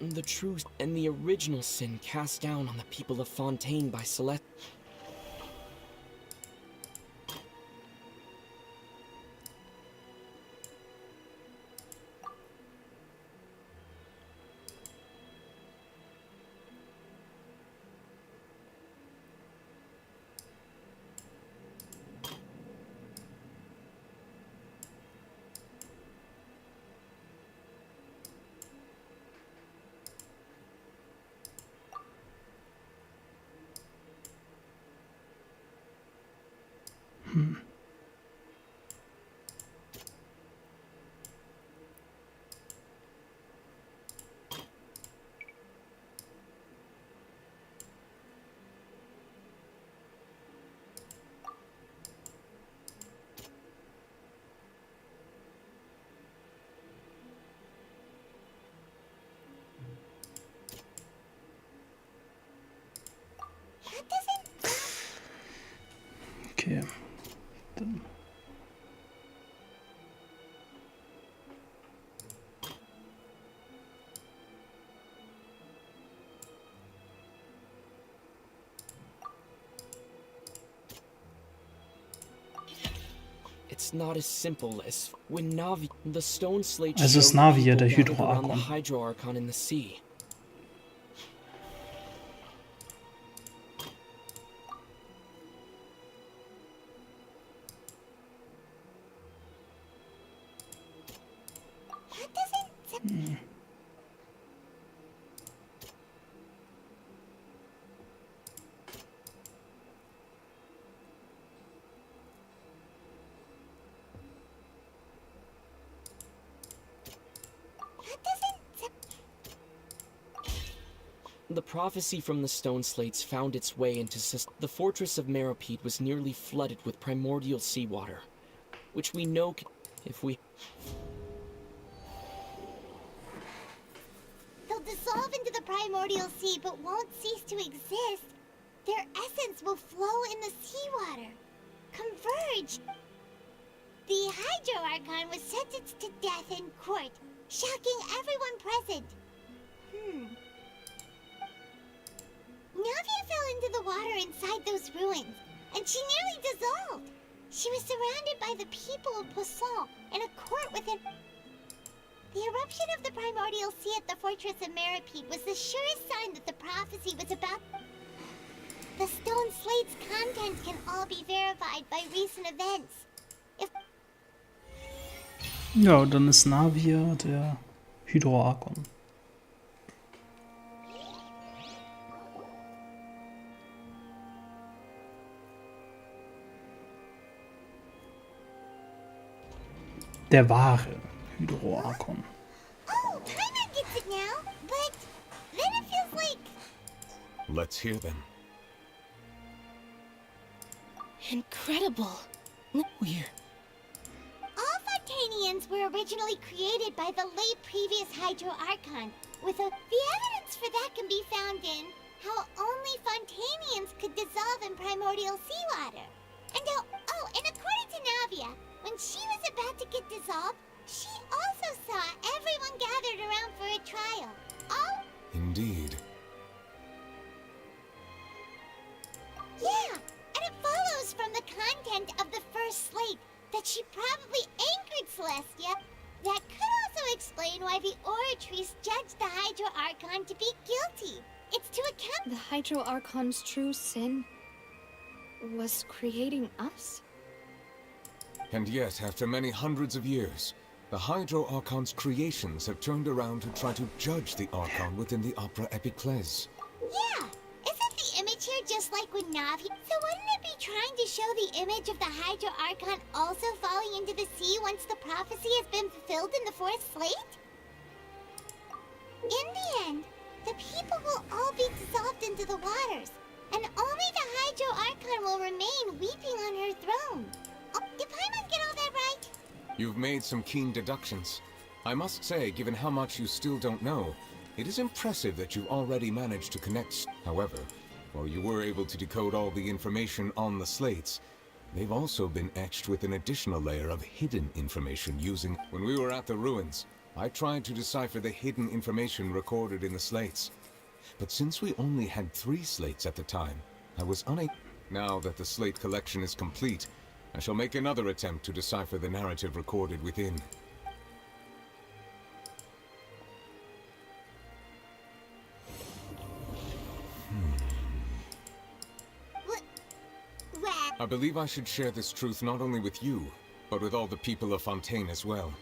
The true and the original sin cast down on the people of Fontaine by Celeste. Okay. Dann. It's not as simple as when Navi, the stone slate. Es ist showed Navia, people der gathered around the Hydroarchon. Hydroarchon in the sea. The prophecy from the stone slates found its way into the fortress of Meropide was nearly flooded with primordial seawater, which we know if we... They'll dissolve into the primordial sea but won't cease to exist. Their essence will flow in the seawater. Converge. The Hydroarchon was sentenced to death in court, shocking everyone present. Navia fell into the water inside those ruins, and she nearly dissolved. She was surrounded by the people of Poisson in a court within... The eruption of the primordial sea at the fortress of Meropide was the surest sign that the prophecy was about... The stone slate's content can all be verified by recent events. If... Ja, dann ist Navia der Hydroarchon. Der wahre Hydroarchon. Oh, Paimon gets it now, but then it feels like... Let's hear them. Incredible. We're... All Fontanians were originally created by the late previous Hydroarchon, with a... The evidence for that can be found in how only Fontanians could dissolve in primordial seawater. And how... Oh, and according to Navia, when she was about to get dissolved, she also saw everyone gathered around for a trial. All... Indeed. Yeah, and it follows from the content of the first slate that she probably angered Celestia. That could also explain why the Oratrice judged the Hydroarchon to be guilty. It's to account... The Hydroarchon's true sin was creating us? And yet, after many hundreds of years, the Hydroarchon's creations have turned around to try to judge the Archon within the Opera Epiclese. Yeah, isn't the image here just like with Navi? So wouldn't it be trying to show the image of the Hydroarchon also falling into the sea once the prophecy has been fulfilled in the fourth slate? In the end, the people will all be dissolved into the waters, and only the Hydroarchon will remain weeping on her throne. Oh, did Paimon get all that right? You've made some keen deductions. I must say, given how much you still don't know, it is impressive that you've already managed to connect. However, while you were able to decode all the information on the slates, they've also been etched with an additional layer of hidden information using... When we were at the ruins, I tried to decipher the hidden information recorded in the slates. But since we only had 3 slates at the time, I was unable. Now that the slate collection is complete, I shall make another attempt to decipher the narrative recorded within. I believe I should share this truth not only with you, but with all the people of Fontaine as well.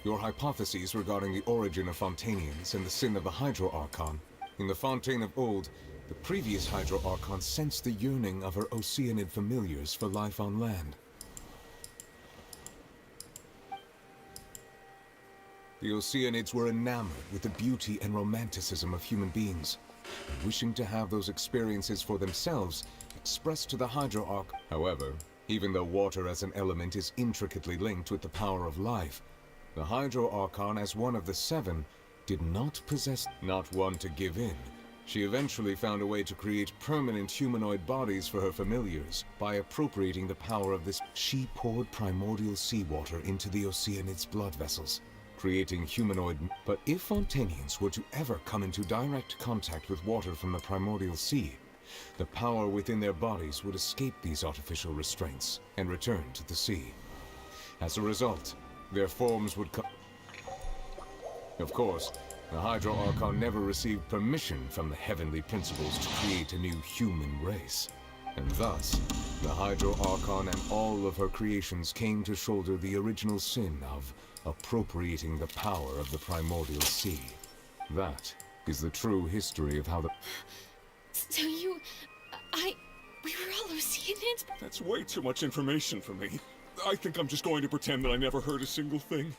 Your hypotheses regarding the origin of Fontanians and the sin of the Hydro Archon. In the Fontaine of old, the previous Hydro Archon sensed the yearning of her Oceanid familiars for life on land. The Oceanids were enamored with the beauty and romanticism of human beings, and wishing to have those experiences for themselves expressed to the Hydro Archon. However, even though water as an element is intricately linked with the power of life, the Hydro Archon, as one of the 7, did not possess not one to give in. She eventually found a way to create permanent humanoid bodies for her familiars by appropriating the power of this. She poured primordial seawater into the Oceanids' blood vessels, creating humanoid. But if Fontanians were to ever come into direct contact with water from the primordial sea, the power within their bodies would escape these artificial restraints and return to the sea. As a result, their forms would come. Of course, the Hydro Archon never received permission from the heavenly principles to create a new human race. And thus, the Hydro Archon and all of her creations came to shoulder the original sin of appropriating the power of the primordial sea. That is the true history of how the... So we were all Oceanids? That's way too much information for me. I think I'm just going to pretend that I never heard a single thing.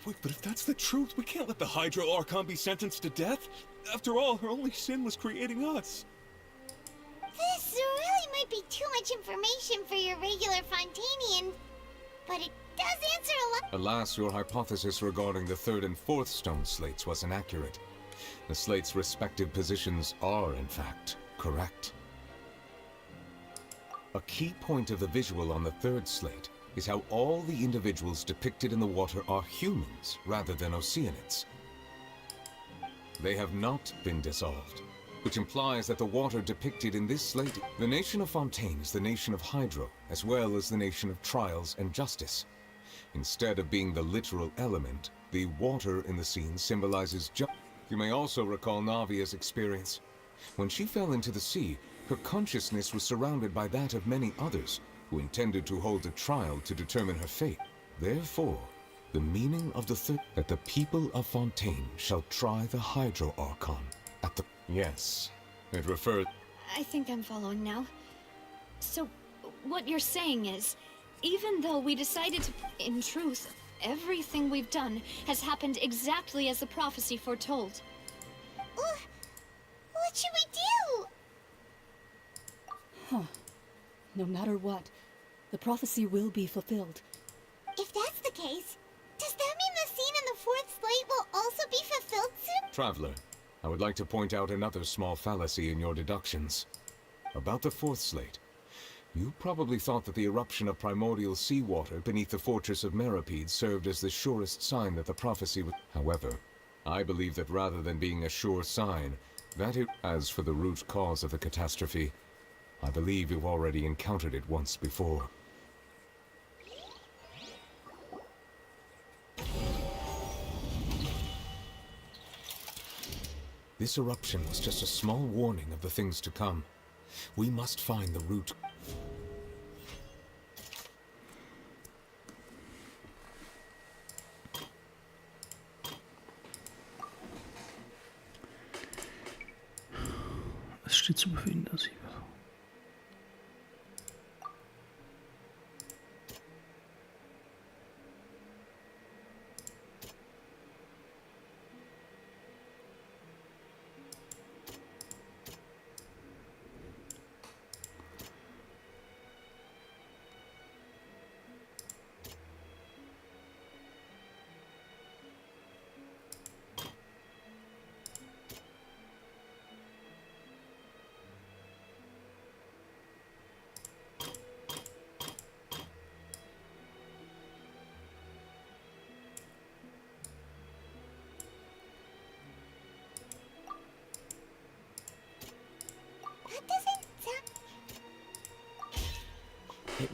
Wait, but if that's the truth, we can't let the Hydro Archon be sentenced to death. After all, her only sin was creating us. This really might be too much information for your regular Fontanian, but it does answer a lot. Alas, your hypothesis regarding the 3rd and 4th stone slates was inaccurate. The slates' respective positions are, in fact, correct. A key point of the visual on the 3rd slate is how all the individuals depicted in the water are humans rather than Oceanids. They have not been dissolved, which implies that the water depicted in this slate... The nation of Fontaine is the nation of Hydro, as well as the nation of trials and justice. Instead of being the literal element, the water in the scene symbolizes You may also recall Navia's experience. When she fell into the sea, her consciousness was surrounded by that of many others, who intended to hold a trial to determine her fate. Therefore, the meaning of the that the people of Fontaine shall try the Hydro Archon at the... Yes, it refers... I think I'm following now. So, what you're saying is, even though we decided to... In truth, everything we've done has happened exactly as the prophecy foretold. What should we do? Huh. No matter what, the prophecy will be fulfilled. If that's the case, does that mean the scene in the 4th slate will also be fulfilled soon? Traveler, I would like to point out another small fallacy in your deductions. About the 4th slate, you probably thought that the eruption of primordial seawater beneath the fortress of Meripede served as the surest sign that the prophecy would... However, I believe that rather than being a sure sign, that it... As for the root cause of the catastrophe, I believe you've already encountered it once before. This eruption was just a small warning of the things to come. We must find the root... Es steht zu befehlen, dass ich...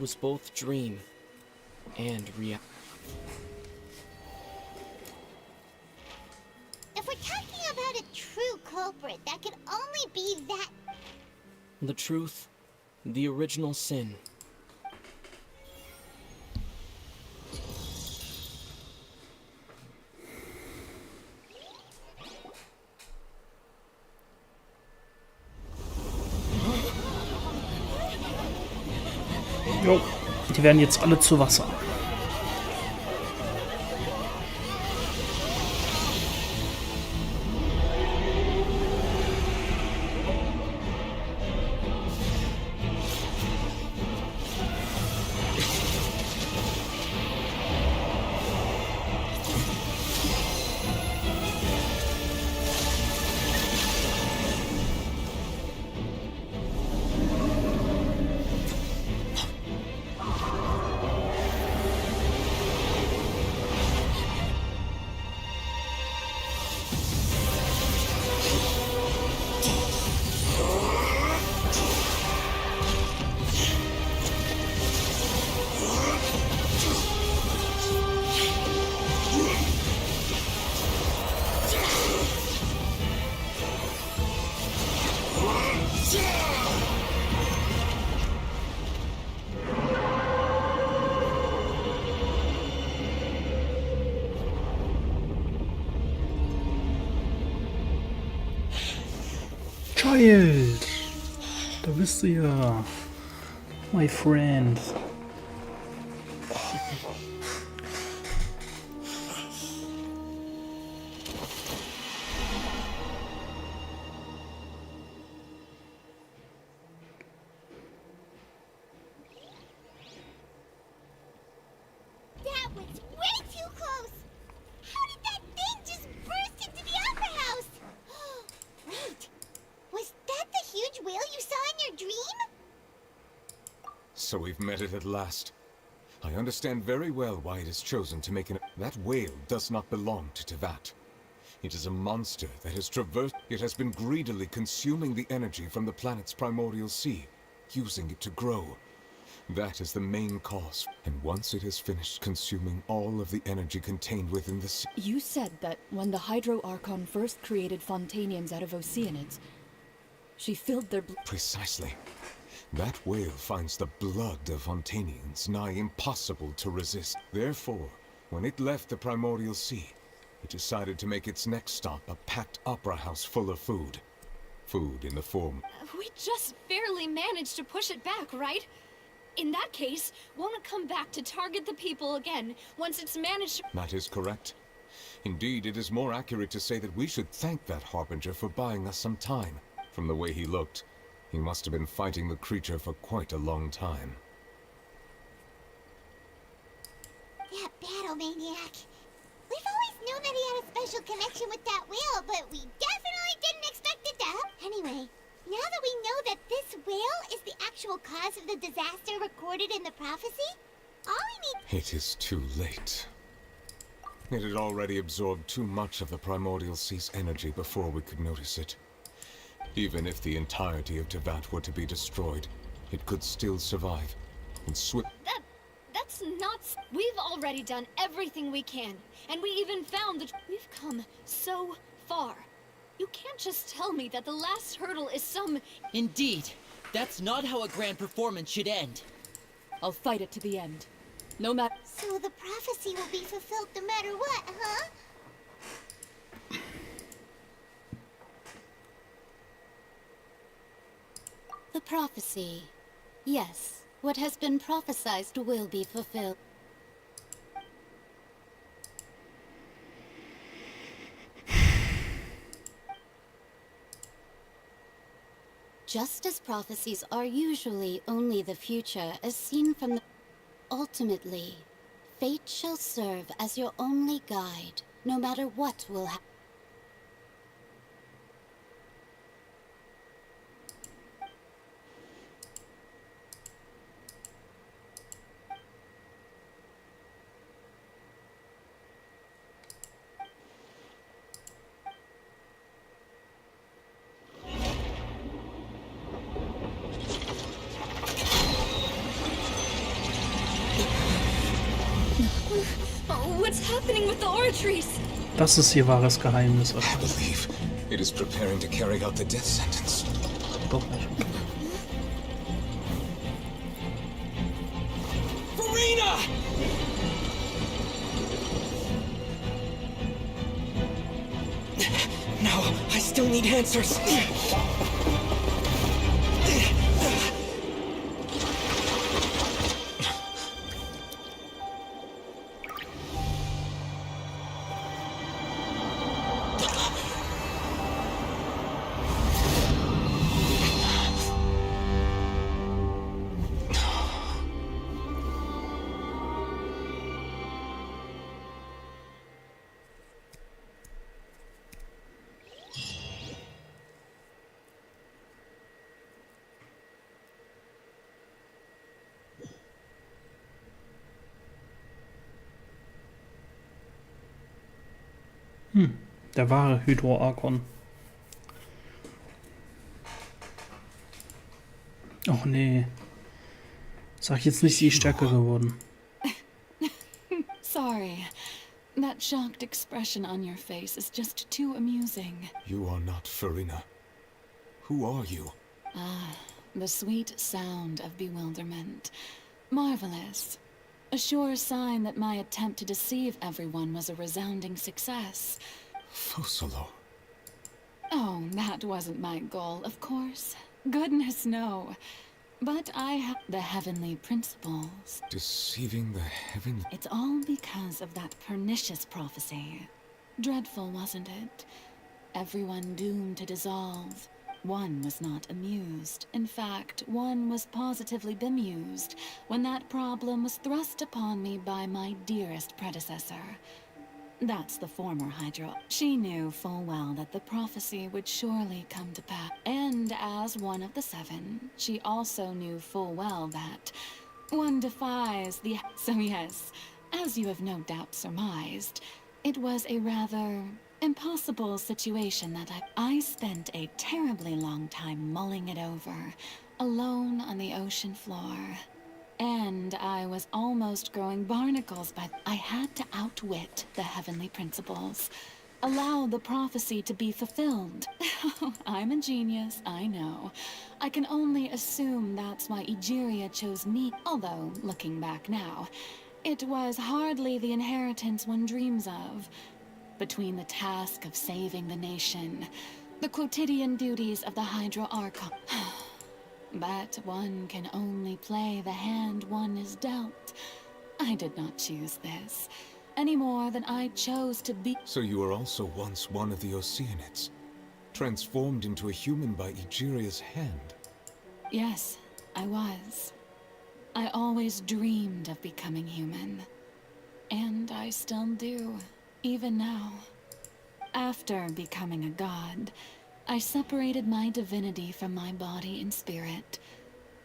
was both dream and reality. If we're talking about a true culprit, that could only be that. The truth, the original sin. Jo, die werden jetzt alle zu Wasser. Child, da bist du ja, my friend. That was way too close! How did that thing just burst into the opera house? Wait, was that the huge whale you saw in your dream? So we've met it at last. I understand very well why it is chosen to make an... That whale does not belong to Tevat. It is a monster that has traversed... It has been greedily consuming the energy from the planet's primordial sea, using it to grow. That is the main cause. And once it has finished consuming all of the energy contained within the sea... You said that when the Hydro Archon first created Fontanians out of Oceanids, she filled their... Precisely. That whale finds the blood of Fontanians nigh impossible to resist. Therefore, when it left the primordial sea, it decided to make its next stop a packed opera house full of food. Food in the form... We just barely managed to push it back, right? In that case, won't it come back to target the people again, once it's managed to... That is correct. Indeed, it is more accurate to say that we should thank that Harbinger for buying us some time. From the way he looked, he must have been fighting the creature for quite a long time. That battle maniac. We've always known that he had a special connection with that whale, but we definitely didn't expect it to happen. Anyway, now that we know that this whale is the actual cause of the disaster recorded in the prophecy, all we need... It is too late. It had already absorbed too much of the primordial sea's energy before we could notice it. Even if the entirety of Tevat were to be destroyed, it could still survive. And That's not... We've already done everything we can, and we even found that we've come so far. You can't just tell me that the last hurdle is some... Indeed. That's not how a grand performance should end. I'll fight it to the end. No matter... So the prophecy will be fulfilled no matter what, huh? The prophecy. Yes, what has been prophesied will be fulfilled. Just as prophecies are usually only the future as seen from the... Ultimately, fate shall serve as your only guide, no matter what will happen. Oh, what's happening with the oratories? Das ist ihr wahres Geheimnis. I believe it is preparing to carry out the death sentence. Doch nicht. Farina! No, I still need answers. Der wahre Hydroarchon. Och nee. Sag jetzt nicht, sie ist stärker geworden. Sorry. That shocked expression on your face is just too amusing. You are not Farina. Who are you? Ah, the sweet sound of bewilderment. Marvelous. A sure sign that my attempt to deceive everyone was a resounding success. Fosolo. Oh, that wasn't my goal, of course. Goodness, no. But I have the heavenly principles. Deceiving the heaven. It's all because of that pernicious prophecy. Dreadful, wasn't it? Everyone doomed to dissolve. One was not amused. In fact, one was positively bemused when that problem was thrust upon me by my dearest predecessor. That's the former Hydra. She knew full well that the prophecy would surely come to pass. And as one of the seven, she also knew full well that one defies the... So yes, as you have no doubt surmised, it was a rather impossible situation that I spent a terribly long time mulling it over, alone on the ocean floor. And I was almost growing barnacles, but I had to outwit the heavenly principles. Allow the prophecy to be fulfilled. I'm a genius, I know. I can only assume that's why Egeria chose me, although, looking back now, it was hardly the inheritance one dreams of. Between the task of saving the nation, the quotidian duties of the Hydra Archon. But one can only play the hand one is dealt. I did not choose this, any more than I chose to be— So you were also once one of the Oceanids, transformed into a human by Egeria's hand. Yes, I was. I always dreamed of becoming human. And I still do, even now. After becoming a god, I separated my divinity from my body and spirit,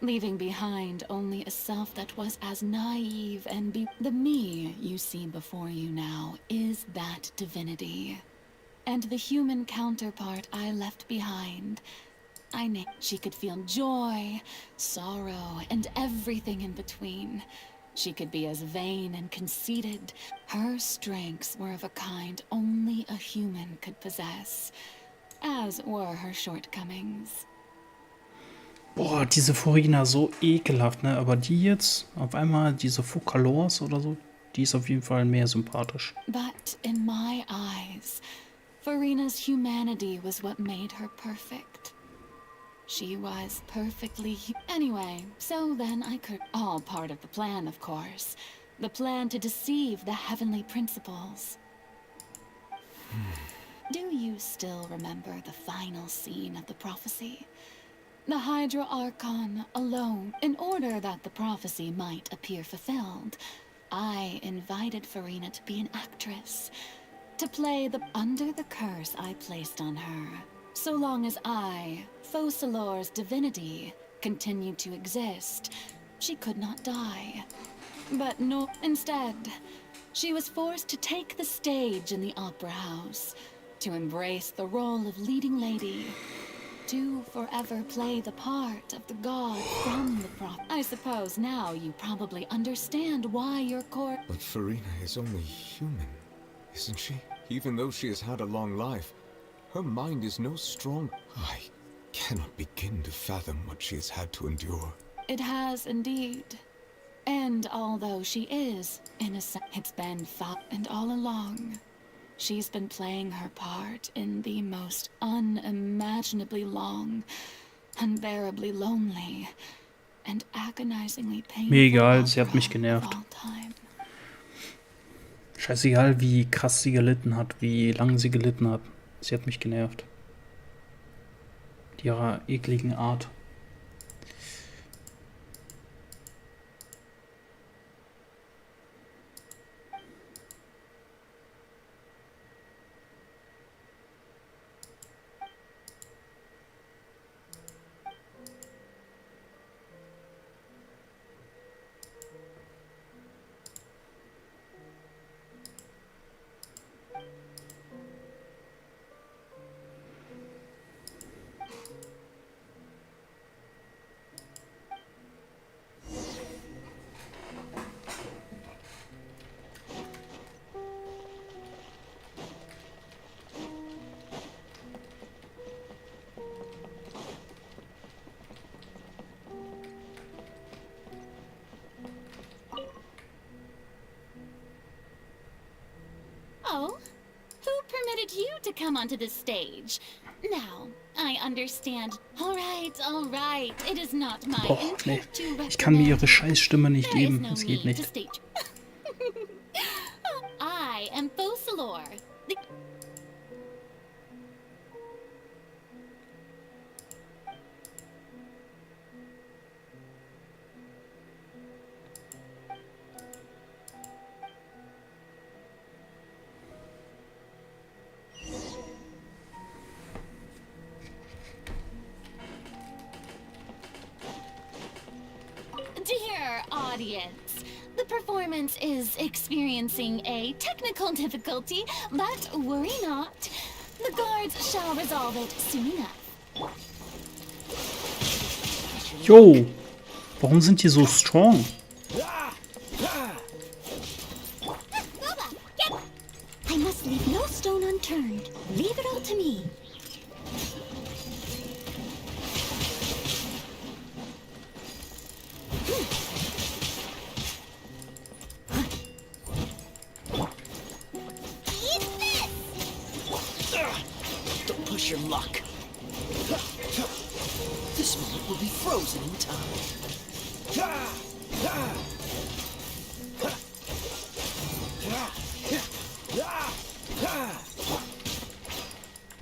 leaving behind only a self that was as naive and the me you see before you now is that divinity. And the human counterpart I left behind, I knew she could feel joy, sorrow, and everything in between. She could be as vain and conceited. Her strengths were of a kind only a human could possess, as were her shortcomings. Boah, diese Forina so ekelhaft, ne? Aber die jetzt, auf einmal, diese Focalors oder so, die ist auf jeden Fall mehr sympathisch. But in my eyes, Farina's humanity was what made her perfect. She was perfectly anyway, so then I could— all part of the plan, of course. The plan to deceive the heavenly principles. Do you still remember the final scene of the prophecy? The Hydra Archon alone, in order that the prophecy might appear fulfilled, I invited Farina to be an actress, to play under the curse I placed on her. So long as I, Focalor's divinity, continued to exist, she could not die. But no, instead, she was forced to take the stage in the opera house, to embrace the role of leading lady. do forever play the part of the god from the prop. I suppose now you probably understand why your core. But Farina is only human, isn't she? Even though she has had a long life, her mind is no strong. I cannot begin to fathom what she has had to endure. It has indeed. And although she is innocent, it's been fought, and all along, she's been playing her part in the most unimaginably long, unbearably lonely, and agonizingly painful. Mir egal, sie hat mich genervt. Scheißegal, wie krass sie gelitten hat, wie lange sie gelitten hat. Sie hat mich genervt. Mit ihrer ekligen Art. Oh, who permitted you to come onto the stage? Now, I understand. All right. It is not my Boah, nee. intent to Ich kann mir ihre reprimand. Scheißstimme nicht There is geben. no Es geht need nicht. to state- I am Focalor. Dear audience, the performance is experiencing a technical difficulty, but worry not. The guards shall resolve it soon enough. Jo, warum sind die so strong? I must leave no stone unturned. Leave it all to me. Don't push your luck. This moment will be frozen in time.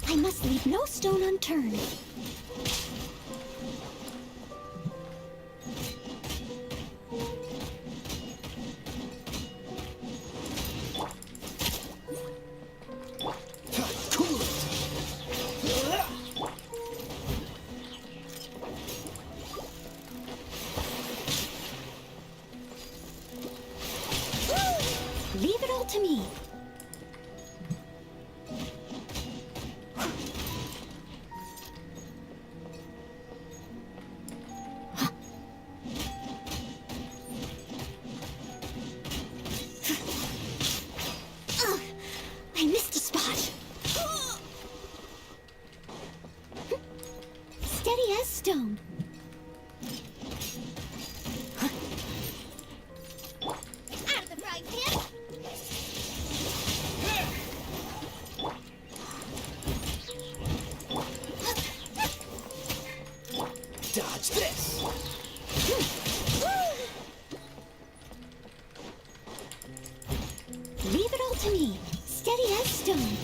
I must leave no stone unturned. Leave it all to me. Ugh, I missed a spot. Steady as stone. Out of the frying pan. Dodge this. Leave it all to me. Steady as stone.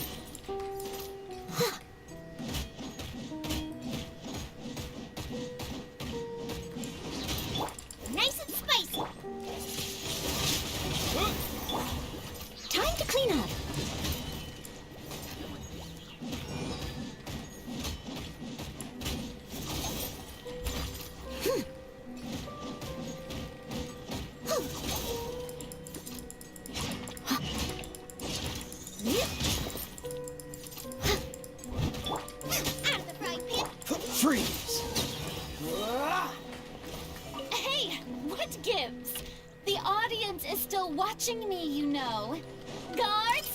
Nice and spicy. Time to clean up. Out of the frying pan. go. Guards!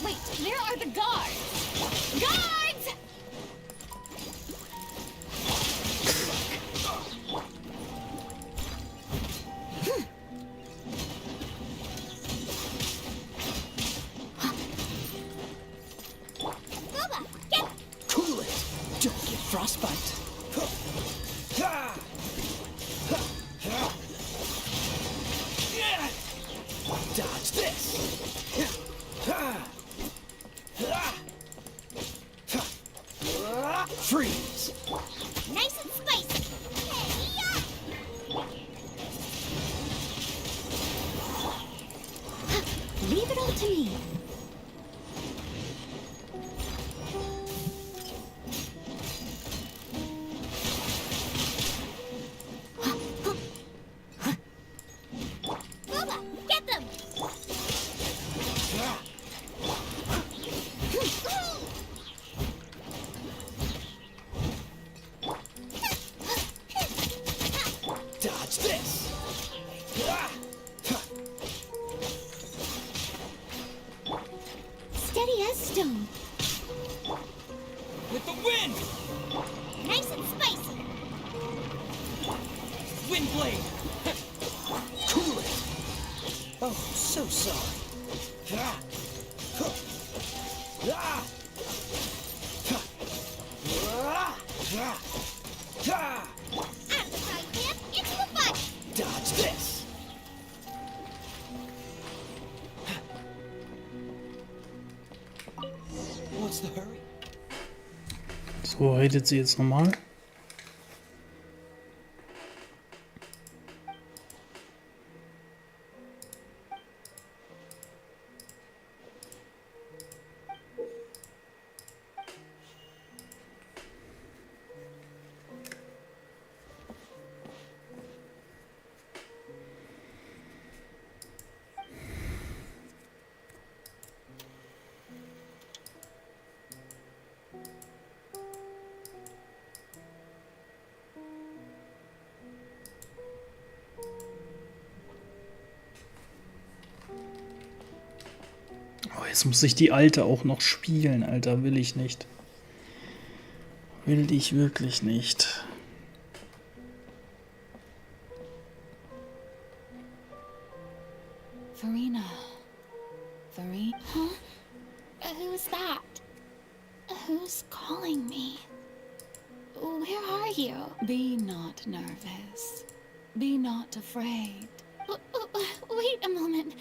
Wait, where are the guards? Guards! Booba, get... Cool it! Don't get frostbite. Dodge this! Freeze! Nice and spicy. Leave it all to me. Booba, get them. Dodge this! Steady as stone. With the wind! Nice and spicy. Wind blade! Cool it! Oh, so sorry. Out the frying pan, into the fire. Dodge this! What's the hurry? So, redet sie jetzt normal? Oh, jetzt muss ich die alte auch noch spielen, Alter. Will ich nicht. Will ich wirklich nicht. Farina. Farina? Huh? Who's that? Who's calling me? Where are you? Be not nervous. Be not afraid. Wait a moment.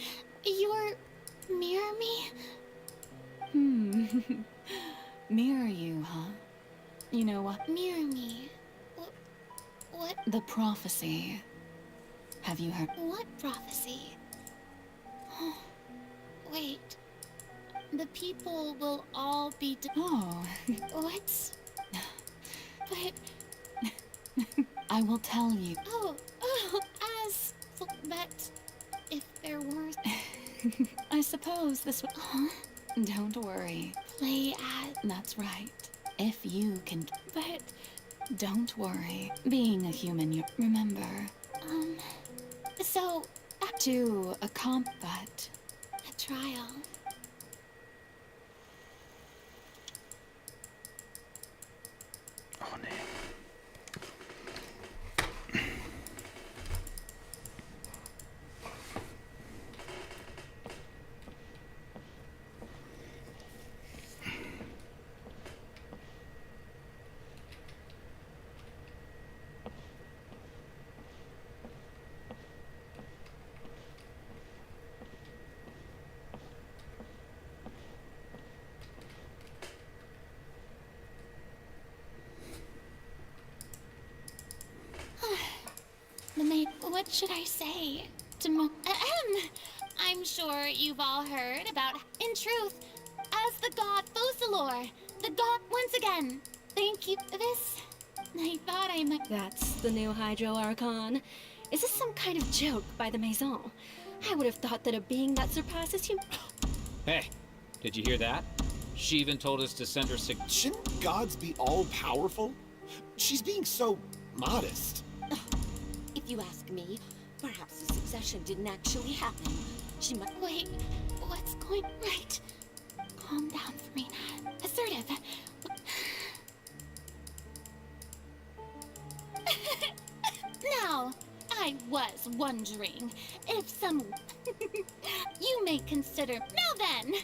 You're... Mirror me? Mirror you, huh? You know what? Mirror me. What? The prophecy. Have you heard? What prophecy? Wait. The people will all be... Oh. What's... But... I will tell you. Oh, as... But... If there were... I suppose this would... Huh? Don't worry. Play as... That's right. If you can... But... Don't worry. Being a human, you... Remember... So... To a but... A trial. Oh, nee. What should I say? I'm sure you've all heard about... In truth, as the god Focalor, the god once again. Thank you for this. I thought I might... That's the new Hydro Archon. Is this some kind of joke by the Maison? I would have thought that a being that surpasses you... Hey, did you hear that? She even told us to send her Shouldn't gods be all-powerful? She's being so modest. If you ask me, perhaps the succession didn't actually happen. She might. Wait, what's going right? Calm down, Farina. Assertive. Now, I was wondering if some. You may consider. Now then!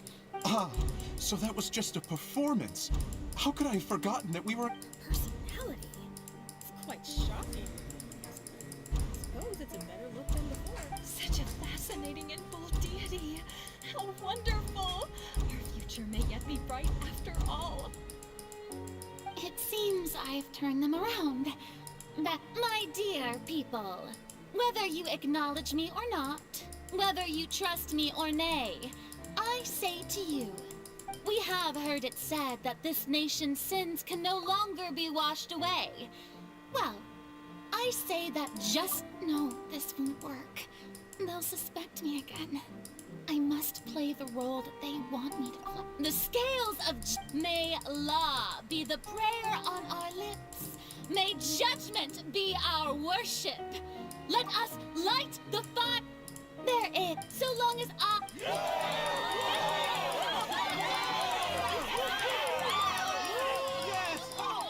Ah, so that was just a performance. How could I have forgotten that we were... Personality? It's quite shocking. I suppose it's a better look than before. Such a fascinating and bold deity. How wonderful! Our future may yet be bright after all. It seems I've turned them around. But, my dear people, whether you acknowledge me or not, whether you trust me or nay, I say to you, we have heard it said that this nation's sins can no longer be washed away. Well, I say that just... No, this won't work. They'll suspect me again. I must play the role that they want me to play. The scales of... May law be the prayer on our lips. May judgment be our worship. Let us light the fire. There it. So long as I... Yes! Oh,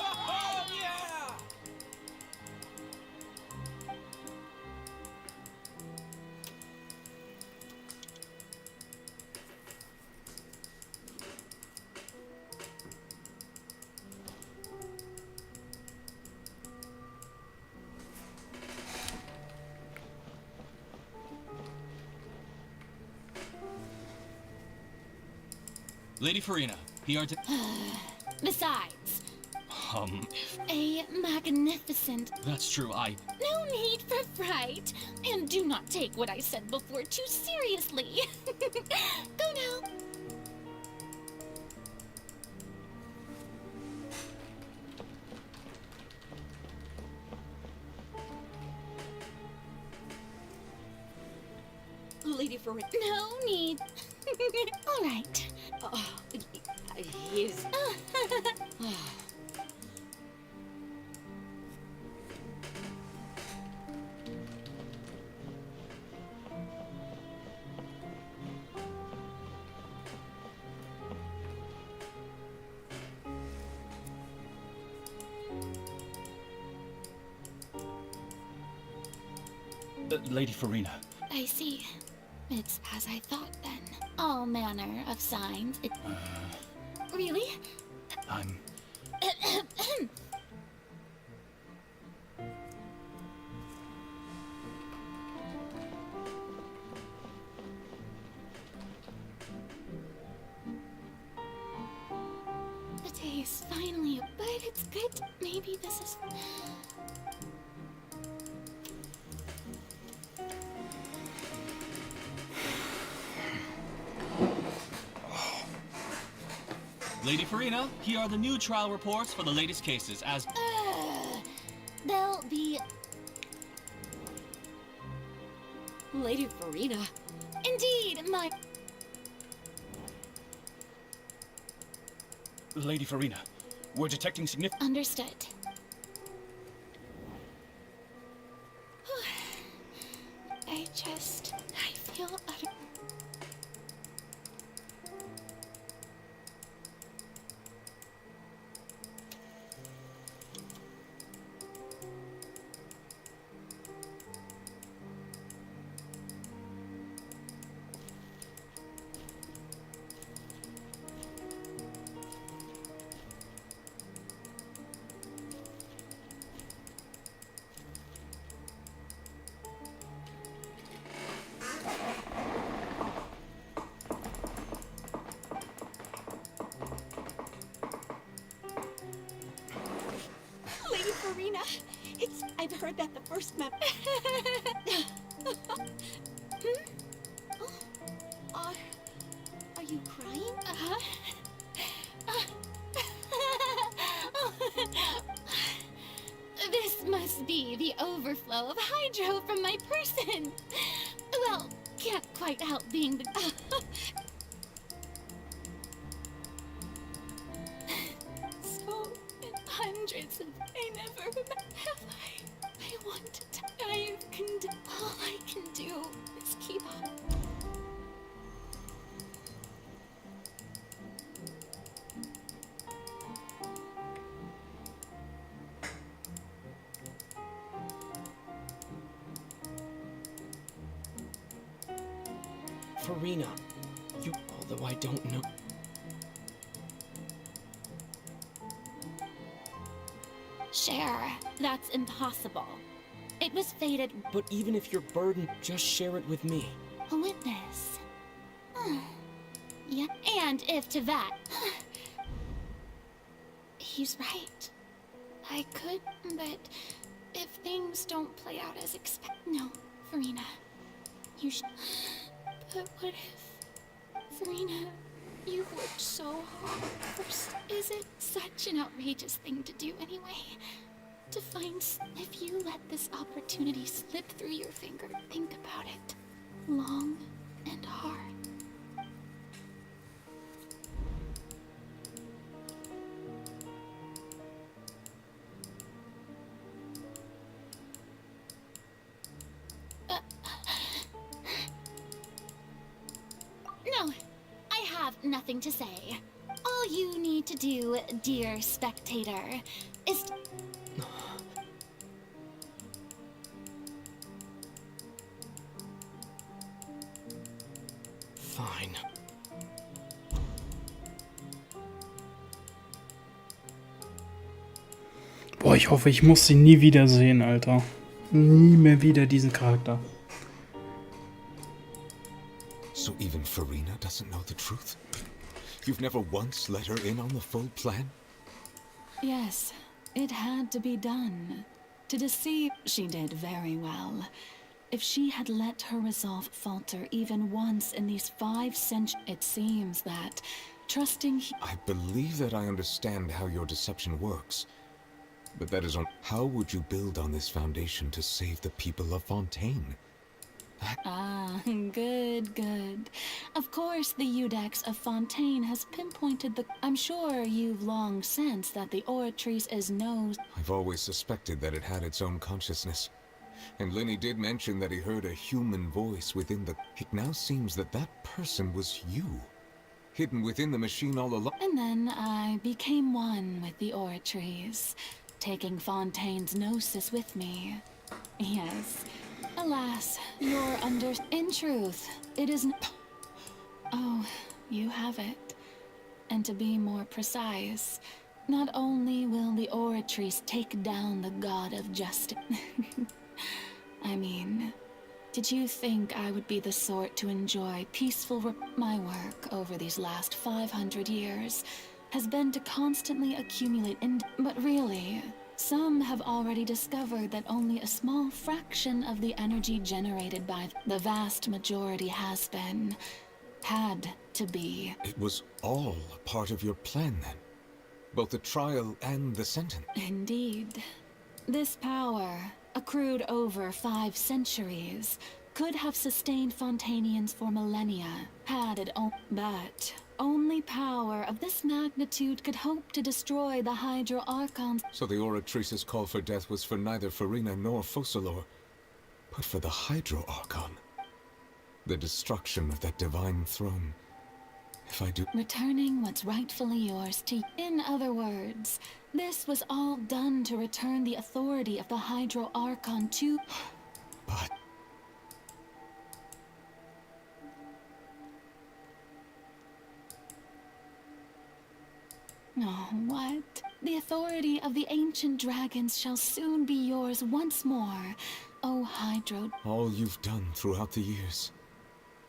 yeah! Lady Farina, here to... Besides, if a magnificent... that's true, No need for fright, and do not take what I said before too seriously. Go now. Lady Farina. No need. All right. He's... Lady Farina. I see. It's as I thought then. All manner of signs. Really? I'm... The day is finally, but it's good. Maybe this is... Lady Farina, here are the new trial reports for the latest cases as... They'll be... Lady Farina. Indeed, my... Lady Farina, we're detecting significant... Understood. I feel utter... Lady Farina. I've heard that the first map... Are you crying? This must be the overflow of hydro from my person. Well, can't quite help being the... So, in hundreds of... I never have I want to die. All I can do is keep on. Farina. Although I don't know. Share. That's impossible. It was fated. But even if you're burdened, just share it with me. A witness. Yeah, and if to that. He's right. I could, but if things don't play out as expected. No, Farina. You should. But what if. Farina, you've worked so hard. Is it such an outrageous thing to do anyway? To find. If you let this opportunity slip through your finger, think about it. Long and hard. No, I have nothing to say. All you need to do, dear spectator, is Fine. Boah, ich hoffe, ich muss sie nie wieder sehen, Alter. Nie mehr wieder diesen Charakter. So even Farina doesn't know the truth? You've never once let her in on the full plan? Yes, it had to be done. To deceive, she did very well. If she had let her resolve falter even once in these 5 centuries, it seems that trusting. I believe that I understand how your deception works. But that is on. How would you build on this foundation to save the people of Fontaine? Ah, good, good. Of course, the Iudex of Fontaine has pinpointed the. I'm sure you've long sensed that the Oratrice is no. I've always suspected that it had its own consciousness. And Lenny did mention that he heard a human voice within the. It now seems that that person was you. Hidden within the machine all along. And then I became one with the Oratrice, taking Fontaine's gnosis with me. Yes. Alas, you're under. In truth, it isn't. Oh, you have it. And to be more precise, not only will the Oratrice take down the god of justice. I mean, did you think I would be the sort to enjoy peaceful my work over these last 500 years has been to constantly accumulate but really, some have already discovered that only a small fraction of the energy generated by the vast majority had to be. It was all part of your plan then? Both the trial and the sentence? Indeed. This power, accrued over 5 centuries, could have sustained Fontainians for millennia, had it but only power of this magnitude could hope to destroy the Hydro Archons. So the Oratrice's call for death was for neither Farina nor Focalor, but for the Hydro Archon. The destruction of that divine throne. If I do... Returning what's rightfully yours to... In other words, this was all done to return the authority of the Hydro Archon to... But... Oh, what? The authority of the ancient dragons shall soon be yours once more, O Hydro. All you've done throughout the years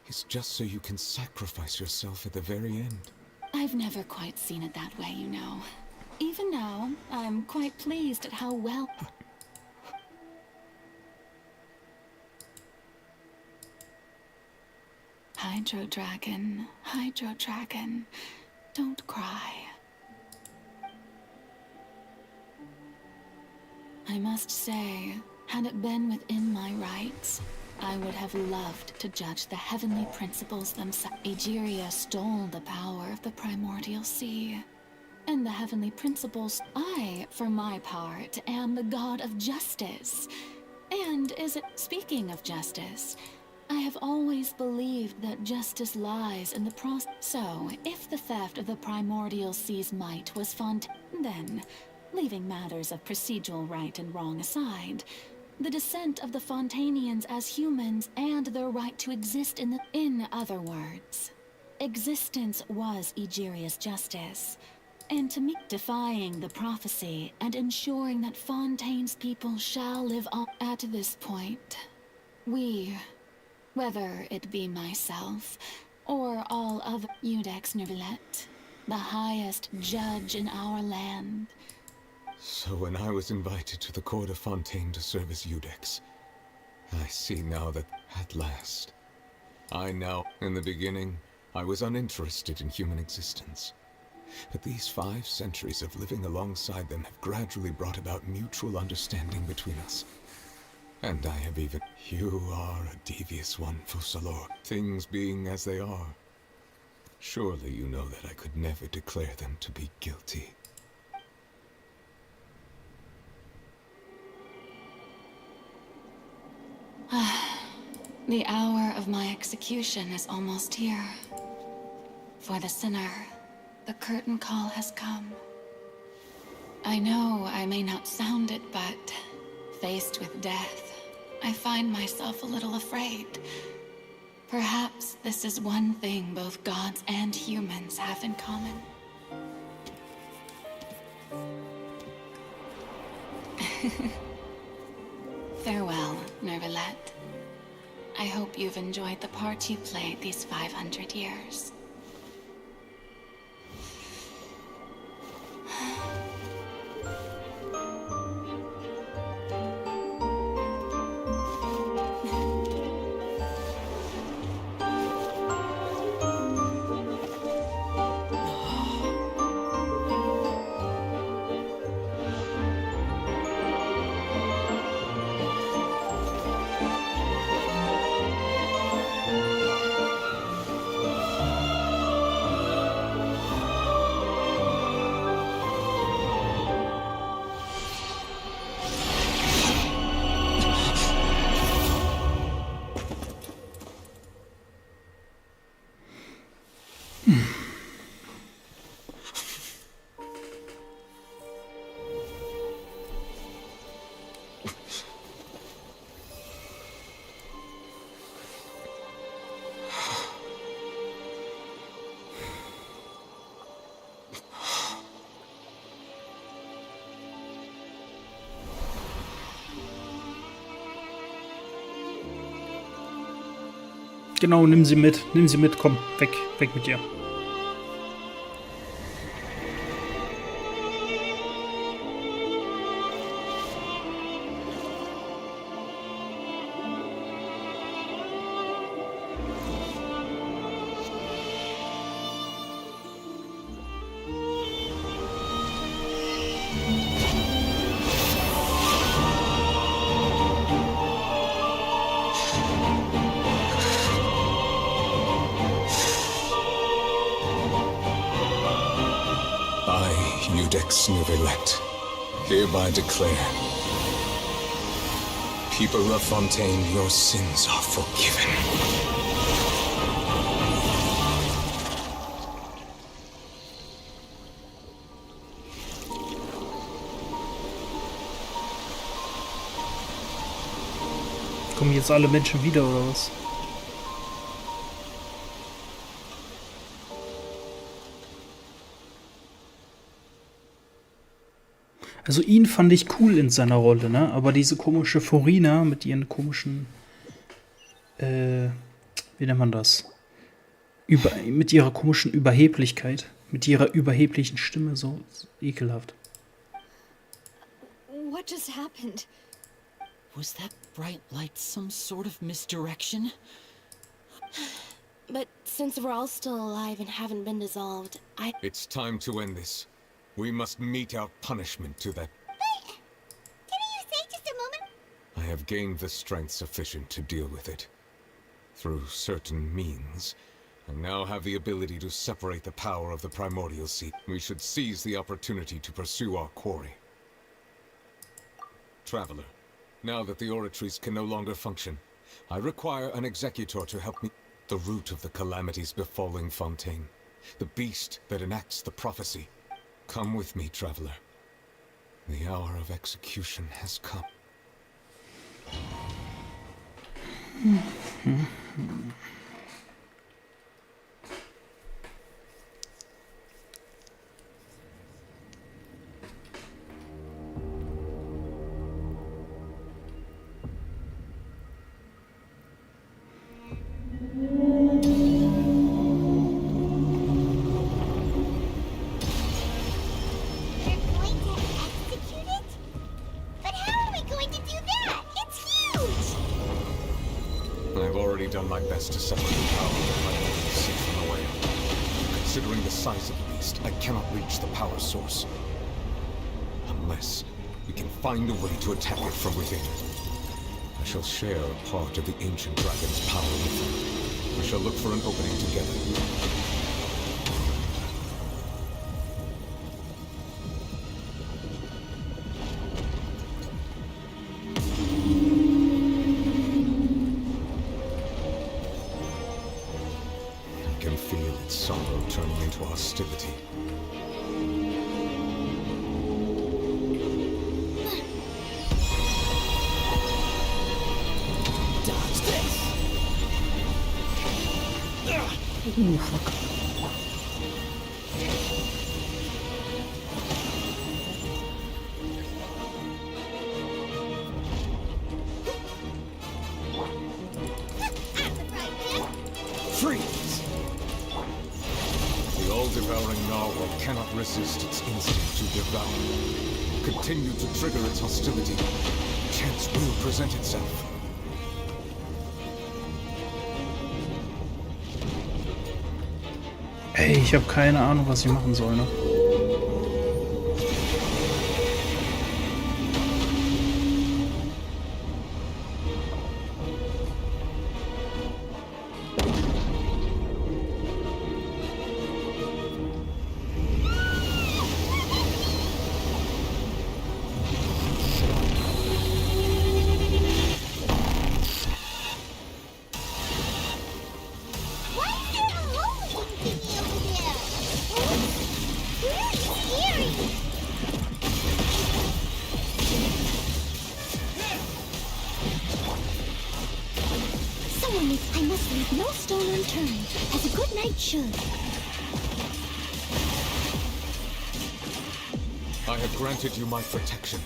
is just so you can sacrifice yourself at the very end. I've never quite seen it that way, you know. Even now, I'm quite pleased at how well... Hydro Dragon, don't cry. I must say, had it been within my rights, I would have loved to judge the heavenly principles themselves. Egeria stole the power of the primordial sea. And the heavenly principles, I, for my part, am the god of justice. And speaking of justice, I have always believed that justice lies in the process. So, if the theft of the primordial sea's might was Fontaine, then, leaving matters of procedural right and wrong aside, the descent of the Fontanians as humans and their right to exist in the... In other words, existence was Egeria's justice. And to me, defying the prophecy and ensuring that Fontaine's people shall live on. At this point, we, whether it be myself or all other Iudex Neuvillette, the highest judge in our land. So when I was invited to the court of Fontaine to serve as Iudex, I see now that, at last, in the beginning, I was uninterested in human existence. But these 5 centuries of living alongside them have gradually brought about mutual understanding between us. And I have even... You are a devious one, Fussalor. Things being as they are. Surely you know that I could never declare them to be guilty. The hour of my execution is almost here. For the sinner, the curtain call has come. I know I may not sound it, but faced with death, I find myself a little afraid. Perhaps this is one thing both gods and humans have in common. Farewell, Neuvillette. I hope you've enjoyed the part you played these 500 years. Genau, nimm sie mit, komm, weg mit ihr. Iudex Neuvillette, hereby declare, people of Fontaine, your sins are forgiven. Kommen jetzt alle Menschen wieder, oder was? Also ihn fand ich cool in seiner Rolle, ne? Aber diese komische Forina mit ihren komischen, wie nennt man das? Mit ihrer komischen Überheblichkeit, mit ihrer überheblichen Stimme, so ekelhaft. What just happened? Was that bright light some sort of misdirection? But since we're all still alive and haven't been dissolved, It's time to end this. We must mete out punishment to that. Wait! Can you stay just a moment? I have gained the strength sufficient to deal with it. Through certain means, I now have the ability to separate the power of the primordial seed. We should seize the opportunity to pursue our quarry. Traveler, now that the oratories can no longer function, I require an executor to help me. The root of the calamities befalling Fontaine. The beast that enacts the prophecy. Come with me, traveler. The hour of execution has come. I've already done my best to separate the power of my own sea from the whale. Considering the size of the beast, I cannot reach the power source. Unless we can find a way to attack it from within. I shall share a part of the ancient dragon's power with them. We shall look for an opening together. Turning into hostility. Dodge this! Ooh, fuck. Devouring narwhal cannot resist its instinct to devour. Continue to trigger its hostility. Chance will present itself. Ey, ich habe keine Ahnung, was ich machen soll, ne? I must leave no stone unturned, as a good knight should. I have granted you my protection.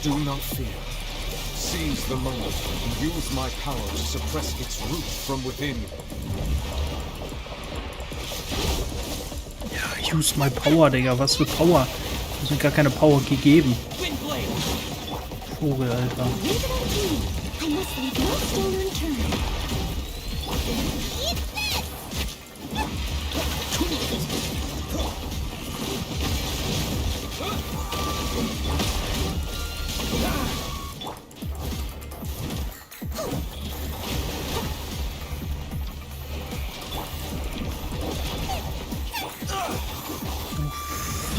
Do not fear. Seize the moment and use my power to suppress its roots from within. Ja, use my power, Digga. Was für Power? Du hast mir gar keine Power gegeben. Vogel, Alter. I must leave no stone unturned.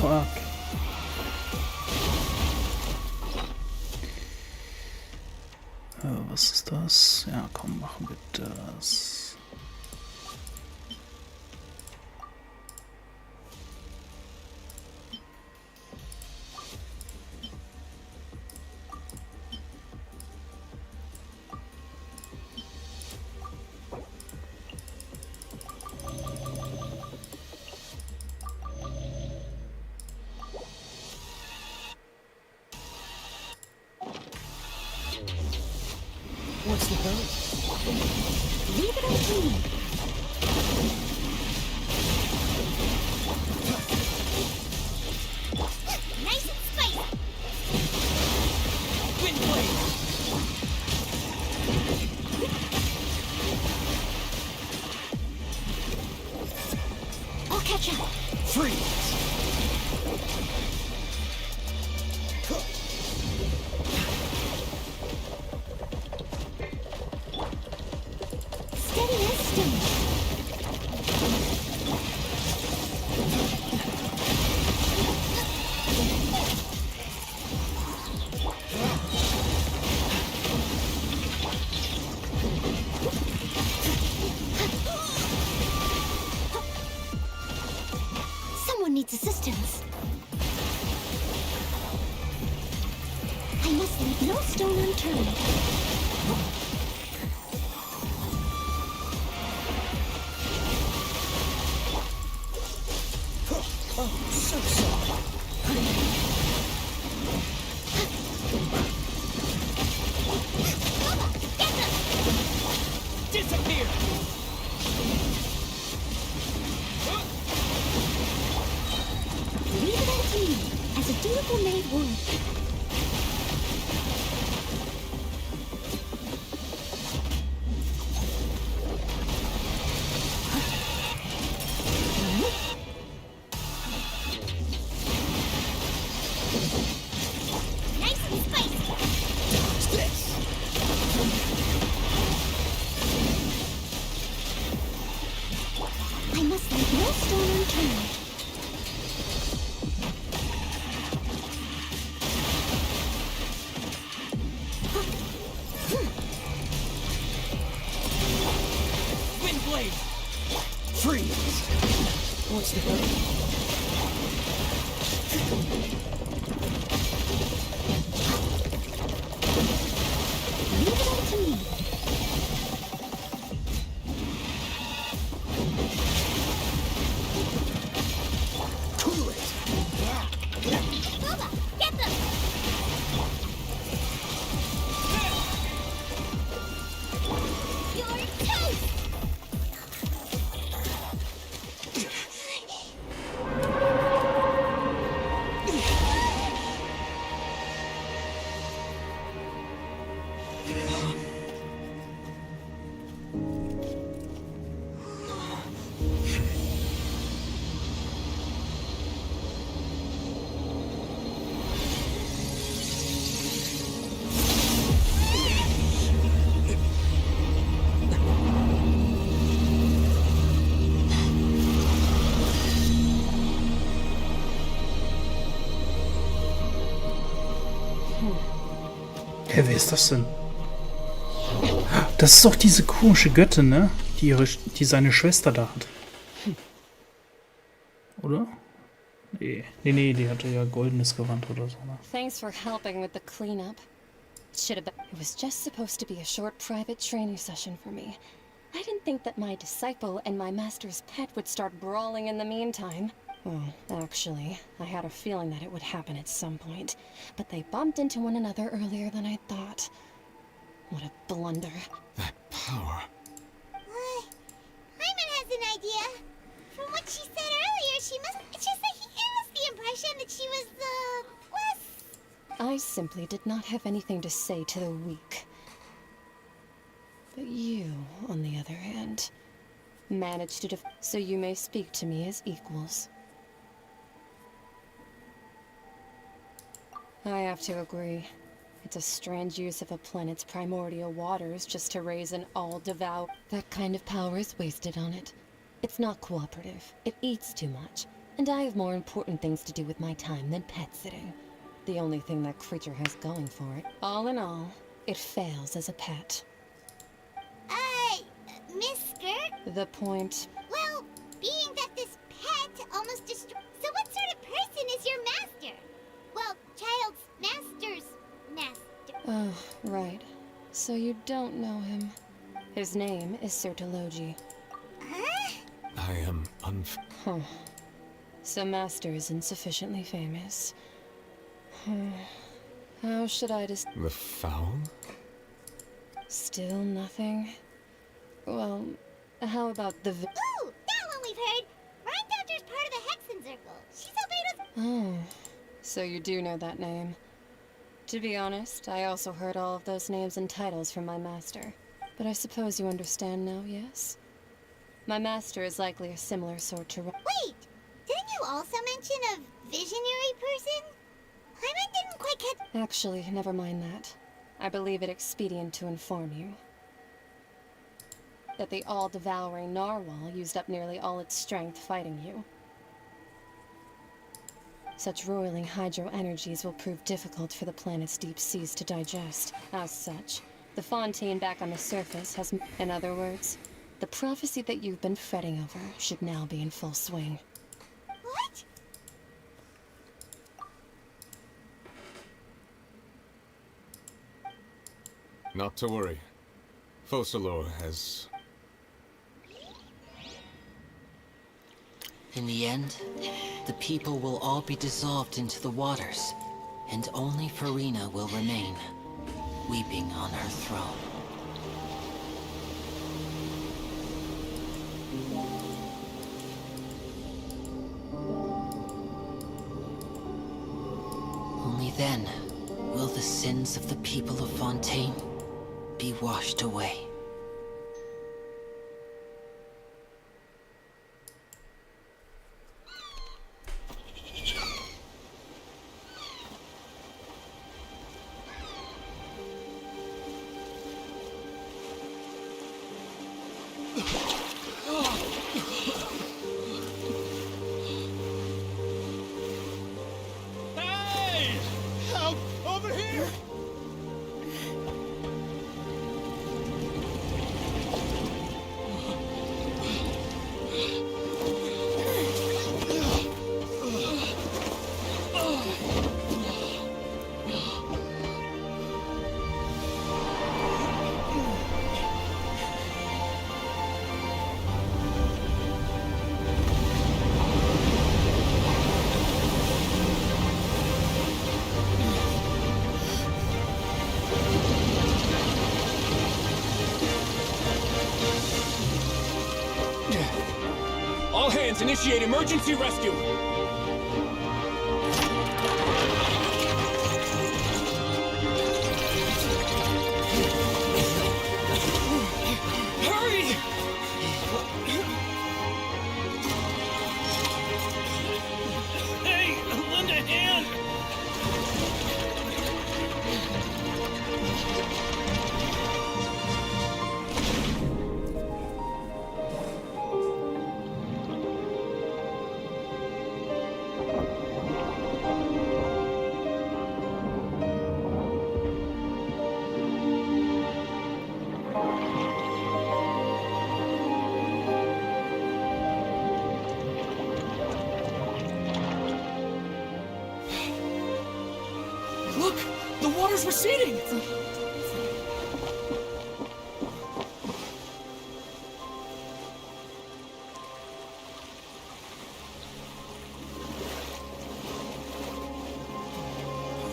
Fuck. Was ist das? Ja, komm, machen wir das. What's the hurry? Leave it up to me. Nice and spicy. Wind blade! I'll catch up. Freeze! Steady as stone. Someone needs assistance. I must leave no stone unturned. Disappear! Leave it all to me, as a dutiful maid would. Nice and spicy. What's this? I must leave no stone unturned. Wind blade! Freeze! What's the hurry? Leave it all to me. Cool it! Boba, get them! You're toast! Hä, wer ist das denn? Das ist doch diese komische Göttin, ne? Die seine Schwester da hat. Oder? Nee, die hatte ja goldenes Gewand oder so, ne? Thanks for helping with the cleanup. It was just supposed to be a short private training session for me. I didn't think that my disciple and my master's pet would start brawling in the meantime. Well, actually, I had a feeling that it would happen at some point, but they bumped into one another earlier than I thought. What a blunder. That power. Hyman has an idea. From what she said earlier, she must... It's just that he has the impression that she was, less... I simply did not have anything to say to the weak. But you, on the other hand, managed to so you may speak to me as equals. I have to agree. It's a strange use of a planet's primordial waters just to raise an all-devour. That kind of power is wasted on it. It's not cooperative. It eats too much. And I have more important things to do with my time than pet sitting. The only thing that creature has going for it. All in all, it fails as a pet. Miss Skirt? The point... Well, being that this pet almost destroyed... So what sort of person is your master? Well, child's master's master. Oh, right. So you don't know him. His name is Sertologi. Huh? I am Huh. So Master is insufficiently famous. How should I The foul? Still nothing? Well, how about the Ooh, that one we've heard. Rhyme Doctor's part of the Hexen Circle. She's obeyed with... Oh, so you do know that name. To be honest, I also heard all of those names and titles from my master. But I suppose you understand now, yes? My master is likely a similar sort to... Wait! Didn't you also mention a visionary person? Hyman didn't quite catch... Actually, never mind that. I believe it expedient to inform you that the all-devouring narwhal used up nearly all its strength fighting you. Such roiling hydro energies will prove difficult for the planet's deep seas to digest. As such, the fontaine back on the surface has... In other words, the prophecy that you've been fretting over should now be in full swing. What? Not to worry. Focalor has... In the end, the people will all be dissolved into the waters, and only Farina will remain, weeping on her throne. Only then will the sins of the people of Fontaine be washed away. Hey! Help! Over here! All hands, initiate emergency rescue! Hurry! Hey, lend a hand! Look! The water's receding!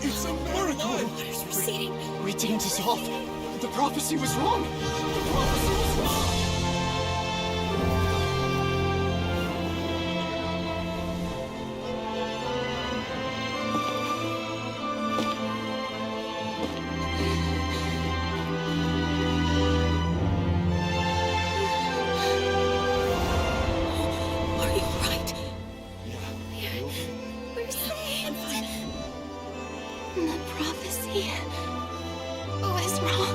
It's a miracle! Water's receding. We didn't dissolve. The prophecy was wrong. The prophecy was wrong. Are you right? We're saved. The prophecy was wrong.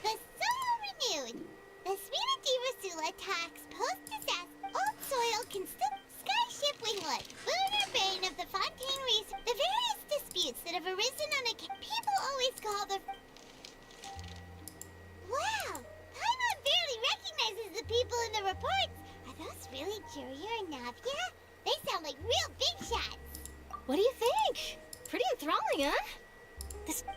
The soul renewed. The Svina di Rasula talks post-disaster old soil skyship winglet. Lunar bane of the Fontaine Reef. The various disputes that have arisen on people always call the... Wow! Paimon barely recognizes the people in the reports. Are those really Juria and Navia? They sound like real big shots. What do you think? Pretty enthralling, huh?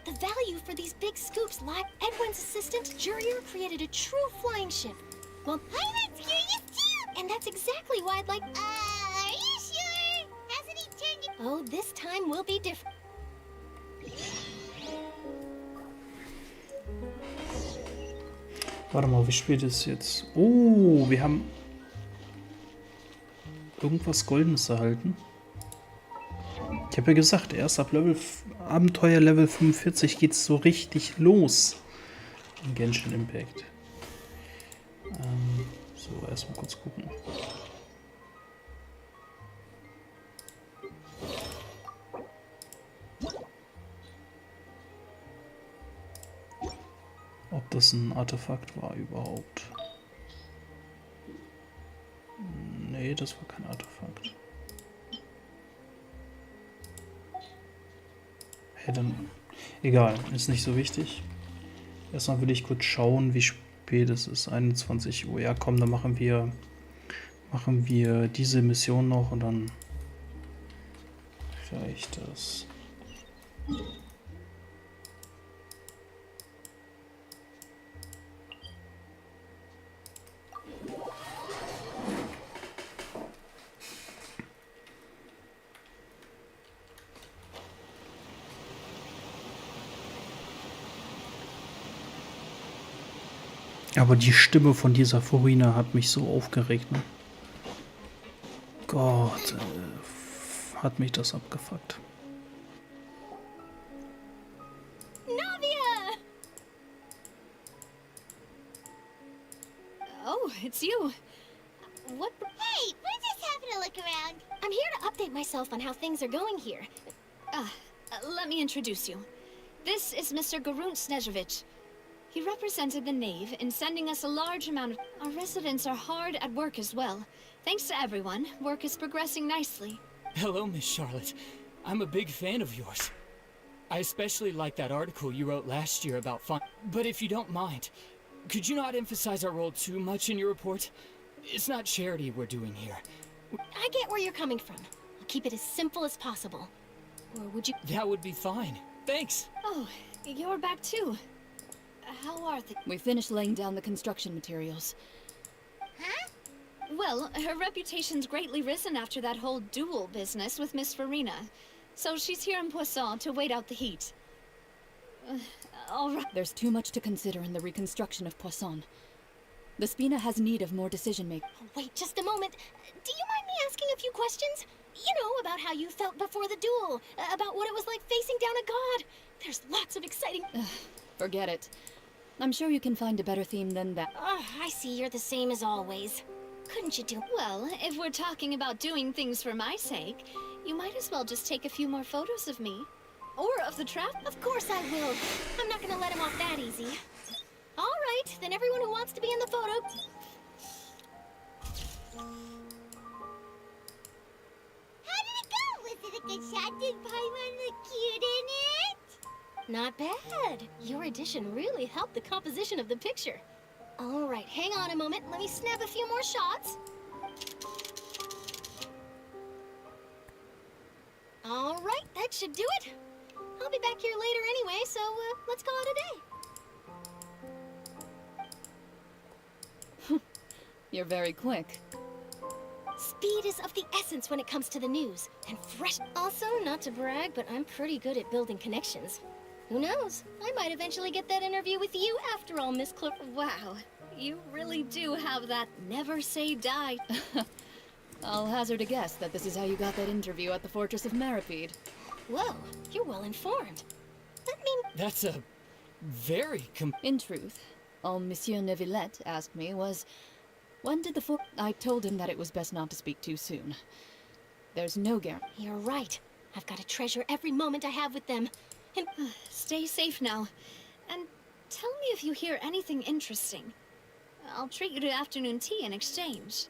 The value for these big scoops lie. Edwin's assistant, Jurier, created a true flying ship. Well, Paimon's curious too! and that's exactly why I'd like... Are you sure? Hasn't he turned you... Oh, this time will be different. Warte mal, wie spät ist es jetzt? Oh, wir haben irgendwas Goldenes erhalten. Ich habe ja gesagt, erst ab Abenteuer Level 45 geht's so richtig los. In Genshin Impact. So, erstmal kurz gucken. Ob das ein Artefakt war überhaupt. Nee, das war kein Artefakt. Hey, dann... Egal, ist nicht so wichtig. Erstmal will ich kurz schauen, wie spät es ist. 21 Uhr. Ja, komm, dann machen wir diese Mission noch und dann vielleicht das. Aber die Stimme von dieser Furina hat mich so aufgeregt, ne? Gott, hat mich das abgefuckt. Navia! Oh, it's you. What? Hey, we're just having a look around. I'm here to update myself on how things are going here. Let me introduce you. This is Mr. Garunt Snežević. He represented the Knave in sending us a large amount of... Our residents are hard at work as well. Thanks to everyone, work is progressing nicely. Hello, Miss Charlotte. I'm a big fan of yours. I especially like that article you wrote last year about fun. But if you don't mind, could you not emphasize our role too much in your report? It's not charity we're doing here. I get where you're coming from. I'll keep it as simple as possible. Or would you... That would be fine. Thanks. Oh, you're back too. How are things? We finished laying down the construction materials. Huh? Well, her reputation's greatly risen after that whole duel business with Miss Farina. So she's here in Poisson to wait out the heat. All right. There's too much to consider in the reconstruction of Poisson. The Spina has need of more decision-making. Oh, wait just a moment. Do you mind me asking a few questions? You know, about how you felt before the duel. About what it was like facing down a god. There's lots of exciting... Forget it. I'm sure you can find a better theme than that. I see you're the same as always. Couldn't you do... Well, if we're talking about doing things for my sake, you might as well just take a few more photos of me. Or of the trap. Of course I will. I'm not gonna let him off that easy. All right, then everyone who wants to be in the photo... How did it go? Was it a good shot? Did Paimon look cute in it? Not bad. Your addition really helped the composition of the picture. All right, hang on a moment. Let me snap a few more shots. All right, that should do it. I'll be back here later anyway, so let's call it a day. You're very quick. Speed is of the essence when it comes to the news, and fresh. Also, not to brag, but I'm pretty good at building connections. Who knows? I might eventually get that interview with you after all, Miss Cliff. Wow, you really do have that never say die. I'll hazard a guess that this is how you got that interview at the Fortress of Meripede. Whoa, you're well informed. That mean... That's a very In truth, all Monsieur Neuvillette asked me was, when did the I told him that it was best not to speak too soon. There's no guarantee. You're right. I've got to treasure every moment I have with them. And stay safe now. And tell me if you hear anything interesting. I'll treat you to afternoon tea in exchange.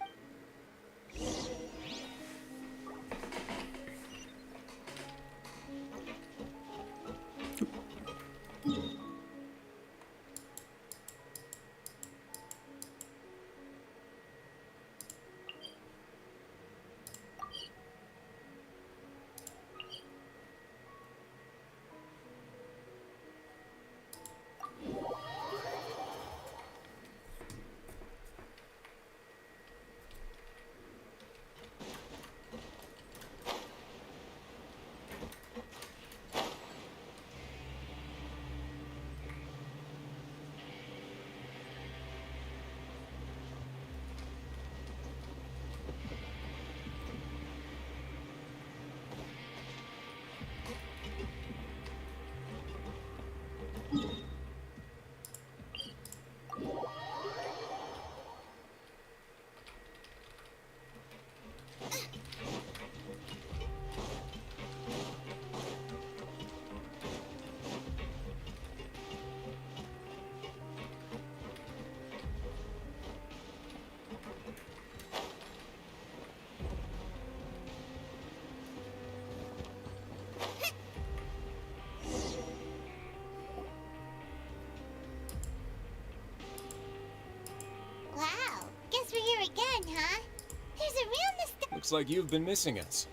Looks like you've been missing us.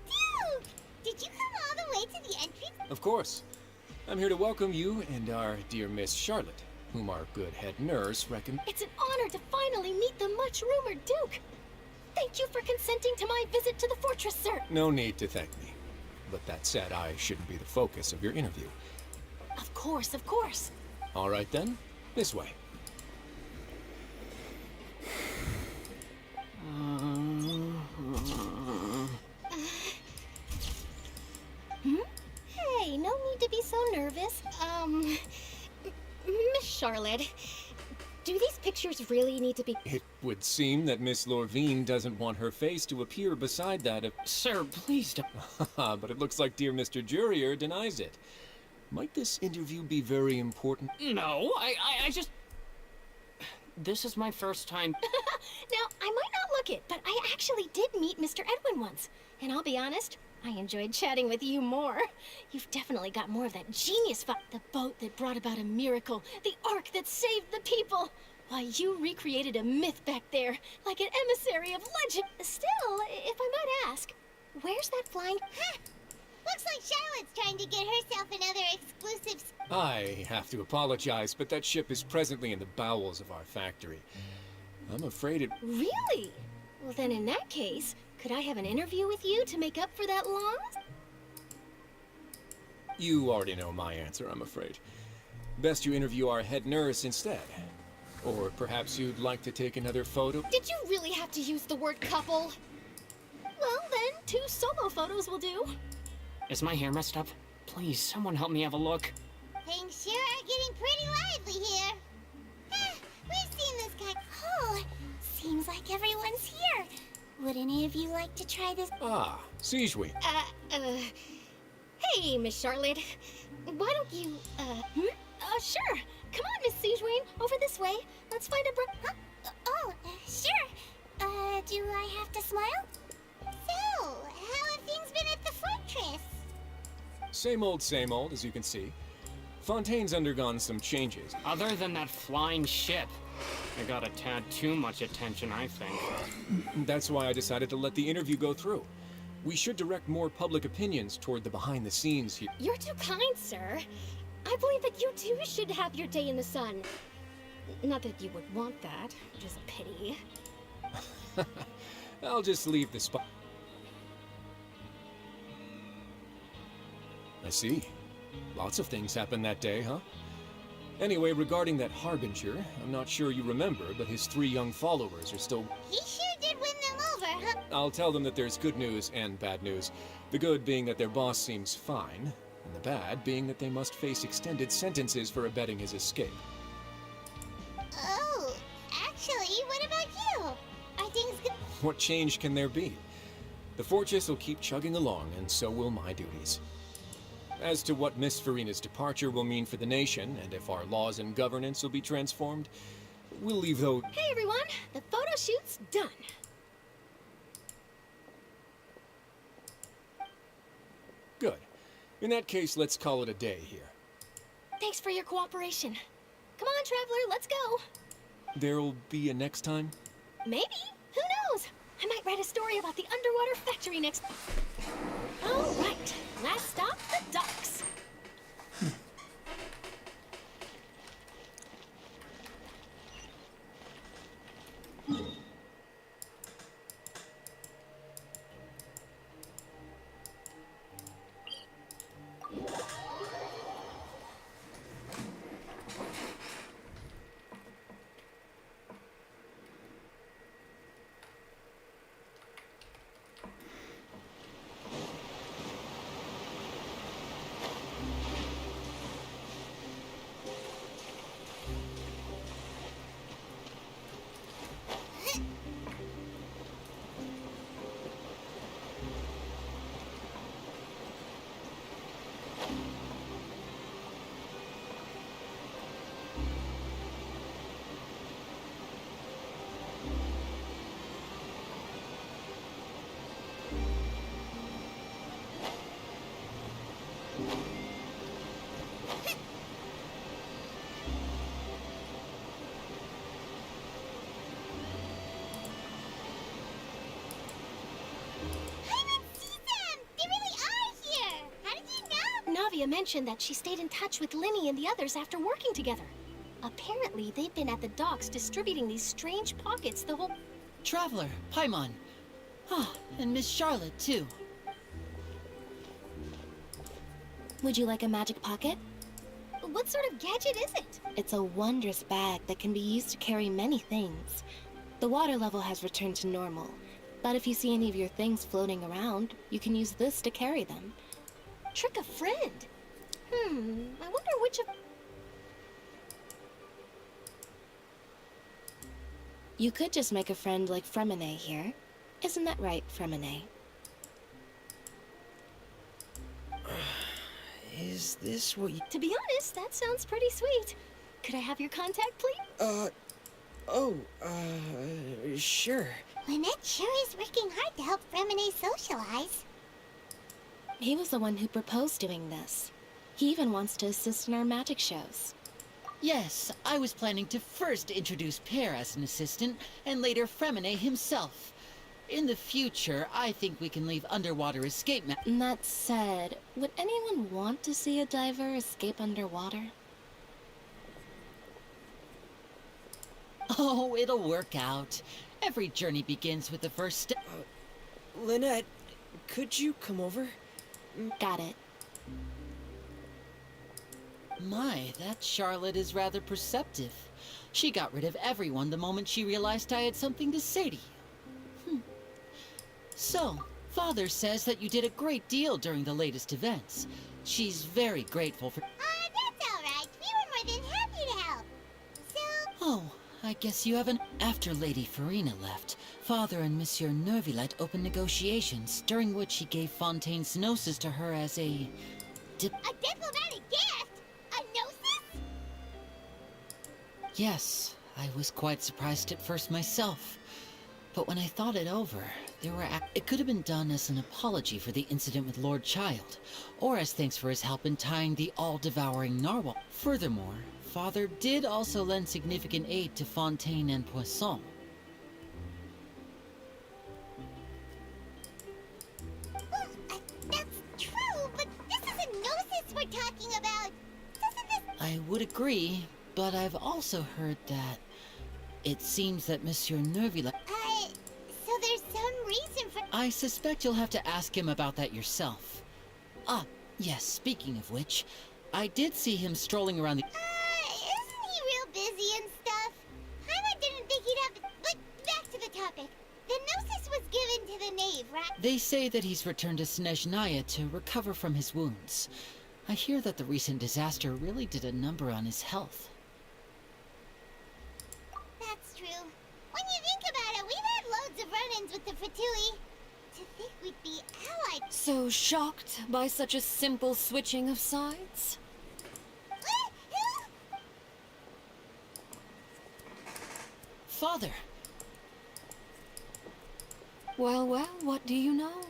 Dude! Did you come all the way to the entry? Of course. I'm here to welcome you and our dear Miss Charlotte, whom our good head nurse recommends. It's an honor to finally meet the much-rumored Duke. Thank you for consenting to my visit to the fortress, sir. No need to thank me. But that said, I shouldn't be the focus of your interview. Of course, of course. All right then, this way. Hey, no need to be so nervous. Miss Charlotte, do these pictures really need to be... It would seem that Miss Lorvine doesn't want her face to appear beside that of... Sir, please don't. But it looks like dear Mr. Jurier denies it. Might this interview be very important? No, I just... This is my first time. Now, I might not look it, but I actually did meet Mr. Edwin once. And I'll be honest, I enjoyed chatting with you more. You've definitely got more of that genius the boat that brought about a miracle, the ark that saved the people. Why, you recreated a myth back there, like an emissary of legend. Still, if I might ask, where's that flying... Huh. Looks like Charlotte's trying to get herself another exclusive... I have to apologize, but that ship is presently in the bowels of our factory. I'm afraid it... Really? Well, then in that case, could I have an interview with you to make up for that loss? You already know my answer, I'm afraid. Best you interview our head nurse instead. Or perhaps you'd like to take another photo? Did you really have to use the word couple? Well, then, 2 solo photos will do. Is my hair messed up? Please, someone help me have a look. Things sure are getting pretty lively here. We've seen this guy. Oh, seems like everyone's here. Would any of you like to try this? Ah, Siegewin. Hey, Miss Charlotte. Why don't you, sure. Come on, Miss Siegewin. Over this way. Let's find a Sure. Do I have to smile? So, how have things been at the fortress? Same old, as you can see. Fontaine's undergone some changes. Other than that flying ship, I got a tad too much attention, I think. That's why I decided to let the interview go through. We should direct more public opinions toward the behind-the-scenes here. You're too kind, sir. I believe that you too should have your day in the sun. Not that you would want that, which is a pity. I'll just leave the spot. I see. Lots of things happened that day, huh? Anyway, regarding that Harbinger, I'm not sure you remember, but his 3 young followers are still... He sure did win them over, huh? I'll tell them that there's good news and bad news. The good being that their boss seems fine, and the bad being that they must face extended sentences for abetting his escape. Oh, actually, what about you? Are things good? What change can there be? The fortress will keep chugging along, and so will my duties. As to what Miss Farina's departure will mean for the nation, and if our laws and governance will be transformed, we'll leave those... Hey, everyone. The photo shoot's done. Good. In that case, let's call it a day here. Thanks for your cooperation. Come on, Traveler, let's go. There'll be a next time? Maybe. Who knows? I might write a story about the underwater factory next... All right. Last stop, the docks. Olivia mentioned that she stayed in touch with Linny and the others after working together. Apparently, they've been at the docks distributing these strange pockets the whole... Traveler, Paimon. Oh, and Miss Charlotte, too. Would you like a magic pocket? What sort of gadget is it? It's a wondrous bag that can be used to carry many things. The water level has returned to normal, but if you see any of your things floating around, you can use this to carry them. Trick a friend? I wonder which of... You could just make a friend like Fremine here. Isn't that right, Fremine? Is this what you... To be honest, that sounds pretty sweet. Could I have your contact, please? Sure. Lynette sure is working hard to help Fremine socialize. He was the one who proposed doing this. He even wants to assist in our magic shows. Yes, I was planning to first introduce Pear as an assistant, and later Fremine himself. In the future, I think we can leave underwater escape That said, would anyone want to see a diver escape underwater? Oh, it'll work out. Every journey begins with the first step. Lynette, could you come over? Got it. My, that Charlotte is rather perceptive. She got rid of everyone the moment she realized I had something to say to you. So, Father says that you did a great deal during the latest events. She's very grateful for... That's alright. We were more than happy to help. So... Oh, I guess you haven't... After Lady Farina left, Father and Monsieur Neuvillette opened negotiations, during which he gave Fontaine's gnosis to her as a diplomatic gift? A gnosis? Yes, I was quite surprised at first myself. But when I thought it over, it could have been done as an apology for the incident with Lord Child, or as thanks for his help in tying the all-devouring narwhal. Furthermore, Father did also lend significant aid to Fontaine and Poisson. Well, that's true, but this is a gnosis we're talking about. Doesn't this... I would agree, but I've also heard that it seems that Monsieur Neuvillette... So there's some reason for... I suspect you'll have to ask him about that yourself. Ah, yes, speaking of which, I did see him strolling around the... Isn't he real busy and stuff? Paimon didn't think he'd have... But back to the topic. The gnosis was given to the knave, right? They say that he's returned to Snezhnaya to recover from his wounds. I hear that the recent disaster really did a number on his health. That's true. When you think about it, we've had loads of run-ins with the Fatui. To think we'd be allied... So shocked by such a simple switching of sides? Father! Well, what do you know?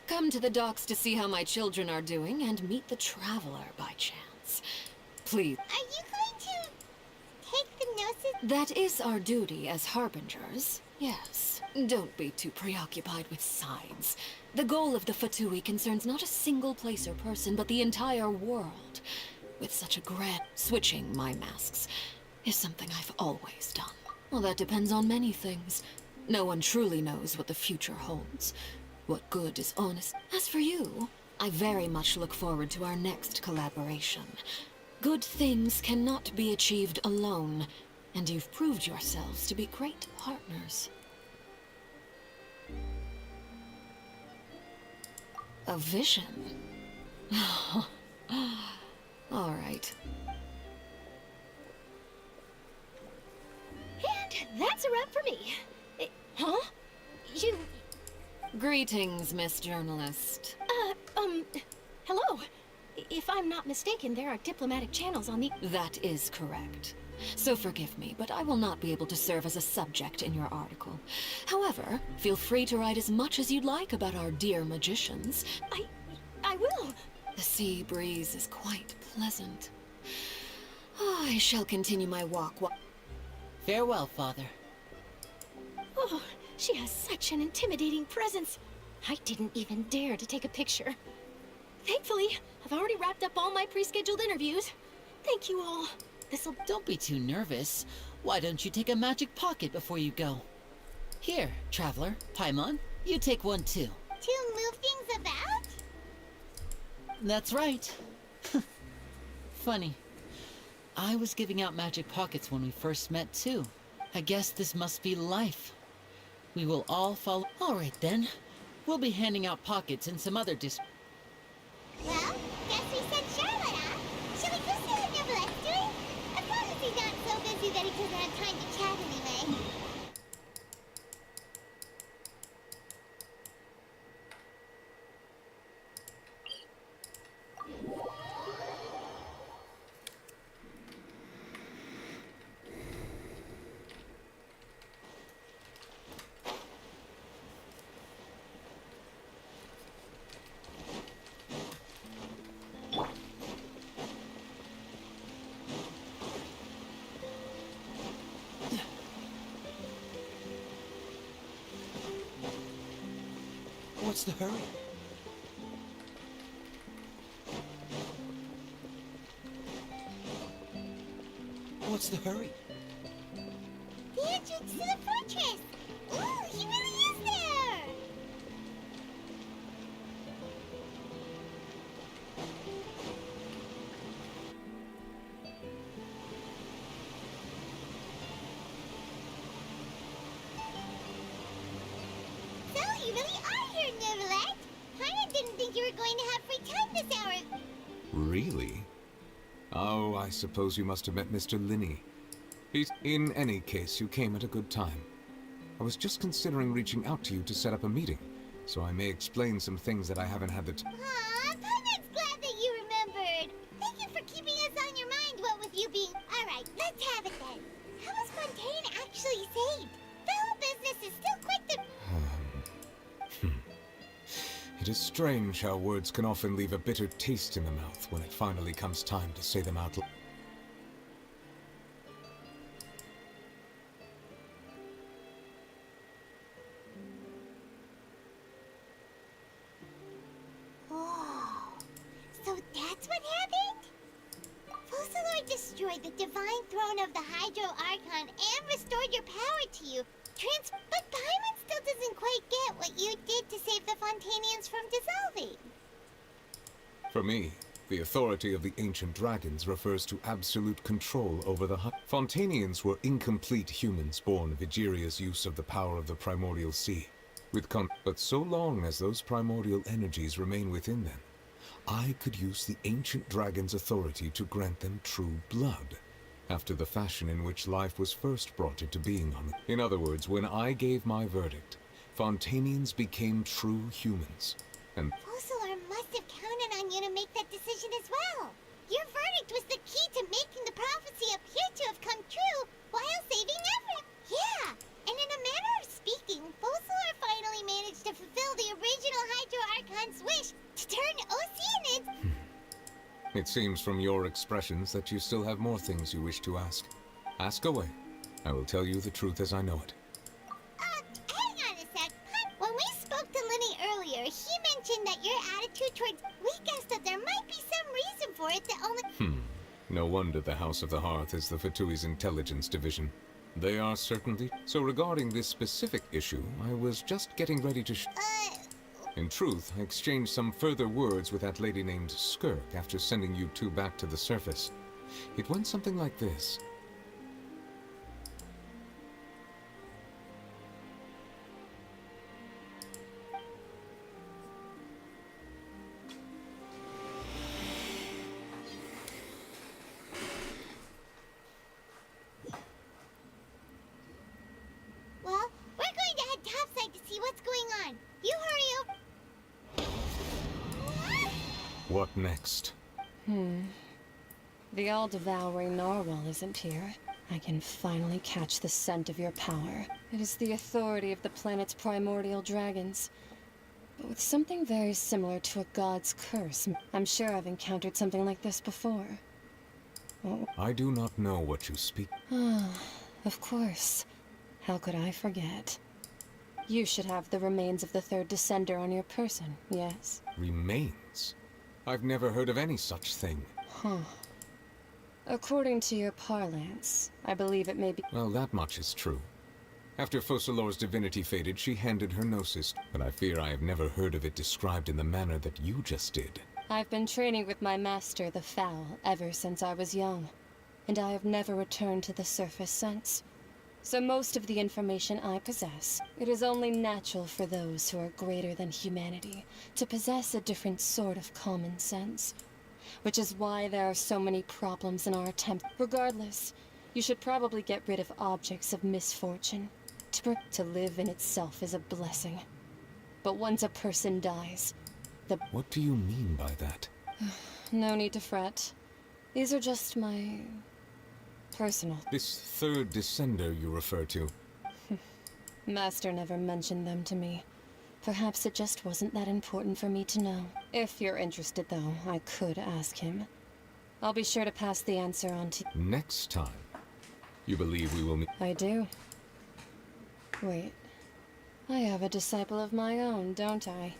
Come to the docks to see how my children are doing and meet the traveler by chance. Please. Are you going to take the gnosis? That is our duty as harbingers, yes. Don't be too preoccupied with sides. The goal of the Fatui concerns not a single place or person, but the entire world. With such a grand... Switching my masks is something I've always done. Well, that depends on many things. No one truly knows what the future holds. What good is honest? As for you, I very much look forward to our next collaboration. Good things cannot be achieved alone, and you've proved yourselves to be great partners. A vision? All right. And that's a wrap for me. Huh? You... Greetings, Miss Journalist. Hello. If I'm not mistaken, there are diplomatic channels on the... That is correct. So forgive me, but I will not be able to serve as a subject in your article. However, feel free to write as much as you'd like about our dear magicians. I will. The sea breeze is quite pleasant. I shall continue my walk. Farewell, Father. Oh, she has such an intimidating presence. I didn't even dare to take a picture. Thankfully, I've already wrapped up all my pre-scheduled interviews. Thank you all. This'll... Don't be too nervous. Why don't you take a magic pocket before you go? Here, Traveler, Paimon, you take one too. To move things about? That's right. Funny. I was giving out magic pockets when we first met too. I guess this must be life. We will all follow. Alright then. We'll be handing out pockets in some other Well, guess we sent Charlotte off. Should we go see what Neverlette's doing? As long as he's not so busy that he doesn't have time to chat anyway. What's the hurry? What's the hurry? The entrance to the fortress! Ooh, he really is there! So, you really are here, Neverlette! Paimon didn't think you were going to have free time this hour. Really? Oh, I suppose you must have met Mr. Linney. In any case, you came at a good time. I was just considering reaching out to you to set up a meeting, so I may explain some things that I haven't had the time. Aw, Paimon's glad that you remembered. Thank you for keeping us on your mind, what with you being... Alright, let's have it then. How was Fontaine actually saved? The whole business is still quite the... It is strange how words can often leave a bitter taste in the mouth when it finally comes time to say them out loud. Oh, so that's what happened? Focalor destroyed the divine throne of the Hydro Archon and restored your power to you. But Paimon still doesn't quite get what you did to save the Fontanians from dissolving. For me, the authority of the ancient dragons refers to absolute control over the Fontanians were incomplete humans born of Egeria's use of the power of the primordial sea. But so long as those primordial energies remain within them, I could use the ancient dragon's authority to grant them true blood, after the fashion in which life was first brought into being on them. In other words, when I gave my verdict, Fontanians became true humans, and Focalor must have counted on you to make that decision as well. Your verdict was the key to making the prophecy appear to have come true while saving everyone. Yeah, and in a manner of speaking, Focalor finally managed to fulfill the original Hydro Archon's wish to turn Oceanids... it seems from your expressions that you still have more things you wish to ask. Ask away. I will tell you the truth as I know it. Hang on a sec. When we spoke to Linny earlier, he mentioned that your attitude towards... We guessed that there might be some reason for it that only... No wonder the House of the Hearth is the Fatui's intelligence division. They are certainly... So regarding this specific issue, I was just getting ready to In truth, I exchanged some further words with that lady named Skirk after sending you two back to the surface. It went something like this. Well, we're going to head topside to see what's going on. You hurry over... What next? The all-devouring narwhal isn't here. I can finally catch the scent of your power. It is the authority of the planet's primordial dragons. But with something very similar to a god's curse. I'm sure I've encountered something like this before. Oh. I do not know what you speak. Of course. How could I forget? You should have the remains of the third descender on your person, yes? Remains? I've never heard of any such thing. Huh. According to your parlance, I believe it may be— Well, that much is true. After Focalor's divinity faded, she handed her gnosis, but I fear I have never heard of it described in the manner that you just did. I've been training with my master, the Foul, ever since I was young, and I have never returned to the surface since. So most of the information I possess, it is only natural for those who are greater than humanity to possess a different sort of common sense. Which is why there are so many problems in our attempt. Regardless, you should probably get rid of objects of misfortune. To live in itself is a blessing. But once a person dies, What do you mean by that? no need to fret. These are just my personal. This third descender you refer to. Master never mentioned them to me. Perhaps it just wasn't that important for me to know. If you're interested, though, I could ask him. I'll be sure to pass the answer on to— Next time, you believe we will meet? I do. Wait. I have a disciple of my own, don't I?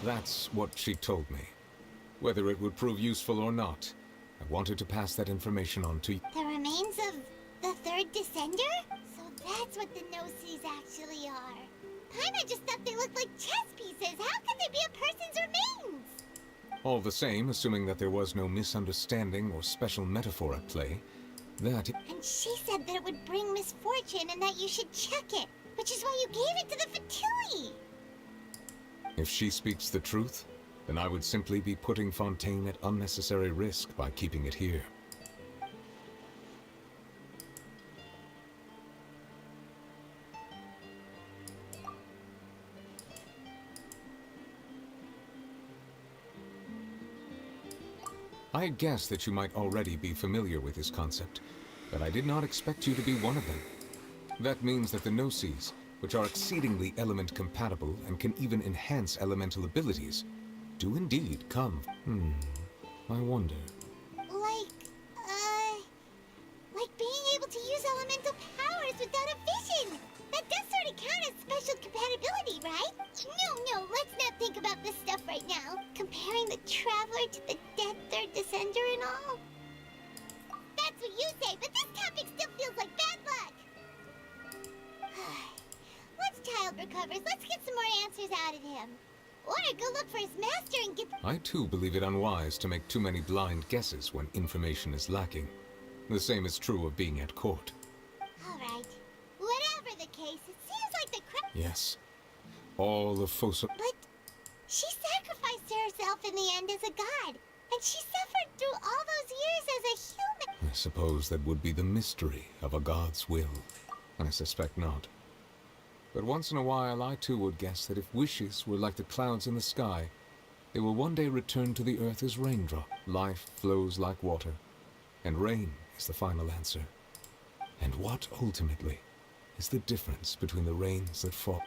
That's what she told me. Whether it would prove useful or not, I wanted to pass that information on to you. The remains of the third descender? So that's what the Gnosis actually are. Paimon just thought they looked like chess pieces. How could they be a person's remains? All the same, assuming that there was no misunderstanding or special metaphor at play, that— And she said that it would bring misfortune and that you should check it, which is why you gave it to the Fatui. If she speaks the truth, then I would simply be putting Fontaine at unnecessary risk by keeping it here. I had guessed that you might already be familiar with this concept, but I did not expect you to be one of them. That means that the Gnosis, which are exceedingly element compatible and can even enhance elemental abilities, do indeed come. I wonder. Like being able to use elemental powers without a vision. That does sort of count as special compatibility, right? No, let's not think about this stuff right now. Comparing the Traveler to the dead third descender and all. That's what you say, but this topic still feels like bad luck. Once Child recovers, let's get some more answers out of him. Or go look for his master and get— I too believe it unwise to make too many blind guesses when information is lacking. The same is true of being at court. Alright. Whatever the case, it seems like the Yes. All of Fossa— But she sacrificed herself in the end as a god, and she suffered through all those years as a human. I suppose that would be the mystery of a god's will. I suspect not. But once in a while, I too would guess that if wishes were like the clouds in the sky, they will one day return to the earth as raindrop. Life flows like water, and rain is the final answer. And what, ultimately, is the difference between the rains that fall?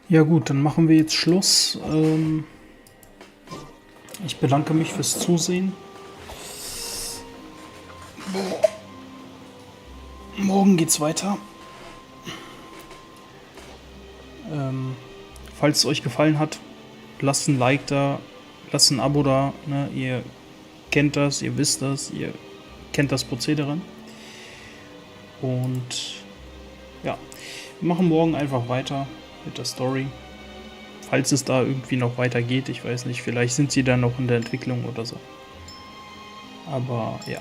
Ja gut, dann machen wir jetzt Schluss. Ich bedanke mich fürs Zusehen. Morgen geht's weiter. Falls es euch gefallen hat, lasst ein Like da, lasst ein Abo da. Ne? Ihr kennt das, ihr wisst das, ihr kennt das Prozedere. Und ja, wir machen morgen einfach weiter mit der Story. Falls es da irgendwie noch weitergeht, ich weiß nicht, vielleicht sind sie dann noch in der Entwicklung oder so. Aber ja.